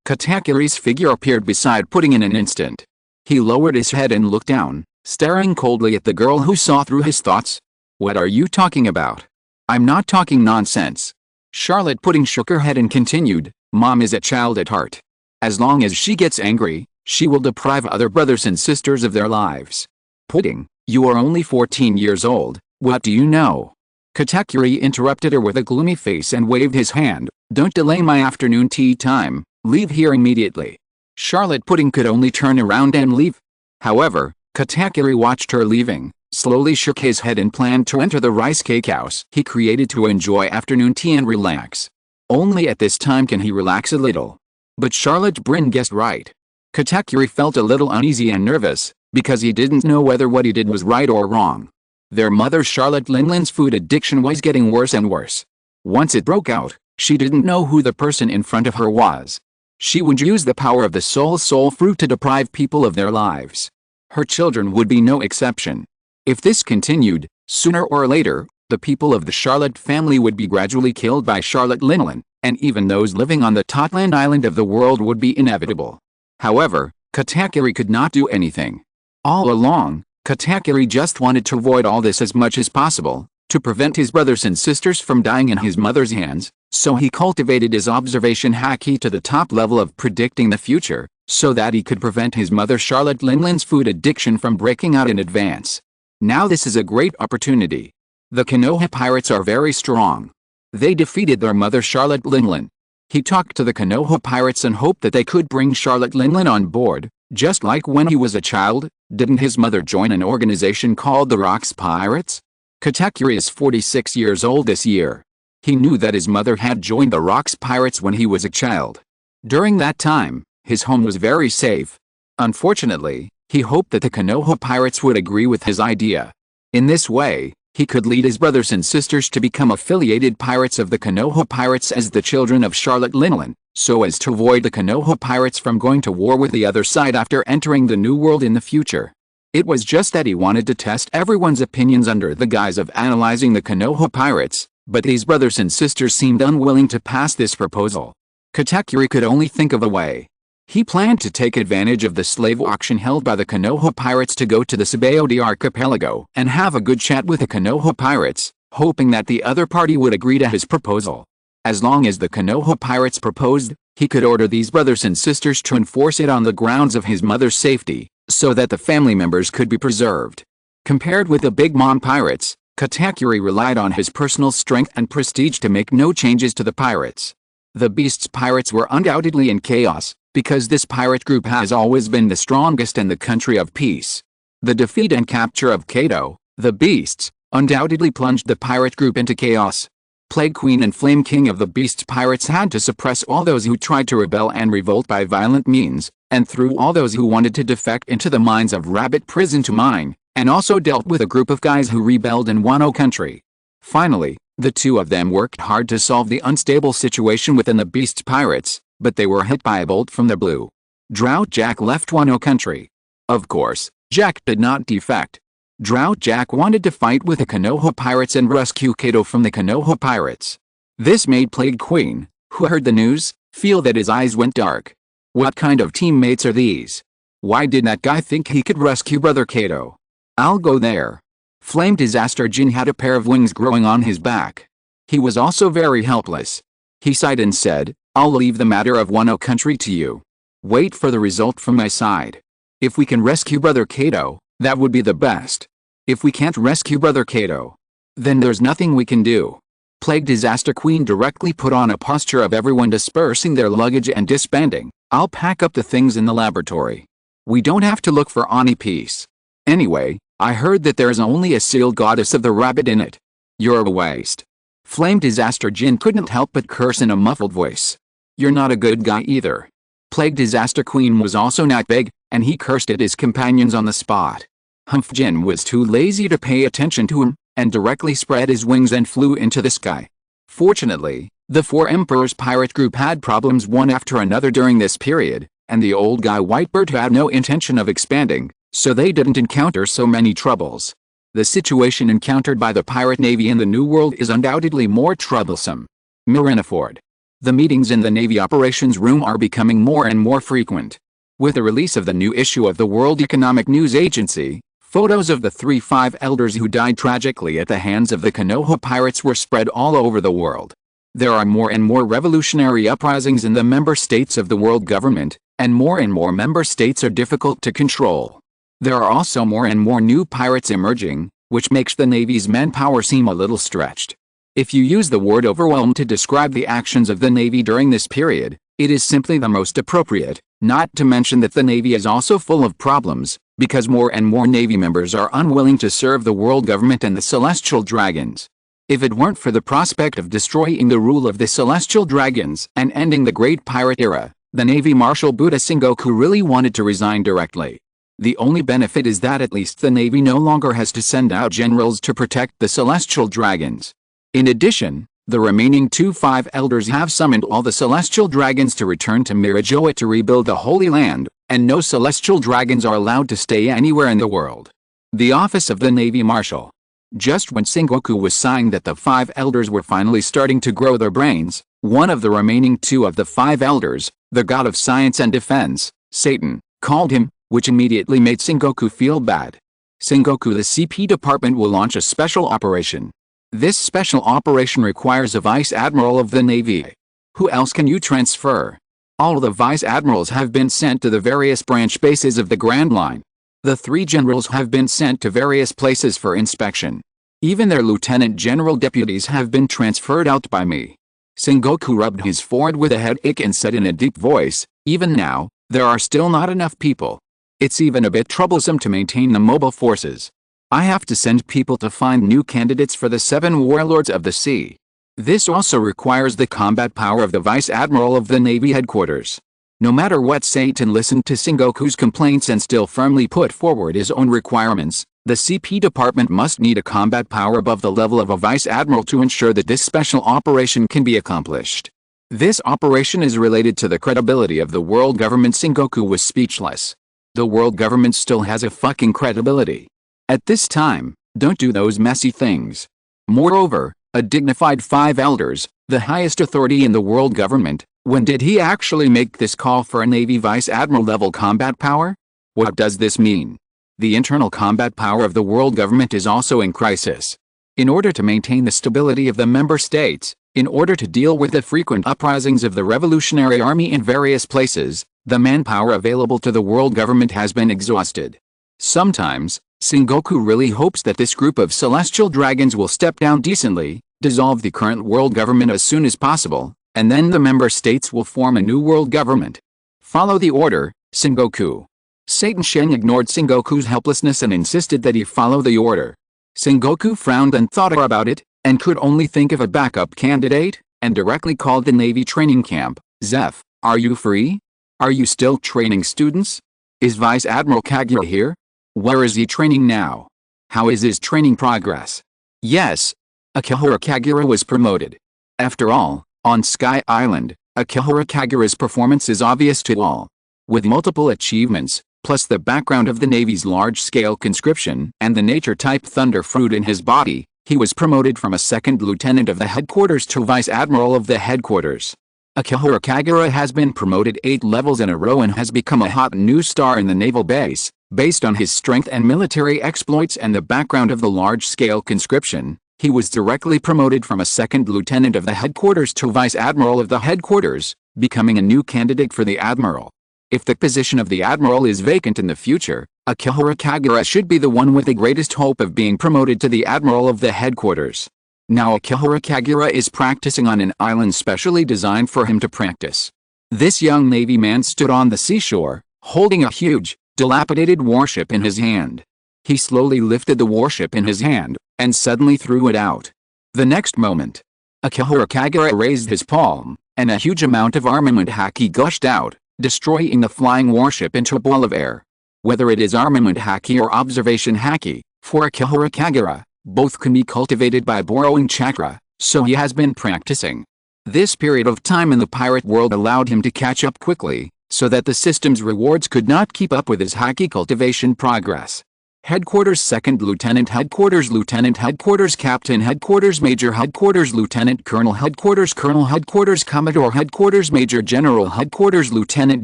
Katakuri's figure appeared beside Pudding in an instant. He lowered his head and looked down, staring coldly at the girl who saw through his thoughts. "What are you talking about? I'm not talking nonsense." Charlotte Pudding shook her head and continued, "Mom is a child at heart. As long as she gets angry, she will deprive other brothers and sisters of their lives. Pudding, you are only 14 years old, what do you know?" Katakuri interrupted her with a gloomy face and waved his hand. "Don't delay my afternoon tea time, leave here immediately." Charlotte Pudding could only turn around and leave. However, Katakuri watched her leaving, slowly shook his head and planned to enter the rice cake house he created to enjoy afternoon tea and relax. Only at this time can he relax a little. But Charlotte Pudding guessed right. Katakuri felt a little uneasy and nervous, because he didn't know whether what he did was right or wrong. Their mother Charlotte Linlin's food addiction was getting worse and worse. Once it broke out, she didn't know who the person in front of her was. She would use the power of the soul fruit to deprive people of their lives. Her children would be no exception. If this continued, sooner or later, the people of the Charlotte family would be gradually killed by Charlotte Linlin, and even those living on the Totland Island of the world would be inevitable. However, Katakuri could not do anything. All along, Katakuri just wanted to avoid all this as much as possible, to prevent his brothers and sisters from dying in his mother's hands, so he cultivated his observation haki to the top level of predicting the future, so that he could prevent his mother Charlotte Linlin's food addiction from breaking out in advance. Now this is a great opportunity. The Konoha pirates are very strong. They defeated their mother Charlotte Linlin. He talked to the Konoha pirates and hoped that they could bring Charlotte Linlin on board, just like when he was a child. Didn't his mother join an organization called the Rocks Pirates? Katakuri is 46 years old this year. He knew that his mother had joined the Rocks Pirates when he was a child. During that time, his home was very safe. Unfortunately, He hoped that the Konoha pirates would agree with his idea. In this way, he could lead his brothers and sisters to become affiliated pirates of the Konoha pirates as the children of Charlotte Linlin, so as to avoid the Konoha pirates from going to war with the other side after entering the New World in the future. It was just that he wanted to test everyone's opinions under the guise of analyzing the Konoha pirates, but these brothers and sisters seemed unwilling to pass this proposal. Katakuri could only think of a way. He planned to take advantage of the slave auction held by the Konoha pirates to go to the Sabaody archipelago and have a good chat with the Konoha pirates, hoping that the other party would agree to his proposal. As long as the Konoha pirates proposed, he could order these brothers and sisters to enforce it on the grounds of his mother's safety, so that the family members could be preserved. Compared with the Big Mom pirates, Katakuri relied on his personal strength and prestige to make no changes to the pirates. The Beast's pirates were undoubtedly in chaos, because this pirate group has always been the strongest in the country of peace. The defeat and capture of Kato, the Beasts, undoubtedly plunged the pirate group into chaos. Plague Queen and Flame King of the Beasts pirates had to suppress all those who tried to rebel and revolt by violent means, and threw all those who wanted to defect into the mines of Rabbit Prison to mine, and also dealt with a group of guys who rebelled in Wano country. Finally, the two of them worked hard to solve the unstable situation within the Beasts pirates, but they were hit by a bolt from the blue. Drought Jack left Wano country. Of course, Jack did not defect. Drought Jack wanted to fight with the Konoha pirates and rescue Kato from the Konoha pirates. This made Plague Queen, who heard the news, feel that his eyes went dark. What kind of teammates are these? Why did that guy think he could rescue Brother Kato? I'll go there. Flame Disaster Jin had a pair of wings growing on his back. He was also very helpless. He sighed and said, I'll leave the matter of Wano country to you. Wait for the result from my side. If we can rescue Brother Kato, that would be the best. If we can't rescue Brother Kato, then there's nothing we can do. Plague Disaster Queen directly put on a posture of everyone dispersing their luggage and disbanding. I'll pack up the things in the laboratory. We don't have to look for Ani Peace. Anyway, I heard that there's only a sealed goddess of the rabbit in it. You're a waste. Flame Disaster Jin couldn't help but curse in a muffled voice. You're not a good guy either. Plague Disaster Queen was also not big, and he cursed at his companions on the spot. Humph Jin was too lazy to pay attention to him, and directly spread his wings and flew into the sky. Fortunately, the Four Emperors pirate group had problems one after another during this period, and the old guy Whitebird had no intention of expanding, so they didn't encounter so many troubles. The situation encountered by the pirate navy in the New World is undoubtedly more troublesome. Marineford. The meetings in the Navy Operations Room are becoming more and more frequent. With the release of the new issue of the World Economic News Agency, photos of the 3-5 elders who died tragically at the hands of the Konoha pirates were spread all over the world. There are more and more revolutionary uprisings in the member states of the world government, and more member states are difficult to control. There are also more and more new pirates emerging, which makes the Navy's manpower seem a little stretched. If you use the word overwhelmed to describe the actions of the Navy during this period, it is simply the most appropriate, not to mention that the Navy is also full of problems, because more and more Navy members are unwilling to serve the world government and the Celestial Dragons. If it weren't for the prospect of destroying the rule of the Celestial Dragons and ending the Great Pirate Era, the Navy Marshal Buddha Sengoku really wanted to resign directly. The only benefit is that at least the Navy no longer has to send out generals to protect the Celestial Dragons. In addition, the remaining 2-5 elders have summoned all the Celestial Dragons to return to Mirajoa to rebuild the Holy Land, and no Celestial Dragons are allowed to stay anywhere in the world. The Office of the Navy Marshal. Just when Sengoku was sighing that the 5 elders were finally starting to grow their brains, one of the remaining 2 of the 5 elders, the god of science and defense, Satan, called him, which immediately made Sengoku feel bad. Sengoku, the CP department will launch a special operation. This special operation requires a vice admiral of the Navy. Who else can you transfer? All the vice admirals have been sent to the various branch bases of the Grand Line. The 3 generals have been sent to various places for inspection. Even their lieutenant general deputies have been transferred out by me. Sengoku rubbed his forehead with a headache and said in a deep voice, even now, there are still not enough people. It's even a bit troublesome to maintain the mobile forces. I have to send people to find new candidates for the 7 warlords of the sea. This also requires the combat power of the Vice Admiral of the Navy headquarters. No matter what, Satan listened to Sengoku's complaints and still firmly put forward his own requirements. The CP department must need a combat power above the level of a vice admiral to ensure that this special operation can be accomplished. This operation is related to the credibility of the world government. Sengoku was speechless. The world government still has a fucking credibility. At this time, don't do those messy things. Moreover, a dignified 5 elders, the highest authority in the world government, when did he actually make this call for a Navy Vice Admiral level combat power? What does this mean? The internal combat power of the world government is also in crisis. In order to maintain the stability of the member states, in order to deal with the frequent uprisings of the Revolutionary Army in various places, the manpower available to the world government has been exhausted. Sometimes, Sengoku really hopes that this group of celestial dragons will step down decently, dissolve the current world government as soon as possible, and then the member states will form a new world government. Follow the order, Sengoku. Satan Shen ignored Sengoku's helplessness and insisted that he follow the order. Sengoku frowned and thought about it, and could only think of a backup candidate, and directly called the Navy training camp. Zeph, are you free? Are you still training students? Is Vice Admiral Kagura here? Where is he training now? How is his training progress? Yes. Akihara Kagura was promoted. After all, on Sky Island, Akihara Kagura's performance is obvious to all. With multiple achievements, plus the background of the Navy's large-scale conscription and the nature-type thunder fruit in his body, he was promoted from a second lieutenant of the headquarters to vice admiral of the headquarters. Akihara Kagura has been promoted 8 levels in a row and has become a hot new star in the naval base, based on his strength and military exploits and the background of the large-scale conscription. He was directly promoted from a second lieutenant of the headquarters to vice admiral of the headquarters, becoming a new candidate for the admiral. If the position of the admiral is vacant in the future, Akihara Kagura should be the one with the greatest hope of being promoted to the admiral of the headquarters. Now Akihara Kagura is practicing on an island specially designed for him to practice. This young Navy man stood on the seashore, holding a huge, dilapidated warship in his hand. He slowly lifted the warship in his hand, and suddenly threw it out. The next moment, Akihara Kagura raised his palm, and a huge amount of armament haki gushed out, destroying the flying warship into a ball of air. Whether it is armament haki or observation haki, for Akihara Kagura, both can be cultivated by borrowing chakra, so he has been practicing. This period of time in the pirate world allowed him to catch up quickly, so that the system's rewards could not keep up with his haki cultivation progress. Headquarters Second Lieutenant, Headquarters Lieutenant, Headquarters Captain, Headquarters Major, Headquarters Lieutenant Colonel, Headquarters Colonel, Headquarters Commodore, Headquarters Major General, Headquarters Lieutenant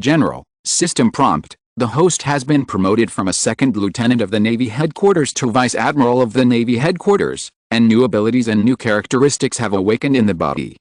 General. System prompt: the host has been promoted from a second lieutenant of the Navy headquarters to vice admiral of the Navy headquarters, and new abilities and new characteristics have awakened in the body.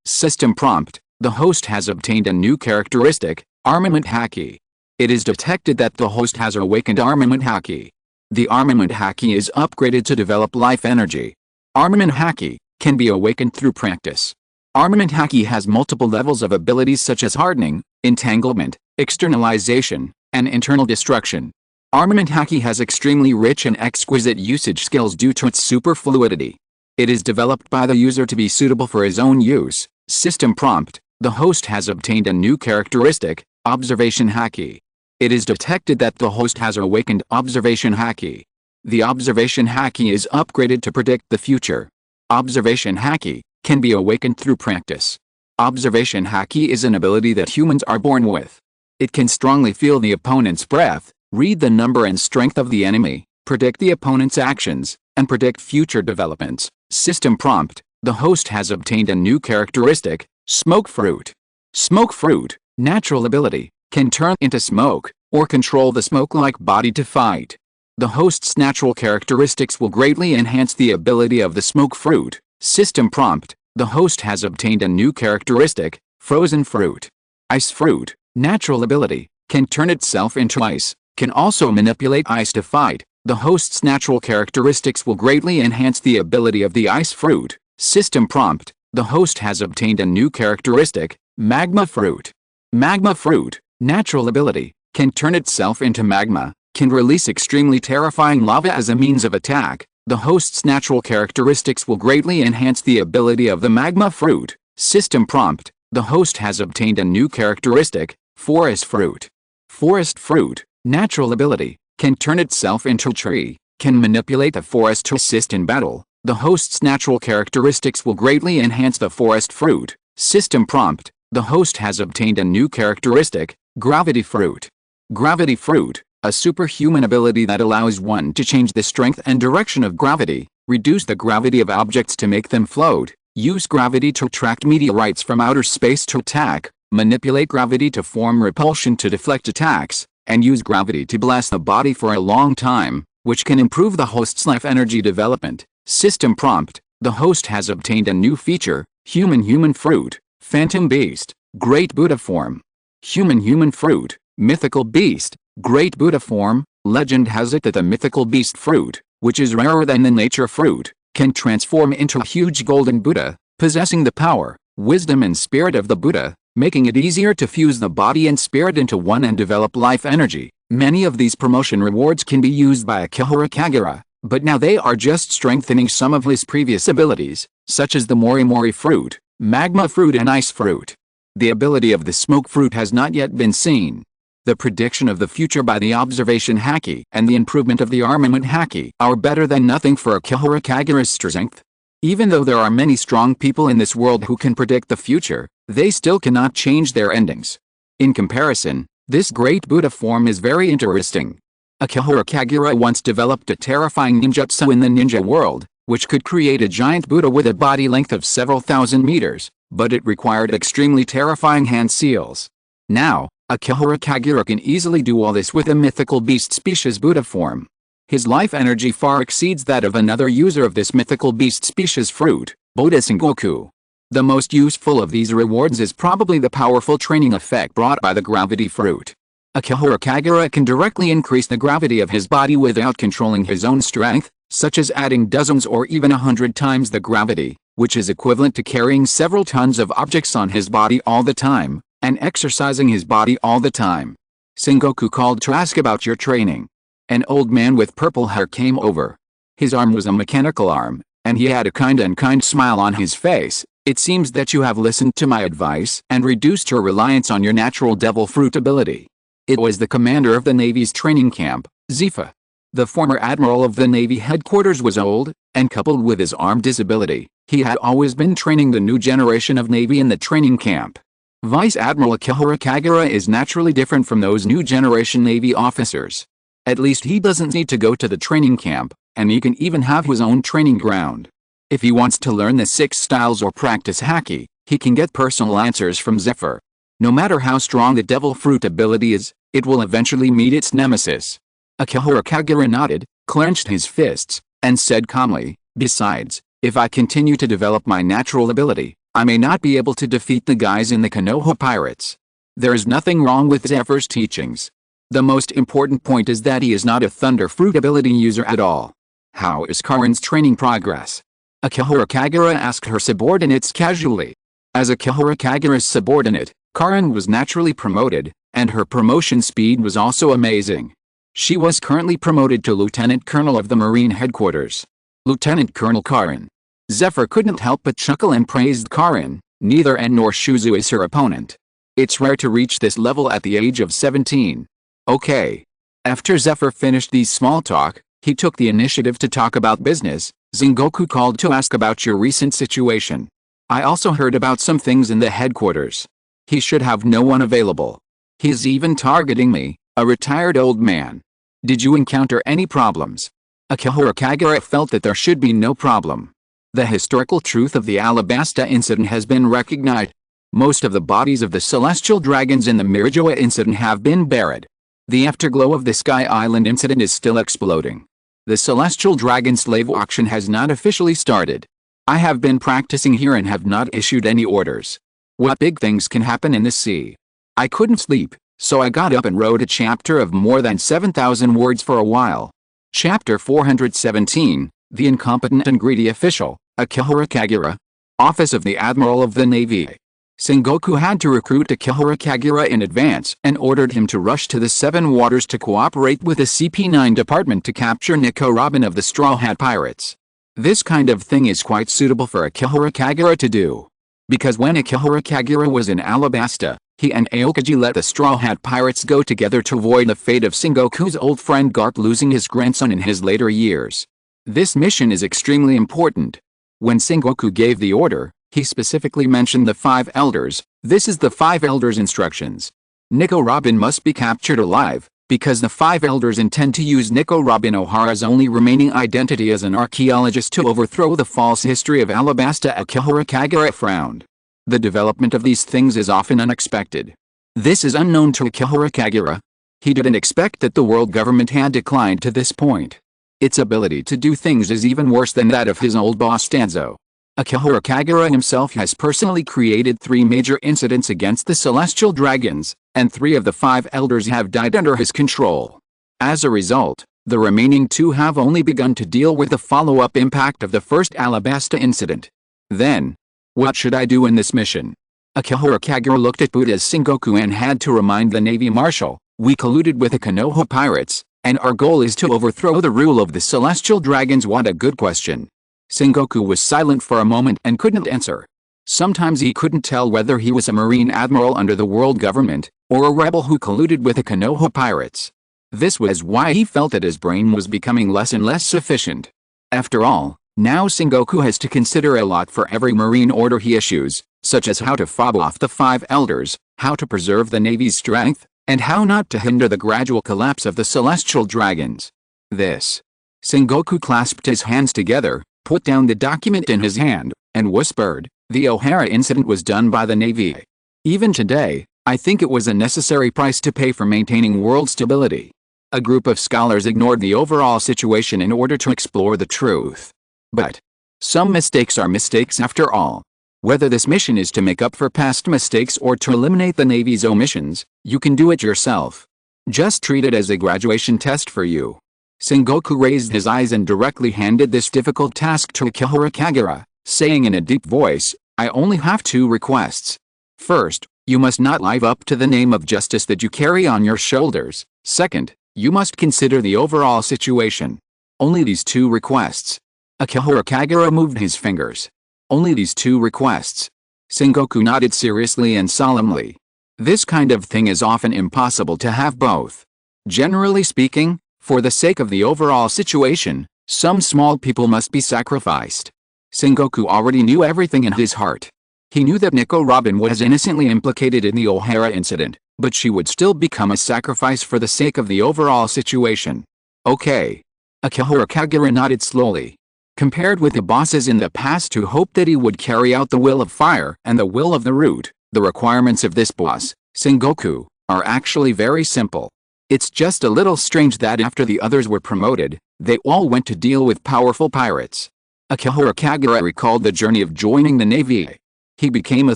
System prompt: the host has obtained a new characteristic, armament haki. It is detected that the host has awakened armament haki. The armament haki is upgraded to develop life energy. Armament haki can be awakened through practice. Armament haki has multiple levels of abilities such as hardening, entanglement, externalization, and internal destruction. Armament haki has extremely rich and exquisite usage skills due to its superfluidity. It is developed by the user to be suitable for his own use. System prompt: the host has obtained a new characteristic, observation haki. It is detected that the host has awakened observation haki. The observation haki is upgraded to predict the future. Observation haki can be awakened through practice. Observation haki is an ability that humans are born with. It can strongly feel the opponent's breath, read the number and strength of the enemy, predict the opponent's actions, and predict future developments. System prompt: the host has obtained a new characteristic, smoke fruit. Smoke fruit, natural ability, can turn into smoke, or control the smoke-like body to fight. The host's natural characteristics will greatly enhance the ability of the smoke fruit. System prompt: the host has obtained a new characteristic, frozen fruit. Ice fruit, natural ability, can turn itself into ice, can also manipulate ice to fight. The host's natural characteristics will greatly enhance the ability of the ice fruit. System prompt: the host has obtained a new characteristic, magma fruit. Magma fruit, natural ability, can turn itself into magma, can release extremely terrifying lava as a means of attack. The host's natural characteristics will greatly enhance the ability of the magma fruit. System prompt: the host has obtained a new characteristic, Forest Fruit. Forest Fruit, natural ability, can turn itself into a tree, can manipulate the forest to assist in battle. The host's natural characteristics will greatly enhance the Forest Fruit. System prompt, the host has obtained a new characteristic, Gravity Fruit. Gravity Fruit, a superhuman ability that allows one to change the strength and direction of gravity, reduce the gravity of objects to make them float, use gravity to attract meteorites from outer space to attack, manipulate gravity to form repulsion to deflect attacks, and use gravity to blast the body for a long time, which can improve the host's life energy development. System prompt, the host has obtained a new feature, Human Fruit, Phantom Beast, Great Buddha Form. Human Fruit, Mythical Beast, Great Buddha Form. Legend has it that the mythical beast fruit, which is rarer than the nature fruit, can transform into a huge golden Buddha, possessing the power, wisdom and spirit of the Buddha, making it easier to fuse the body and spirit into one and develop life energy. Many of these promotion rewards can be used by Akihara Kagura, but now they are just strengthening some of his previous abilities, such as the Mori Fruit, Magma Fruit and Ice Fruit. The ability of the Smoke Fruit has not yet been seen. The prediction of the future by the observation haki and the improvement of the armament haki are better than nothing for Akihara Kagura's strength. Even though there are many strong people in this world who can predict the future, they still cannot change their endings. In comparison, this great Buddha form is very interesting. Akihara Kagura once developed a terrifying ninjutsu in the ninja world, which could create a giant Buddha with a body length of several thousand meters, but it required extremely terrifying hand seals. Now, Akihara Kagura can easily do all this with a mythical beast species Buddha form. His life energy far exceeds that of another user of this mythical beast species fruit, Buddha Sengoku. The most useful of these rewards is probably the powerful training effect brought by the gravity fruit. Akihara Kagura can directly increase the gravity of his body without controlling his own strength, such as adding dozens or even 100 times the gravity, which is equivalent to carrying several tons of objects on his body all the time, and exercising his body all the time. Sengoku called to ask about your training. An old man with purple hair came over. His arm was a mechanical arm, and he had a kind smile on his face. It seems that you have listened to my advice and reduced your reliance on your natural devil fruit ability. It was the commander of the Navy's training camp, Zifa. The former admiral of the Navy headquarters was old, and coupled with his arm disability, he had always been training the new generation of Navy in the training camp. Vice Admiral Akihara Kagura is naturally different from those new generation Navy officers. At least he doesn't need to go to the training camp, and he can even have his own training ground. If he wants to learn the 6 styles or practice haki, he can get personal answers from Zephyr. No matter how strong the devil fruit ability is, it will eventually meet its nemesis. Akihara Kagura nodded, clenched his fists, and said calmly, besides, if I continue to develop my natural ability, I may not be able to defeat the guys in the Konoha pirates. There is nothing wrong with Zephyr's teachings. The most important point is that he is not a thunder fruit ability user at all. How is Karin's training progress? Akihara Kagura asked her subordinates casually. As Akihara Kagura's subordinate, Karin was naturally promoted, and her promotion speed was also amazing. She was currently promoted to Lieutenant Colonel of the Marine Headquarters. Lieutenant Colonel Karin. Zephyr couldn't help but chuckle and praised Karin. Neither N nor Shuzu is her opponent. It's rare to reach this level at the age of 17. Okay. After Zephyr finished these small talk, he took the initiative to talk about business. Sengoku called to ask about your recent situation. I also heard about some things in the headquarters. He should have no one available. He's even targeting me, a retired old man. Did you encounter any problems? Akihara Kagura felt that there should be no problem. The historical truth of the Alabasta incident has been recognized. Most of the bodies of the celestial dragons in the Mirajoa incident have been buried. The afterglow of the Sky Island incident is still exploding. The celestial dragon slave auction has not officially started. I have been practicing here and have not issued any orders. What big things can happen in the sea? I couldn't sleep, so I got up and wrote a chapter of more than 7,000 words for a while. Chapter 417, The Incompetent and Greedy Official, Akihara Kagura. Office of the Admiral of the Navy. Sengoku had to recruit Akihara Kagura in advance and ordered him to rush to the Seven Waters to cooperate with the CP9 department to capture Nico Robin of the Straw Hat Pirates. This kind of thing is quite suitable for Akihara Kagura to do. Because when Akihara Kagura was in Alabasta, he and Aokiji let the Straw Hat Pirates go together to avoid the fate of Sengoku's old friend Garp losing his grandson in his later years. This mission is extremely important. When Sengoku gave the order, he specifically mentioned the 5 elders. This is the 5 elders' instructions. Nico Robin must be captured alive, because the 5 elders intend to use Nico Robin Ohara's only remaining identity as an archaeologist to overthrow the false history of Alabasta. Akihara Kagura frowned. The development of these things is often unexpected. This is unknown to Akihara Kagura. He didn't expect that the world government had declined to this point. Its ability to do things is even worse than that of his old boss Danzo. Akihara Kagura himself has personally created 3 major incidents against the celestial dragons, and 3 of the 5 elders have died under his control. As a result, the remaining 2 have only begun to deal with the follow-up impact of the first Alabasta incident. Then, what should I do in this mission? Akihara Kagura looked at Buddha's Sengoku and had to remind the Navy Marshal, we colluded with the Konoha pirates, and our goal is to overthrow the rule of the celestial dragons. What a good question. Sengoku was silent for a moment and couldn't answer. Sometimes he couldn't tell whether he was a marine admiral under the world government, or a rebel who colluded with the Konoha pirates. This was why he felt that his brain was becoming less and less sufficient. After all, now Sengoku has to consider a lot for every marine order he issues, such as how to fob off the 5 elders, how to preserve the Navy's strength, and how not to hinder the gradual collapse of the celestial dragons. Sengoku clasped his hands together, put down the document in his hand, and whispered, the Ohara incident was done by the Navy. Even today, I think it was a necessary price to pay for maintaining world stability. A group of scholars ignored the overall situation in order to explore the truth. But some mistakes are mistakes after all. Whether this mission is to make up for past mistakes or to eliminate the Navy's omissions, you can do it yourself. Just treat it as a graduation test for you. Sengoku raised his eyes and directly handed this difficult task to Akihara Kagura, saying in a deep voice, I only have 2 requests. First, you must not live up to the name of justice that you carry on your shoulders. Second, you must consider the overall situation. Only these 2 requests. Akihara Kagura moved his fingers. Only these 2 requests. Sengoku nodded seriously and solemnly. This kind of thing is often impossible to have both. Generally speaking, for the sake of the overall situation, some small people must be sacrificed. Sengoku already knew everything in his heart. He knew that Nico Robin was innocently implicated in the Ohara incident, but she would still become a sacrifice for the sake of the overall situation. Okay. Akihara Kagura nodded slowly. Compared with the bosses in the past who hoped that he would carry out the will of fire and the will of the root, the requirements of this boss, Sengoku, are actually very simple. It's just a little strange that after the others were promoted, they all went to deal with powerful pirates. Akihara Kagura recalled the journey of joining the Navy. He became a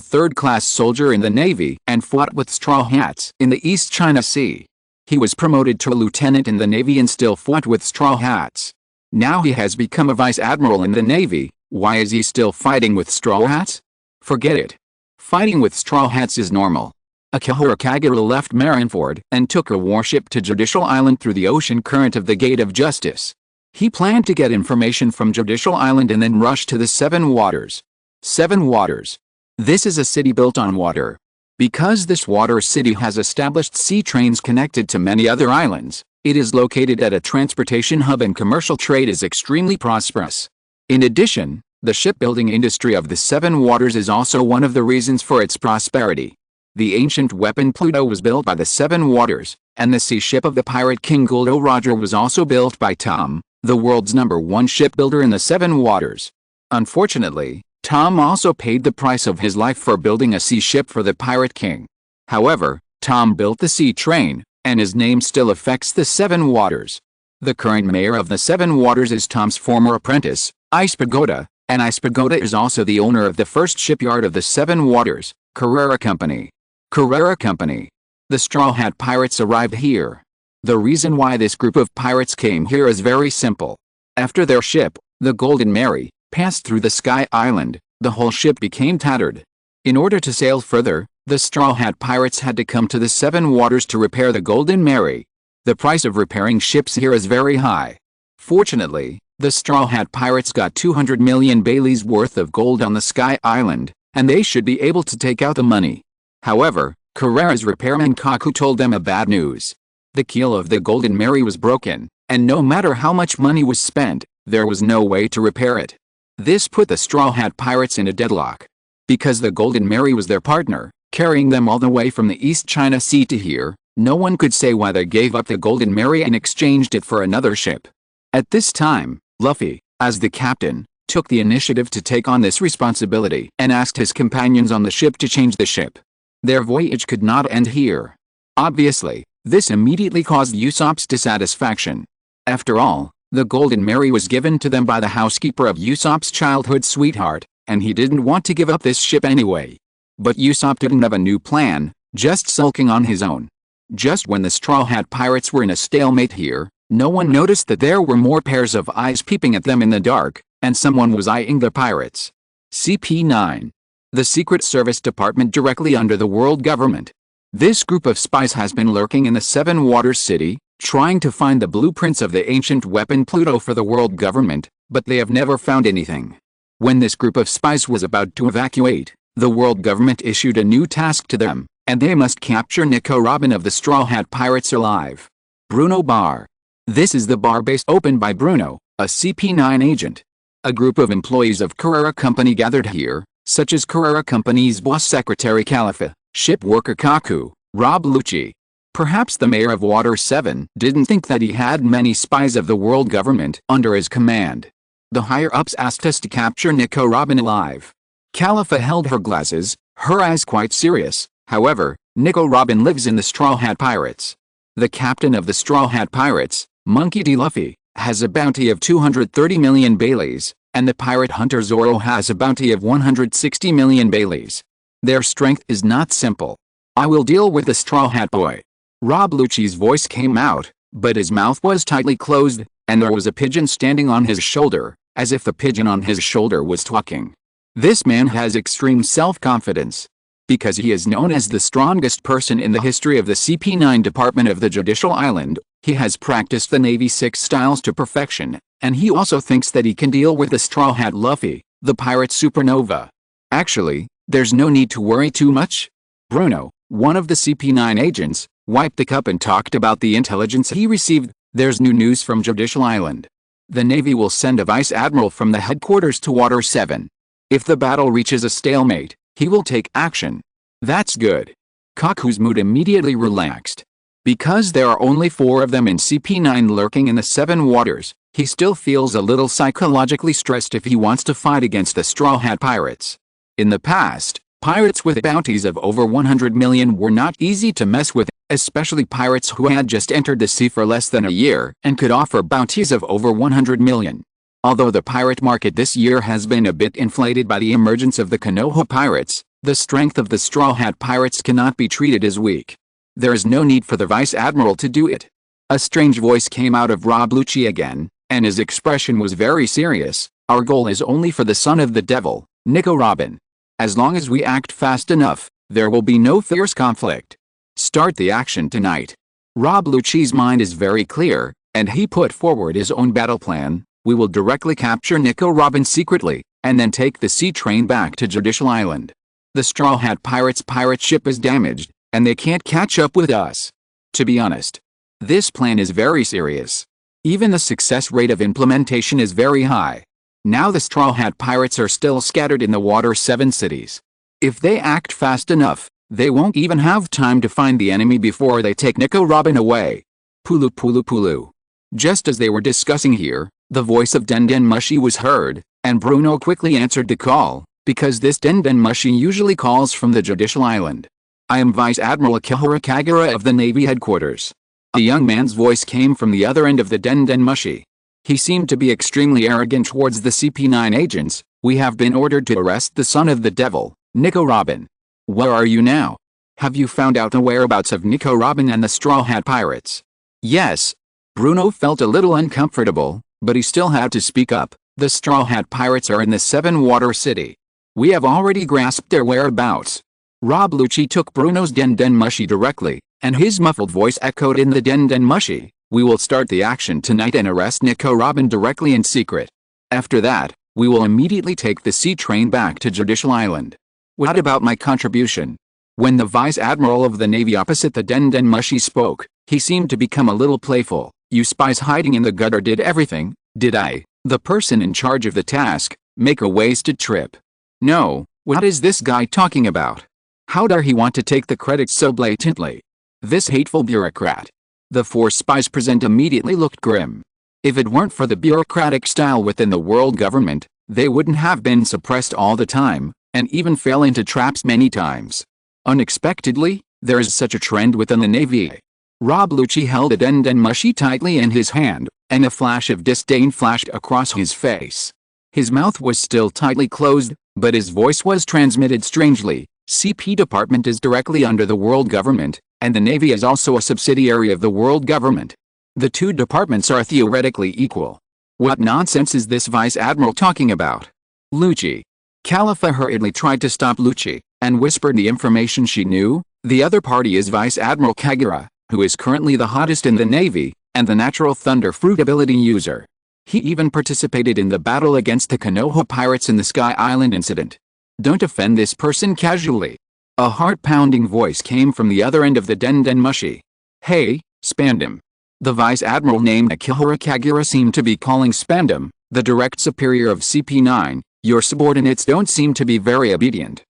3rd-class soldier in the Navy and fought with Straw Hats in the East China Sea. He was promoted to a lieutenant in the Navy and still fought with Straw Hats. Now he has become a vice admiral in the Navy. Why is he still fighting with Straw Hats? Forget it. Fighting with Straw Hats is normal. Akihara Kagura left Marineford and took a warship to Judicial Island through the ocean current of the Gate of Justice. He planned to get information from Judicial Island and then rush to the 7 Waters. 7 Waters. This is a city built on water. Because this water city has established sea trains connected to many other islands, it is located at a transportation hub and commercial trade is extremely prosperous. In addition, the shipbuilding industry of the 7 Waters is also one of the reasons for its prosperity. The ancient weapon Pluto was built by the 7 Waters, and the sea ship of the pirate king Guldo Roger was also built by Tom, the world's #1 shipbuilder in the 7 Waters. Unfortunately, Tom also paid the price of his life for building a sea ship for the pirate king. However, Tom built the sea train, and his name still affects the 7 Waters. The current mayor of the 7 Waters is Tom's former apprentice, Ice Pagoda, and Ice Pagoda is also the owner of the first shipyard of the 7 Waters, Carrera Company. Carrera Company. The Straw Hat Pirates arrived here. The reason why this group of pirates came here is very simple. After their ship, the Golden Mary, passed through the Sky Island, the whole ship became tattered. In order to sail further, the Straw Hat Pirates had to come to the 7 Waters to repair the Golden Mary. The price of repairing ships here is very high. Fortunately, the Straw Hat Pirates got 200 million Baileys worth of gold on the Sky Island, and they should be able to take out the money. However, Carrera's repairman Kaku told them a bad news. The keel of the Golden Mary was broken, and no matter how much money was spent, there was no way to repair it. This put the Straw Hat Pirates in a deadlock. Because the Golden Mary was their partner, carrying them all the way from the East China Sea to here, no one could say why they gave up the Golden Mary and exchanged it for another ship. At this time, Luffy, as the captain, took the initiative to take on this responsibility and asked his companions on the ship to change the ship. Their voyage could not end here. Obviously, this immediately caused Usopp's dissatisfaction. After all, the Golden Mary was given to them by the housekeeper of Usopp's childhood sweetheart, and he didn't want to give up this ship anyway. But Usopp didn't have a new plan, just sulking on his own. Just when the Straw Hat Pirates were in a stalemate here, no one noticed that there were more pairs of eyes peeping at them in the dark, and someone was eyeing the pirates. CP9. The Secret Service Department directly under the world government. This group of spies has been lurking in the Seven Waters City, trying to find the blueprints of the ancient weapon Pluto for the world government, but they have never found anything. When this group of spies was about to evacuate, the world government issued a new task to them, and they must capture Nico Robin of the Straw Hat Pirates alive. Bruno Bar. This is the bar base opened by Bruno, a CP9 agent. A group of employees of Carrera Company gathered here, such as Carrera Company's boss secretary Califa, ship worker Kaku, Rob Lucci. Perhaps the mayor of Water 7 didn't think that he had many spies of the world government under his command. The higher-ups asked us to capture Nico Robin alive. Califa held her glasses, her eyes quite serious. However, Nico Robin lives in the Straw Hat Pirates. The captain of the Straw Hat Pirates, Monkey D. Luffy, has a bounty of 230 million Baileys, and the pirate hunter Zoro has a bounty of 160 million Baileys. Their strength is not simple. I will deal with the Straw Hat boy. Rob Lucci's voice came out, but his mouth was tightly closed, and there was a pigeon standing on his shoulder, as if the pigeon on his shoulder was talking. This man has extreme self-confidence. Because he is known as the strongest person in the history of the CP9 Department of the Judicial Island, he has practiced the Navy 6 styles to perfection, and he also thinks that he can deal with the Straw Hat Luffy, the pirate supernova. Actually, there's no need to worry too much. Bruno, one of the CP9 agents, wiped the cup and talked about the intelligence he received. There's new news from Judicial Island. The Navy will send a vice admiral from the headquarters to Water 7. If the battle reaches a stalemate, he will take action. That's good. Kaku's mood immediately relaxed. Because there are only 4 of them in CP9 lurking in the Seven Waters, he still feels a little psychologically stressed if he wants to fight against the Straw Hat Pirates. In the past, pirates with bounties of over 100 million were not easy to mess with, especially pirates who had just entered the sea for less than a year and could offer bounties of over 100 million. Although the pirate market this year has been a bit inflated by the emergence of the Konoha pirates, the strength of the Straw Hat Pirates cannot be treated as weak. There is no need for the Vice Admiral to do it. A strange voice came out of Rob Lucci again, and his expression was very serious. Our goal is only for the son of the devil, Nico Robin. As long as we act fast enough, there will be no fierce conflict. Start the action tonight. Rob Lucci's mind is very clear, and he put forward his own battle plan. We will directly capture Nico Robin secretly, and then take the sea train back to Judicial Island. The Straw Hat Pirates' pirate ship is damaged, and they can't catch up with us. To be honest, this plan is very serious. Even the success rate of implementation is very high. Now the Straw Hat Pirates are still scattered in the Water 7 cities. If they act fast enough, they won't even have time to find the enemy before they take Nico Robin away. Pulu Pulu Pulu. Just as they were discussing here, the voice of Denden Mushi was heard, and Bruno quickly answered the call, because this Denden Mushi usually calls from the Judicial Island. I am Vice Admiral Akihara Kagura of the Navy Headquarters. A young man's voice came from the other end of the Denden Mushi. He seemed to be extremely arrogant towards the CP9 agents. We have been ordered to arrest the son of the devil, Nico Robin. Where are you now? Have you found out the whereabouts of Nico Robin and the Straw Hat Pirates? Yes. Bruno felt a little uncomfortable, but he still had to speak up. The Straw Hat Pirates are in the Seven Water City. We have already grasped their whereabouts. Rob Lucci took Bruno's Denden Mushi directly, and his muffled voice echoed in the Denden Mushi. We will start the action tonight and arrest Nico Robin directly in secret. After that, we will immediately take the sea train back to Judicial Island. What about my contribution? When the Vice Admiral of the Navy opposite the Den Mushi spoke, he seemed to become a little playful. You spies hiding in the gutter did everything, did I, the person in charge of the task, make a wasted trip? No, what is this guy talking about? How dare he want to take the credit so blatantly? This hateful bureaucrat. The 4 spies present immediately looked grim. If it weren't for the bureaucratic style within the world government, they wouldn't have been suppressed all the time, and even fell into traps many times. Unexpectedly, there is such a trend within the Navy. Rob Lucci held a Den Mushi tightly in his hand, and a flash of disdain flashed across his face. His mouth was still tightly closed, but his voice was transmitted strangely. CP department is directly under the world government, and the Navy is also a subsidiary of the world government. The 2 departments are theoretically equal. What nonsense is this Vice Admiral talking about? Lucci. Khalifa hurriedly tried to stop Lucci, and whispered the information she knew. The other party is Vice Admiral Kagura, who is currently the hottest in the Navy, and the natural thunder fruit ability user. He even participated in the battle against the Konoha pirates in the Sky Island incident. Don't offend this person casually. A heart-pounding voice came from the other end of the Den Mushi. Hey, Spandam. The Vice Admiral named Akihara Kagura seemed to be calling Spandam, the direct superior of CP9, your subordinates don't seem to be very obedient.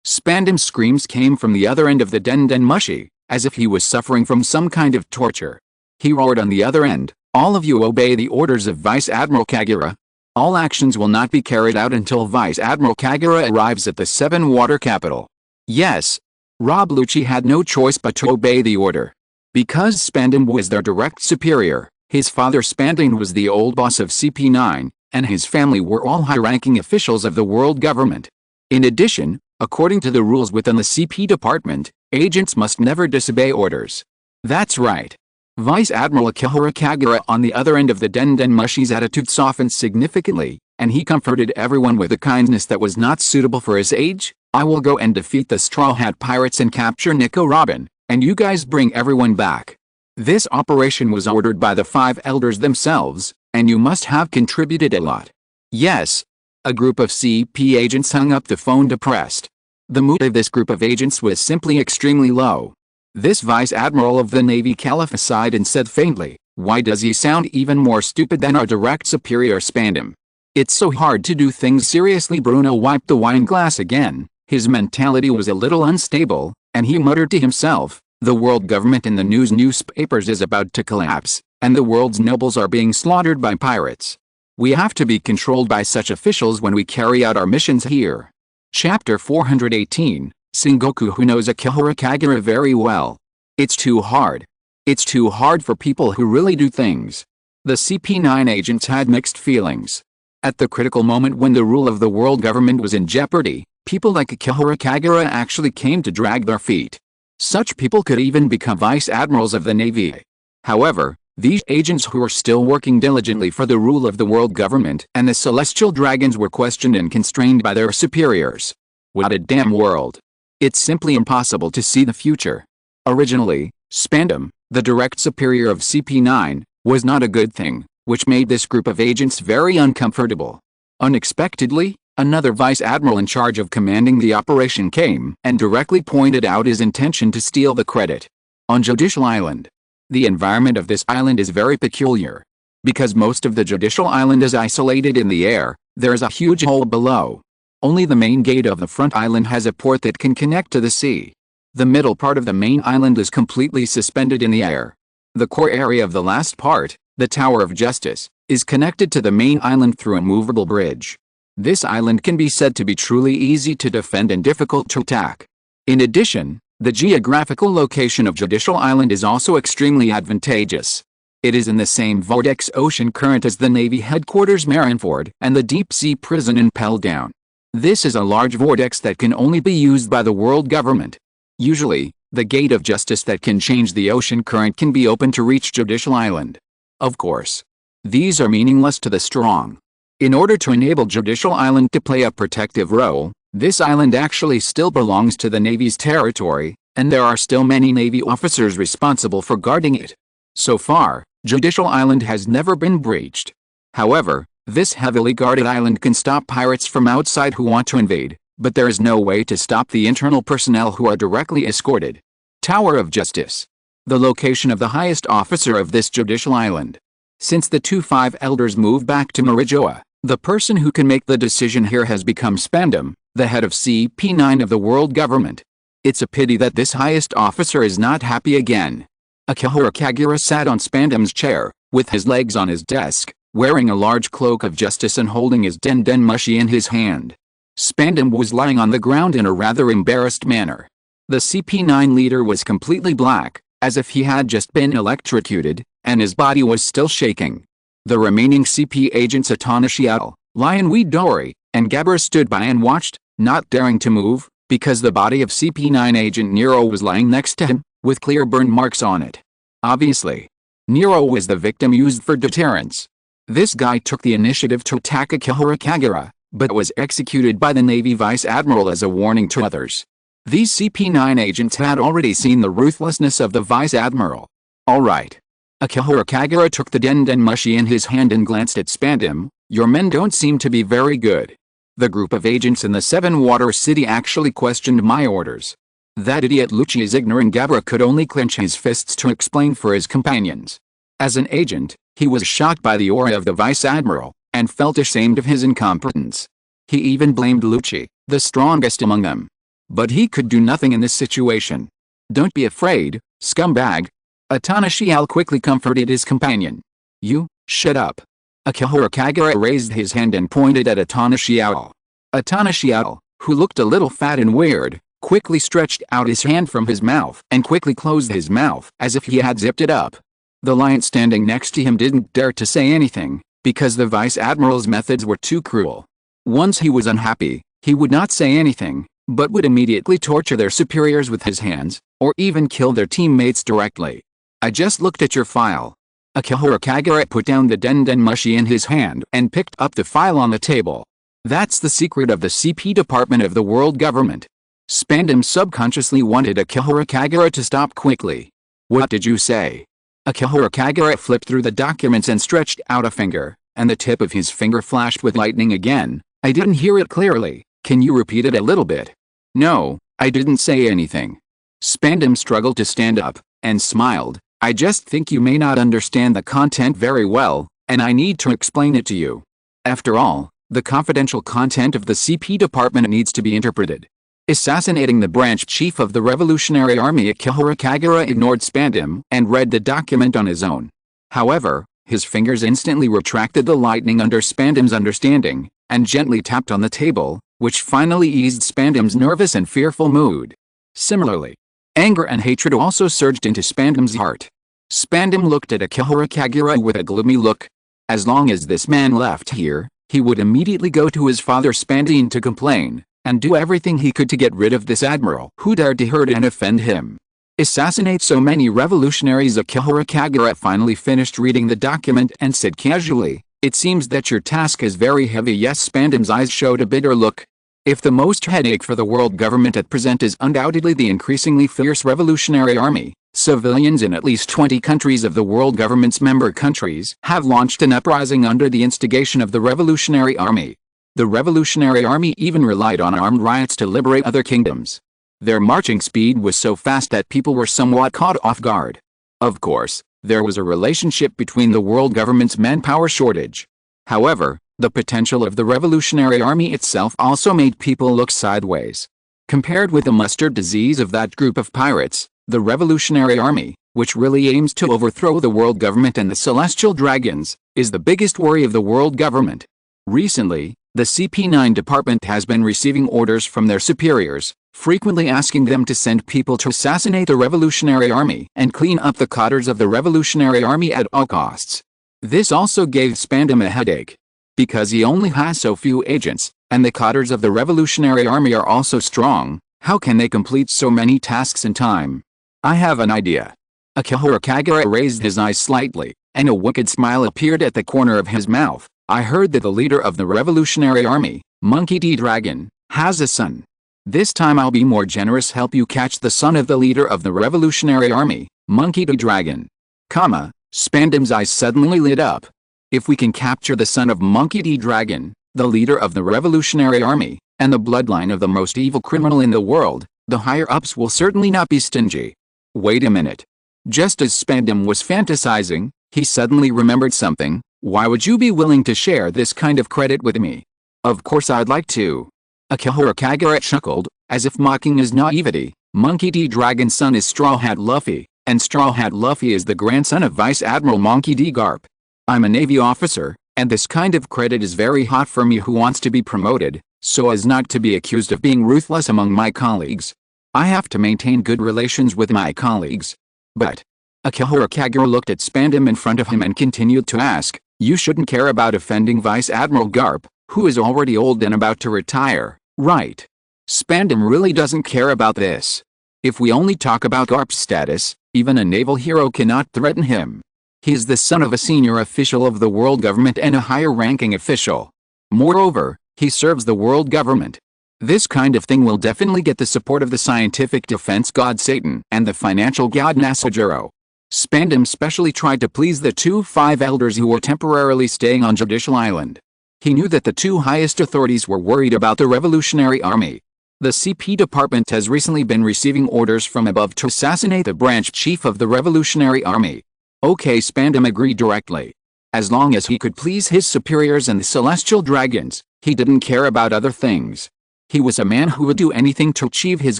Spandam's screams came from the other end of the Den Mushi, as if he was suffering from some kind of torture. He roared on the other end, all of you obey the orders of Vice Admiral Kagura. All actions will not be carried out until Vice Admiral Kagura arrives at the 7-water capital. Yes. Rob Lucci had no choice but to obey the order. Because Spandam was their direct superior, his father Spandam was the old boss of CP9, and his family were all high-ranking officials of the world government. In addition, according to the rules within the CP department, agents must never disobey orders. That's right. Vice Admiral Akihara Kagura on the other end of the Den Mushi's attitude softened significantly, and he comforted everyone with a kindness that was not suitable for his age. I will go and defeat the Straw Hat Pirates and capture Nico Robin, and you guys bring everyone back. This operation was ordered by the 5 elders themselves, and you must have contributed a lot. Yes. A group of CP agents hung up the phone depressed. The mood of this group of agents was simply extremely low. This Vice Admiral of the Navy Khalifa sighed and said faintly, why does he sound even more stupid than our direct superior Spandam? It's so hard to do things seriously. Bruno wiped the wine glass again. His mentality was a little unstable, and he muttered to himself, the world government in the newspapers is about to collapse, and the world's nobles are being slaughtered by pirates. We have to be controlled by such officials when we carry out our missions here. Chapter 418, Sengoku who knows Akihara Kagura very well. It's too hard. It's too hard for people who really do things. The CP9 agents had mixed feelings. At the critical moment when the rule of the world government was in jeopardy, people like Akihara Kagura actually came to drag their feet. Such people could even become vice admirals of the Navy. However, these agents who were still working diligently for the rule of the world government and the celestial dragons were questioned and constrained by their superiors. What a damn world. It's simply impossible to see the future. Originally, Spandam, the direct superior of CP9, was not a good thing, which made this group of agents very uncomfortable. Unexpectedly, another vice admiral in charge of commanding the operation came and directly pointed out his intention to steal the credit. On Judicial Island. The environment of this island is very peculiar. Because most of the Judicial Island is isolated in the air, there is a huge hole below. Only the main gate of the front island has a port that can connect to the sea. The middle part of the main island is completely suspended in the air. The core area of the last part, the Tower of Justice, is connected to the main island through a movable bridge. This island can be said to be truly easy to defend and difficult to attack. In addition, the geographical location of Judicial Island is also extremely advantageous. It is in the same vortex ocean current as the Navy headquarters Marineford and the deep-sea prison in Peldown. This is a large vortex that can only be used by the world government. Usually, the gate of justice that can change the ocean current can be opened to reach Judicial Island. Of course, these are meaningless to the strong. In order to enable Judicial Island to play a protective role, this island actually still belongs to the Navy's territory, and there are still many Navy officers responsible for guarding it. So far, Judicial Island has never been breached. However, this heavily guarded island can stop pirates from outside who want to invade, But there is no way to stop the internal personnel who are directly escorted. Tower of Justice. The location of the highest officer of this judicial island. Since the two five elders moved back to Marijoa, the person who can make the decision here has become Spandam, the head of CP9 of the world government. It's a pity that this highest officer is not happy again. Akihiro Kagura sat on Spandam's chair, with his legs on his desk, wearing a large cloak of justice and holding his den mushi in his hand. Spandam was lying on the ground in a rather embarrassed manner. The CP9 leader was completely black, as if he had just been electrocuted, and his body was still shaking. The remaining CP agents Atana Shiel, Lion Dori, and Gabber stood by and watched, not daring to move, because the body of CP9 agent Nero was lying next to him, with clear burn marks on it. Obviously, Nero was the victim used for deterrence. This guy took the initiative to attack Akihiro Kagura, but was executed by the Navy Vice Admiral as a warning to others. These CP9 agents had already seen the ruthlessness of the Vice Admiral. Alright. Akihiro Kagura took the den mushi in his hand and glanced at Spandam. Your men don't seem to be very good. The group of agents in the Seven Water City actually questioned my orders. That idiot Lucci's ignorant Gabra could only clench his fists to explain for his companions. As an agent, he was shocked by the aura of the Vice Admiral, and felt ashamed of his incompetence. He even blamed Lucci, the strongest among them. But he could do nothing in this situation. Don't be afraid, scumbag. Atana Shiel quickly comforted his companion. You, shut up. Akihiro Kagura raised his hand and pointed at Atana Shiel. Atana Shiel, who looked a little fat and weird, quickly stretched out his hand from his mouth and quickly closed his mouth as if he had zipped it up. The lion standing next to him didn't dare to say anything, because the Vice Admiral's methods were too cruel. Once he was unhappy, he would not say anything, but would immediately torture their superiors with his hands, or even kill their teammates directly. I just looked at your file. Akihiro Kagura put down the den mushi in his hand and picked up the file on the table. That's the secret of the CP department of the world government. Spandam subconsciously wanted Akihiro Kagura to stop quickly. What did you say? Akihiro Kagura flipped through the documents and stretched out a finger, and the tip of his finger flashed with lightning again. I didn't hear it clearly. Can you repeat it a little bit? No, I didn't say anything. Spandam struggled to stand up, and smiled. I just think you may not understand the content very well, and I need to explain it to you. After all, the confidential content of the CP department needs to be interpreted. Assassinating the branch chief of the Revolutionary Army Akihiro Kagura ignored Spandam and read the document on his own. However, his fingers instantly retracted the lightning under Spandam's understanding, and gently tapped on the table, which finally eased Spandam's nervous and fearful mood. Similarly, anger and hatred also surged into Spandam's heart. Spandam looked at Akihiro Kagura with a gloomy look. As long as this man left here, he would immediately go to his father Spandine to complain, and do everything he could to get rid of this admiral who dared to hurt and offend him. Assassinate so many revolutionaries. Akihiro Kagura finally finished reading the document and said casually, it seems that your task is very heavy. Yes, Spandam's eyes showed a bitter look. If the most headache for the world government at present is undoubtedly the increasingly fierce revolutionary army, civilians in at least 20 countries of the world government's member countries have launched an uprising under the instigation of the revolutionary army. The revolutionary army even relied on armed riots to liberate other kingdoms. Their marching speed was so fast that people were somewhat caught off guard. Of course, there was a relationship between the world government's manpower shortage. However, the potential of the revolutionary army itself also made people look sideways. Compared with the mustard disease of that group of pirates, the revolutionary army, which really aims to overthrow the world government and the celestial dragons, is the biggest worry of the world government. Recently, the CP9 department has been receiving orders from their superiors, frequently asking them to send people to assassinate the revolutionary army and clean up the cadres of the revolutionary army at all costs. This also gave Spandam a headache. Because he only has so few agents, and the cadres of the revolutionary army are also strong, how can they complete so many tasks in time? I have an idea. Akihiro Kagura raised his eyes slightly, and a wicked smile appeared at the corner of his mouth. I heard that the leader of the revolutionary army, Monkey D. Dragon, has a son. This time I'll be more generous, help you catch the son of the leader of the revolutionary army, Monkey D. Dragon. Spandam's eyes suddenly lit up. If we can capture the son of Monkey D. Dragon, the leader of the revolutionary army, and the bloodline of the most evil criminal in the world, the higher-ups will certainly not be stingy. Wait a minute. Just as Spandam was fantasizing, he suddenly remembered something. Why would you be willing to share this kind of credit with me? Of course I'd like to. Akihiro Kagura chuckled, as if mocking his naivety. Monkey D. Dragon's son is Straw Hat Luffy, and Straw Hat Luffy is the grandson of Vice Admiral Monkey D. Garp. I'm a Navy officer, and this kind of credit is very hot for me who wants to be promoted, so as not to be accused of being ruthless among my colleagues. I have to maintain good relations with my colleagues. But Akihiro Kagura looked at Spandam in front of him and continued to ask, you shouldn't care about offending Vice Admiral Garp, who is already old and about to retire, right? Spandam really doesn't care about this. If we only talk about Garp's status, even a naval hero cannot threaten him. He is the son of a senior official of the world government and a higher-ranking official. Moreover, he serves the world government. This kind of thing will definitely get the support of the scientific defense god Satan and the financial god Nasajiro. Spandam specially tried to please the 5 elders who were temporarily staying on Judicial Island. He knew that the 2 highest authorities were worried about the Revolutionary Army. The CP department has recently been receiving orders from above to assassinate the branch chief of the Revolutionary Army. Okay, Spandam agreed directly. As long as he could please his superiors and the celestial dragons, he didn't care about other things. He was a man who would do anything to achieve his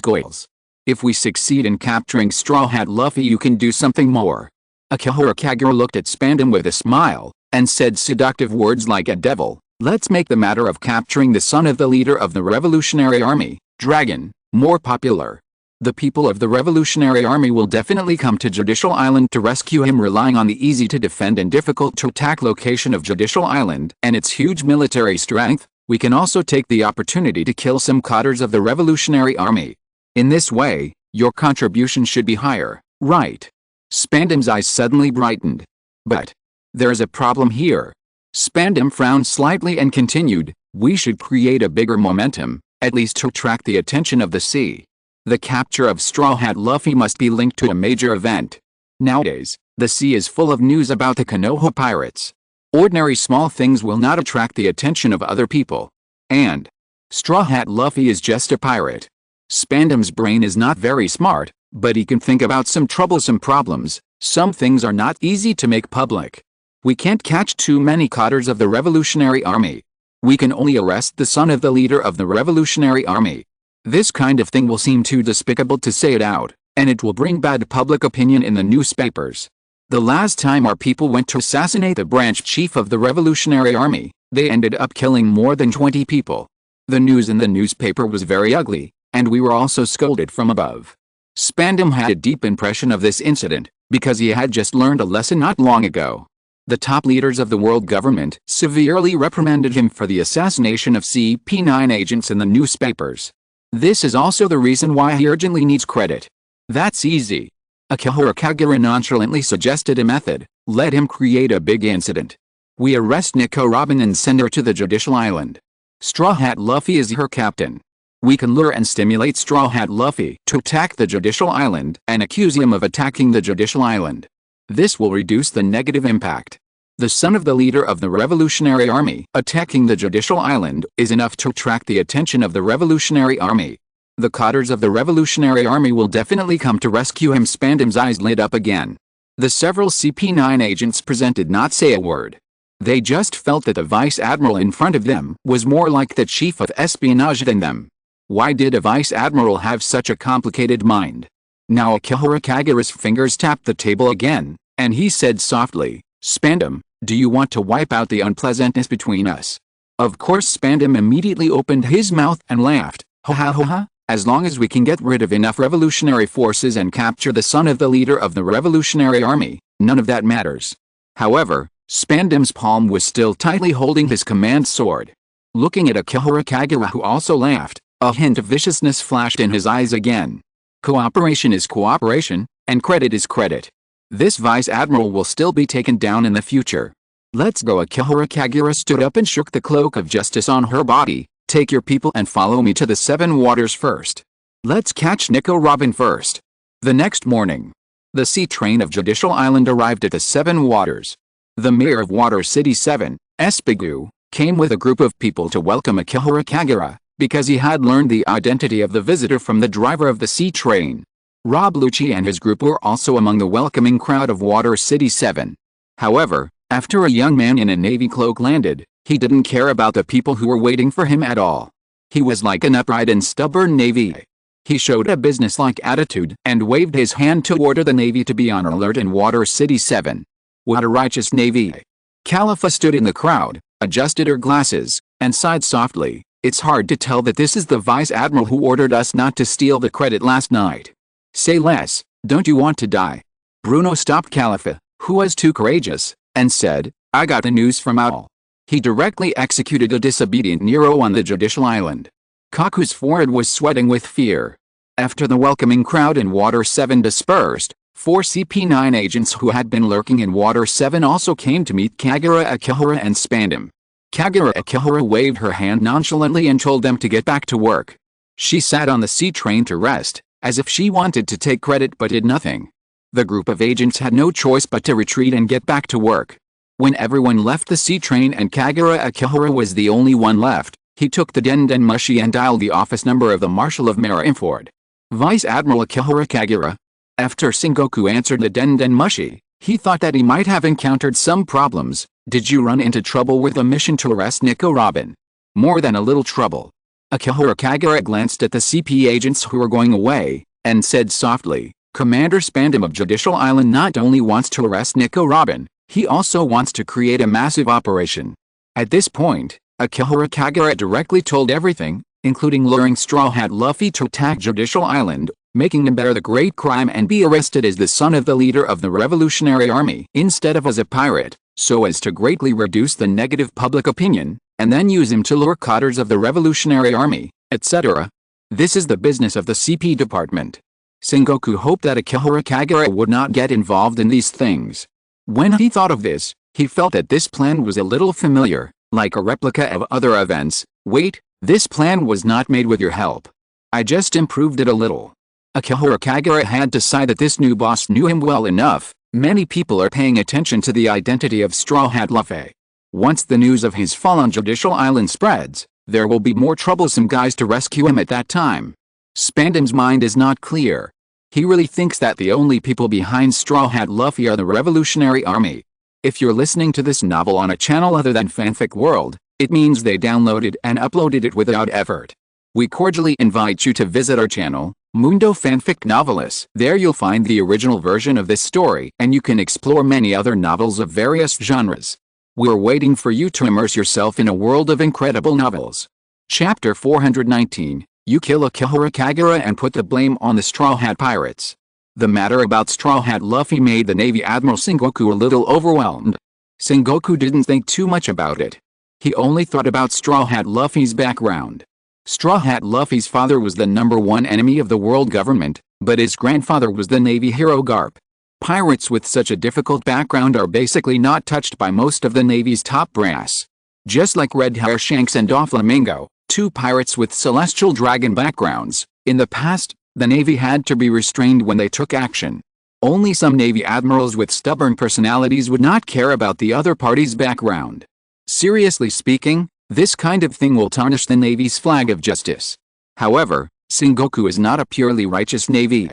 goals. If we succeed in capturing Straw Hat Luffy, you can do something more. Akihiro Kagura looked at Spandam with a smile, and said seductive words like a devil. Let's make the matter of capturing the son of the leader of the Revolutionary Army, Dragon, more popular. The people of the Revolutionary Army will definitely come to Judicial Island to rescue him, relying on the easy-to-defend and difficult-to-attack location of Judicial Island and its huge military strength. We can also take the opportunity to kill some cadres of the Revolutionary Army. In this way, your contribution should be higher, right? Spandam's eyes suddenly brightened. But there's a problem here. Spandam frowned slightly and continued, we should create a bigger momentum, at least to attract the attention of the sea. The capture of Straw Hat Luffy must be linked to a major event. Nowadays, the sea is full of news about the Konoha pirates. Ordinary small things will not attract the attention of other people. And Straw Hat Luffy is just a pirate. Spandam's brain is not very smart, but he can think about some troublesome problems. Some things are not easy to make public. We can't catch too many cadres of the Revolutionary Army. We can only arrest the son of the leader of the Revolutionary Army. This kind of thing will seem too despicable to say it out, and it will bring bad public opinion in the newspapers. The last time our people went to assassinate the branch chief of the Revolutionary Army, they ended up killing more than 20 people. The news in the newspaper was very ugly, and we were also scolded from above. Spandam had a deep impression of this incident, because he had just learned a lesson not long ago. The top leaders of the world government severely reprimanded him for the assassination of CP9 agents in the newspapers. This is also the reason why he urgently needs credit. That's easy. Akihiro Kagura nonchalantly suggested a method. Let him create a big incident. We arrest Nico Robin and send her to the Judicial Island. Straw Hat Luffy is her captain. We can lure and stimulate Straw Hat Luffy to attack the Judicial Island and accuse him of attacking the Judicial Island. This will reduce the negative impact. The son of the leader of the Revolutionary Army attacking the Judicial Island is enough to attract the attention of the Revolutionary Army. The cadres of the Revolutionary Army will definitely come to rescue him. Spandam's eyes lit up again. The several CP9 agents present did not say a word. They just felt that the vice admiral in front of them was more like the chief of espionage than them. Why did a vice admiral have such a complicated mind? Now Akihiro Kagura's fingers tapped the table again, and he said softly, Spandam, do you want to wipe out the unpleasantness between us? Of course. Spandam immediately opened his mouth and laughed. Ha ha ha ha. As long as we can get rid of enough revolutionary forces and capture the son of the leader of the Revolutionary Army, none of that matters. However, Spandam's palm was still tightly holding his command sword. Looking at Akihiro Kagura, who also laughed, a hint of viciousness flashed in his eyes again. Cooperation is cooperation, and credit is credit. This vice admiral will still be taken down in the future. Let's go. Akihiro Kagura stood up and shook the cloak of justice on her body. Take your people and follow me to the 7 waters first. Let's catch Nico Robin first. The next morning, the sea train of Judicial Island arrived at the 7 waters. The mayor of Water City 7, Espigu, came with a group of people to welcome Akihiro Kagura, because he had learned the identity of the visitor from the driver of the sea train. Rob Lucci and his group were also among the welcoming crowd of Water City 7. However, after a young man in a navy cloak landed, he didn't care about the people who were waiting for him at all. He was like an upright and stubborn navy. He showed a businesslike attitude and waved his hand to order the navy to be on alert in Water City 7. What a righteous navy. Khalifa stood in the crowd, adjusted her glasses, and sighed softly. It's hard to tell that this is the vice admiral who ordered us not to steal the credit last night. Say less, don't you want to die? Bruno stopped Khalifa, who was too courageous, and said, I got the news from Owl. He directly executed a disobedient Nero on the judicial island. Kaku's forehead was sweating with fear. After the welcoming crowd in Water 7 dispersed, 4 CP9 agents who had been lurking in Water 7 also came to meet Kagura Akihara and spanned him. Kagura Akihara waved her hand nonchalantly and told them to get back to work. She sat on the sea train to rest, as if she wanted to take credit but did nothing. The group of agents had no choice but to retreat and get back to work. When everyone left the sea train and Kagura Akihara was the only one left, he took the Den Mushi and dialed the office number of the Marshal of Marineford. Vice Admiral Akihara Kagura. After Sengoku answered the Den Mushi, he thought that he might have encountered some problems. Did you run into trouble with a mission to arrest Nico Robin? More than a little trouble. Akihara Kagura glanced at the CP agents who were going away, and said softly, Commander Spandam of Judicial Island not only wants to arrest Nico Robin, he also wants to create a massive operation. At this point, Akihara Kagura directly told everything, including luring Straw Hat Luffy to attack Judicial Island, making him bear the great crime and be arrested as the son of the leader of the Revolutionary Army instead of as a pirate, so as to greatly reduce the negative public opinion, and then use him to lure cadres of the Revolutionary Army, etc. This is the business of the CP department. Sengoku hoped that Akihara Kagura would not get involved in these things. When he thought of this, he felt that this plan was a little familiar, like a replica of other events. Wait, this plan was not made with your help. I just improved it a little. Akihara Kagura had to sigh that this new boss knew him well enough. Many people are paying attention to the identity of Straw Hat Luffy. Once the news of his fall on Judicial Island spreads, there will be more troublesome guys to rescue him at that time. Spandam's mind is not clear. He really thinks that the only people behind Straw Hat Luffy are the Revolutionary Army. If you're listening to this novel on a channel other than Fanfic World, it means they downloaded and uploaded it without effort. We cordially invite you to visit our channel, Mundo Fanfic Novelist. There you'll find the original version of this story and you can explore many other novels of various genres. We're waiting for you to immerse yourself in a world of incredible novels. Chapter 419, You Kill Akihara Kagura and Put the Blame on the Straw Hat Pirates. The matter about Straw Hat Luffy made the Navy Admiral Sengoku a little overwhelmed. Sengoku didn't think too much about it. He only thought about Straw Hat Luffy's background. Straw Hat Luffy's father was the #1 enemy of the world government, but his grandfather was the Navy hero Garp. Pirates with such a difficult background are basically not touched by most of the Navy's top brass. Just like Red Hair Shanks and Doflamingo, 2 pirates with celestial dragon backgrounds, in the past, the Navy had to be restrained when they took action. Only some Navy admirals with stubborn personalities would not care about the other party's background. Seriously speaking, this kind of thing will tarnish the Navy's flag of justice. However, Sengoku is not a purely righteous Navy.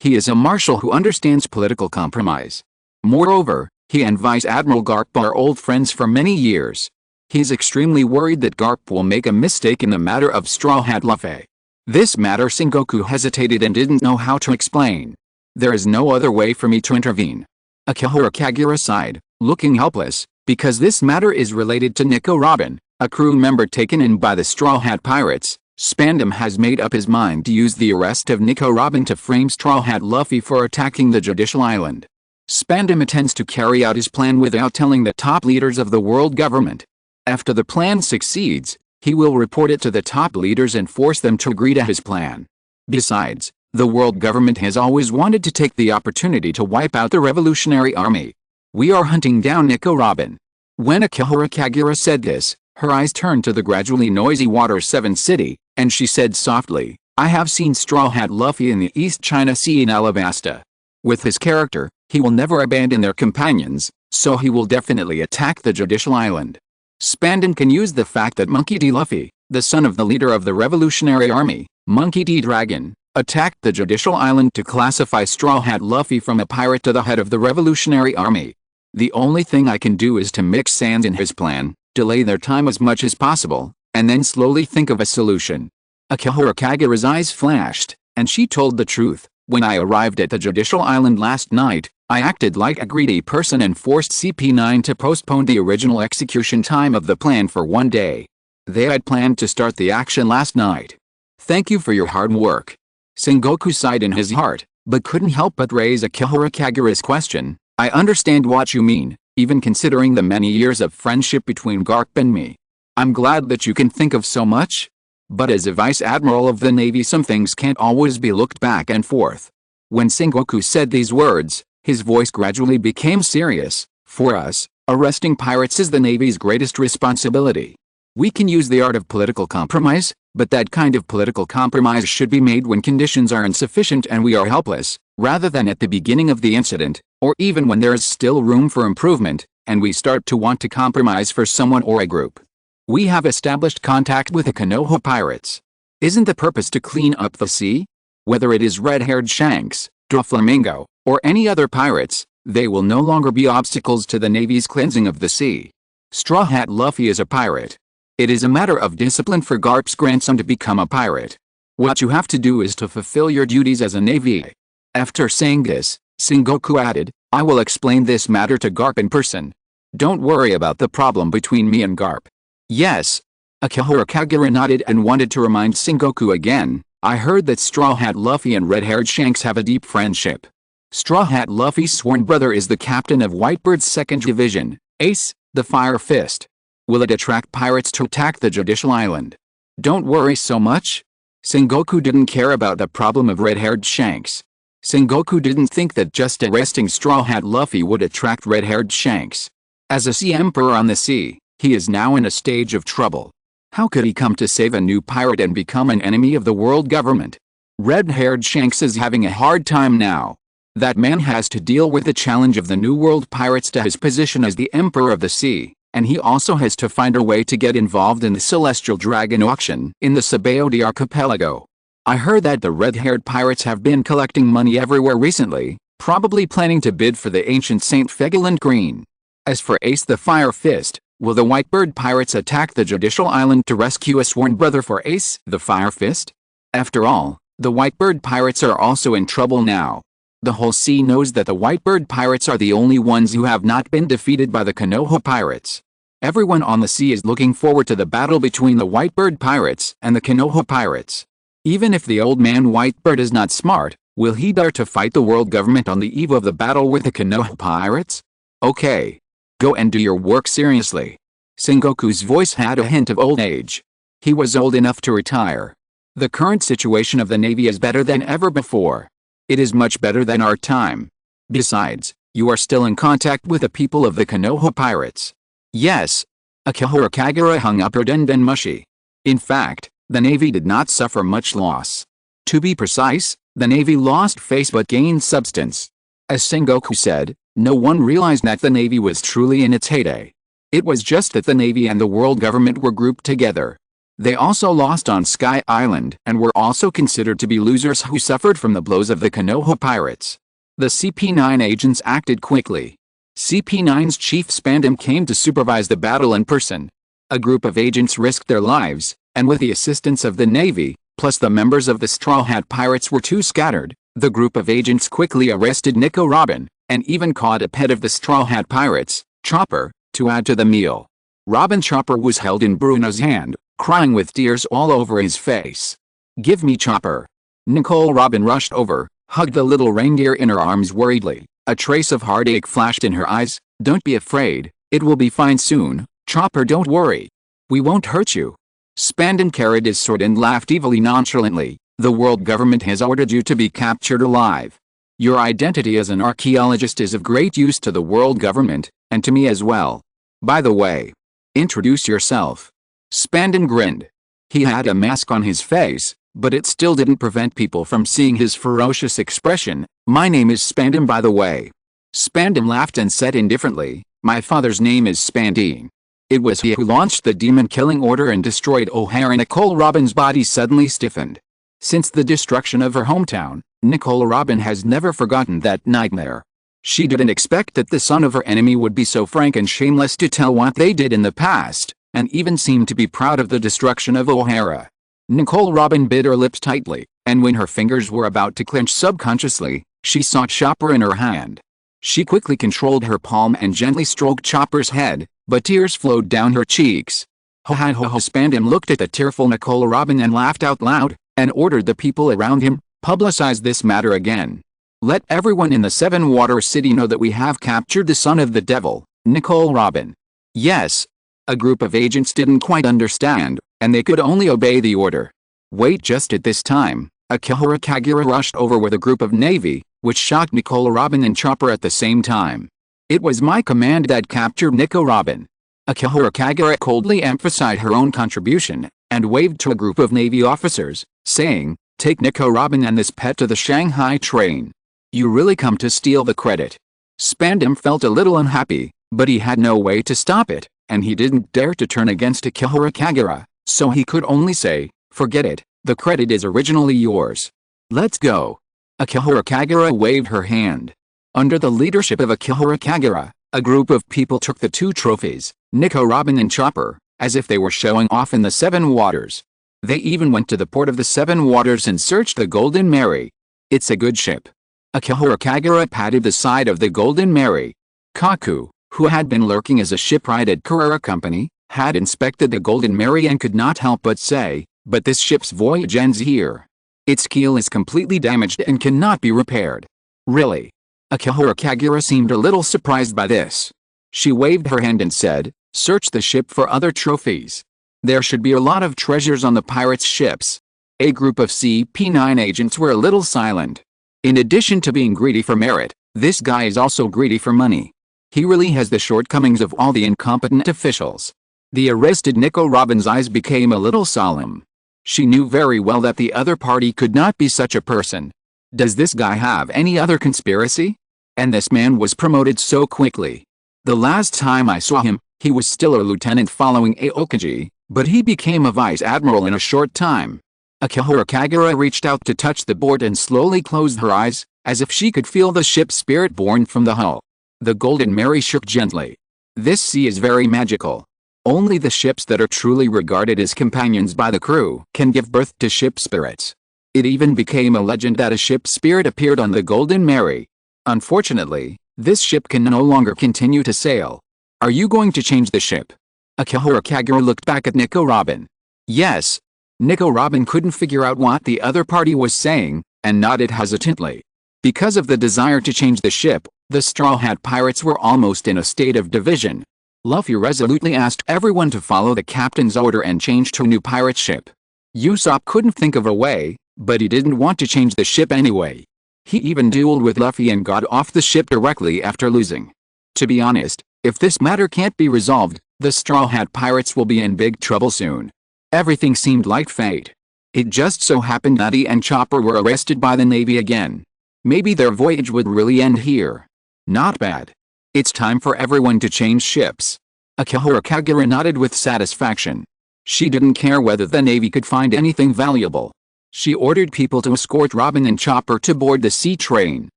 He is a marshal who understands political compromise. Moreover, he and Vice Admiral Garp are old friends for many years. He is extremely worried that Garp will make a mistake in the matter of Straw Hat Luffy. This matter Sengoku hesitated and didn't know how to explain. There is no other way for me to intervene. Akihara Kagura sighed, looking helpless, because this matter is related to Nico Robin, a crew member taken in by the Straw Hat Pirates. Spandam has made up his mind to use the arrest of Nico Robin to frame Straw Hat Luffy for attacking the Judicial Island. Spandam intends to carry out his plan without telling the top leaders of the world government. After the plan succeeds, he will report it to the top leaders and force them to agree to his plan. Besides, the world government has always wanted to take the opportunity to wipe out the Revolutionary Army. We are hunting down Nico Robin. When Akihara Kagura said this, her eyes turned to the gradually noisy Water 7 city, and she said softly, I have seen Straw Hat Luffy in the East China Sea in Alabasta. With his character, he will never abandon their companions, so he will definitely attack the Judicial Island. Spandam can use the fact that Monkey D. Luffy, the son of the leader of the Revolutionary Army, Monkey D. Dragon, attacked the Judicial Island to classify Straw Hat Luffy from a pirate to the head of the Revolutionary Army. The only thing I can do is to mix sands in his plan, delay their time as much as possible, and then slowly think of a solution. Akihiro Kagura's eyes flashed, and she told the truth. When I arrived at the Judicial Island last night, I acted like a greedy person and forced CP9 to postpone the original execution time of the plan for 1 day. They had planned to start the action last night. Thank you for your hard work. Sengoku sighed in his heart, but couldn't help but raise Akihiro Kagura's question. I understand what you mean, even considering the many years of friendship between Garp and me. I'm glad that you can think of so much. But as a Vice Admiral of the Navy, some things can't always be looked back and forth. When Sengoku said these words, his voice gradually became serious. For us, arresting pirates is the Navy's greatest responsibility. We can use the art of political compromise, but that kind of political compromise should be made when conditions are insufficient and we are helpless, rather than at the beginning of the incident, or even when there is still room for improvement, and we start to want to compromise for someone or a group. We have established contact with the Konoha pirates. Isn't the purpose to clean up the sea? Whether it is red-haired Shanks, Doflamingo, or any other pirates, they will no longer be obstacles to the Navy's cleansing of the sea. Straw Hat Luffy is a pirate. It is a matter of discipline for Garp's grandson to become a pirate. What you have to do is to fulfill your duties as a Navy. After saying this, Sengoku added, I will explain this matter to Garp in person. Don't worry about the problem between me and Garp. Yes. Akihiro Kagura nodded and wanted to remind Sengoku again. I heard that Straw Hat Luffy and red-haired Shanks have a deep friendship. Straw Hat Luffy's sworn brother is the captain of Whitebird's 2nd Division, Ace, the Fire Fist. Will it attract pirates to attack the Judicial Island? Don't worry so much. Sengoku didn't care about the problem of red-haired Shanks. Sengoku didn't think that just arresting Straw Hat Luffy would attract red-haired Shanks. As a sea emperor on the sea, he is now in a stage of trouble. How could he come to save a new pirate and become an enemy of the world government? Red-haired Shanks is having a hard time now. That man has to deal with the challenge of the New World pirates to his position as the Emperor of the Sea, and he also has to find a way to get involved in the Celestial Dragon auction in the Sabaody archipelago. I heard that the red-haired pirates have been collecting money everywhere recently, probably planning to bid for the ancient St. Fegaland Green. As for Ace the Fire Fist, will the Whitebird pirates attack the Judicial Island to rescue a sworn brother for Ace the Fire Fist? After all, the Whitebird pirates are also in trouble now. The whole sea knows that the Whitebird pirates are the only ones who have not been defeated by the Konoha pirates. Everyone on the sea is looking forward to the battle between the Whitebird pirates and the Konoha pirates. Even if the old man Whitebird is not smart, will he dare to fight the world government on the eve of the battle with the Konoha pirates? Okay. Go and do your work seriously. Sengoku's voice had a hint of old age. He was old enough to retire. The current situation of the Navy is better than ever before. It is much better than our time. Besides, you are still in contact with the people of the Konoha pirates. Yes. Akihiro Kagura hung up her denden mushi. In fact, the Navy did not suffer much loss. To be precise, the Navy lost face but gained substance. As Sengoku said, no one realized that the Navy was truly in its heyday. It was just that the Navy and the world government were grouped together. They also lost on Sky Island and were also considered to be losers who suffered from the blows of the Konoha pirates. The CP9 agents acted quickly. CP9's chief Spandam came to supervise the battle in person. A group of agents risked their lives, and with the assistance of the Navy, plus the members of the Straw Hat Pirates were too scattered, the group of agents quickly arrested Nico Robin, and even caught a pet of the Straw Hat Pirates, Chopper, to add to the meal. Robin Chopper was held in Bruno's hand, crying with tears all over his face. Give me Chopper. Nicole Robin rushed over, hugged the little reindeer in her arms worriedly. A trace of heartache flashed in her eyes. Don't be afraid, it will be fine soon. Chopper, don't worry. We won't hurt you. Spandam carried his sword and laughed evilly nonchalantly. The world government has ordered you to be captured alive. Your identity as an archaeologist is of great use to the world government, and to me as well. By the way, introduce yourself. Spandam grinned. He had a mask on his face, but it still didn't prevent people from seeing his ferocious expression. My name is Spandam, by the way. Spandam laughed and said indifferently, my father's name is Spandine. It was he who launched the demon-killing order and destroyed O'Hara. Nicole Robin's body suddenly stiffened. Since the destruction of her hometown, Nicole Robin has never forgotten that nightmare. She didn't expect that the son of her enemy would be so frank and shameless to tell what they did in the past, and even seemed to be proud of the destruction of O'Hara. Nicole Robin bit her lips tightly, and when her fingers were about to clench subconsciously, she saw Chopper in her hand. She quickly controlled her palm and gently stroked Chopper's head, but tears flowed down her cheeks. Spandam looked at the tearful Nicole Robin and laughed out loud, and ordered the people around him, publicize this matter again. Let everyone in the Seven Water City know that we have captured the son of the devil, Nicole Robin. Yes. A group of agents didn't quite understand, and they could only obey the order. Wait, just at this time, Akihara Kagura rushed over with a group of Navy, which shot Nicole Robin and Chopper at the same time. It was my command that captured Nico Robin. Akihara Kagura coldly emphasized her own contribution, and waved to a group of Navy officers, saying, "Take Nico Robin and this pet to the Shanghai train. You really come to steal the credit." Spandam felt a little unhappy, but he had no way to stop it, and he didn't dare to turn against Akihara Kagura, so he could only say, "Forget it, the credit is originally yours. Let's go." Akihara Kagura waved her hand. Under the leadership of Akihara Kagura, a group of people took the two trophies, Nico Robin and Chopper, as if they were showing off in the Seven Waters. They even went to the port of the Seven Waters and searched the Golden Mary. It's a good ship. Akihara Kagura patted the side of the Golden Mary. Kaku, who had been lurking as a shipwright at Carrera Company, had inspected the Golden Mary and could not help but say, "But this ship's voyage ends here. Its keel is completely damaged and cannot be repaired." Really? Akihara Kagura seemed a little surprised by this. She waved her hand and said, "Search the ship for other trophies. There should be a lot of treasures on the pirates' ships." A group of CP9 agents were a little silent. In addition to being greedy for merit, this guy is also greedy for money. He really has the shortcomings of all the incompetent officials. The arrested Nico Robin's eyes became a little solemn. She knew very well that the other party could not be such a person. Does this guy have any other conspiracy? And this man was promoted so quickly. The last time I saw him, he was still a lieutenant following Aokiji, but he became a vice admiral in a short time. Akihara Kagura reached out to touch the board and slowly closed her eyes, as if she could feel the ship's spirit born from the hull. The Golden Mary shook gently. This sea is very magical. Only the ships that are truly regarded as companions by the crew can give birth to ship spirits. It even became a legend that a ship spirit appeared on the Golden Mary. Unfortunately, this ship can no longer continue to sail. Are you going to change the ship? Akihara Kagura looked back at Nico Robin. Yes. Nico Robin couldn't figure out what the other party was saying, and nodded hesitantly. Because of the desire to change the ship, the Straw Hat Pirates were almost in a state of division. Luffy resolutely asked everyone to follow the captain's order and change to a new pirate ship. Usopp couldn't think of a way, but he didn't want to change the ship anyway. He even dueled with Luffy and got off the ship directly after losing. To be honest, if this matter can't be resolved, the Straw Hat Pirates will be in big trouble soon. Everything seemed like fate. It just so happened that he and Chopper were arrested by the Navy again. Maybe their voyage would really end here. Not bad. It's time for everyone to change ships. Akihara Kagura nodded with satisfaction. She didn't care whether the Navy could find anything valuable. She ordered people to escort Robin and Chopper to board the sea train.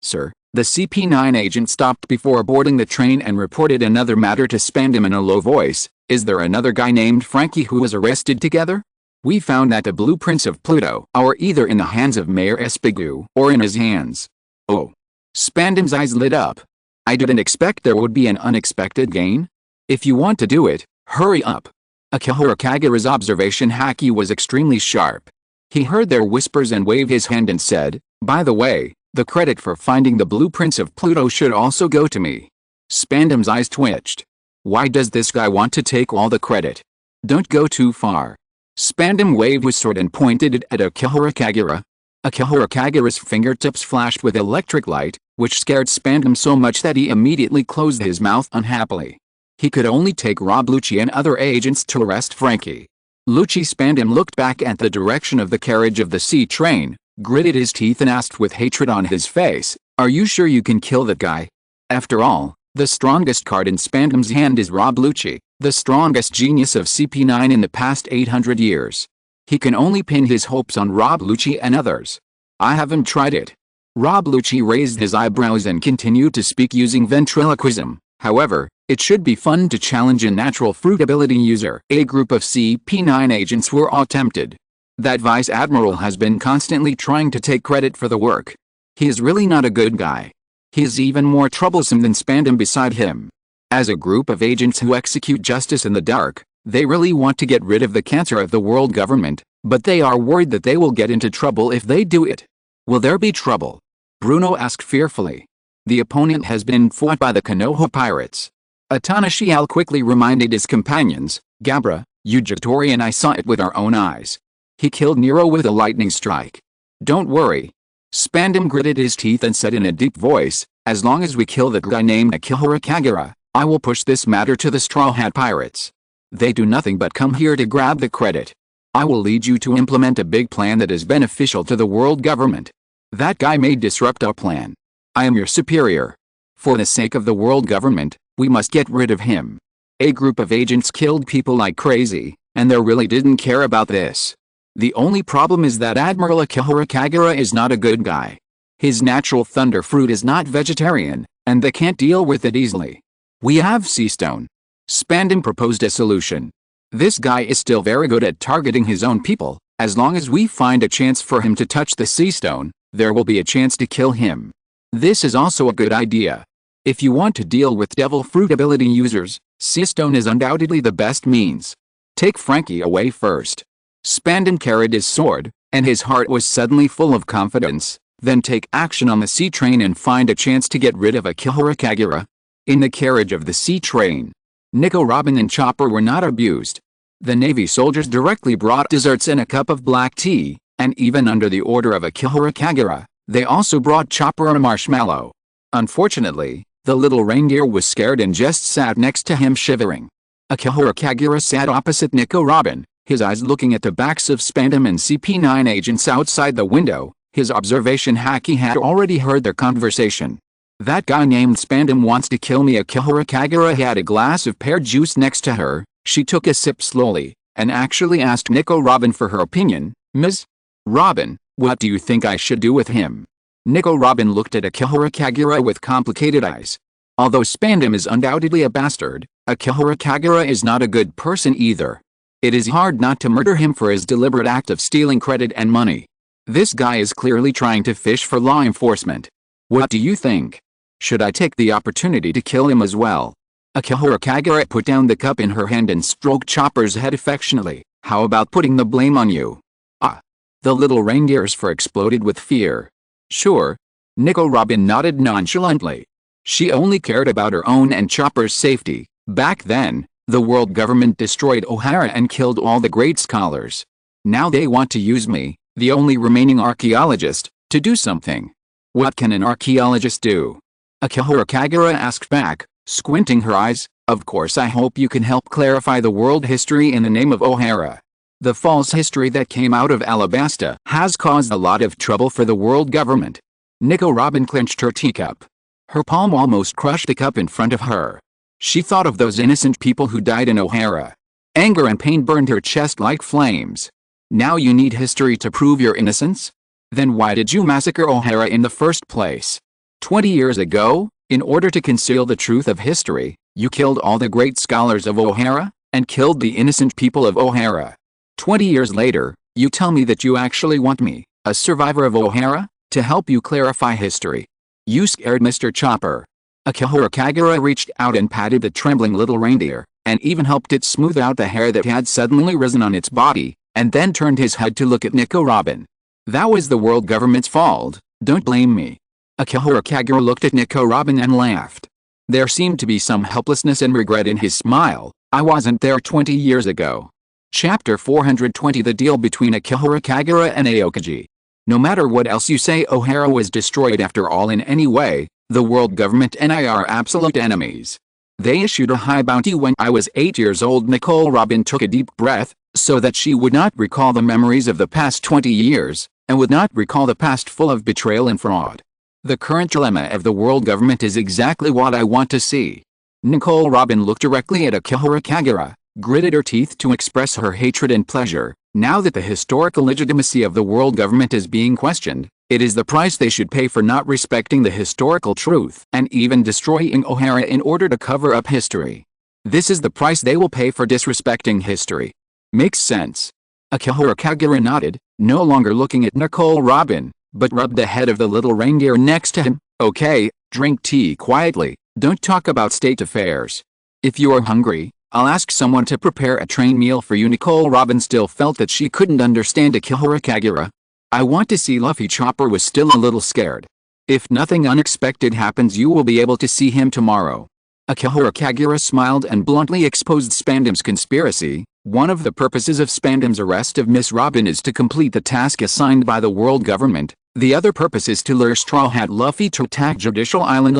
"Sir," the CP9 agent stopped before boarding the train and reported another matter to Spandam in a low voice. "Is there another guy named Frankie who was arrested together? We found that the blueprints of Pluto are either in the hands of Mayor Espigu or in his hands." Oh. Spandam's eyes lit up. "I didn't expect there would be an unexpected gain. If you want to do it, hurry up." Akihara Kagura's observation haki was extremely sharp. He heard their whispers and waved his hand and said, "By the way, the credit for finding the blueprints of Pluto should also go to me." Spandam's eyes twitched. Why does this guy want to take all the credit? Don't go too far. Spandam waved his sword and pointed it at Akihara Kagura. Akihara Kagura's fingertips flashed with electric light, which scared Spandam so much that he immediately closed his mouth unhappily. He could only take Rob Lucci and other agents to arrest Frankie. Lucci. Spandam looked back at the direction of the carriage of the sea train, gritted his teeth and asked with hatred on his face, "Are you sure you can kill that guy? After all, the strongest card in Spandam's hand is Rob Lucci. The strongest genius of CP9 in the past 800 years. He can only pin his hopes on Rob Lucci and others. I haven't tried it. Rob Lucci raised his eyebrows and continued to speak using ventriloquism. However, it should be fun to challenge a natural fruit ability user. A group of CP9 agents were all tempted. That Vice Admiral has been constantly trying to take credit for the work. He is really not a good guy. He is even more troublesome than Spandam beside him. As a group of agents who execute justice in the dark, they really want to get rid of the cancer of the world government, but they are worried that they will get into trouble if they do it. Will there be trouble? Bruno asked fearfully. The opponent has been fought by the Konoha pirates. Atanashiel quickly reminded his companions, Gabra, Yujitori and I saw it with our own eyes. He killed Nero with a lightning strike. Don't worry. Spandam gritted his teeth and said in a deep voice, as long as we kill that guy named Akihara Kagura, I will push this matter to the Straw Hat Pirates. They do nothing but come here to grab the credit. I will lead you to implement a big plan that is beneficial to the world government. That guy may disrupt our plan. I am your superior. For the sake of the world government, we must get rid of him. A group of agents killed people like crazy, and they really didn't care about this. The only problem is that Admiral Akihara Kagura is not a good guy. His natural thunder fruit is not vegetarian, and they can't deal with it easily. We have Sea Stone. Spandam proposed a solution. This guy is still very good at targeting his own people. As long as we find a chance for him to touch the Sea Stone, there will be a chance to kill him. This is also a good idea. If you want to deal with devil fruit ability users, Sea Stone is undoubtedly the best means. Take Frankie away first. Spandam carried his sword, and his heart was suddenly full of confidence. Then take action on the sea train and find a chance to get rid of Akihara Kagura. In the carriage of the sea train, Nico, Robin and Chopper were not abused. The Navy soldiers directly brought desserts and a cup of black tea, and even under the order of Akihara Kagura, they also brought Chopper a marshmallow. Unfortunately, the little reindeer was scared and just sat next to him shivering. Akihara Kagura sat opposite Nico Robin, his eyes looking at the backs of Spandam and CP9 agents outside the window. His observation Haki had already heard their conversation. That guy named Spandam wants to kill me. Akihara Kagura had a glass of pear juice next to her. She took a sip slowly, and actually asked Nico Robin for her opinion. Ms. Robin, what do you think I should do with him? Nico Robin looked at Akihara Kagura with complicated eyes. Although Spandam is undoubtedly a bastard, Akihara Kagura is not a good person either. It is hard not to murder him for his deliberate act of stealing credit and money. This guy is clearly trying to fish for law enforcement. What do you think? Should I take the opportunity to kill him as well? Akihara Kagura put down the cup in her hand and stroked Chopper's head affectionately. How about putting the blame on you? Ah. The little reindeer's fur exploded with fear. Sure. Nico Robin nodded nonchalantly. She only cared about her own and Chopper's safety. Back then, the world government destroyed O'Hara and killed all the great scholars. Now they want to use me, the only remaining archaeologist, to do something. What can an archaeologist do? Akihara Kagura asked back, squinting her eyes. Of course, I hope you can help clarify the world history in the name of O'Hara. The false history that came out of Alabasta has caused a lot of trouble for the world government. Nico Robin clenched her teacup. Her palm almost crushed the cup in front of her. She thought of those innocent people who died in O'Hara. Anger and pain burned her chest like flames. Now you need history to prove your innocence? Then why did you massacre O'Hara in the first place? 20 years ago, in order to conceal the truth of history, you killed all the great scholars of O'Hara, and killed the innocent people of O'Hara. 20 years later, you tell me that you actually want me, a survivor of O'Hara, to help you clarify history. You scared Mr. Chopper. Akihara Kagura reached out and patted the trembling little reindeer, and even helped it smooth out the hair that had suddenly risen on its body, and then turned his head to look at Nico Robin. That was the world government's fault, don't blame me. Akihara Kagura looked at Nico Robin and laughed. There seemed to be some helplessness and regret in his smile. I wasn't there 20 years ago. Chapter 420 The deal between Akihara Kagura and Aokiji. No matter what else you say, O'Hara was destroyed after all in any way. The world government and I are absolute enemies. They issued a high bounty when I was 8 years old. Nicole Robin took a deep breath, so that she would not recall the memories of the past 20 years, and would not recall the past full of betrayal and fraud. The current dilemma of the world government is exactly what I want to see. Nicole Robin looked directly at Akihara Kagura, gritted her teeth to express her hatred and pleasure. Now that the historical legitimacy of the world government is being questioned, it is the price they should pay for not respecting the historical truth and even destroying Ohara in order to cover up history. This is the price they will pay for disrespecting history. Makes sense. Akihara Kagura nodded, no longer looking at Nicole Robin, but rubbed the head of the little reindeer next to him. Okay, drink tea quietly, don't talk about state affairs. If you are hungry, I'll ask someone to prepare a train meal for you. Nicole Robin still felt that she couldn't understand Akihara Kagura. I want to see Luffy. Chopper was still a little scared. If nothing unexpected happens, you will be able to see him tomorrow. Akihara Kagura smiled and bluntly exposed Spandam's conspiracy. One of the purposes of Spandam's arrest of Miss Robin is to complete the task assigned by the world government. The other purpose is to lure Straw Hat Luffy to attack Judicial Island.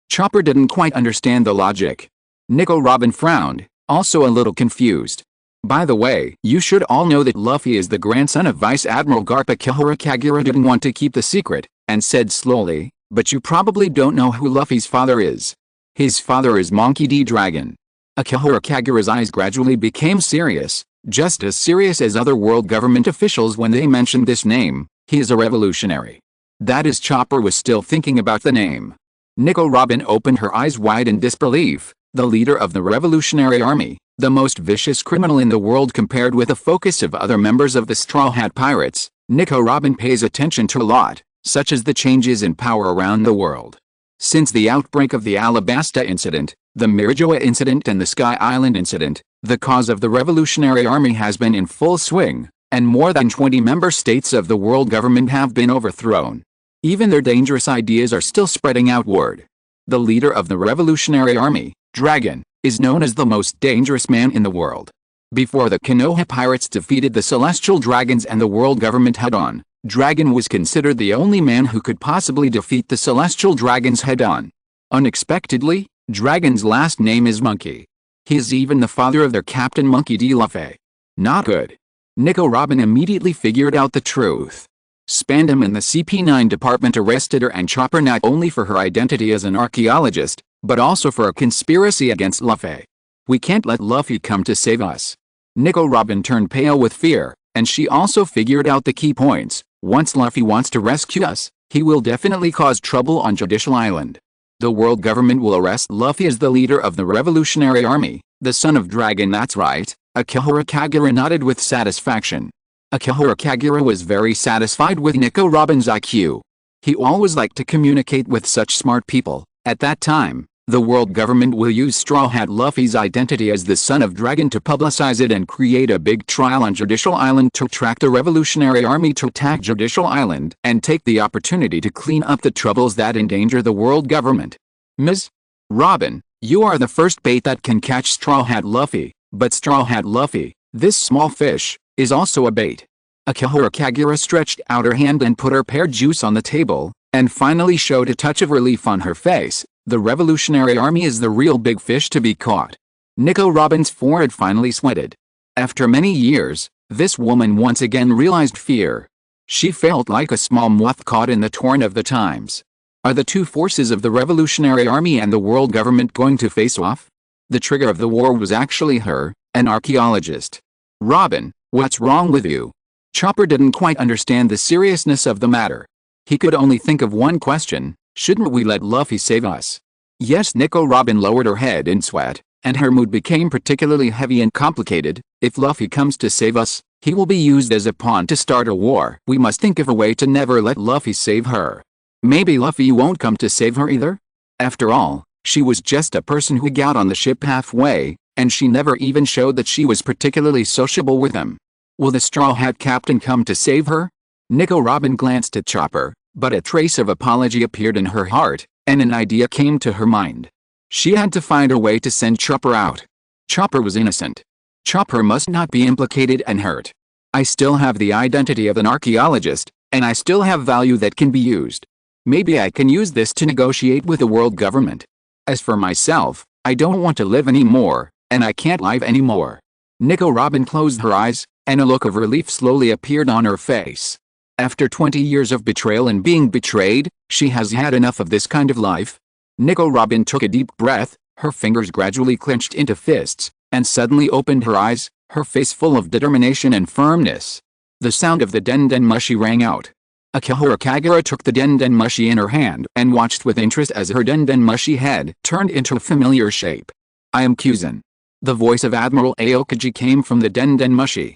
Chopper didn't quite understand the logic. Nico Robin frowned, also a little confused. By the way, you should all know that Luffy is the grandson of Vice Admiral Garp. Akihara Kagura didn't want to keep the secret, and said slowly, but you probably don't know who Luffy's father is. His father is Monkey D. Dragon. Akihara Kagura's eyes gradually became serious, just as serious as other world government officials when they mentioned this name. He is a revolutionary. That is. Chopper was still thinking about the name. Nico Robin opened her eyes wide in disbelief. The leader of the Revolutionary Army, the most vicious criminal in the world compared with the focus of other members of the Straw Hat Pirates. Nico Robin pays attention to a lot, such as the changes in power around the world. Since the outbreak of the Alabasta incident, the Mirajoa incident and the Sky Island incident, the cause of the Revolutionary Army has been in full swing, and more than 20 member states of the world government have been overthrown. Even their dangerous ideas are still spreading outward. The leader of the Revolutionary Army, Dragon, is known as the most dangerous man in the world. Before the Konoha pirates defeated the Celestial Dragons and the world government head-on, Dragon was considered the only man who could possibly defeat the Celestial Dragons head-on. Unexpectedly, Dragon's last name is Monkey. He is even the father of their captain Monkey D. Luffy. Not good. Nico Robin immediately figured out the truth. Spandam and the CP9 department arrested her and Chopper not only for her identity as an archaeologist, but also for a conspiracy against Luffy. We can't let Luffy come to save us. Nico Robin turned pale with fear, and she also figured out the key points. Once Luffy wants to rescue us, he will definitely cause trouble on Judicial Island. The world government will arrest Luffy as the leader of the Revolutionary Army, the son of Dragon. That's right. Akihara Kagura nodded with satisfaction. Akihara Kagura was very satisfied with Nico Robin's IQ. He always liked to communicate with such smart people. At that time, the world government will use Straw Hat Luffy's identity as the son of Dragon to publicize it and create a big trial on Judicial Island to attract the Revolutionary Army to attack Judicial Island and take the opportunity to clean up the troubles that endanger the world government. Ms. Robin, you are the first bait that can catch Straw Hat Luffy, but Straw Hat Luffy, this small fish, is also a bait. Akihara Kagura stretched out her hand and put her pear juice on the table, and finally showed a touch of relief on her face. The Revolutionary Army is the real big fish to be caught. Nico Robin's forehead finally sweated. After many years, this woman once again realized fear. She felt like a small moth caught in the torrent of the times. Are the two forces of the Revolutionary Army and the world government going to face off? The trigger of the war was actually her, an archaeologist. Robin, what's wrong with you? Chopper didn't quite understand the seriousness of the matter. He could only think of one question: shouldn't we let Luffy save us? Yes. Nico Robin lowered her head in sweat, and her mood became particularly heavy and complicated. If Luffy comes to save us, he will be used as a pawn to start a war. We must think of a way to never let Luffy save her. Maybe Luffy won't come to save her either? After all, she was just a person who got on the ship halfway, and she never even showed that she was particularly sociable with him. Will the Straw Hat Captain come to save her? Nico Robin glanced at Chopper, but a trace of apology appeared in her heart, and an idea came to her mind. She had to find a way to send Chopper out. Chopper was innocent. Chopper must not be implicated and hurt. I still have the identity of an archaeologist, and I still have value that can be used. Maybe I can use this to negotiate with the world government. As for myself, I don't want to live anymore, and I can't live anymore. Nico Robin closed her eyes, and a look of relief slowly appeared on her face. After 20 years of betrayal and being betrayed, she has had enough of this kind of life. Nico Robin took a deep breath, Her fingers gradually clenched into fists, and suddenly opened her eyes, her face full of determination and firmness. The sound of the den mushi rang out. Akihiro Kagura took the den mushi in her hand and watched with interest as her den mushi head turned into a familiar shape. I am Kuzan. The voice of Admiral Aokiji came from the den mushi.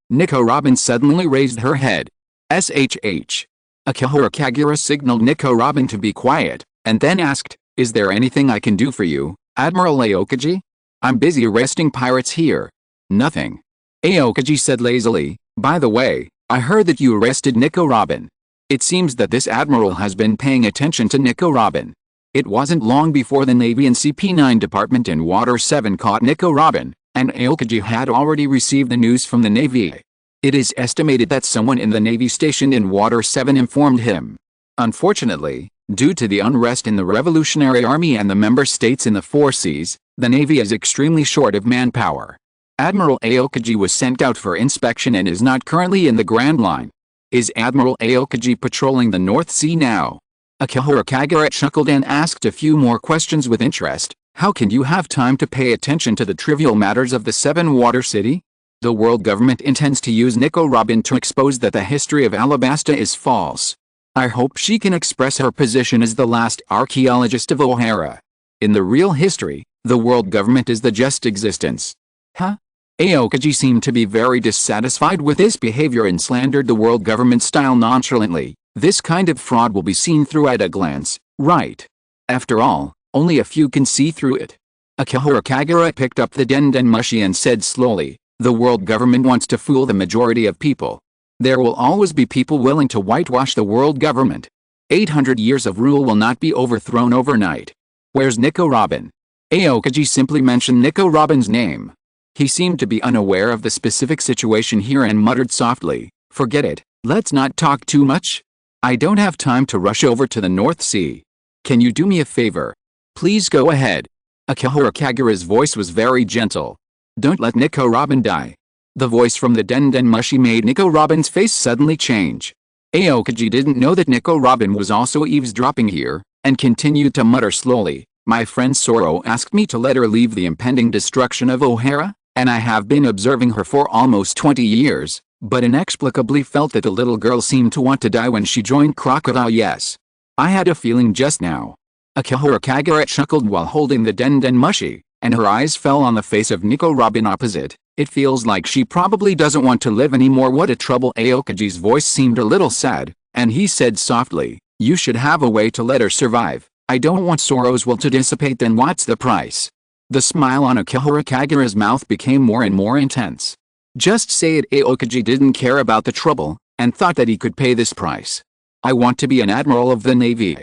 Nico Robin suddenly raised her head. SHH. Akihiro Kagura signaled Nico Robin to be quiet, and then asked, "Is there anything I can do for you, Admiral Aokiji?" "I'm busy arresting pirates here." "Nothing." Aokiji said lazily. "By the way, I heard that you arrested Nico Robin. It seems that this admiral has been paying attention to Nico Robin." It wasn't long before the Navy and CP9 Department in Water 7 caught Nico Robin, and Aokiji had already received the news from the Navy. It is estimated that someone in the Navy stationed in Water 7 informed him. Unfortunately, due to the unrest in the Revolutionary Army and the member states in the Four Seas, the Navy is extremely short of manpower. Admiral Aokiji was sent out for inspection and is not currently in the Grand Line. Is Admiral Aokiji patrolling the North Sea now? Akihiro Kagura chuckled and asked a few more questions with interest. How can you have time to pay attention to the trivial matters of the Seven Water City? The world government intends to use Nico Robin to expose that the history of Alabasta is false. I hope she can express her position as the last archaeologist of O'Hara. In the real history, the world government is the just existence. Huh? Aokiji seemed to be very dissatisfied with this behavior and slandered the world government style nonchalantly. This kind of fraud will be seen through at a glance, right? After all, only a few can see through it. Akihiro Kagura picked up the den mushi and said slowly, "The world government wants to fool the majority of people. There will always be people willing to whitewash the world government. 800 years of rule will not be overthrown overnight." "Where's Nico Robin?" Aokiji simply mentioned Nico Robin's name. He seemed to be unaware of the specific situation here and muttered softly, "Forget it, let's not talk too much. I don't have time to rush over to the North Sea. Can you do me a favor? Please go ahead." Akihiro Kagura's voice was very gentle. "Don't let Nico Robin die." The voice from the den mushi made Nico Robin's face suddenly change. Aokiji didn't know that Nico Robin was also eavesdropping here, and continued to mutter slowly, "My friend Soro asked me to let her leave the impending destruction of O'Hara, and I have been observing her for almost 20 years, but inexplicably felt that the little girl seemed to want to die when she joined Crocodile. Yes. I had a feeling just now." Akihiro Kagura chuckled while holding the den mushi, and her eyes fell on the face of Nico Robin opposite. "It feels like she probably doesn't want to live anymore. What a trouble." Aokiji's voice seemed a little sad, and he said softly, "You should have a way to let her survive. I don't want Soro's will to dissipate. Then what's the price?" The smile on Akihiro Kagura's mouth became more and more intense. "Just say it." Aokiji didn't care about the trouble, and thought that he could pay this price. "I want to be an admiral of the Navy."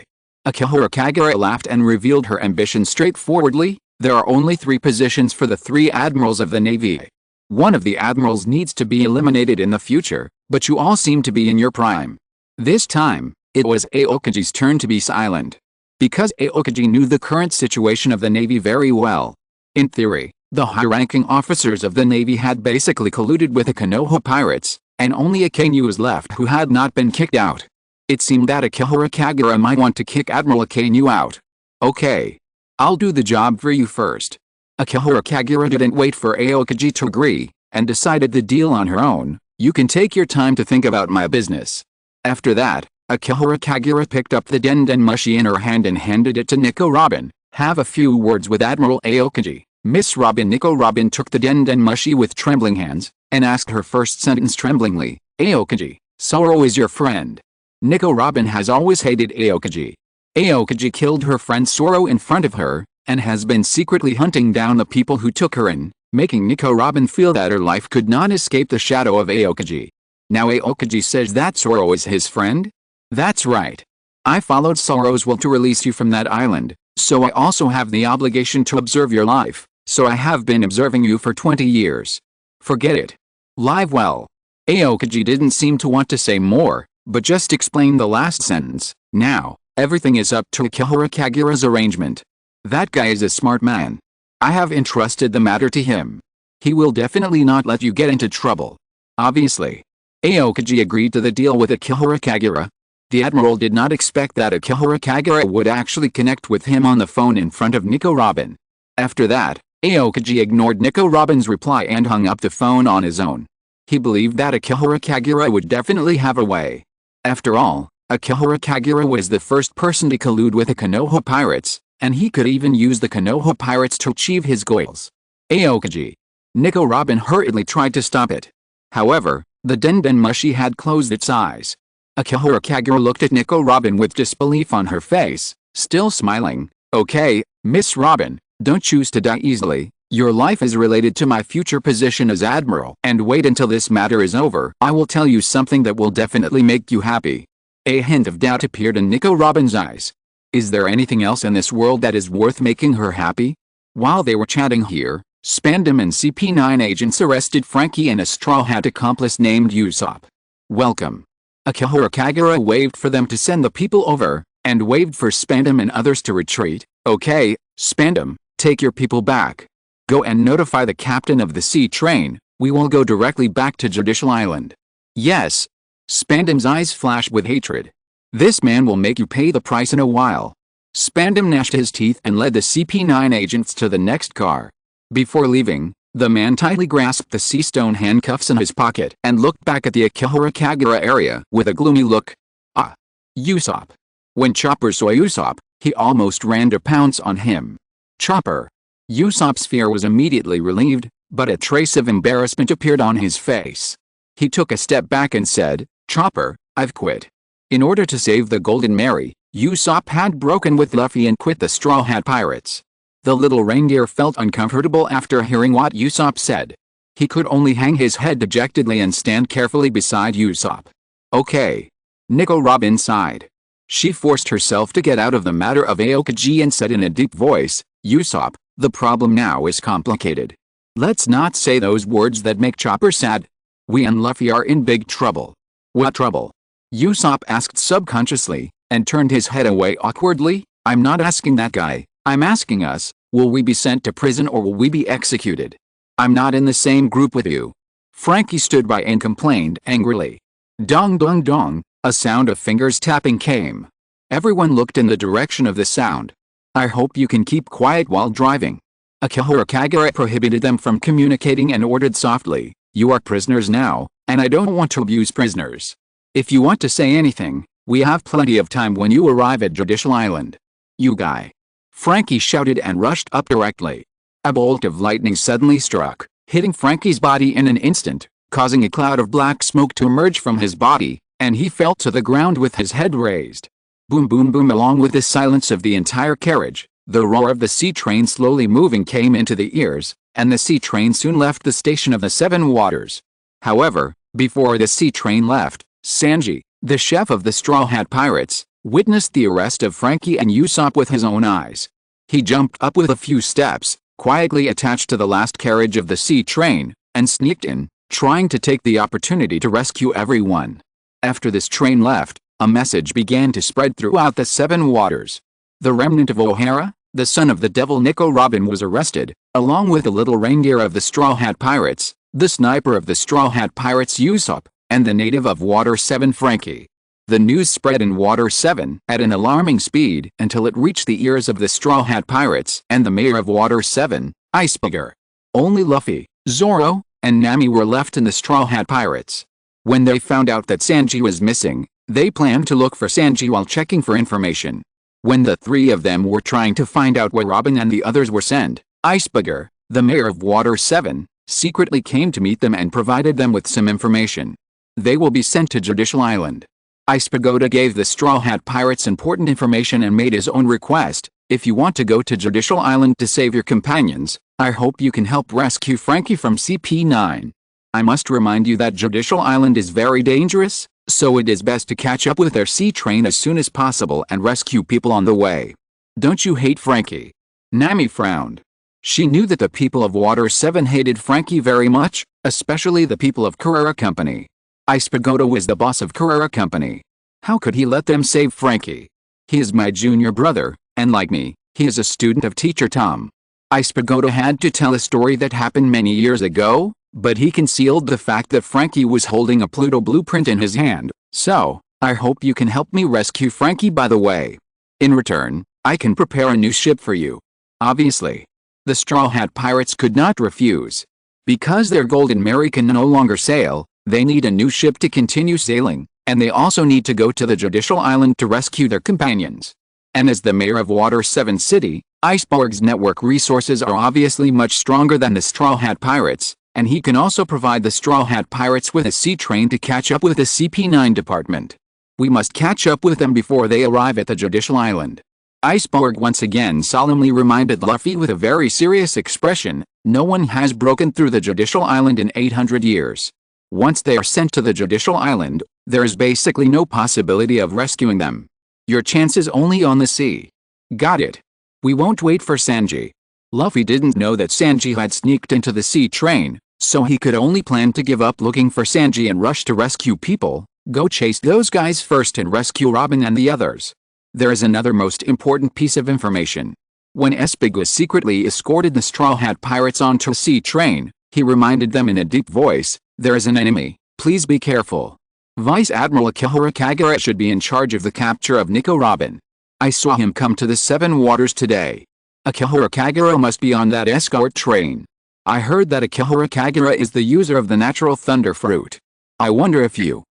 Akihiro Kagura laughed and revealed her ambition straightforwardly. "There are only 3 positions for the 3 admirals of the Navy. One of the admirals needs to be eliminated in the future, but you all seem to be in your prime." This time, it was Aokiji's turn to be silent. Because Aokiji knew the current situation of the Navy very well. In theory, the high-ranking officers of the Navy had basically colluded with the Konoha pirates, and only Akainu was left who had not been kicked out. It seemed that Akihiro Kagura might want to kick Admiral Akainu out. "Okay. I'll do the job for you first." Akihiro Kagura didn't wait for Aokiji to agree, and decided the deal on her own. "You can take your time to think about my business." After that, Akihiro Kagura picked up the den mushi in her hand and handed it to Nico Robin. "Have a few words with Admiral Aokiji." Miss Robin. Nico Robin took the den mushi with trembling hands, and asked her first sentence tremblingly, "Aokiji, Soro is your friend." Nico Robin has always hated Aokiji. Aokiji killed her friend Soro in front of her, and has been secretly hunting down the people who took her in, making Nico Robin feel that her life could not escape the shadow of Aokiji. Now Aokiji says that Soro is his friend? That's right. I followed Soro's will to release you from that island, so I also have the obligation to observe your life, so I have been observing you for 20 years. Forget it. Live well. Aokiji didn't seem to want to say more, but just explained the last sentence. Now, everything is up to Akihiro Kagura's arrangement. That guy is a smart man. I have entrusted the matter to him. He will definitely not let you get into trouble. Obviously. Aokiji agreed to the deal with Akihiro Kagura. The admiral did not expect that Akihara Kagura would actually connect with him on the phone in front of Nico Robin. After that, Aokiji ignored Nico Robin's reply and hung up the phone on his own. He believed that Akihara Kagura would definitely have a way. After all, Akihara Kagura was the first person to collude with the Konoha pirates, and he could even use the Konoha pirates to achieve his goals. Aokiji. Nico Robin hurriedly tried to stop it. However, the Denden Mushi had closed its eyes. Akihara Kagura looked at Nico Robin with disbelief on her face, still smiling. Okay, Miss Robin, don't choose to die easily. Your life is related to my future position as admiral. And wait until this matter is over. I will tell you something that will definitely make you happy. A hint of doubt appeared in Nico Robin's eyes. Is there anything else in this world that is worth making her happy? While they were chatting here, Spandam and CP9 agents arrested Frankie and a Straw Hat accomplice named Usopp. Welcome. Akihara Kagura waved for them to send the people over, and waved for Spandam and others to retreat. Okay, Spandam, take your people back. Go and notify the captain of the sea train. We will go directly back to Judicial Island. Yes. Spandam's eyes flashed with hatred. This man will make you pay the price in a while. Spandam gnashed his teeth and led the CP9 agents to the next car. Before leaving, the man tightly grasped the sea stone handcuffs in his pocket and looked back at the Akihara Kagura area with a gloomy look. Ah. Usopp. When Chopper saw Usopp, he almost ran to pounce on him. Chopper. Usopp's fear was immediately relieved, but a trace of embarrassment appeared on his face. He took a step back and said, Chopper, I've quit. In order to save the Golden Mary, Usopp had broken with Luffy and quit the Straw Hat Pirates. The little reindeer felt uncomfortable after hearing what Usopp said. He could only hang his head dejectedly and stand carefully beside Usopp. Okay. Nico Robin sighed. She forced herself to get out of the matter of Aokiji and said in a deep voice, Usopp, the problem now is complicated. Let's not say those words that make Chopper sad. We and Luffy are in big trouble. What trouble? Usopp asked subconsciously, and turned his head away awkwardly. I'm not asking that guy, I'm asking us, will we be sent to prison or will we be executed? I'm not in the same group with you. Frankie stood by and complained angrily. Dong dong dong, a sound of fingers tapping came. Everyone looked in the direction of the sound. I hope you can keep quiet while driving. Akihara Kagura prohibited them from communicating and ordered softly, you are prisoners now, and I don't want to abuse prisoners. If you want to say anything, we have plenty of time when you arrive at Judicial Island. You guy. Frankie shouted and rushed up directly. A bolt of lightning suddenly struck, hitting Frankie's body in an instant, causing a cloud of black smoke to emerge from his body, and he fell to the ground with his head raised. Boom boom boom. Along with the silence of the entire carriage, the roar of the sea train slowly moving came into the ears, and the sea train soon left the station of the Seven Waters. However, before the sea train left, Sanji, the chef of the Straw Hat Pirates, witnessed the arrest of Frankie and Usopp with his own eyes. He jumped up with a few steps, quietly attached to the last carriage of the sea train, and sneaked in, trying to take the opportunity to rescue everyone. After this train left, a message began to spread throughout the Seven Waters. The remnant of O'Hara, the son of the devil Nico Robin, was arrested, along with the little reindeer of the Straw Hat Pirates, the sniper of the Straw Hat Pirates Usopp, and the native of Water 7 Frankie. The news spread in Water 7 at an alarming speed until it reached the ears of the Straw Hat Pirates and the mayor of Water 7, Iceberg. Only Luffy, Zoro, and Nami were left in the Straw Hat Pirates. When they found out that Sanji was missing, they planned to look for Sanji while checking for information. When the three of them were trying to find out where Robin and the others were sent, Iceberg, the mayor of Water 7, secretly came to meet them and provided them with some information. They will be sent to Judicial Island. Iceberg gave the Straw Hat Pirates important information and made his own request. If you want to go to Judicial Island to save your companions, I hope you can help rescue Frankie from CP9. I must remind you that Judicial Island is very dangerous, so it is best to catch up with their sea train as soon as possible and rescue people on the way. Don't you hate Frankie? Nami frowned. She knew that the people of Water 7 hated Frankie very much, especially the people of Kurara Company. Iceberg was the boss of Kurara Company. How could he let them save Frankie? He is my junior brother, and like me, he is a student of Teacher Tom. Iceberg had to tell a story that happened many years ago, but he concealed the fact that Frankie was holding a Pluto blueprint in his hand, so, I hope you can help me rescue Frankie by the way. In return, I can prepare a new ship for you. Obviously, the Straw Hat Pirates could not refuse. Because their Golden Mary can no longer sail, they need a new ship to continue sailing, and they also need to go to the Judicial Island to rescue their companions. And as the mayor of Water 7 City, Iceborg's network resources are obviously much stronger than the Straw Hat Pirates, and he can also provide the Straw Hat Pirates with a sea train to catch up with the CP9 department. We must catch up with them before they arrive at the Judicial Island. Iceborg once again solemnly reminded Luffy with a very serious expression, no one has broken through the Judicial Island in 800 years. Once they are sent to the Judicial Island, there is basically no possibility of rescuing them. Your chance is only on the sea. Got it. We won't wait for Sanji. Luffy didn't know that Sanji had sneaked into the sea train, so he could only plan to give up looking for Sanji and rush to rescue people, go chase those guys first and rescue Robin and the others. There is another most important piece of information. When Espigu secretly escorted the Straw Hat Pirates onto a sea train, he reminded them in a deep voice, there is an enemy, please be careful. Vice Admiral Akihara Kagura should be in charge of the capture of Nico Robin. I saw him come to the Seven Waters today. Akihara Kagura must be on that escort train. I heard that Akihara Kagura is the user of the natural thunder fruit. I wonder if you,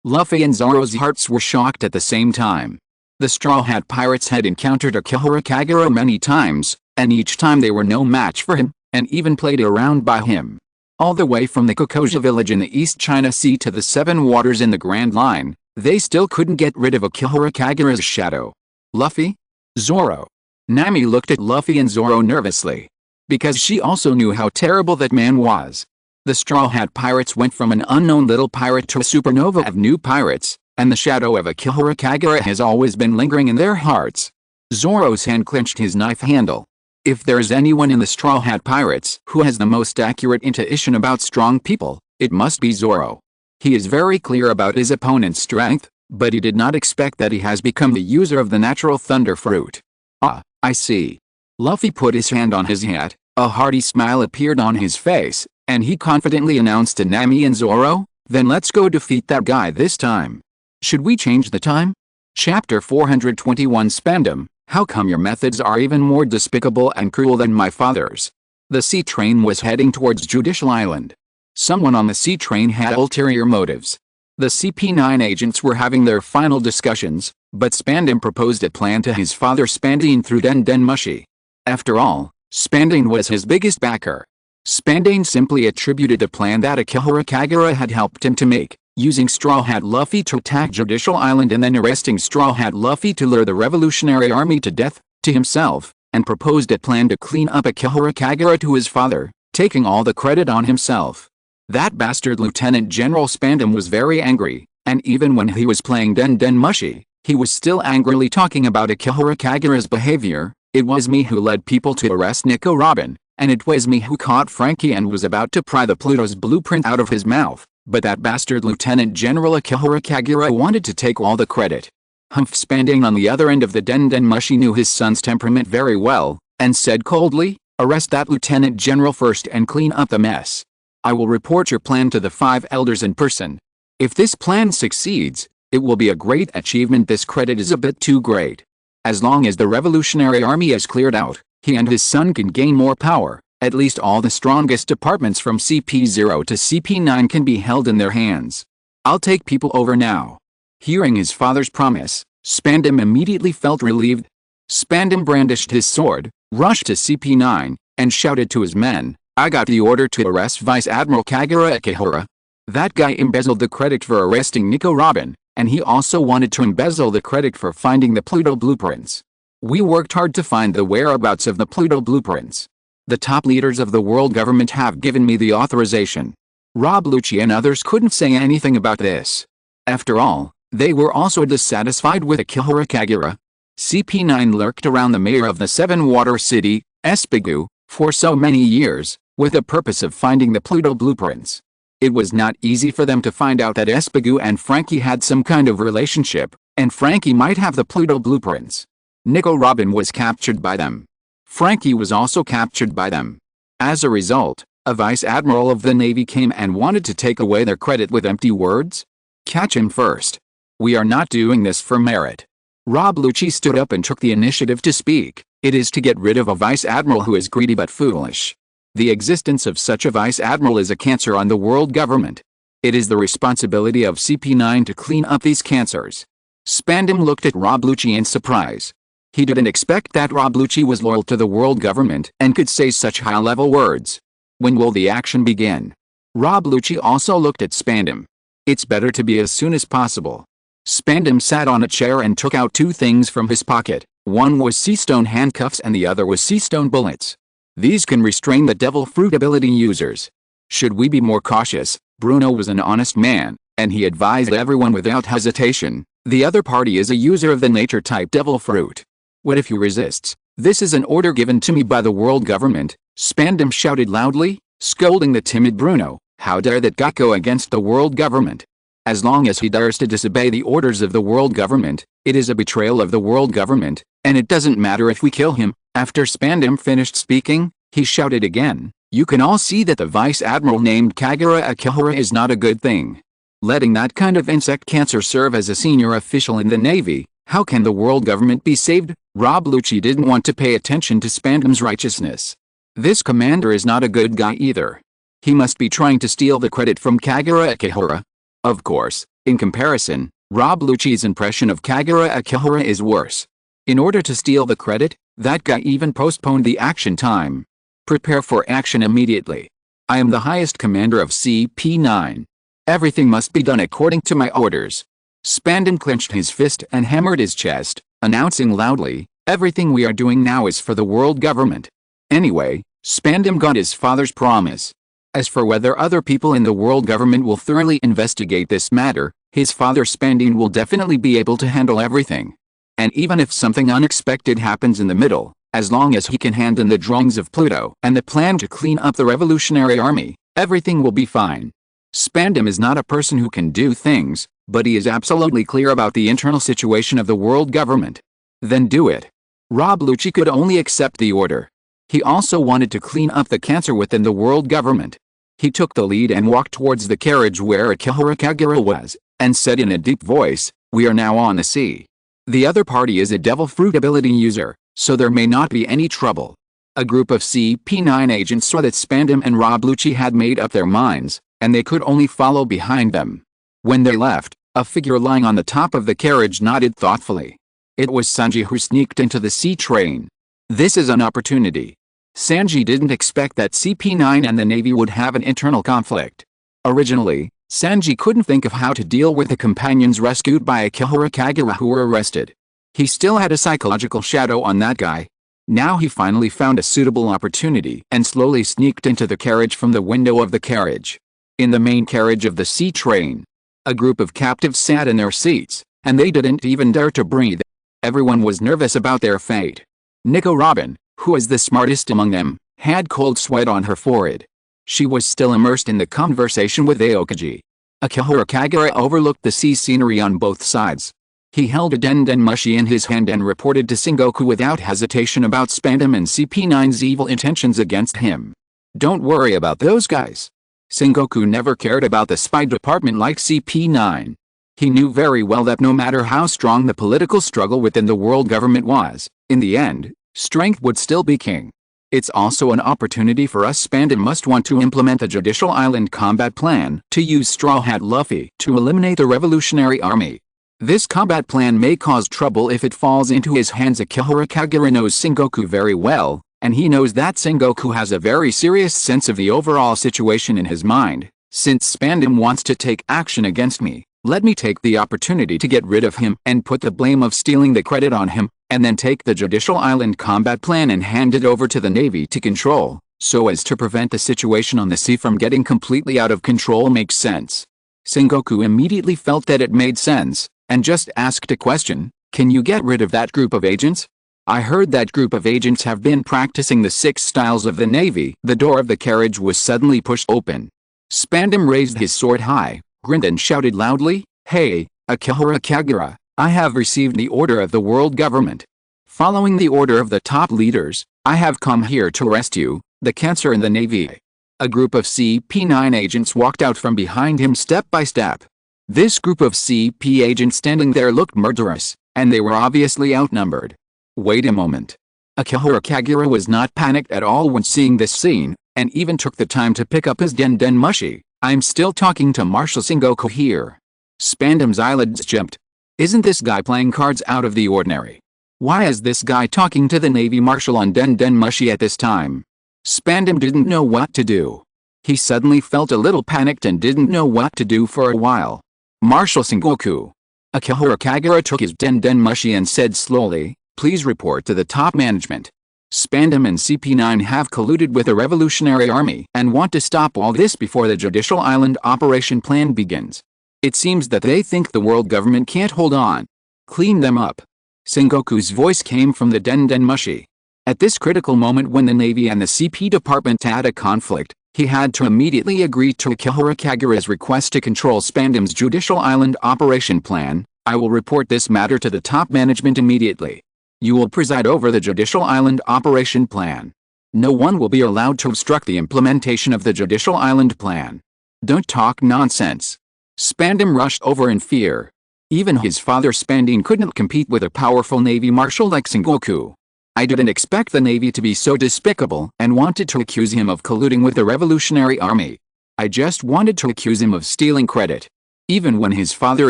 Luffy and Zoro's hearts were shocked at the same time. The Straw Hat Pirates had encountered Akihara Kagura many times, and each time they were no match for him, and even played around by him. All the way from the Kokoja village in the East China Sea to the Seven Waters in the Grand Line, they still couldn't get rid of Akihara Kagura's shadow. Luffy? Zoro. Nami looked at Luffy and Zoro nervously. Because she also knew how terrible that man was. The Straw Hat Pirates went from an unknown little pirate to a supernova of new pirates, and the shadow of Akihara Kagura has always been lingering in their hearts. Zoro's hand clenched his knife handle. If there's anyone in the Straw Hat Pirates who has the most accurate intuition about strong people, it must be Zoro. He is very clear about his opponent's strength, but he did not expect that he has become the user of the natural thunder fruit. Ah, I see. Luffy put his hand on his hat, a hearty smile appeared on his face, and he confidently announced to Nami and Zoro, then let's go defeat that guy this time. Should we change the time? Chapter 421 Spandam, how come your methods are even more despicable and cruel than my father's? The sea train was heading towards Judicial Island. Someone on the sea train had ulterior motives. The CP9 agents were having their final discussions, but Spandam proposed a plan to his father Spandane through Den Den Mushi. After all, Spandane was his biggest backer. Spandane simply attributed the plan that Akihara Kagura had helped him to make, using Straw Hat Luffy to attack Judicial Island and then arresting Straw Hat Luffy to lure the Revolutionary Army to death, to himself, and proposed a plan to clean up Akihara Kagura to his father, taking all the credit on himself. That bastard Lieutenant General Spandam was very angry, and even when he was playing Den Den Mushi, he was still angrily talking about Akihara Kagura's behavior. It was me who led people to arrest Nico Robin, and it was me who caught Frankie and was about to pry the Pluto's blueprint out of his mouth. But that bastard Lieutenant General Akihara Kagura wanted to take all the credit. Humph Spandane on the other end of the Den Den Mushi knew his son's temperament very well, and said coldly, arrest that Lieutenant General first and clean up the mess. I will report your plan to the 5 elders in person. If this plan succeeds, it will be a great achievement. This credit is a bit too great. As long as the Revolutionary Army is cleared out, he and his son can gain more power. At least all the strongest departments from CP0 to CP9 can be held in their hands. I'll take people over now. Hearing his father's promise, Spandam immediately felt relieved. Spandam brandished his sword, rushed to CP9, and shouted to his men, I got the order to arrest Vice Admiral Kagura Akihara. That guy embezzled the credit for arresting Nico Robin, and he also wanted to embezzle the credit for finding the Pluto blueprints. We worked hard to find the whereabouts of the Pluto blueprints. The top leaders of the world government have given me the authorization. Rob Lucci and others couldn't say anything about this. After all, they were also dissatisfied with Akihara Kagura. CP9 lurked around the mayor of the Seven Water City, Espigu, for so many years, with the purpose of finding the Pluto blueprints. It was not easy for them to find out that Espigu and Frankie had some kind of relationship, and Frankie might have the Pluto blueprints. Nico Robin was captured by them. Frankie was also captured by them. As a result, a vice admiral of the Navy came and wanted to take away their credit with empty words. Catch him first. We are not doing this for merit. Revolutionizes stood up and took the initiative to speak. It is to get rid of a vice admiral who is greedy but foolish. The existence of such a vice admiral is a cancer on the world government. It is the responsibility of CP9 to clean up these cancers. Spandam looked at Revolutionizes in surprise. He didn't expect that Revolutionizes was loyal to the world government and could say such high-level words. When will the action begin? Revolutionizes also looked at Spandam. It's better to be as soon as possible. Spandam sat on a chair and took out two things from his pocket. One was sea-stone handcuffs and the other was sea-stone bullets. These can restrain the devil fruit ability users. Should we be more cautious? Bruno was an honest man, and he advised everyone without hesitation. The other party is a user of the nature type devil fruit. What if he resists? This is an order given to me by the world government, Spandam shouted loudly, scolding the timid Bruno. How dare that guy go against the world government? As long as he dares to disobey the orders of the world government, it is a betrayal of the world government, and it doesn't matter if we kill him. After Spandam finished speaking, he shouted again, you can all see that the vice admiral named Kagura Akihara is not a good thing. Letting that kind of insect cancer serve as a senior official in the Navy, how can the world government be saved? Revolutionizes didn't want to pay attention to Spandam's righteousness. This commander is not a good guy either. He must be trying to steal the credit from Kagura Akihara. Of course, in comparison, Revolutionizes' impression of Kagura Akihara is worse. In order to steal the credit, that guy even postponed the action time. Prepare for action immediately. I am the highest commander of CP9. Everything must be done according to my orders. Spandam clenched his fist and hammered his chest, announcing loudly, everything we are doing now is for the world government. Anyway, Spandam got his father's promise. As for whether other people in the world government will thoroughly investigate this matter, his father Spandam will definitely be able to handle everything. And even if something unexpected happens in the middle, as long as he can hand in the drawings of Pluto and the plan to clean up the revolutionary army, everything will be fine. Spandam is not a person who can do things, but he is absolutely clear about the internal situation of the world government. Then do it. Revolutionizes could only accept the order. He also wanted to clean up the cancer within the world government. He took the lead and walked towards the carriage where Akihara Kagura was, and said in a deep voice, we are now on the sea. The other party is a devil fruit ability user, so there may not be any trouble. A group of CP9 agents saw that Spandam and Revolutionizes had made up their minds, and they could only follow behind them. When they left, a figure lying on the top of the carriage nodded thoughtfully. It was Sanji who sneaked into the sea train. This is an opportunity. Sanji didn't expect that CP9 and the Navy would have an internal conflict. Originally, Sanji couldn't think of how to deal with the companions rescued by Akihara Kagura who were arrested. He still had a psychological shadow on that guy. Now he finally found a suitable opportunity and slowly sneaked into the carriage from the window of the carriage. In the main carriage of the sea train, a group of captives sat in their seats, and they didn't even dare to breathe. Everyone was nervous about their fate. Nico Robin, who was the smartest among them, had cold sweat on her forehead. She was still immersed in the conversation with Aokiji. Akihara Kagura overlooked the sea scenery on both sides. He held a dendenmushi in his hand and reported to Sengoku without hesitation about Spandam and CP9's evil intentions against him. Don't worry about those guys. Sengoku never cared about the spy department like CP9. He knew very well that no matter how strong the political struggle within the world government was, in the end, strength would still be king. It's also an opportunity for us. Spandam must want to implement a judicial island combat plan to use Straw Hat Luffy to eliminate the revolutionary army. This combat plan may cause trouble if it falls into his hands. Akihara Kagura knows Sengoku very well, and he knows that Sengoku has a very serious sense of the overall situation in his mind. Since Spandam wants to take action against me, let me take the opportunity to get rid of him and put the blame of stealing the credit on him, and then take the judicial island combat plan and hand it over to the Navy to control, so as to prevent the situation on the sea from getting completely out of control. Makes sense. Sengoku immediately felt that it made sense, and just asked a question, can you get rid of that group of agents? I heard that group of agents have been practicing the 6 styles of the Navy. The door of the carriage was suddenly pushed open. Spandam raised his sword high, grinned and shouted loudly, hey, Akihara Kagura, I have received the order of the world government. Following the order of the top leaders, I have come here to arrest you, the cancer in the Navy. A group of CP9 agents walked out from behind him step by step. This group of CP agents standing there looked murderous, and they were obviously outnumbered. Wait a moment. Akihiro Kagura was not panicked at all when seeing this scene, and even took the time to pick up his Den Mushi. I'm still talking to Marshal Sengoku here. Spandam's eyelids jumped. Isn't this guy playing cards out of the ordinary? Why is this guy talking to the Navy Marshal on Den Mushi at this time? Spandam didn't know what to do. He suddenly felt a little panicked and didn't know what to do for a while. Marshal Sengoku. Akihiro Kagura took his Den Mushi and said slowly, please report to the top management. Spandam and CP9 have colluded with the Revolutionary Army and want to stop all this before the Judicial Island operation plan begins. It seems that they think the world government can't hold on. Clean them up. Sengoku's voice came from the Den Mushi. At this critical moment when the Navy and the CP department had a conflict, he had to immediately agree to Akihiro Kagura's request to control Spandam's Judicial Island operation plan. I will report this matter to the top management immediately. You will preside over the Judicial Island operation plan. No one will be allowed to obstruct the implementation of the Judicial Island plan. Don't talk nonsense. Spandam rushed over in fear. Even his father Spandine couldn't compete with a powerful Navy Marshal like Sengoku. I didn't expect the Navy to be so despicable and wanted to accuse him of colluding with the Revolutionary Army. I just wanted to accuse him of stealing credit. Even when his father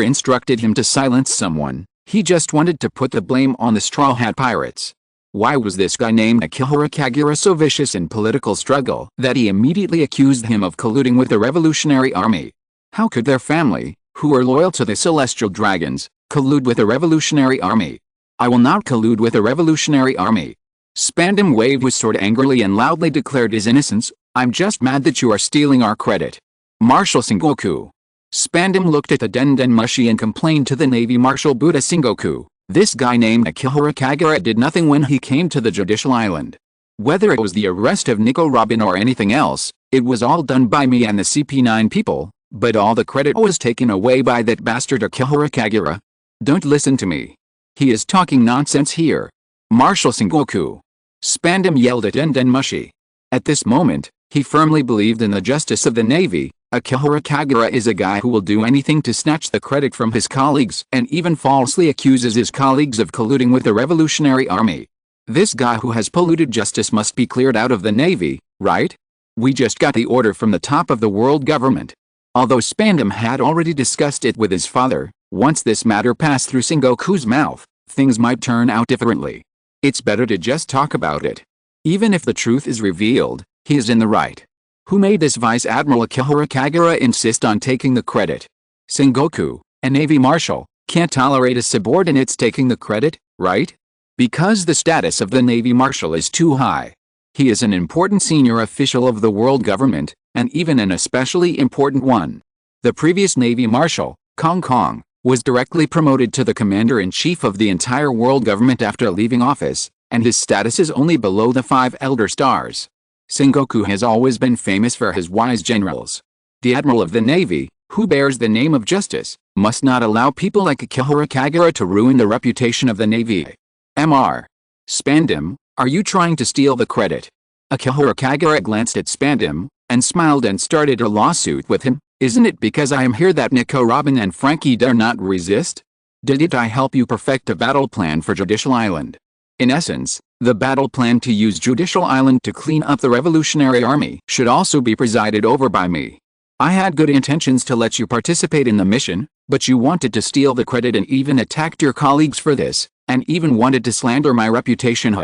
instructed him to silence someone, he just wanted to put the blame on the Straw Hat Pirates. Why was this guy named Akihiro Kagura so vicious in political struggle that he immediately accused him of colluding with the Revolutionary Army? How could their family, who are loyal to the Celestial Dragons, collude with the Revolutionary Army? I will not collude with the Revolutionary Army. Spandam waved his sword angrily and loudly declared his innocence. I'm just mad that you are stealing our credit. Marshal Sengoku. Spandam looked at the Den Mushi and complained to the Navy Marshal Buddha Sengoku. This guy named Akihiro Kagura did nothing when he came to the Judicial Island. Whether it was the arrest of Nico Robin or anything else, it was all done by me and the CP9 people, but all the credit was taken away by that bastard Akihiro Kagura. Don't listen to me. He is talking nonsense here. Marshal Sengoku. Spandam yelled at Den Mushi. At this moment, he firmly believed in the justice of the Navy. Akihiro Kagura is a guy who will do anything to snatch the credit from his colleagues and even falsely accuses his colleagues of colluding with the Revolutionary Army. This guy who has polluted justice must be cleared out of the Navy, right? We just got the order from the top of the world government. Although Spandam had already discussed it with his father, once this matter passed through Sengoku's mouth, things might turn out differently. It's better to just talk about it. Even if the truth is revealed, he is in the right. Who made this Vice Admiral Akihiro Kagura insist on taking the credit? Sengoku, a Navy Marshal, can't tolerate a subordinate's taking the credit, right? Because the status of the Navy Marshal is too high. He is an important senior official of the world government, and even an especially important one. The previous Navy Marshal, Kong, was directly promoted to the Commander-in-Chief of the entire world government after leaving office, and his status is only below the 5 Elder Stars. Sengoku has always been famous for his wise generals. The Admiral of the Navy, who bears the name of justice, must not allow people like Akihiro Kagura to ruin the reputation of the Navy. Mr. Spandam, are you trying to steal the credit? Akihiro Kagura glanced at Spandam, and smiled and started a lawsuit with him. Isn't it because I am here that Nico Robin and Frankie dare not resist? Didn't I help you perfect a battle plan for Judicial Island? In essence, the battle plan to use Judicial Island to clean up the Revolutionary Army should also be presided over by me. I had good intentions to let you participate in the mission, but you wanted to steal the credit and even attacked your colleagues for this, and even wanted to slander my reputation.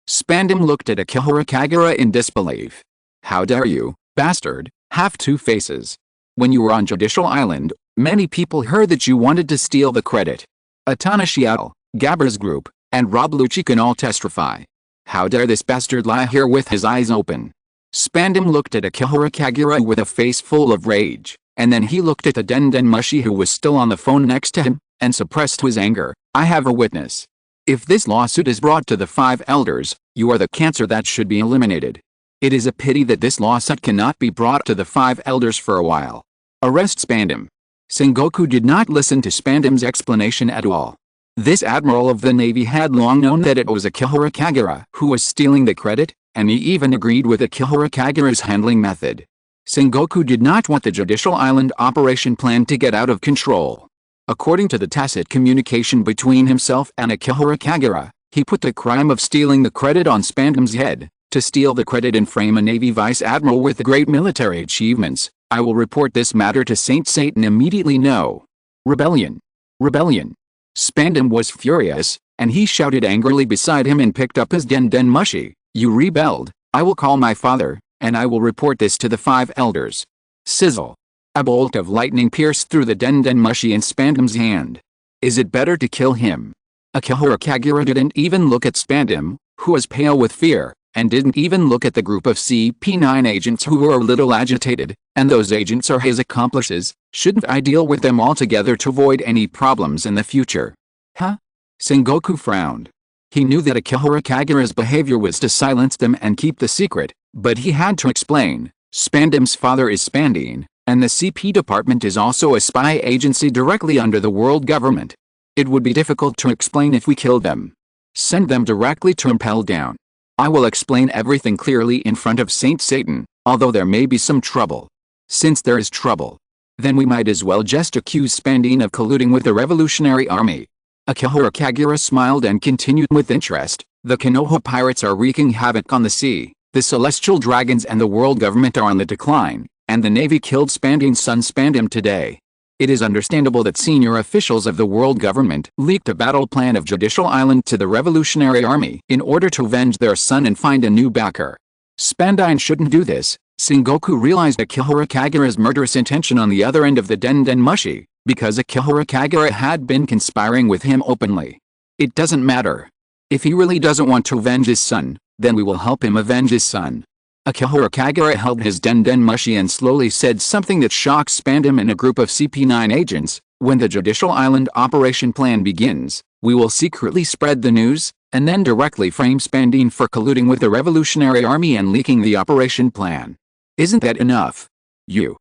Spandam looked at Akihiro Kagura in disbelief. How dare you, bastard, have two faces? When you were on Judicial Island, many people heard that you wanted to steal the credit. Atanashi, Gabber's group, and Rob Lucci can all testify. How dare this bastard lie here with his eyes open? Spandam looked at Akihiro Kagura with a face full of rage, and then he looked at the Den Mushi who was still on the phone next to him, and suppressed his anger. I have a witness. If this lawsuit is brought to the 5 elders, you are the cancer that should be eliminated. It is a pity that this lawsuit cannot be brought to the 5 elders for a while. Arrest Spandam. Sengoku did not listen to Spandam's explanation at all. This Admiral of the Navy had long known that it was Akihiro Kagura who was stealing the credit, and he even agreed with Akihiro Kagura's handling method. Sengoku did not want the Judicial Island operation plan to get out of control. According to the tacit communication between himself and Akihara Kagura, he put the crime of stealing the credit on Spandam's head. To steal the credit and frame a Navy Vice Admiral with great military achievements, I will report this matter to Saint Satan immediately. No. Rebellion. Rebellion. Spandam was furious, and he shouted angrily beside him and picked up his den mushi. You rebelled, I will call my father, and I will report this to the 5 elders. Sizzle. A bolt of lightning pierced through the den mushi in Spandam's hand. Is it better to kill him? Akihara Kagura didn't even look at Spandam, who was pale with fear, and didn't even look at the group of CP9 agents who were a little agitated, and those agents are his accomplices. Shouldn't I deal with them all together to avoid any problems in the future? Huh? Sengoku frowned. He knew that Akihara Kagura's behavior was to silence them and keep the secret, but he had to explain. Spandam's father is Spandine, and the CP department is also a spy agency directly under the world government. It would be difficult to explain if we kill them. Send them directly to Impel Down. I will explain everything clearly in front of Saint Satan, although there may be some trouble. Since there is trouble, then we might as well just accuse Spandine of colluding with the Revolutionary Army. Akihara Kagura smiled and continued with interest. The Konoha pirates are wreaking havoc on the sea, the celestial dragons and the world government are on the decline, and the Navy killed Spandine's son Spandam today. It is understandable that senior officials of the world government leaked a battle plan of Judicial Island to the Revolutionary Army in order to avenge their son and find a new backer. Spandine shouldn't do this. Sengoku realized Akihara Kagura's murderous intention on the other end of the den mushi, because Akihara Kagura had been conspiring with him openly. It doesn't matter. If he really doesn't want to avenge his son, then we will help him avenge his son. Akihara Kagura held his den mushi and slowly said something that shocked Spandam and a group of CP9 agents. When the Judicial Island operation plan begins, we will secretly spread the news, and then directly frame Spandine for colluding with the Revolutionary Army and leaking the operation plan. Isn't that enough? You.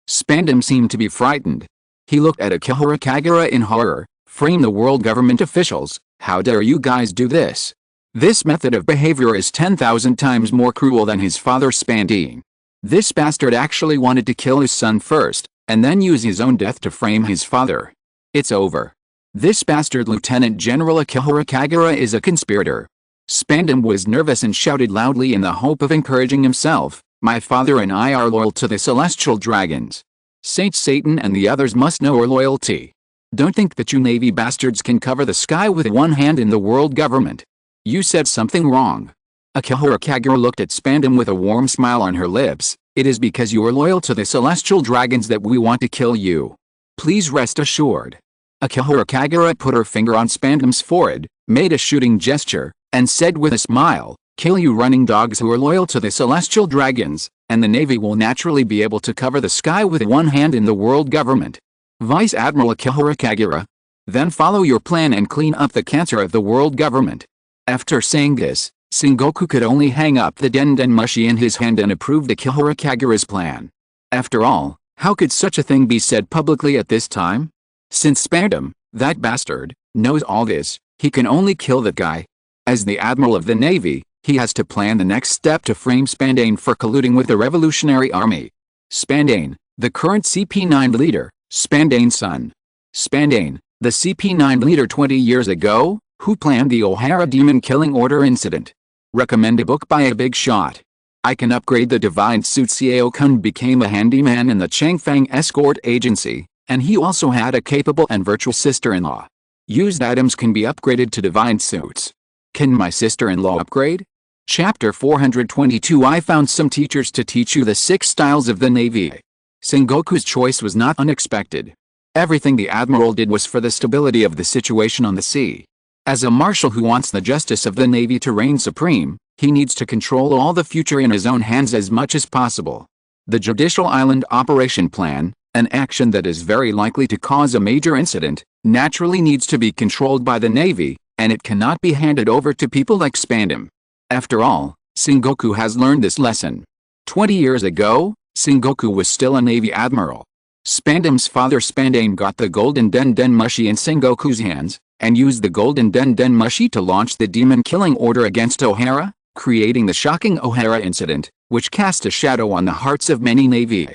Spandam seemed to be frightened. He looked at Akihara Kagura in horror. Frame the world government officials, how dare you guys do this? This method of behavior is 10,000 times more cruel than his father Spandine. This bastard actually wanted to kill his son first, and then use his own death to frame his father. It's over. This bastard Lieutenant General Akihara Kagura is a conspirator. Spandam was nervous and shouted loudly in the hope of encouraging himself. My father and I are loyal to the celestial dragons. Saint Satan and the others must know our loyalty. Don't think that you Navy bastards can cover the sky with one hand in the world government. You said something wrong. Akihara Kagura looked at Spandam with a warm smile on her lips. It is because you are loyal to the celestial dragons that we want to kill you. Please rest assured. Akihara Kagura put her finger on Spandam's forehead, made a shooting gesture, and said with a smile, kill you running dogs who are loyal to the celestial dragons, and the Navy will naturally be able to cover the sky with one hand in the world government. Vice Admiral Akihara Kagura. Then follow your plan and clean up the cancer of the world government. After saying this, Sengoku could only hang up the den mushi in his hand and approved Akihara Kagura's plan. After all, how could such a thing be said publicly at this time? Since Spandam, that bastard, knows all this, he can only kill that guy. As the Admiral of the Navy, he has to plan the next step to frame Spandane for colluding with the Revolutionary Army. Spandane, the current CP9 leader, Spandane's son. Spandane, the CP9 leader 20 years ago, who planned the O'Hara Demon Killing Order incident. Recommend a book by a big shot. I can upgrade the Divine Suit. Xiao-kun became a handyman in the Changfang escort agency, and he also had a capable and virtual sister-in-law. Used items can be upgraded to Divine Suits. Can my sister-in-law upgrade? Chapter 422. I found some teachers to teach you the 6 styles of the Navy. Sengoku's choice was not unexpected. Everything the Admiral did was for the stability of the situation on the sea. As a marshal who wants the justice of the Navy to reign supreme, he needs to control all the future in his own hands as much as possible. The Judicial Island operation plan, an action that is very likely to cause a major incident, naturally needs to be controlled by the Navy, and it cannot be handed over to people like Spandam. After all, Sengoku has learned this lesson. 20 years ago, Sengoku was still a Navy admiral. Spandam's father Spandane got the golden den mushi in Sengoku's hands, and used the golden den mushi to launch the demon killing order against O'Hara, creating the shocking O'Hara incident, which cast a shadow on the hearts of many Navy.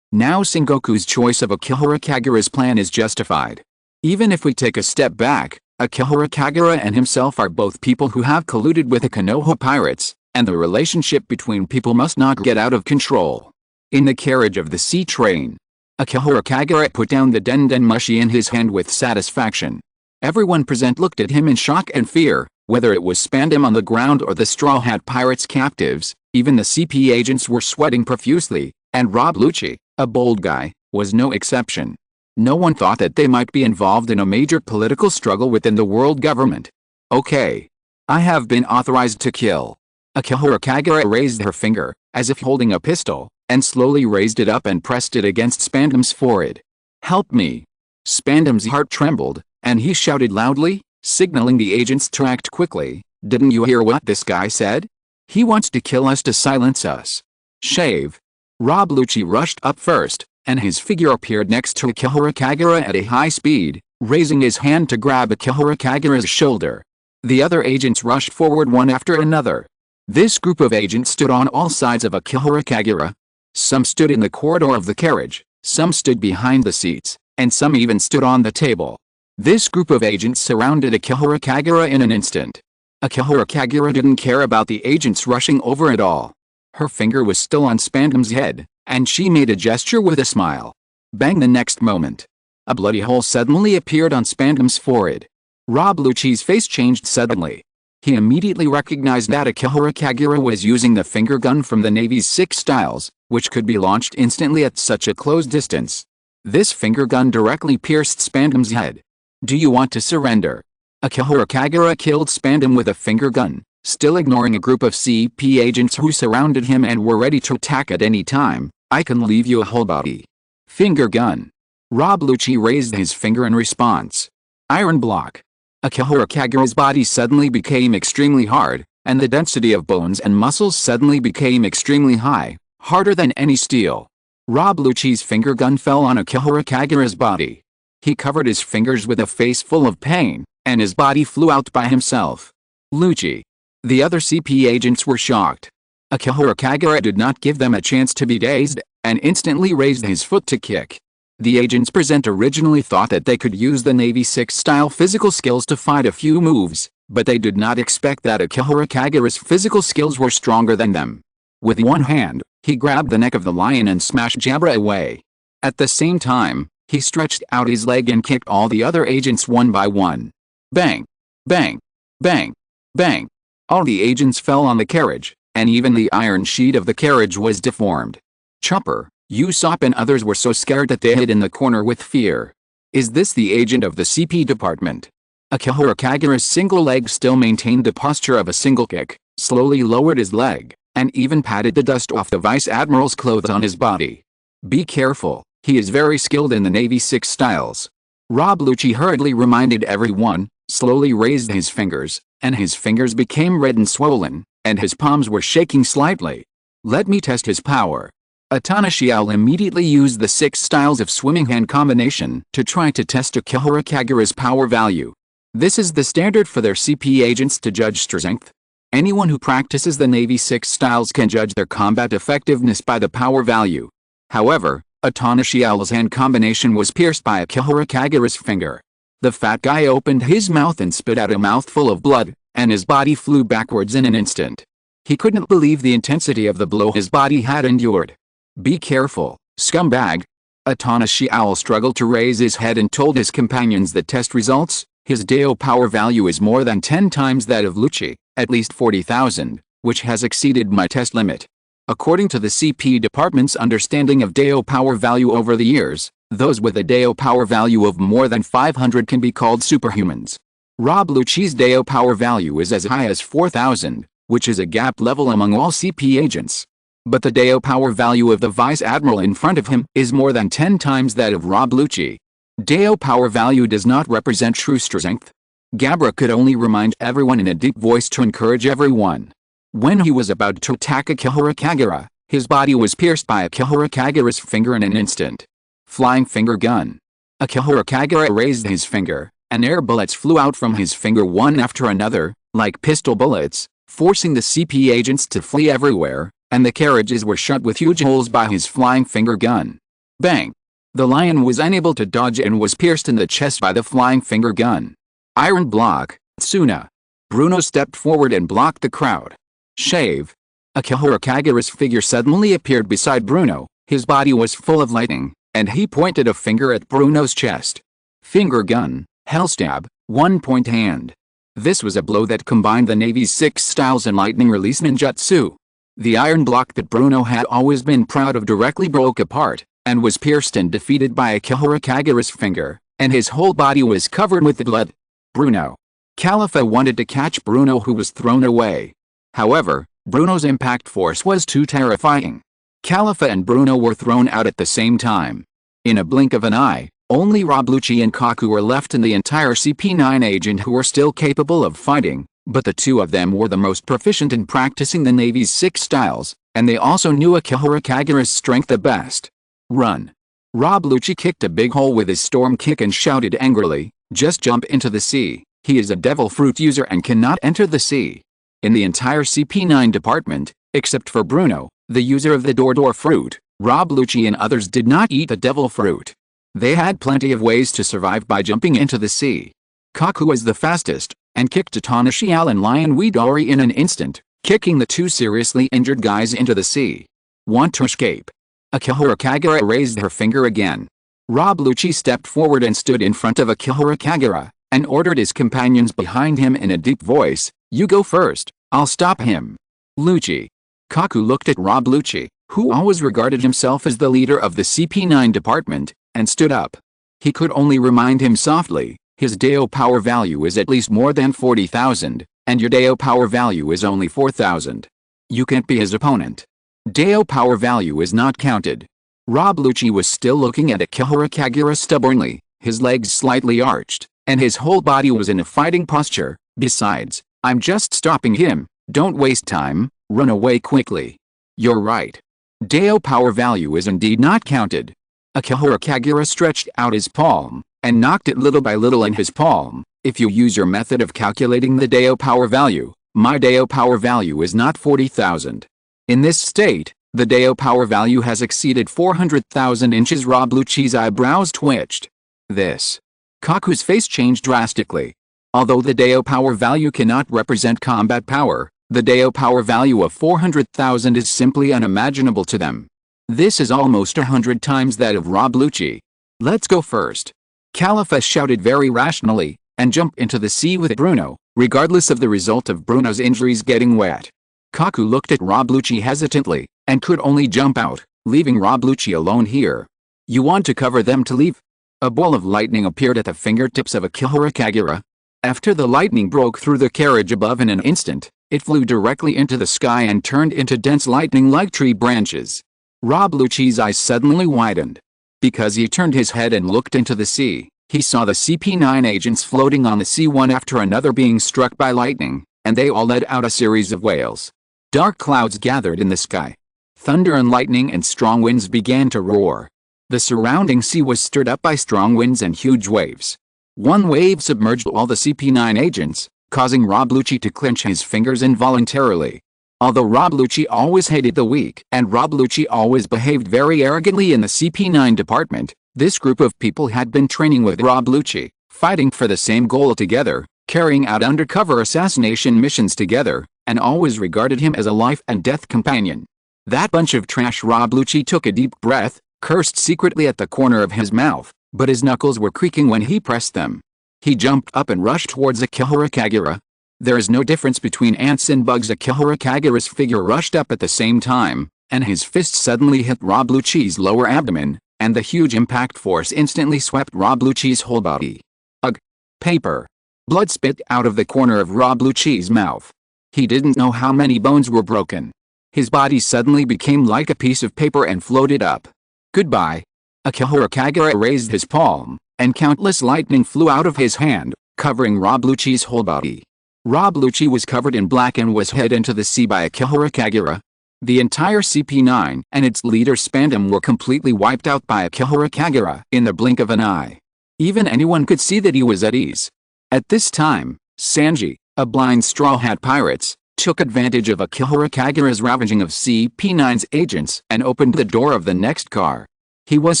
Now Sengoku's choice of Akihara Kagura's plan is justified. Even if we take a step back, Akihara Kagura and himself are both people who have colluded with the Konoha pirates, and the relationship between people must not get out of control. In the carriage of the sea train, Akihara Kagura put down the denden mushi in his hand with satisfaction. Everyone present looked at him in shock and fear, whether it was Spandam on the ground or the Straw Hat Pirates' captives. Even the CP agents were sweating profusely, and Rob Lucci, a bold guy, was no exception. No one thought that they might be involved in a major political struggle within the world government. Okay. I have been authorized to kill. Akihara Kagura raised her finger, as if holding a pistol, and slowly raised it up and pressed it against Spandam's forehead. Help me. Spandam's heart trembled, and he shouted loudly, signaling the agents to act quickly. Didn't you hear what this guy said? He wants to kill us to silence us. Shave. Rob Lucci rushed up first, and his figure appeared next to Akihara Kagura at a high speed, raising his hand to grab Akihara Kagura's shoulder. The other agents rushed forward one after another. This group of agents stood on all sides of Akihara Kagura. Some stood in the corridor of the carriage, some stood behind the seats, and some even stood on the table. This group of agents surrounded Akihara Kagura in an instant. Akihara Kagura didn't care about the agents rushing over at all. Her finger was still on Spandam's head, and she made a gesture with a smile. Bang! The next moment, a bloody hole suddenly appeared on Spandam's forehead. Rob Lucci's face changed suddenly. He immediately recognized that Akihara Kagura was using the finger gun from the Navy's 6 styles, which could be launched instantly at such a close distance. This finger gun directly pierced Spandam's head. Do you want to surrender? Akihara Kagura killed Spandam with a finger gun, still ignoring a group of CP agents who surrounded him and were ready to attack at any time. I can leave you a whole body. Finger gun. Rob Lucci raised his finger in response. Iron block. Akihara Kagura's body suddenly became extremely hard, and the density of bones and muscles suddenly became extremely high, harder than any steel. Rob Lucci's finger gun fell on Akihara Kagura's body. He covered his fingers with a face full of pain, and his body flew out by himself. Lucci. The other CP agents were shocked. Akihara Kagura did not give them a chance to be dazed, and instantly raised his foot to kick. The agents present originally thought that they could use the Navy 6-style physical skills to fight a few moves, but they did not expect that Akihara Kagura's physical skills were stronger than them. With one hand, he grabbed the neck of the lion and smashed Jabra away. At the same time, he stretched out his leg and kicked all the other agents one by one. Bang! Bang! Bang! Bang! All the agents fell on the carriage, and even the iron sheet of the carriage was deformed. Chopper, Usopp and others were so scared that they hid in the corner with fear. Is this the agent of the CP department? Akihara Kagura's single leg still maintained the posture of a single kick, slowly lowered his leg, and even patted the dust off the Vice Admiral's clothes on his body. Be careful, he is very skilled in the Navy 6 styles. Rob Lucci hurriedly reminded everyone, slowly raised his fingers, and his fingers became red and swollen, and his palms were shaking slightly. Let me test his power. Atanashi immediately used the 6 styles of swimming hand combination to try to test Akihara Kagura's power value. This is the standard for their CP agents to judge strength. Anyone who practices the Navy 6 styles can judge their combat effectiveness by the power value. However, Atanashi's hand combination was pierced by Akihara Kagura's finger. The fat guy opened his mouth and spit out a mouthful of blood, and his body flew backwards in an instant. He couldn't believe the intensity of the blow his body had endured. Be careful, scumbag. Atanashi struggled to raise his head and told his companions the test results. His Deo power value is more than 10 times that of Lucci, at least 40,000, which has exceeded my test limit. According to the CP department's understanding of Deo power value over the years, those with a Deo power value of more than 500 can be called superhumans. Rob Lucci's Deo power value is as high as 4,000, which is a gap level among all CP agents. But the Deo power value of the Vice Admiral in front of him is more than 10 times that of Rob Lucci. Deo power value does not represent true strength. Gabra could only remind everyone in a deep voice to encourage everyone. When he was about to attack Akihara Kagura, his body was pierced by Akihara Kagura's finger in an instant. Flying finger gun. Akihara Kagura raised his finger, and air bullets flew out from his finger one after another, like pistol bullets, forcing the CP agents to flee everywhere. and the carriages were shut with huge holes by his flying finger gun. Bang! The lion was unable to dodge and was pierced in the chest by the flying finger gun. Iron block, Tsuna. Bruno stepped forward and blocked the crowd. Shave. Akihiro Kagura's figure suddenly appeared beside Bruno, his body was full of lightning, and he pointed a finger at Bruno's chest. Finger gun, Hellstab, 1-point hand. This was a blow that combined the Navy's 6 styles and lightning release ninjutsu. The iron block that Bruno had always been proud of directly broke apart, and was pierced and defeated by Akihiro Kagura's finger, and his whole body was covered with blood. Bruno. Califa wanted to catch Bruno, who was thrown away. However, Bruno's impact force was too terrifying. Califa and Bruno were thrown out at the same time. In a blink of an eye, only Rabluchi and Kaku were left in the entire CP9 agent who were still capable of fighting, but the two of them were the most proficient in practicing the Navy's 6 styles, and they also knew Akihiro Kagura's strength the best. Run. Rabluchi kicked a big hole with his storm kick and shouted angrily, "Just jump into the sea. He is a devil fruit user and cannot enter the sea." In the entire CP9 department, except for Bruno, the user of the Dordor fruit, Rabluchi and others did not eat the devil fruit. They had plenty of ways to survive by jumping into the sea. Kaku was the fastest, and kicked Tanishial and Lion Widori in an instant, kicking the two seriously injured guys into the sea. Want to escape? Akihiro Kagura raised her finger again. Rabluchi stepped forward and stood in front of Akihiro Kagura, and ordered his companions behind him in a deep voice, "You go first, I'll stop him." Lucci. Kaku looked at Rabluchi, who always regarded himself as the leader of the CP9 department, and stood up. He could only remind him softly, "His Deo power value is at least more than 40,000, and your Deo power value is only 4,000. You can't be his opponent. Deo power value is not counted." Rabluchi was still looking at Akihiro Kagura stubbornly, his legs slightly arched, and his whole body was in a fighting posture. "Besides, I'm just stopping him, don't waste time, run away quickly." "You're right. Deo power value is indeed not counted." Akihiro Kagura stretched out his palm, and knocked it little by little in his palm. "If you use your method of calculating the Deo power value, my Deo power value is not 40,000. In this state, the Deo power value has exceeded 400,000 inches." Rabluchi's eyebrows twitched. This. Kaku's face changed drastically. Although the Deo power value cannot represent combat power, the Deo power value of 400,000 is simply unimaginable to them. This is almost 100 times that of Rabluchi. "Let's go first." Califa shouted very rationally, and jumped into the sea with Bruno, regardless of the result of Bruno's injuries getting wet. Kaku looked at Rabluchi hesitantly, and could only jump out, leaving Rabluchi alone here. "You want to cover them to leave?" A ball of lightning appeared at the fingertips of Akihiro Kagura. After the lightning broke through the carriage above in an instant, it flew directly into the sky and turned into dense lightning like tree branches. Rabluchi's eyes suddenly widened. Because he turned his head and looked into the sea, he saw the CP9 agents floating on the sea one after another being struck by lightning, and they all let out a series of wails. Dark clouds gathered in the sky. Thunder and lightning and strong winds began to roar. The surrounding sea was stirred up by strong winds and huge waves. One wave submerged all the CP9 agents, causing Rabluchi to clench his fingers involuntarily. Although Rabluchi always hated the weak and Rabluchi always behaved very arrogantly in the CP9 department, this group of people had been training with Rabluchi, fighting for the same goal together, carrying out undercover assassination missions together, and always regarded him as a life and death companion. That bunch of trash. Rabluchi took a deep breath, cursed secretly at the corner of his mouth, but his knuckles were creaking when he pressed them. He jumped up and rushed towards Akihiro Kagura. There is no difference between ants and bugs. Akihiro Kagura's figure rushed up at the same time, and his fist suddenly hit Rabluchi's lower abdomen, and the huge impact force instantly swept Rabluchi's whole body. Ugh! Paper! Blood spit out of the corner of Rabluchi's mouth. He didn't know how many bones were broken. His body suddenly became like a piece of paper and floated up. Goodbye. Akihiro Kagura raised his palm, and countless lightning flew out of his hand, covering Rabluchi's whole body. Rabluchi was covered in black and was headed into the sea by Akihiro Kagura. The entire CP9 and its leader Spandam were completely wiped out by Akihiro Kagura in the blink of an eye. Even anyone could see that he was at ease. At this time, Sanji, a blind Straw Hat Pirates, took advantage of Akihara Kagura's ravaging of CP9's agents and opened the door of the next car. He was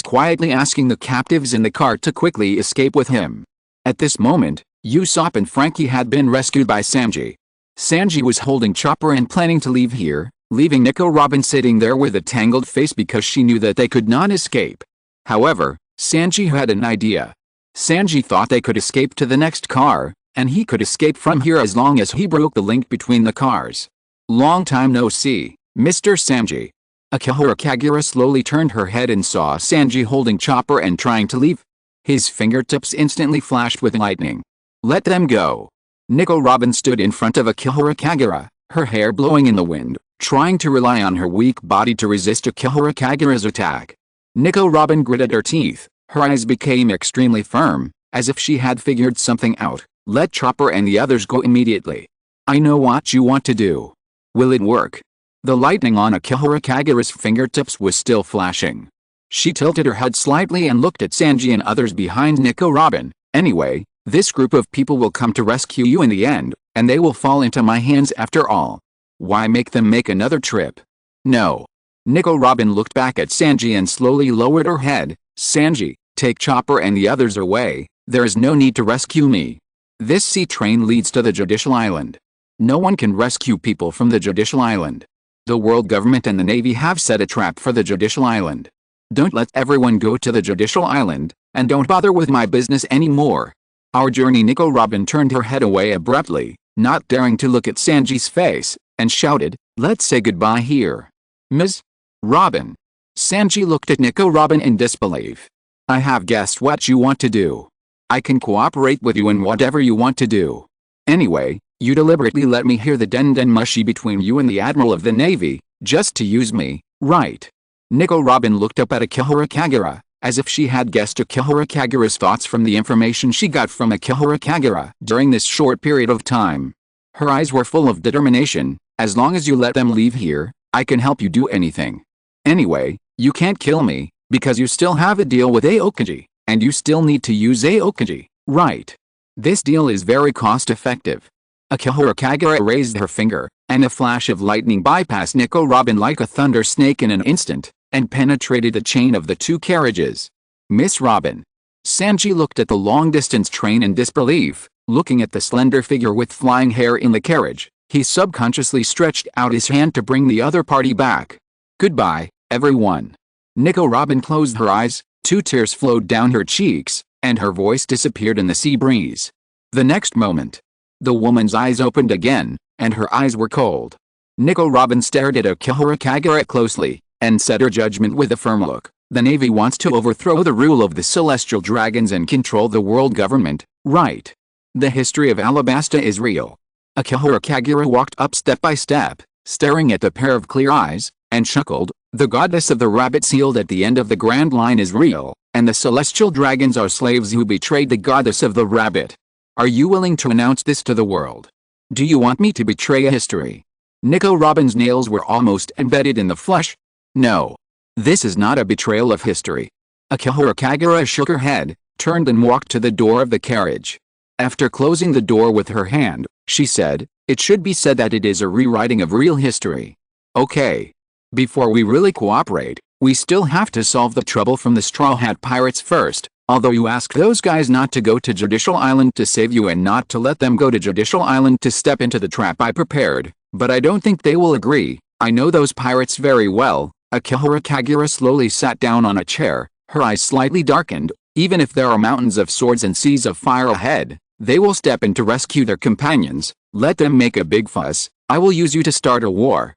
quietly asking the captives in the car to quickly escape with him. At this moment, Usopp and Frankie had been rescued by Sanji. Sanji was holding Chopper and planning to leave here, leaving Nico Robin sitting there with a tangled face because she knew that they could not escape. However, Sanji had an idea. Sanji thought they could escape to the next car, and he could escape from here as long as he broke the link between the cars. Long time no see, Mr. Sanji. Akihara Kagura slowly turned her head and saw Sanji holding Chopper and trying to leave. His fingertips instantly flashed with lightning. Let them go. Nico Robin stood in front of Akihara Kagura, her hair blowing in the wind, trying to rely on her weak body to resist Akihara Kagura's attack. Nico Robin gritted her teeth, her eyes became extremely firm, as if she had figured something out. Let Chopper and the others go immediately. I know what you want to do. Will it work? The lightning on Akihara Kagura's fingertips was still flashing. She tilted her head slightly and looked at Sanji and others behind Nico Robin. Anyway, this group of people will come to rescue you in the end, and they will fall into my hands after all. Why make them make another trip? No. Nico Robin looked back at Sanji and slowly lowered her head. Sanji, take Chopper and the others away. There is no need to rescue me. This sea train leads to the Judicial Island. No one can rescue people from the Judicial Island. The world government and the Navy have set a trap for the Judicial Island. Don't let everyone go to the Judicial Island, and don't bother with my business anymore. Our journey. Nico Robin turned her head away abruptly, not daring to look at Sanji's face, and shouted, let's say goodbye here. Ms. Robin. Sanji looked at Nico Robin in disbelief. I have guessed what you want to do. I can cooperate with you in whatever you want to do. Anyway, you deliberately let me hear the den mushy between you and the Admiral of the Navy, just to use me, right? Nico Robin looked up at Akihara Kagura, as if she had guessed Akihara Kagura's thoughts from the information she got from Akihara Kagura during this short period of time. Her eyes were full of determination. As long as you let them leave here, I can help you do anything. Anyway, you can't kill me, because you still have a deal with Aokiji. And you still need to use Aokiji, right? This deal is very cost-effective. Akihara Kagura raised her finger, and a flash of lightning bypassed Nico Robin like a thunder snake in an instant, and penetrated the chain of the two carriages. Miss Robin. Sanji looked at the long-distance train in disbelief, looking at the slender figure with flying hair in the carriage. He subconsciously stretched out his hand to bring the other party back. Goodbye, everyone. Nico Robin closed her eyes. 2 tears flowed down her cheeks, and her voice disappeared in the sea breeze. The next moment, the woman's eyes opened again, and her eyes were cold. Nico Robin stared at Akihara Kagura closely, and said her judgment with a firm look. The Navy wants to overthrow the rule of the Celestial Dragons and control the world government, right? The history of Alabasta is real. Akihara Kagura walked up step by step, staring at the pair of clear eyes, and chuckled. The goddess of the rabbit sealed at the end of the Grand Line is real, and the Celestial Dragons are slaves who betrayed the goddess of the rabbit. Are you willing to announce this to the world? Do you want me to betray a history? Nico Robin's nails were almost embedded in the flesh. No. This is not a betrayal of history. Akihara Kagura shook her head, turned and walked to the door of the carriage. After closing the door with her hand, she said, it should be said that it is a rewriting of real history. Okay. Before we really cooperate, we still have to solve the trouble from the Straw Hat Pirates first, although you ask those guys not to go to Judicial Island to save you and not to let them go to Judicial Island to step into the trap I prepared, but I don't think they will agree. I know those pirates very well. Akihara Kagura slowly sat down on a chair, her eyes slightly darkened. Even if there are mountains of swords and seas of fire ahead, they will step in to rescue their companions. Let them make a big fuss. I will use you to start a war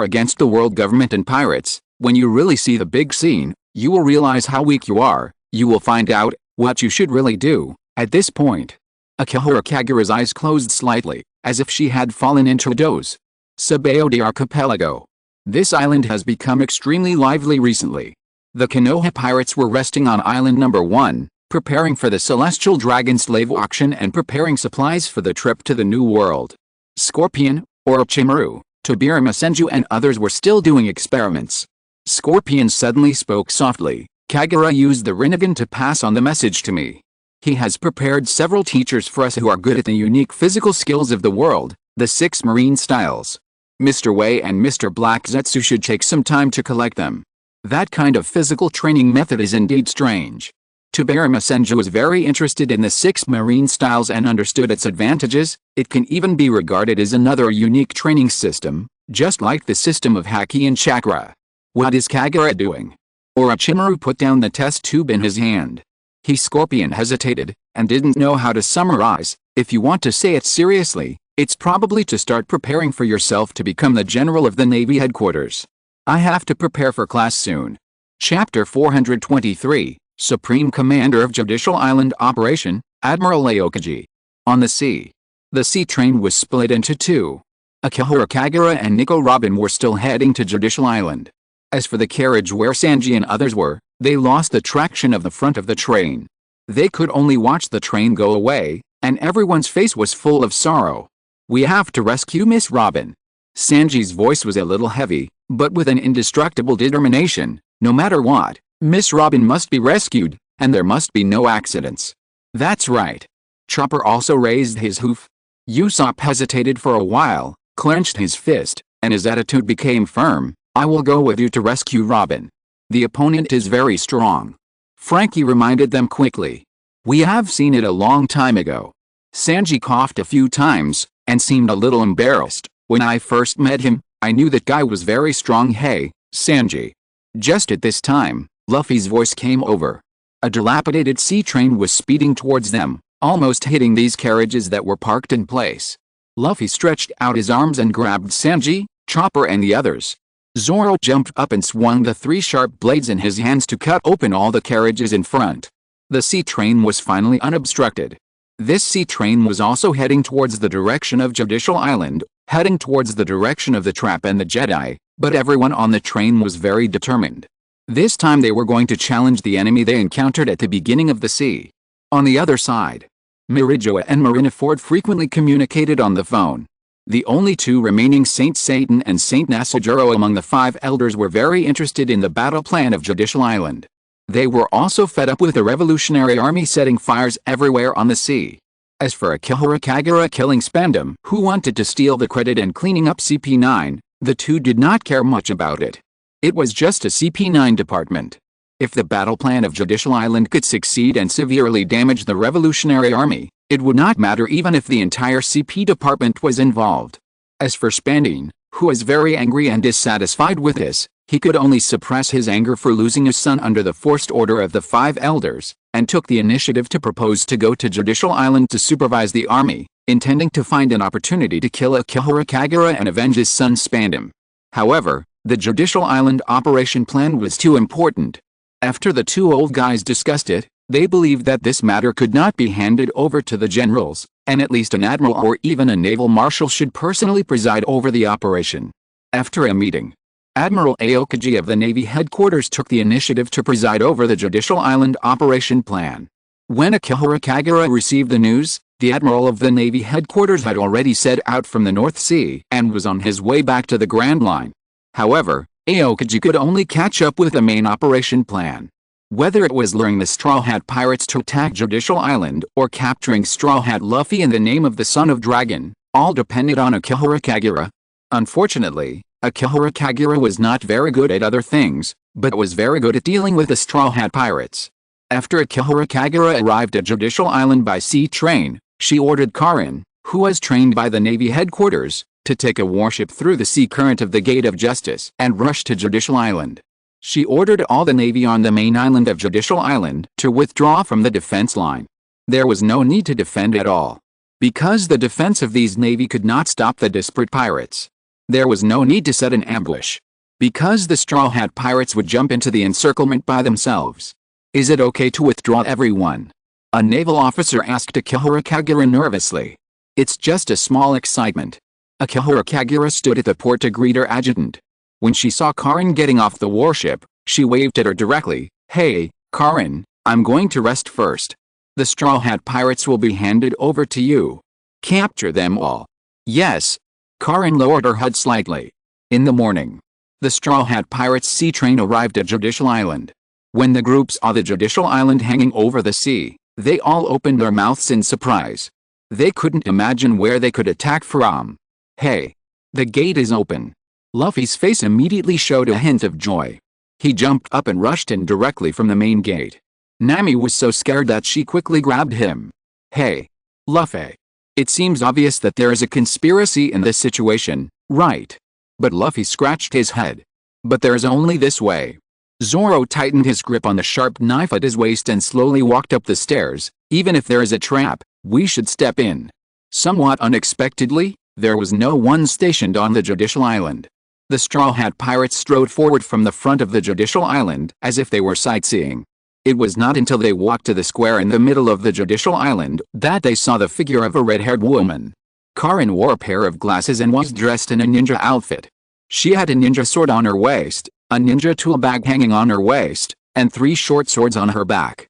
against the world government and pirates. When you really see the big scene, you will realize how weak you are. You will find out what you should really do. At this point, Akihara Kagura's eyes closed slightly, as if she had fallen into a doze. Sabeo de Archipelago. This island has become extremely lively recently. The Konoha pirates were resting on island number 1, preparing for the Celestial Dragon slave auction and preparing supplies for the trip to the New World. Scorpion, Orochimaru, Tobirama Senju and others were still doing experiments. Scorpion suddenly spoke softly. Kagura used the Rinnegan to pass on the message to me. He has prepared several teachers for us who are good at the unique physical skills of the world. The 6 marine styles. Mr. Wei and Mr. Black Zetsu should take some time to collect them. That kind of physical training method is indeed strange. Tubarama Senju was very interested in the 6 marine styles and understood its advantages. It can even be regarded as another unique training system, just like the system of Haki and Chakra. What is Kagura doing? Orochimaru put down the test tube in his hand. Scorpion hesitated, and didn't know how to summarize. If you want to say it seriously, it's probably to start preparing for yourself to become the general of the Navy headquarters. I have to prepare for class soon. Chapter 423, Supreme Commander of Judicial Island Operation, Admiral Aokiji. On the sea. The sea train was split into 2. Akihiro Kagura and Nico Robin were still heading to Judicial Island. As for the carriage where Sanji and others were, they lost the traction of the front of the train. They could only watch the train go away, and everyone's face was full of sorrow. We have to rescue Miss Robin. Sanji's voice was a little heavy, but with an indestructible determination. No matter what, Miss Robin must be rescued, and there must be no accidents. That's right. Chopper also raised his hoof. Usopp hesitated for a while, clenched his fist, and his attitude became firm. I will go with you to rescue Robin. The opponent is very strong. Frankie reminded them quickly. We have seen it a long time ago. Sanji coughed a few times, and seemed a little embarrassed. When I first met him, I knew that guy was very strong. Hey, Sanji. Just at this time, Luffy's voice came over. A dilapidated sea train was speeding towards them, almost hitting these carriages that were parked in place. Luffy stretched out his arms and grabbed Sanji, Chopper and the others. Zoro jumped up and swung the 3 sharp blades in his hands to cut open all the carriages in front. The sea train was finally unobstructed. This sea train was also heading towards the direction of Judicial Island, heading towards the direction of the trap and the Jedi, but everyone on the train was very determined. This time they were going to challenge the enemy they encountered at the beginning of the sea. On the other side, Mirijoa and Marineford frequently communicated on the phone. The only 2 remaining Saint Satan and Saint Nasujiro among the 5 elders were very interested in the battle plan of Judicial Island. They were also fed up with the revolutionary army setting fires everywhere on the sea. As for Akihiro Kagura killing Spandam, who wanted to steal the credit and cleaning up CP9, the 2 did not care much about it. It was just a CP9 department. If the battle plan of Judicial Island could succeed and severely damage the revolutionary army, it would not matter even if the entire CP department was involved. As for Spandam, who was very angry and dissatisfied with this, he could only suppress his anger for losing his son under the forced order of the 5 elders, and took the initiative to propose to go to Judicial Island to supervise the army, intending to find an opportunity to kill Akihiro Kagura and avenge his son Spandam. However, the Judicial Island operation plan was too important. After the 2 old guys discussed it, they believed that this matter could not be handed over to the generals, and at least an admiral or even a naval marshal should personally preside over the operation. After a meeting, Admiral Aokiji of the Navy headquarters took the initiative to preside over the Judicial Island operation plan. When Akihiro Kagura received the news, the Admiral of the Navy headquarters had already set out from the North Sea and was on his way back to the Grand Line. However, Aokiji could only catch up with the main operation plan. Whether it was luring the Straw Hat Pirates to attack Judicial Island or capturing Straw Hat Luffy in the name of the Son of Dragon, all depended on Akihiro Kagura. Unfortunately, Akihiro Kagura was not very good at other things, but was very good at dealing with the Straw Hat Pirates. After Akihiro Kagura arrived at Judicial Island by sea train, she ordered Karin, who was trained by the Navy headquarters, to take a warship through the sea current of the Gate of Justice and rush to Judicial Island. She ordered all the Navy on the main island of Judicial Island to withdraw from the defense line. There was no need to defend at all, because the defense of these Navy could not stop the disparate pirates. There was no need to set an ambush, because the Straw Hat Pirates would jump into the encirclement by themselves. Is it okay to withdraw everyone? A naval officer asked Akihiro Kagura nervously. It's just a small excitement. Akihiro Kagura stood at the port to greet her adjutant. When she saw Karin getting off the warship, she waved at her directly. Hey, Karin, I'm going to rest first. The Straw Hat Pirates will be handed over to you. Capture them all. Yes. Karin lowered her HUD slightly. In the morning, the Straw Hat Pirates sea train arrived at Judicial Island. When the group saw the Judicial Island hanging over the sea, they all opened their mouths in surprise. They couldn't imagine where they could attack from. Hey! The gate is open. Luffy's face immediately showed a hint of joy. He jumped up and rushed in directly from the main gate. Nami was so scared that she quickly grabbed him. Hey! Luffy! It seems obvious that there is a conspiracy in this situation, right? But Luffy scratched his head. But there's only this way. Zoro tightened his grip on the sharp knife at his waist and slowly walked up the stairs. Even if there is a trap, we should step in. Somewhat unexpectedly, there was no one stationed on the Judicial Island. The Straw Hat Pirates strode forward from the front of the Judicial Island as if they were sightseeing. It was not until they walked to the square in the middle of the Judicial Island that they saw the figure of a red-haired woman. Karin wore a pair of glasses and was dressed in a ninja outfit. She had a ninja sword on her waist, a ninja tool bag hanging on her waist, and 3 short swords on her back.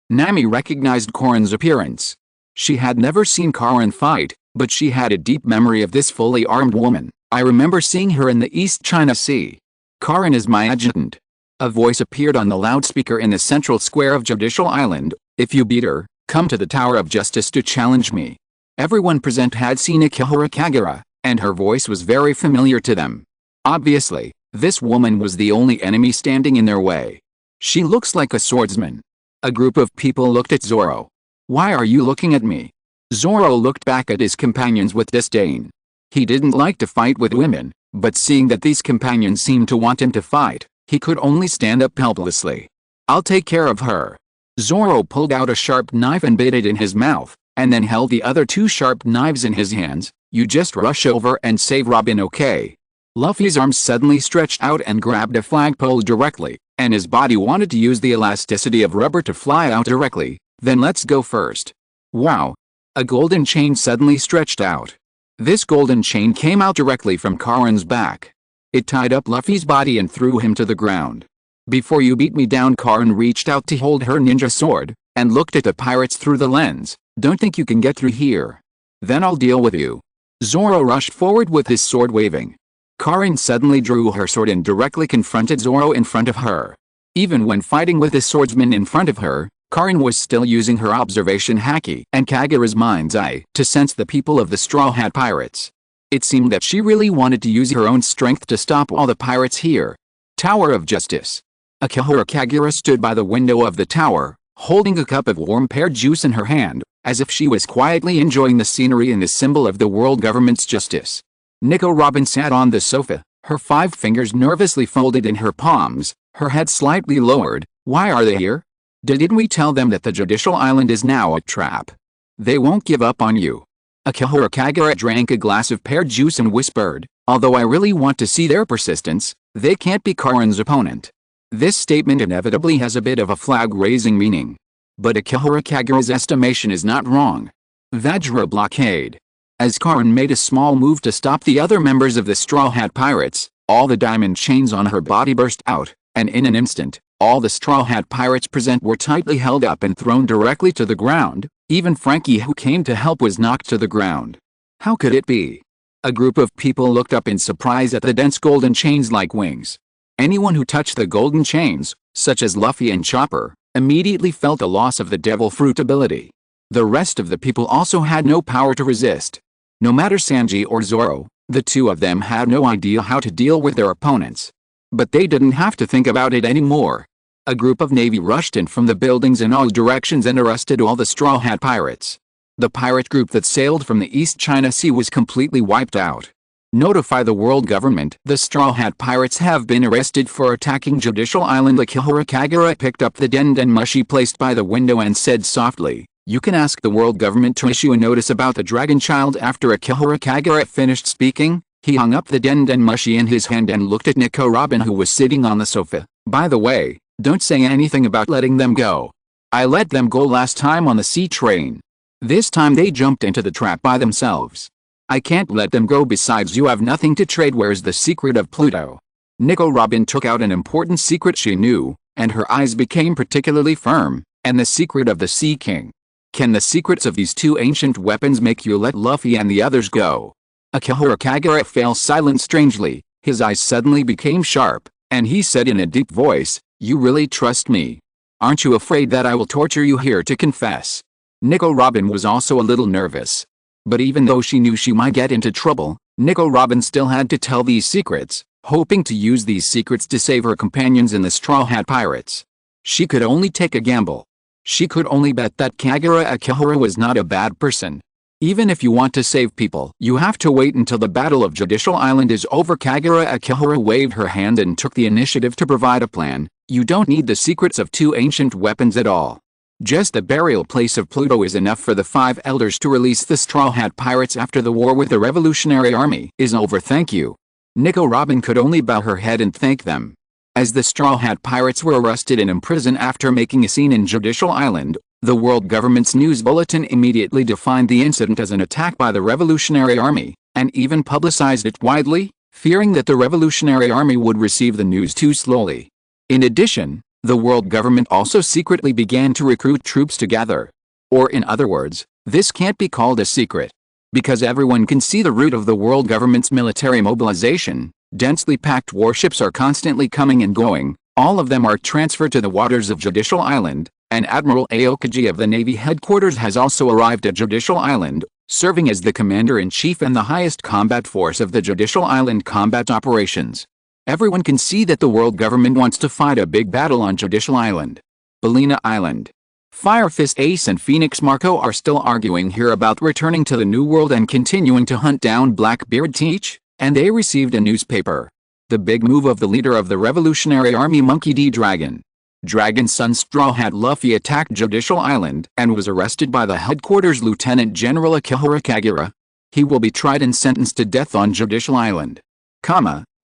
Nami recognized Karin's appearance. She had never seen Karin fight, but she had a deep memory of this fully armed woman. I remember seeing her in the East China Sea. Karin is my adjutant. A voice appeared on the loudspeaker in the central square of Judicial Island. If you beat her, come to the Tower of Justice to challenge me. Everyone present had seen Akihara Kagura, and her voice was very familiar to them. Obviously, this woman was the only enemy standing in their way. She looks like a swordsman. A group of people looked at Zoro. Why are you looking at me? Zoro looked back at his companions with disdain. He didn't like to fight with women, but seeing that these companions seemed to want him to fight, he could only stand up helplessly. I'll take care of her. Zoro pulled out a sharp knife and bit it in his mouth, and then held the other 2 sharp knives in his hands. You just rush over and save Robin, okay? Luffy's arms suddenly stretched out and grabbed a flagpole directly, and his body wanted to use the elasticity of rubber to fly out directly. Then let's go first. Wow! A golden chain suddenly stretched out. This golden chain came out directly from Karin's back. It tied up Luffy's body and threw him to the ground. Before you beat me down, Karin reached out to hold her ninja sword, and looked at the pirates through the lens. Don't think you can get through here. Then I'll deal with you. Zoro rushed forward with his sword waving. Karin suddenly drew her sword and directly confronted Zoro in front of her. Even when fighting with the swordsman in front of her, Karin was still using her observation haki and Kagura's mind's eye to sense the people of the Straw Hat Pirates. It seemed that she really wanted to use her own strength to stop all the pirates here. Tower of Justice. Akihara Kagura stood by the window of the tower, holding a cup of warm pear juice in her hand, as if she was quietly enjoying the scenery and the symbol of the world government's justice. Nico Robin sat on the sofa, her 5 fingers nervously folded in her palms, her head slightly lowered. Why are they here? Didn't we tell them that the Judicial Island is now a trap? They won't give up on you. Akihara Kagura drank a glass of pear juice and whispered, although I really want to see their persistence, they can't be Karin's opponent. This statement inevitably has a bit of a flag-raising meaning. But Akihara Kagura's estimation is not wrong. Vajra blockade. As Karin made a small move to stop the other members of the Straw Hat Pirates, all the diamond chains on her body burst out, and in an instant, all the Straw Hat Pirates present were tightly held up and thrown directly to the ground. Even Frankie, who came to help, was knocked to the ground. How could it be? A group of people looked up in surprise at the dense golden chains like wings. Anyone who touched the golden chains, such as Luffy and Chopper, immediately felt a loss of the devil fruit ability. The rest of the people also had no power to resist. No matter Sanji or Zoro, the 2 of them had no idea how to deal with their opponents. But they didn't have to think about it anymore. A group of Navy rushed in from the buildings in all directions and arrested all the Straw Hat Pirates. The pirate group that sailed from the East China Sea was completely wiped out. Notify the world government. The Straw Hat Pirates have been arrested for attacking Judicial Island. Akihara Kagura picked up the denden mushi placed by the window and said softly, you can ask the world government to issue a notice about the Dragon Child. After Akihara Kagura finished speaking, he hung up the denden mushi in his hand and looked at Nico Robin, who was sitting on the sofa. By the way, don't say anything about letting them go. I let them go last time on the sea train. This time they jumped into the trap by themselves. I can't let them go. Besides, you have nothing to trade. Where's the secret of Pluto? Nico Robin took out an important secret she knew, and her eyes became particularly firm. And the secret of the Sea King. Can the secrets of these 2 ancient weapons make you let Luffy and the others go? Akihara Kagura fell silent strangely. His eyes suddenly became sharp, and he said in a deep voice, you really trust me? Aren't you afraid that I will torture you here to confess? Nico Robin was also a little nervous. But even though she knew she might get into trouble, Nico Robin still had to tell these secrets, hoping to use these secrets to save her companions in the Straw Hat Pirates. She could only take a gamble. She could only bet that Kagura Akihara was not a bad person. Even if you want to save people, you have to wait until the Battle of Judicial Island is over. Kagura Akihara waved her hand and took the initiative to provide a plan. You don't need the secrets of 2 ancient weapons at all. Just the burial place of Pluto is enough for the 5 elders to release the Straw Hat Pirates after the war with the Revolutionary Army is over. Thank you. Nico Robin could only bow her head and thank them. As the Straw Hat Pirates were arrested and imprisoned after making a scene in Judicial Island, the world government's news bulletin immediately defined the incident as an attack by the Revolutionary Army, and even publicized it widely, fearing that the Revolutionary Army would receive the news too slowly. In addition, the world government also secretly began to recruit troops together. Or in other words, this can't be called a secret. Because everyone can see the root of the world government's military mobilization, densely packed warships are constantly coming and going, all of them are transferred to the waters of Judicial Island, and Admiral Aokiji of the Navy headquarters has also arrived at Judicial Island, serving as the commander-in-chief and the highest combat force of the Judicial Island combat operations. Everyone can see that the world government wants to fight a big battle on Judicial Island. Bellina Island. Fire Fist Ace and Phoenix Marco are still arguing here about returning to the New World and continuing to hunt down Blackbeard Teach, and they received a newspaper. The big move of the leader of the Revolutionary Army, Monkey D. Dragon. Dragon's son Straw Hat Luffy attacked Judicial Island and was arrested by the headquarters Lieutenant General Akihara Kagura. He will be tried and sentenced to death on Judicial Island.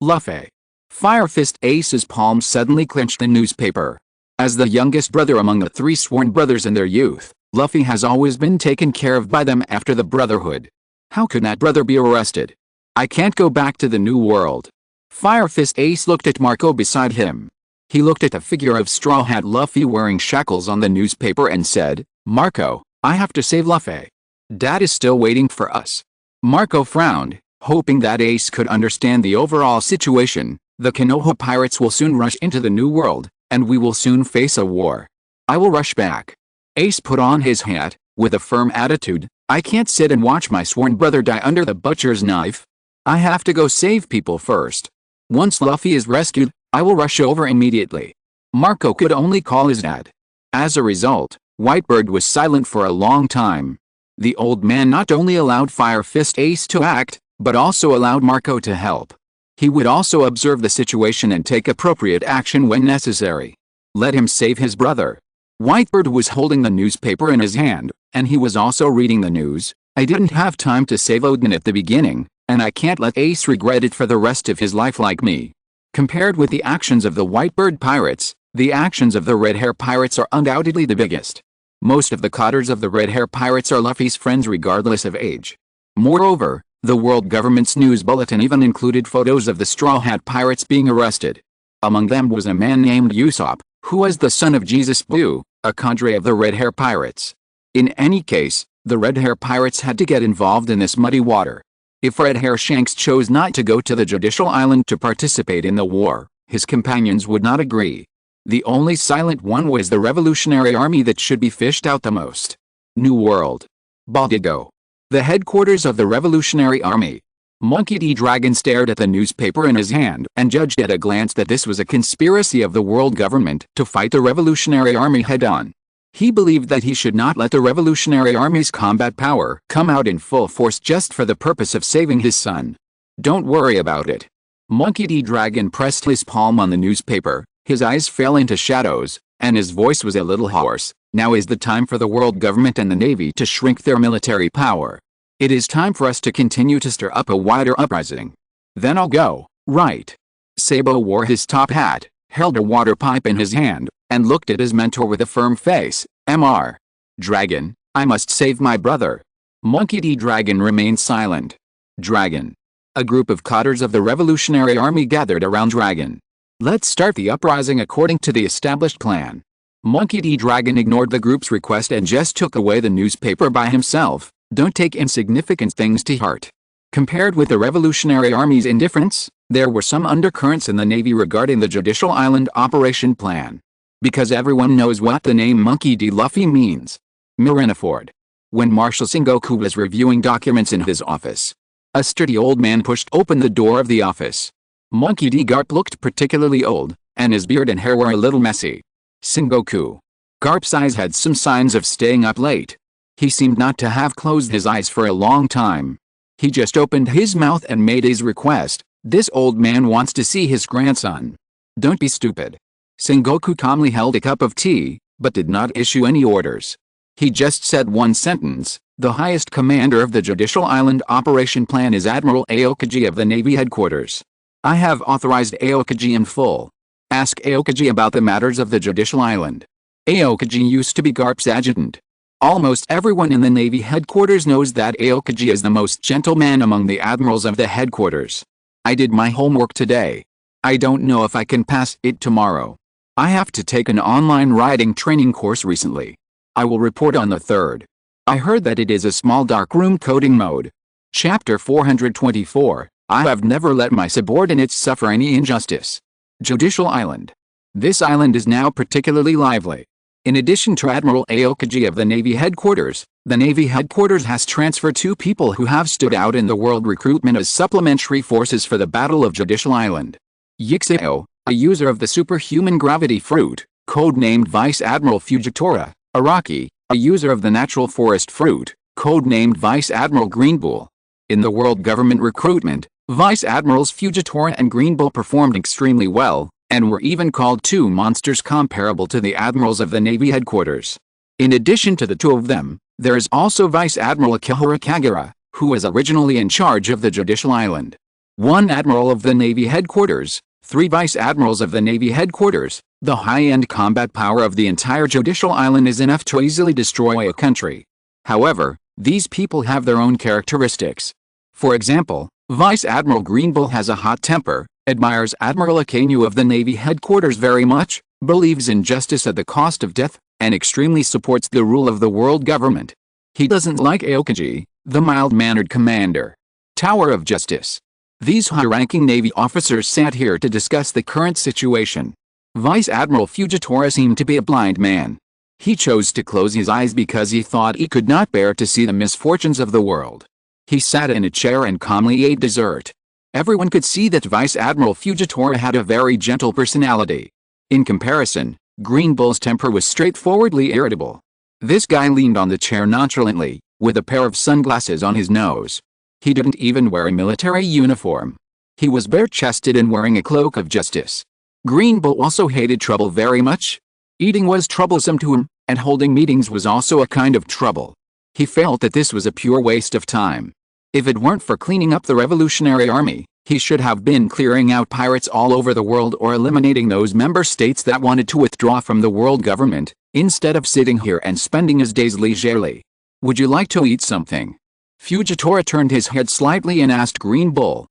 Luffy. Fire Fist Ace's palm suddenly clenched the newspaper. As the youngest brother among the 3 sworn brothers in their youth, Luffy has always been taken care of by them after the Brotherhood. How could that brother be arrested? I can't go back to the New World. Fire Fist Ace looked at Marco beside him. He looked at the figure of Straw Hat Luffy wearing shackles on the newspaper and said, Marco, I have to save Luffy. Dad is still waiting for us. Marco frowned, hoping that Ace could understand the overall situation. The Konoha pirates will soon rush into the New World, and we will soon face a war. I will rush back. Ace put on his hat, with a firm attitude. I can't sit and watch my sworn brother die under the butcher's knife. I have to go save people first. Once Luffy is rescued, I will rush over immediately. Marco could only call his dad. As a result, Whitebird was silent for a long time. The old man not only allowed Fire Fist Ace to act, but also allowed Marco to help. He would also observe the situation and take appropriate action when necessary. Let him save his brother. Whitebird was holding the newspaper in his hand, and he was also reading the news. I didn't have time to save Odin at the beginning, and I can't let Ace regret it for the rest of his life like me. Compared with the actions of the Whitebird pirates, the actions of the Red Hair pirates are undoubtedly the biggest. Most of the cotters of the Red Hair pirates are Luffy's friends regardless of age. Moreover, the world government's news bulletin even included photos of the Straw Hat Pirates being arrested. Among them was a man named Usopp, who was the son of Jesus Blue, a cadre of the Red Hair Pirates. In any case, the Red Hair Pirates had to get involved in this muddy water. If Red Hair Shanks chose not to go to the Judicial Island to participate in the war, his companions would not agree. The only silent one was the Revolutionary Army that should be fished out the most. New World. Baldigo. The headquarters of the Revolutionary Army. Monkey D. Dragon stared at the newspaper in his hand and judged at a glance that this was a conspiracy of the world government to fight the Revolutionary Army head-on. He believed that he should not let the Revolutionary Army's combat power come out in full force just for the purpose of saving his son. Don't worry about it. Monkey D. Dragon pressed his palm on the newspaper, his eyes fell into shadows, and his voice was a little hoarse. Now is the time for the world government and the Navy to shrink their military power. It is time for us to continue to stir up a wider uprising. Then I'll go, right? Sabo wore his top hat, held a water pipe in his hand, and looked at his mentor with a firm face. Mr. Dragon, I must save my brother. Monkey D. Dragon remained silent. Dragon. A group of cotters of the Revolutionary Army gathered around Dragon. Let's start the uprising according to the established plan. Monkey D. Dragon ignored the group's request and just took away the newspaper by himself. Don't take insignificant things to heart. Compared with the Revolutionary Army's indifference, there were some undercurrents in the Navy regarding the Judicial Island operation plan. Because everyone knows what the name Monkey D. Luffy means. Marineford. when Marshal Sengoku was reviewing documents in his office. A sturdy old man pushed open the door of the office. Monkey D. Garp looked particularly old, and his beard and hair were a little messy. Sengoku. Garp's eyes had some signs of staying up late. He seemed not to have closed his eyes for a long time. He just opened his mouth and made his request. This old man wants to see his grandson. Don't be stupid. Sengoku calmly held a cup of tea, but did not issue any orders. He just said one sentence. The highest commander of the Judicial Island Operation Plan is Admiral Aokiji of the Navy Headquarters. I have authorized Aokiji in full. Ask Aokiji about the matters of the Judicial Island. Aokiji used to be Garp's adjutant. Almost everyone in the Navy Headquarters knows that Aokiji is the most gentle man among the admirals of the headquarters. I did my homework today. I don't know if I can pass it tomorrow. I have to take an online writing training course recently. I will report on the 3rd. I heard that it is a small darkroom coding mode. Chapter 424. I have never let my subordinates suffer any injustice. Judicial Island. This island is now particularly lively. In addition to Admiral Aokiji of the Navy Headquarters, the Navy Headquarters has transferred 2 people who have stood out in the world recruitment as supplementary forces for the Battle of Judicial Island. Yixeo, a user of the superhuman gravity fruit, codenamed Vice Admiral Fujitora. Araki, a user of the natural forest fruit, codenamed Vice Admiral Greenbull. In the world government recruitment, Vice Admirals Fujitora and Greenbull performed extremely well, and were even called 2 monsters comparable to the admirals of the Navy Headquarters. In addition to the 2 of them, there is also Vice Admiral Akihara Kagura, who was originally in charge of the Judicial Island. 1 Admiral of the Navy Headquarters, 3 Vice Admirals of the Navy Headquarters. The high-end combat power of the entire Judicial Island is enough to easily destroy a country. However, these people have their own characteristics. For example, Vice Admiral Greenbull has a hot temper, admires Admiral Akainu of the Navy Headquarters very much, believes in justice at the cost of death, and extremely supports the rule of the world government. He doesn't like Aokiji, the mild-mannered commander. Tower of Justice. These high-ranking Navy officers sat here to discuss the current situation. Vice Admiral Fujitora seemed to be a blind man. He chose to close his eyes because he thought he could not bear to see the misfortunes of the world. He sat in a chair and calmly ate dessert. Everyone could see that Vice Admiral Fujitora had a very gentle personality. In comparison, Greenbull's temper was straightforwardly irritable. This guy leaned on the chair nonchalantly, with a pair of sunglasses on his nose. He didn't even wear a military uniform. He was bare-chested and wearing a cloak of justice. Greenbull also hated trouble very much. Eating was troublesome to him, and holding meetings was also a kind of trouble. He felt that this was a pure waste of time. If it weren't for cleaning up the Revolutionary Army, he should have been clearing out pirates all over the world or eliminating those member states that wanted to withdraw from the world government, instead of sitting here and spending his days leisurely. Would you like to eat something? Fujitora turned his head slightly and asked Greenbull.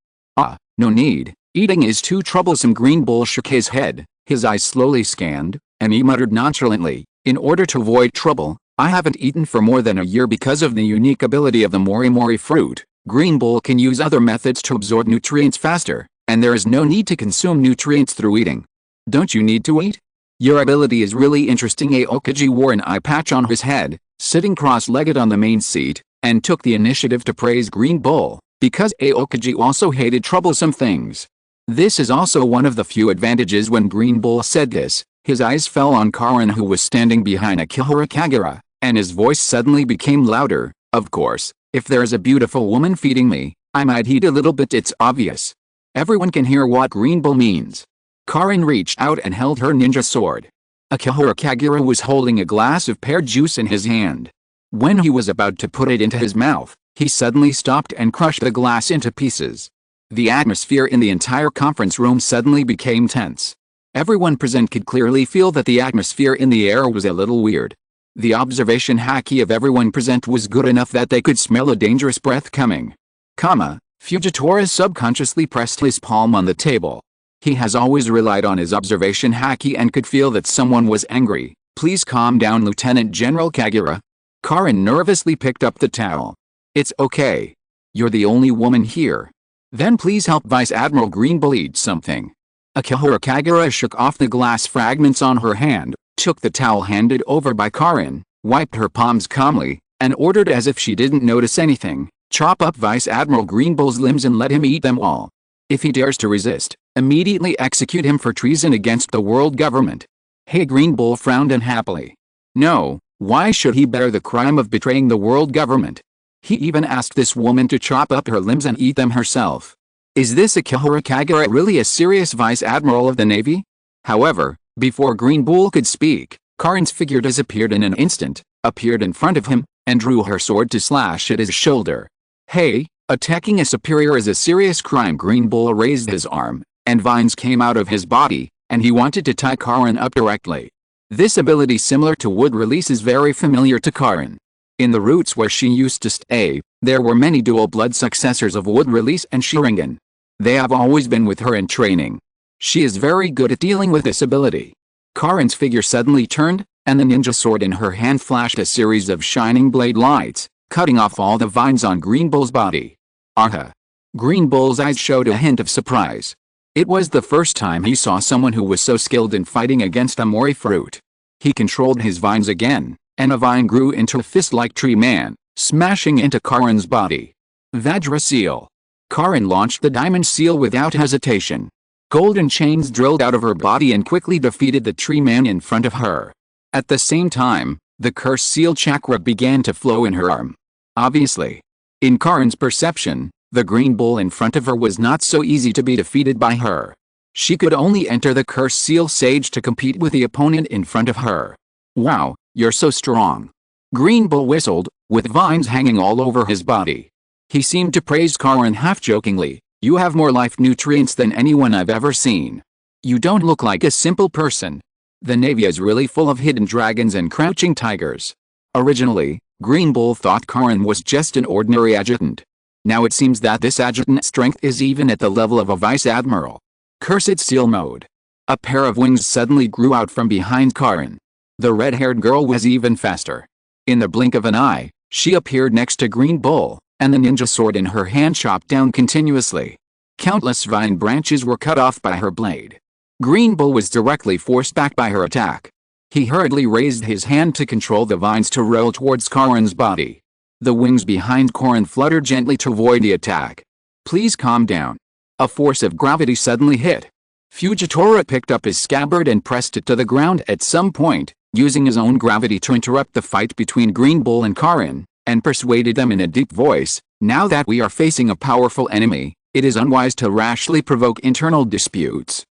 No need. Eating is too troublesome. Greenbull shook his head, his eyes slowly scanned, and he muttered nonchalantly, in order to avoid trouble, I haven't eaten for more than a year because of the unique ability of the Morimori fruit. Greenbull can use other methods to absorb nutrients faster, and there is no need to consume nutrients through eating. Don't you need to eat? Your ability is really interesting. Aokiji wore an eye patch on his head, sitting cross-legged on the main seat, and took the initiative to praise Greenbull, because Aokiji also hated troublesome things. This is also one of the few advantages. When Greenbull said this, his eyes fell on Karin, who was standing behind Akihara Kagura, and his voice suddenly became louder. Of course, if there is a beautiful woman feeding me, I might eat a little bit. It's obvious. Everyone can hear what Greenbull means. Karin reached out and held her ninja sword. Akihara Kagura was holding a glass of pear juice in his hand. When he was about to put it into his mouth, he suddenly stopped and crushed the glass into pieces. The atmosphere in the entire conference room suddenly became tense. Everyone present could clearly feel that the atmosphere in the air was a little weird. The observation haki of everyone present was good enough that they could smell a dangerous breath coming. Fujitora subconsciously pressed his palm on the table. He has always relied on his observation haki and could feel that someone was angry. Please calm down, Lieutenant General Kagura. Karin nervously picked up the towel. It's okay. You're the only woman here. Then please help Vice Admiral Greenbull eat something. Akihara Kagura shook off the glass fragments on her hand, took the towel handed over by Karin, wiped her palms calmly, and ordered as if she didn't notice anything, "Chop up Vice Admiral Green Bull's limbs and let him eat them all. If he dares to resist, immediately execute him for treason against the world government." Hey, Green Bull frowned unhappily. No, why should he bear the crime of betraying the world government? He even asked this woman to chop up her limbs and eat them herself. Is this Akihara Kagura really a serious Vice Admiral of the Navy? However, before Green Bull could speak, Karin's figure disappeared in an instant, appeared in front of him, and drew her sword to slash at his shoulder. Hey, attacking a superior is a serious crime. Green Bull raised his arm, and vines came out of his body, and he wanted to tie Karin up directly. This ability, similar to wood release, is very familiar to Karin. In the roots where she used to stay, there were many dual-blood successors of wood release and Sharingan. They have always been with her in training. She is very good at dealing with this ability. Karin's figure suddenly turned, and the ninja sword in her hand flashed a series of shining blade lights, cutting off all the vines on Green Bull's body. Aha! Green Bull's eyes showed a hint of surprise. It was the first time he saw someone who was so skilled in fighting against a mori fruit. He controlled his vines again, and a vine grew into a fist-like tree man, smashing into Karin's body. Vajra Seal. Karin launched the diamond seal without hesitation. Golden chains drilled out of her body and quickly defeated the tree man in front of her. At the same time, the curse seal chakra began to flow in her arm. Obviously, in Karin's perception, the Green Bull in front of her was not so easy to be defeated by her. She could only enter the curse seal sage to compete with the opponent in front of her. Wow, you're so strong. Green Bull whistled, with vines hanging all over his body. He seemed to praise Karin half-jokingly. You have more life nutrients than anyone I've ever seen. You don't look like a simple person. The Navy is really full of hidden dragons and crouching tigers. Originally, Green Bull thought Karin was just an ordinary adjutant. Now it seems that this adjutant's strength is even at the level of a vice admiral. Cursed seal mode. A pair of wings suddenly grew out from behind Karin. The red-haired girl was even faster. In the blink of an eye, she appeared next to Green Bull, and the ninja sword in her hand chopped down continuously. Countless vine branches were cut off by her blade. Green Bull was directly forced back by her attack. He hurriedly raised his hand to control the vines to roll towards Karin's body. The wings behind Karin fluttered gently to avoid the attack. Please calm down. A force of gravity suddenly hit. Fujitora picked up his scabbard and pressed it to the ground at some point, using his own gravity to interrupt the fight between Green Bull and Karin, and persuaded them in a deep voice, now that we are facing a powerful enemy, it is unwise to rashly provoke internal disputes.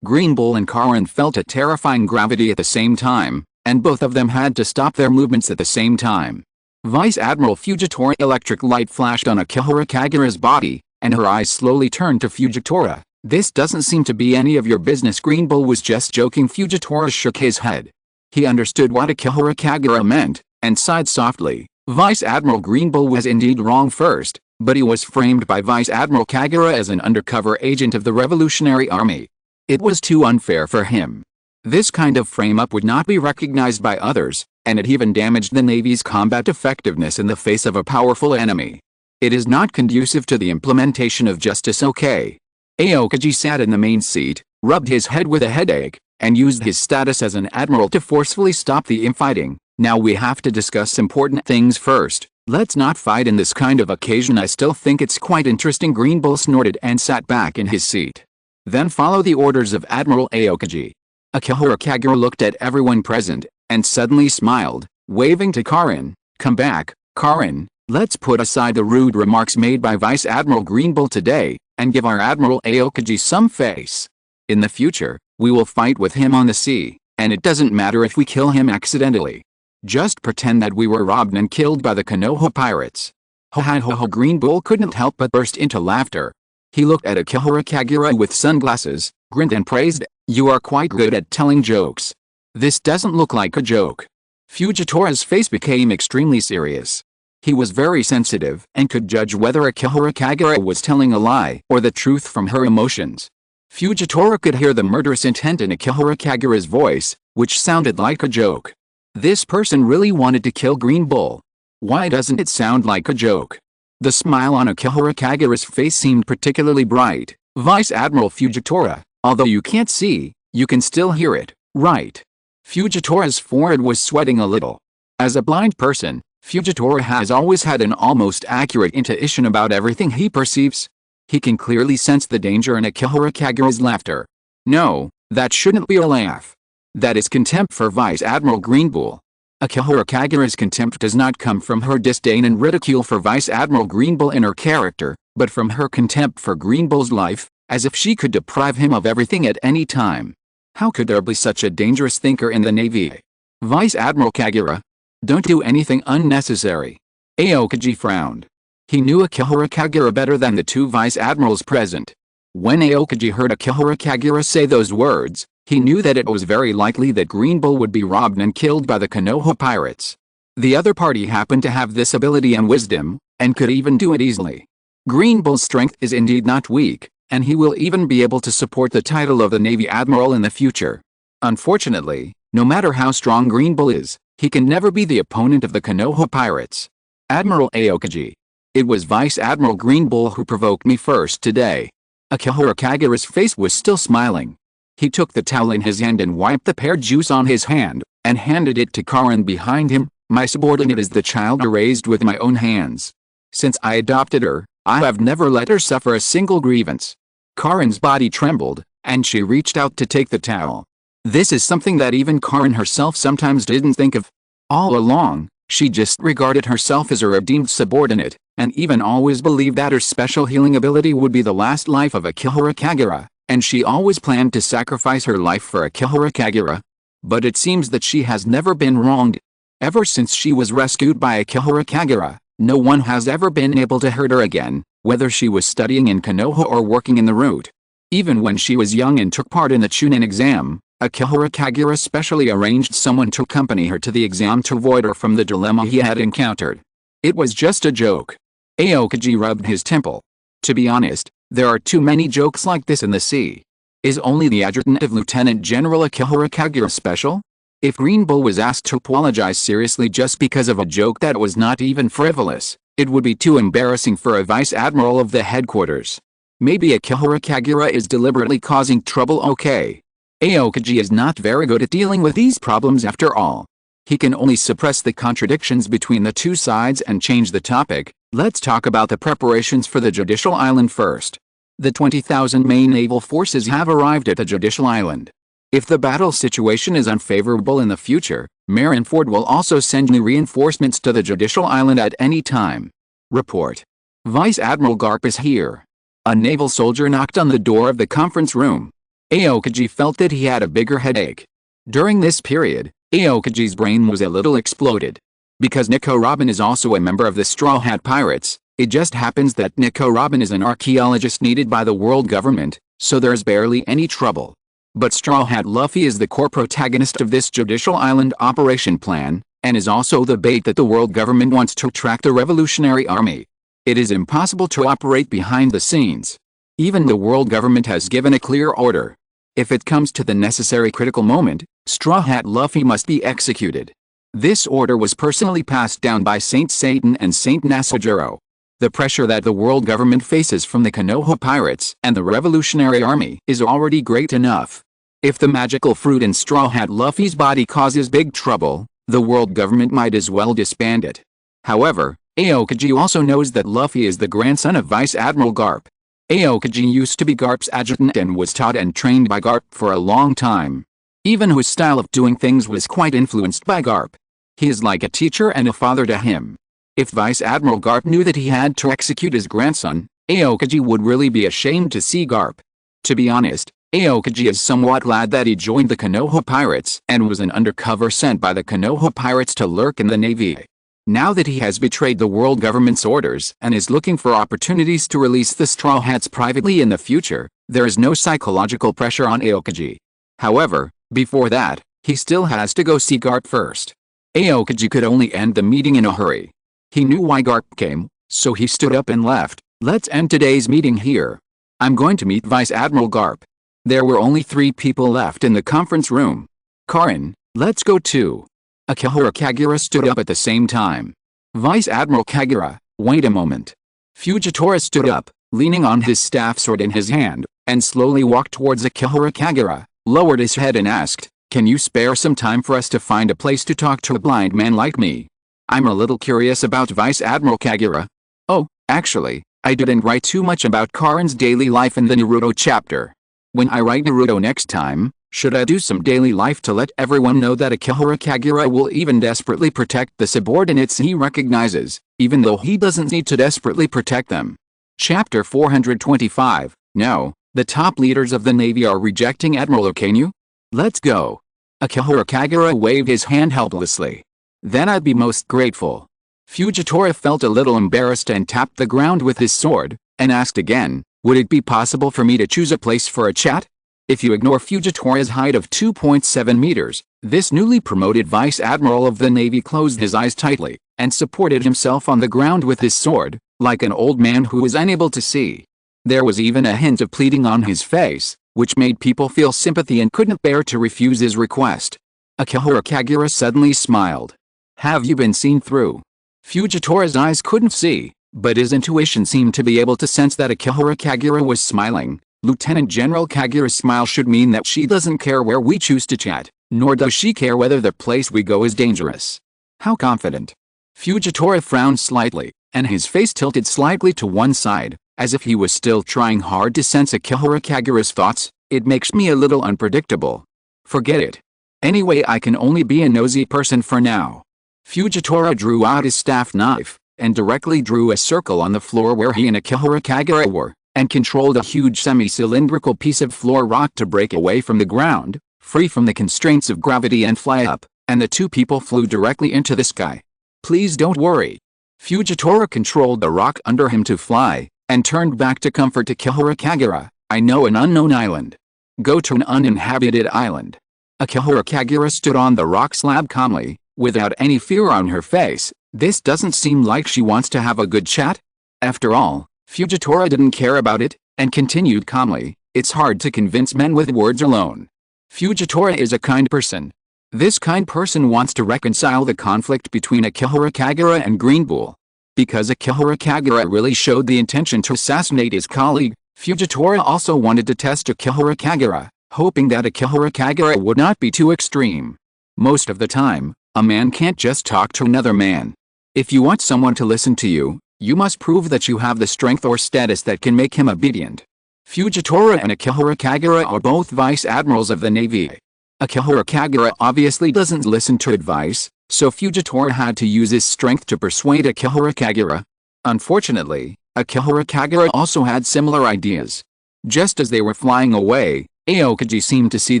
Green Bull and Karin felt a terrifying gravity at the same time, and both of them had to stop their movements at the same time. Vice Admiral Fujitora electric light flashed on Akihara Kagura's body, and her eyes slowly turned to Fujitora. This doesn't seem to be any of your business. Green Bull was just joking. Fujitora shook his head. He understood what Akihara Kagura meant, and sighed softly. Vice Admiral Green Bull was indeed wrong first, but he was framed by Vice Admiral Kagura as an undercover agent of the Revolutionary Army. It was too unfair for him. This kind of frame-up would not be recognized by others, and it even damaged the Navy's combat effectiveness in the face of a powerful enemy. It is not conducive to the implementation of justice. Okay. Aokiji sat in the main seat, rubbed his head with a headache, and used his status as an admiral to forcefully stop the infighting. Now we have to discuss important things first. Let's not fight in this kind of occasion. I still think it's quite interesting. Green Bull snorted and sat back in his seat. Then follow the orders of Admiral Aokiji. Akihara Kagura looked at everyone present, and suddenly smiled, waving to Karin. Come back, Karin, let's put aside the rude remarks made by Vice Admiral Green Bull today, and give our Admiral Aokiji some face. In the future, we will fight with him on the sea, and it doesn't matter if we kill him accidentally. Just pretend that we were robbed and killed by the Konoha pirates. Ho. Green Bull couldn't help but burst into laughter. He looked at Akihara Kagura with sunglasses, grinned and praised, you are quite good at telling jokes. This doesn't look like a joke. Fujitora's face became extremely serious. He was very sensitive and could judge whether Akihara Kagura was telling a lie or the truth from her emotions. Fujitora could hear the murderous intent in Akihara Kagura's voice, which sounded like a joke. This person really wanted to kill Green Bull. Why doesn't it sound like a joke? The smile on Akihara Kagura's face seemed particularly bright. Vice Admiral Fujitora, although you can't see, you can still hear it, right? Fujitora's forehead was sweating a little. As a blind person, Fujitora has always had an almost accurate intuition about everything he perceives. He can clearly sense the danger in Akihara Kagura's laughter. No, that shouldn't be a laugh. That is contempt for Vice Admiral Greenbull. Akihara Kagura's contempt does not come from her disdain and ridicule for Vice Admiral Greenbull and her character, but from her contempt for Greenbull's life, as if she could deprive him of everything at any time. How could there be such a dangerous thinker in the Navy? Vice Admiral Kagura, don't do anything unnecessary. Aokiji frowned. He knew Akihara Kagura better than the two vice admirals present. When Aokiji heard Akihara Kagura say those words, he knew that it was very likely that Greenbull would be robbed and killed by the Konoha pirates. The other party happened to have this ability and wisdom, and could even do it easily. Greenbull's strength is indeed not weak, and he will even be able to support the title of the Navy Admiral in the future. Unfortunately, no matter how strong Greenbull is, he can never be the opponent of the Konoha pirates. Admiral Aokiji. It was Vice Admiral Greenbull who provoked me first today. Akihara Kagura's face was still smiling. He took the towel in his hand and wiped the pear juice on his hand, and handed it to Karin behind him. My subordinate is the child I raised with my own hands. Since I adopted her, I have never let her suffer a single grievance. Karin's body trembled, and she reached out to take the towel. This is something that even Karin herself sometimes didn't think of. All along, she just regarded herself as a redeemed subordinate, and even always believed that her special healing ability would be the last life of Akihara Kagura, and she always planned to sacrifice her life for Akihara Kagura. But it seems that she has never been wronged. Ever since she was rescued by Akihara Kagura, no one has ever been able to hurt her again, whether she was studying in Konoha or working in the route. Even when she was young and took part in the Chunin exam, Akihara Kagura specially arranged someone to accompany her to the exam to avoid her from the dilemma he had encountered. It was just a joke. Aokiji rubbed his temple. To be honest, there are too many jokes like this in the sea. Is only the adjutant of Lieutenant General Akihara Kagura special? If Greenbull was asked to apologize seriously just because of a joke that was not even frivolous, it would be too embarrassing for a vice admiral of the headquarters. Maybe Akihara Kagura is deliberately causing trouble. Okay. Aokiji is not very good at dealing with these problems after all. He can only suppress the contradictions between the two sides and change the topic. Let's talk about the preparations for the Judicial Island first. The 20,000 main naval forces have arrived at the Judicial Island. If the battle situation is unfavorable in the future, Marineford will also send new reinforcements to the Judicial Island at any time. Report. Vice Admiral Garp is here. A naval soldier knocked on the door of the conference room. Aokiji felt that he had a bigger headache. During this period, Aokiji's brain was a little exploded. Because Nico Robin is also a member of the Straw Hat Pirates, it just happens that Nico Robin is an archaeologist needed by the world government, so there's barely any trouble. But Straw Hat Luffy is the core protagonist of this Judicial Island operation plan, and is also the bait that the world government wants to attract the Revolutionary Army. It is impossible to operate behind the scenes. Even the world government has given a clear order. If it comes to the necessary critical moment, Straw Hat Luffy must be executed. This order was personally passed down by Saint Satan and Saint Nasujiro. The pressure that the world government faces from the Konoha pirates and the Revolutionary Army is already great enough. If the magical fruit in Straw Hat Luffy's body causes big trouble, the world government might as well disband it. However, Aokiji also knows that Luffy is the grandson of Vice Admiral Garp. Aokiji used to be Garp's adjutant and was taught and trained by Garp for a long time. Even his style of doing things was quite influenced by Garp. He is like a teacher and a father to him. If Vice Admiral Garp knew that he had to execute his grandson, Aokiji would really be ashamed to see Garp. To be honest, Aokiji is somewhat glad that he joined the Konoha pirates and was an undercover sent by the Konoha pirates to lurk in the Navy. Now that he has betrayed the world government's orders and is looking for opportunities to release the Straw Hats privately in the future, there is no psychological pressure on Aokiji. However, before that, he still has to go see Garp first. Aokiji could only end the meeting in a hurry. He knew why Garp came, so he stood up and left. Let's end today's meeting here. I'm going to meet Vice Admiral Garp. There were only 3 people left in the conference room. Karin, let's go too. Akihara Kagura stood up at the same time. Vice Admiral Kagura, wait a moment. Fujitora stood up, leaning on his staff sword in his hand, and slowly walked towards Akihara Kagura, lowered his head and asked, "Can you spare some time for us to find a place to talk to a blind man like me?" I'm a little curious about Vice Admiral Kagura. Oh, actually, I didn't write too much about Karen's daily life in the Naruto chapter. When I write Naruto next time, should I do some daily life to let everyone know that Akihara Kagura will even desperately protect the subordinates he recognizes, even though he doesn't need to desperately protect them? Chapter 425, No, the top leaders of the Navy are rejecting Admiral Okainu? Let's go. Akihara Kagura waved his hand helplessly. Then I'd be most grateful. Fujitora felt a little embarrassed and tapped the ground with his sword, and asked again, would it be possible for me to choose a place for a chat? If you ignore Fujitora's height of 2.7 meters, this newly promoted Vice Admiral of the Navy closed his eyes tightly, and supported himself on the ground with his sword, like an old man who was unable to see. There was even a hint of pleading on his face, which made people feel sympathy and couldn't bear to refuse his request. Akihara Kagura suddenly smiled. Have you been seen through? Fujitora's eyes couldn't see, but his intuition seemed to be able to sense that Akihara Kagura was smiling. Lieutenant General Kagura's smile should mean that she doesn't care where we choose to chat, nor does she care whether the place we go is dangerous. How confident. Fujitora frowned slightly, and his face tilted slightly to one side, as if he was still trying hard to sense Akihara Kagura's thoughts. It makes me a little unpredictable. Forget it. Anyway, I can only be a nosy person for now. Fujitora drew out his staff knife, and directly drew a circle on the floor where he and Akihara Kagura were, and controlled a huge semi-cylindrical piece of floor rock to break away from the ground, free from the constraints of gravity, and fly up, and the two people flew directly into the sky. Please don't worry. Fujitora controlled the rock under him to fly, and turned back to comfort Akihara Kagura. I know an unknown island. Go to an uninhabited island. Akihara Kagura stood on the rock slab calmly, without any fear on her face. This doesn't seem like she wants to have a good chat. After all, Fujitora didn't care about it, and continued calmly, it's hard to convince men with words alone. Fujitora is a kind person. This kind person wants to reconcile the conflict between Akihara Kagura and Green Bull. Because Akihara Kagura really showed the intention to assassinate his colleague, Fujitora also wanted to test Akihara Kagura, hoping that Akihara Kagura would not be too extreme. Most of the time, a man can't just talk to another man. If you want someone to listen to you, you must prove that you have the strength or status that can make him obedient. Fujitora and Akihara Kagura are both Vice Admirals of the Navy. Akihara Kagura obviously doesn't listen to advice, so Fujitora had to use his strength to persuade Akihara Kagura. Unfortunately, Akihara Kagura also had similar ideas. Just as they were flying away, Aokiji seemed to see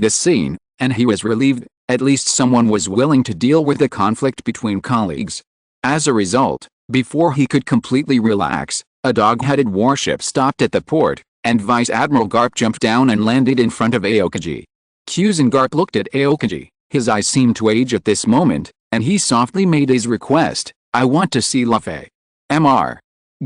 this scene, and he was relieved. At least someone was willing to deal with the conflict between colleagues. As a result, before he could completely relax, a dog-headed warship stopped at the port, and Vice Admiral Garp jumped down and landed in front of Aokiji. Kyuzen Garp looked at Aokiji. His eyes seemed to age at this moment, and he softly made his request, I want to see Luffy. Mr.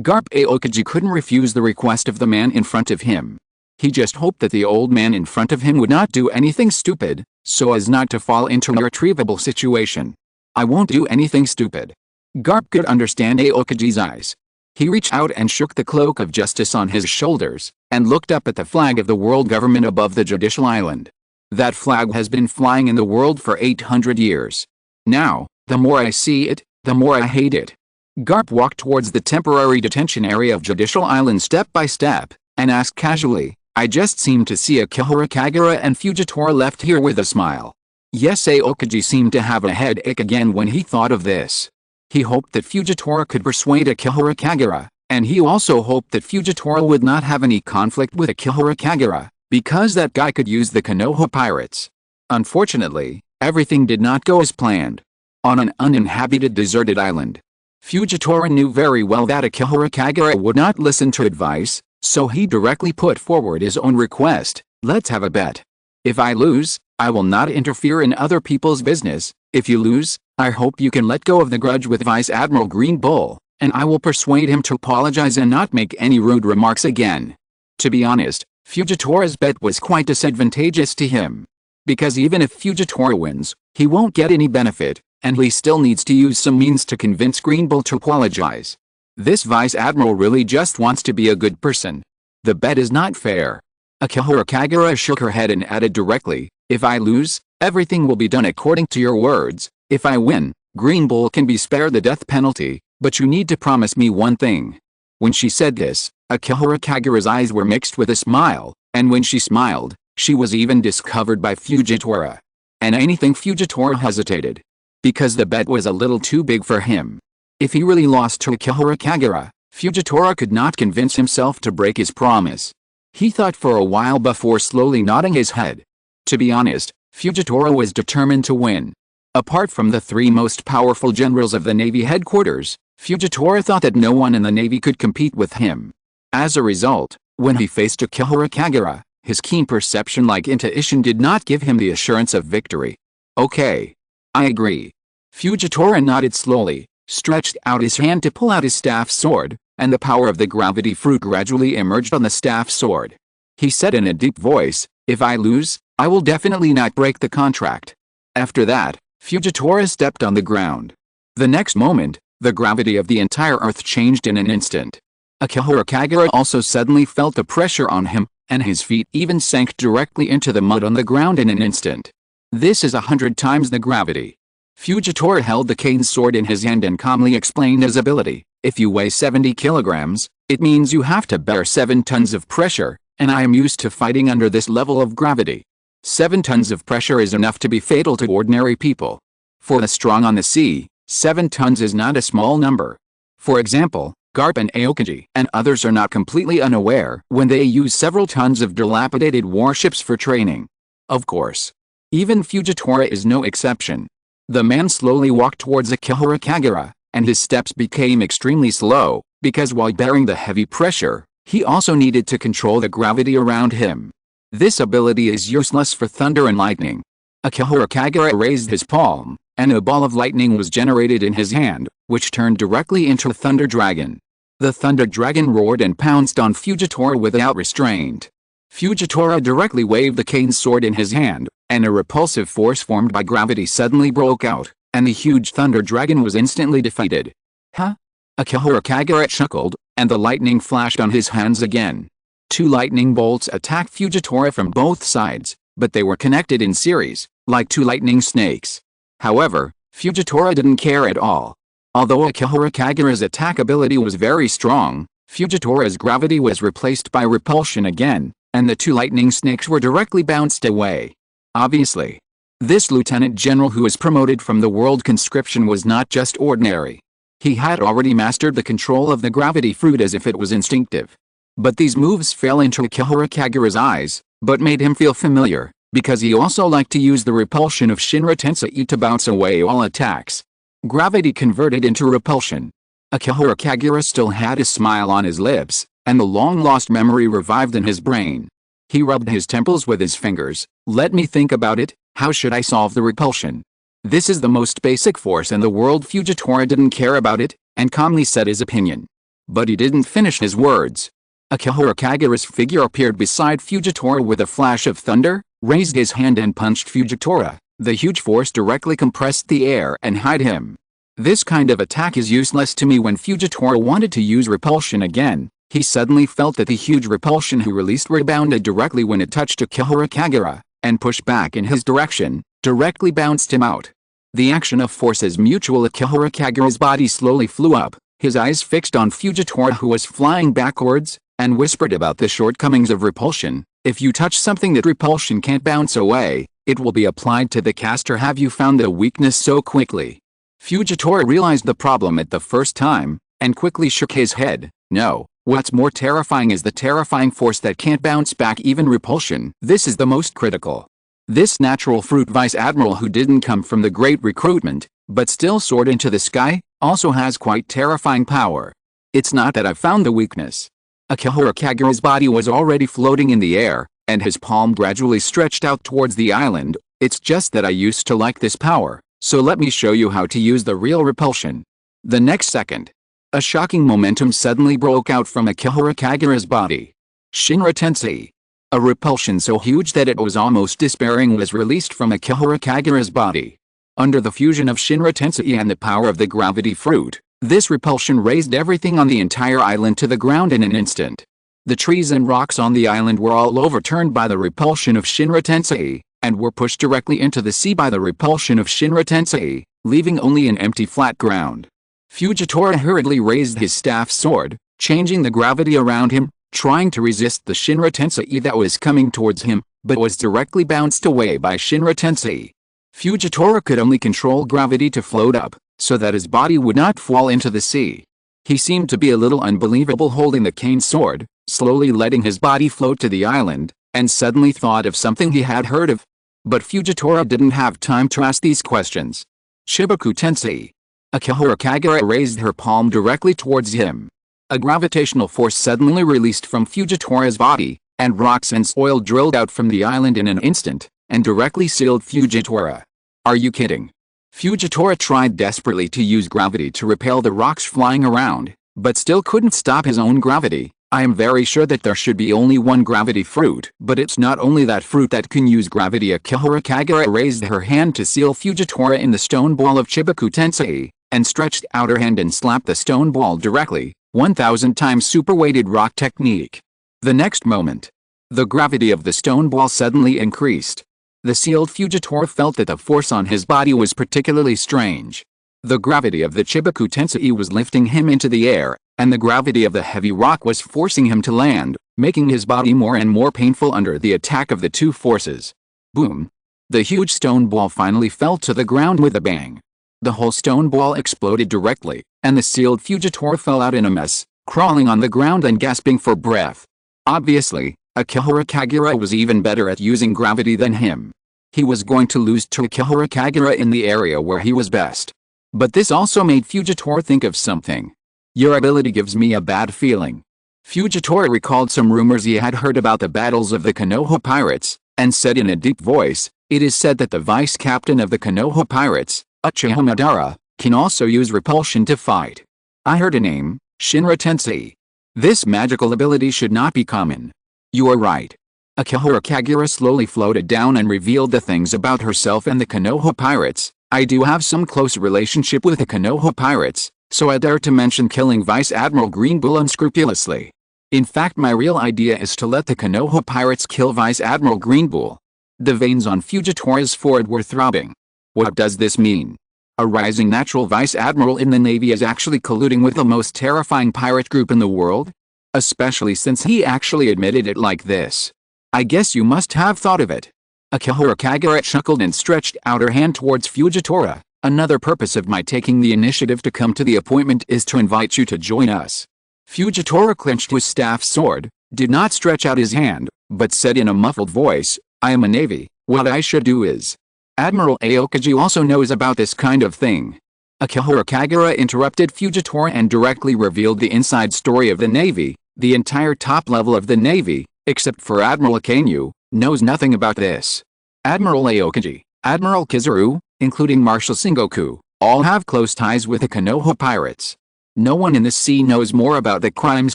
Garp. Aokiji couldn't refuse the request of the man in front of him. He just hoped that the old man in front of him would not do anything stupid, so as not to fall into an irretrievable situation. I won't do anything stupid. Garp could understand Aokiji's eyes. He reached out and shook the cloak of justice on his shoulders, and looked up at the flag of the world government above the judicial island. That flag has been flying in the world for 800 years. Now, the more I see it, the more I hate it. Garp walked towards the temporary detention area of Judicial Island step by step, and asked casually, I just seem to see Akihara Kagura and Fujitora left here with a smile. Yes, Aokiji seemed to have a headache again when he thought of this. He hoped that Fujitora could persuade Akihara Kagura, and he also hoped that Fujitora would not have any conflict with Akihara Kagura, because that guy could use the Konoha pirates. Unfortunately, everything did not go as planned. On an uninhabited deserted island, Fujitora knew very well that Akihara Kagura would not listen to advice, so he directly put forward his own request, let's have a bet. If I lose, I will not interfere in other people's business. If you lose, I hope you can let go of the grudge with Vice Admiral Green Bull, and I will persuade him to apologize and not make any rude remarks again. To be honest, Fujitora's bet was quite disadvantageous to him. Because even if Fujitora wins, he won't get any benefit, and he still needs to use some means to convince Green Bull to apologize. This Vice Admiral really just wants to be a good person. The bet is not fair. Akihara Kagura shook her head and added directly, if I lose, everything will be done according to your words. If I win, Green Bull can be spared the death penalty, but you need to promise me one thing. When she said this, Akihara Kagura's eyes were mixed with a smile, and when she smiled, she was even discovered by Fujitora. And anything Fujitora hesitated. Because the bet was a little too big for him. If he really lost to Akihara Kagura, Fujitora could not convince himself to break his promise. He thought for a while before slowly nodding his head. To be honest, Fujitora was determined to win. Apart from the three most powerful generals of the Navy headquarters, Fujitora thought that no one in the Navy could compete with him. As a result, when he faced Akihara Kagura, his keen perception-like intuition did not give him the assurance of victory. Okay. I agree. Fujitora nodded slowly, stretched out his hand to pull out his staff sword, and the power of the gravity fruit gradually emerged on the staff sword. He said in a deep voice, "If I lose, I will definitely not break the contract." After that, Fujitora stepped on the ground. The next moment, the gravity of the entire earth changed in an instant. Akihara Kagura also suddenly felt the pressure on him, and his feet even sank directly into the mud on the ground in an instant. This is 100 times the gravity. Fujitora held the cane sword in his hand and calmly explained his ability. If you weigh 70 kilograms, it means you have to bear 7 tons of pressure, and I am used to fighting under this level of gravity. 7 tons of pressure is enough to be fatal to ordinary people. For the strong on the sea, 7 tons is not a small number. For example, Garp and Aokiji and others are not completely unaware when they use several tons of dilapidated warships for training. Of course. Even Fujitora is no exception. The man slowly walked towards Akihara Kagura, and his steps became extremely slow, because while bearing the heavy pressure, he also needed to control the gravity around him. This ability is useless for thunder and lightning. Akihara Kagura raised his palm, and a ball of lightning was generated in his hand, which turned directly into a thunder dragon. The thunder dragon roared and pounced on Fujitora without restraint. Fujitora directly waved the cane sword in his hand, and a repulsive force formed by gravity suddenly broke out, and the huge thunder dragon was instantly defeated. Huh? Akihara Kagura chuckled, and the lightning flashed on his hands again. 2 lightning bolts attacked Fujitora from both sides, but they were connected in series, like 2 lightning snakes. However, Fujitora didn't care at all. Although Akihara Kagura's attack ability was very strong, Fujitora's gravity was replaced by repulsion again, and the 2 lightning snakes were directly bounced away. Obviously. This lieutenant general who was promoted from the world conscription was not just ordinary. He had already mastered the control of the gravity fruit as if it was instinctive. But these moves fell into Akihara Kagura's eyes, but made him feel familiar, because he also liked to use the repulsion of Shinra Tensei to bounce away all attacks. Gravity converted into repulsion. Akihara Kagura still had a smile on his lips, and the long-lost memory revived in his brain. He rubbed his temples with his fingers. Let me think about it. How should I solve the repulsion? This is the most basic force in the world. Fujitora didn't care about it, and calmly said his opinion. But he didn't finish his words. Akihara Kagura's figure appeared beside Fujitora with a flash of thunder, raised his hand and punched Fujitora. The huge force directly compressed the air and hid him. This kind of attack is useless to me. When Fujitora wanted to use repulsion again, he suddenly felt that the huge repulsion he released rebounded directly when it touched Akihara Kagura, and pushed back in his direction, directly bounced him out. The action of forces mutual. Akihara Kagura's body slowly flew up, his eyes fixed on Fujitora who was flying backwards, and whispered about the shortcomings of repulsion. If you touch something that repulsion can't bounce away, it will be applied to the caster. Have you found the weakness so quickly? Fujitora realized the problem at the first time, and quickly shook his head. No, what's more terrifying is the terrifying force that can't bounce back even repulsion. This is the most critical. This natural fruit vice admiral who didn't come from the great recruitment, but still soared into the sky, also has quite terrifying power. It's not that I've found the weakness. Akihara Kagura's body was already floating in the air, and his palm gradually stretched out towards the island. It's just that I used to like this power, so let me show you how to use the real repulsion. The next second, a shocking momentum suddenly broke out from Akihara Kagura's body. Shinra Tensei. A repulsion so huge that it was almost despairing was released from Akihara Kagura's body. Under the fusion of Shinra Tensei and the power of the gravity fruit, this repulsion raised everything on the entire island to the ground in an instant. The trees and rocks on the island were all overturned by the repulsion of Shinra Tensei, and were pushed directly into the sea by the repulsion of Shinra Tensei, leaving only an empty flat ground. Fujitora hurriedly raised his staff sword, changing the gravity around him, trying to resist the Shinra Tensei that was coming towards him, but was directly bounced away by Shinra Tensei. Fujitora could only control gravity to float up, so that his body would not fall into the sea. He seemed to be a little unbelievable holding the cane sword, slowly letting his body float to the island, and suddenly thought of something he had heard of. But Fujitora didn't have time to ask these questions. Chibaku Tensei. Akihara Kagura raised her palm directly towards him. A gravitational force suddenly released from Fujitora's body, and rocks and soil drilled out from the island in an instant, and directly sealed Fujitora. Are you kidding? Fujitora tried desperately to use gravity to repel the rocks flying around, but still couldn't stop his own gravity. I am very sure that there should be only one gravity fruit, but it's not only that fruit that can use gravity. Akihara Kagura raised her hand to seal Fujitora in the stone ball of Chibaku Tensei, and stretched out her hand and slapped the stone ball directly, 1000 times super-weighted rock technique. The next moment, the gravity of the stone ball suddenly increased. The sealed Fujitora felt that the force on his body was particularly strange. The gravity of the Chibaku Tensei was lifting him into the air, and the gravity of the heavy rock was forcing him to land, making his body more and more painful under the attack of the two forces. Boom! The huge stone ball finally fell to the ground with a bang. The whole stone ball exploded directly, and the sealed Fujitora fell out in a mess, crawling on the ground and gasping for breath. Obviously, Akihara Kagura was even better at using gravity than him. He was going to lose to Akihara Kagura in the area where he was best. But this also made Fujitora think of something. Your ability gives me a bad feeling. Fujitora recalled some rumors he had heard about the battles of the Konoha pirates, and said in a deep voice, "It is said that the vice captain of the Konoha pirates, Uchiha Madara, can also use repulsion to fight. I heard a name, Shinra Tensei. This magical ability should not be common." You are right. Akihara Kagura slowly floated down and revealed the things about herself and the Konoha pirates. I do have some close relationship with the Konoha pirates, so I dare to mention killing Vice Admiral Green Bull unscrupulously. In fact, my real idea is to let the Konoha pirates kill Vice Admiral Green Bull. The veins on Fujitora's forehead were throbbing. What does this mean? A rising natural Vice Admiral in the Navy is actually colluding with the most terrifying pirate group in the world? Especially since he actually admitted it like this. I guess you must have thought of it. Akihara Kagura chuckled and stretched out her hand towards Fujitora. Another purpose of my taking the initiative to come to the appointment is to invite you to join us. Fujitora clenched his staff sword, did not stretch out his hand, but said in a muffled voice, I am a Navy, what I should do is. Admiral Aokiji also knows about this kind of thing. Akihara Kagura interrupted Fujitora and directly revealed the inside story of the Navy. The entire top level of the Navy, except for Admiral Akainu, knows nothing about this. Admiral Aokiji, Admiral Kizaru, including Marshal Sengoku, all have close ties with the Konoha pirates. No one in the sea knows more about the crimes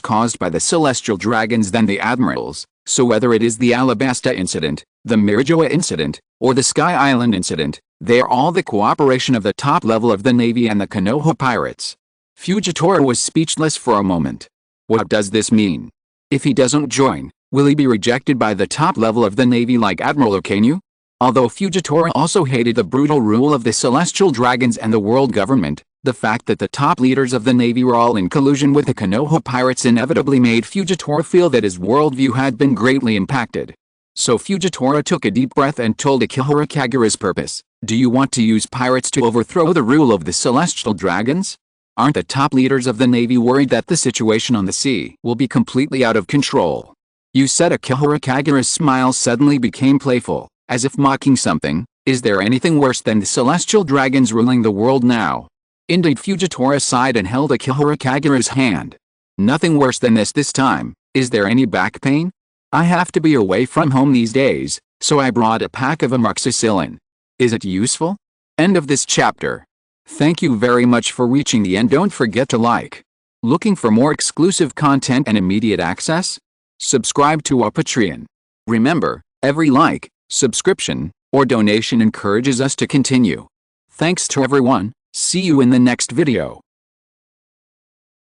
caused by the celestial dragons than the admirals, so whether it is the Alabasta incident, the Mirajoa incident, or the Sky Island incident, they are all the cooperation of the top level of the Navy and the Konoha pirates. Fujitora was speechless for a moment. What does this mean? If he doesn't join, will he be rejected by the top level of the Navy like Admiral Akainu? Although Fujitora also hated the brutal rule of the celestial dragons and the world government, the fact that the top leaders of the Navy were all in collusion with the Konoha pirates inevitably made Fujitora feel that his worldview had been greatly impacted. So Fujitora took a deep breath and told Akihara Kagura's purpose. Do you want to use pirates to overthrow the rule of the celestial dragons? Aren't the top leaders of the Navy worried that the situation on the sea will be completely out of control? You said. Akihara Kagura's smile suddenly became playful, as if mocking something. Is there anything worse than the celestial dragons ruling the world now? Indeed. Fujitora sighed and held Akihara Kagura's hand. Nothing worse than this time. Is there any back pain? I have to be away from home these days, so I brought a pack of amoxicillin. Is it useful? End of this chapter. Thank you very much for reaching the end. Don't forget to like. Looking for more exclusive content and immediate access? Subscribe to our Patreon. Remember, every like, subscription, or donation encourages us to continue. Thanks to everyone. See you in the next video.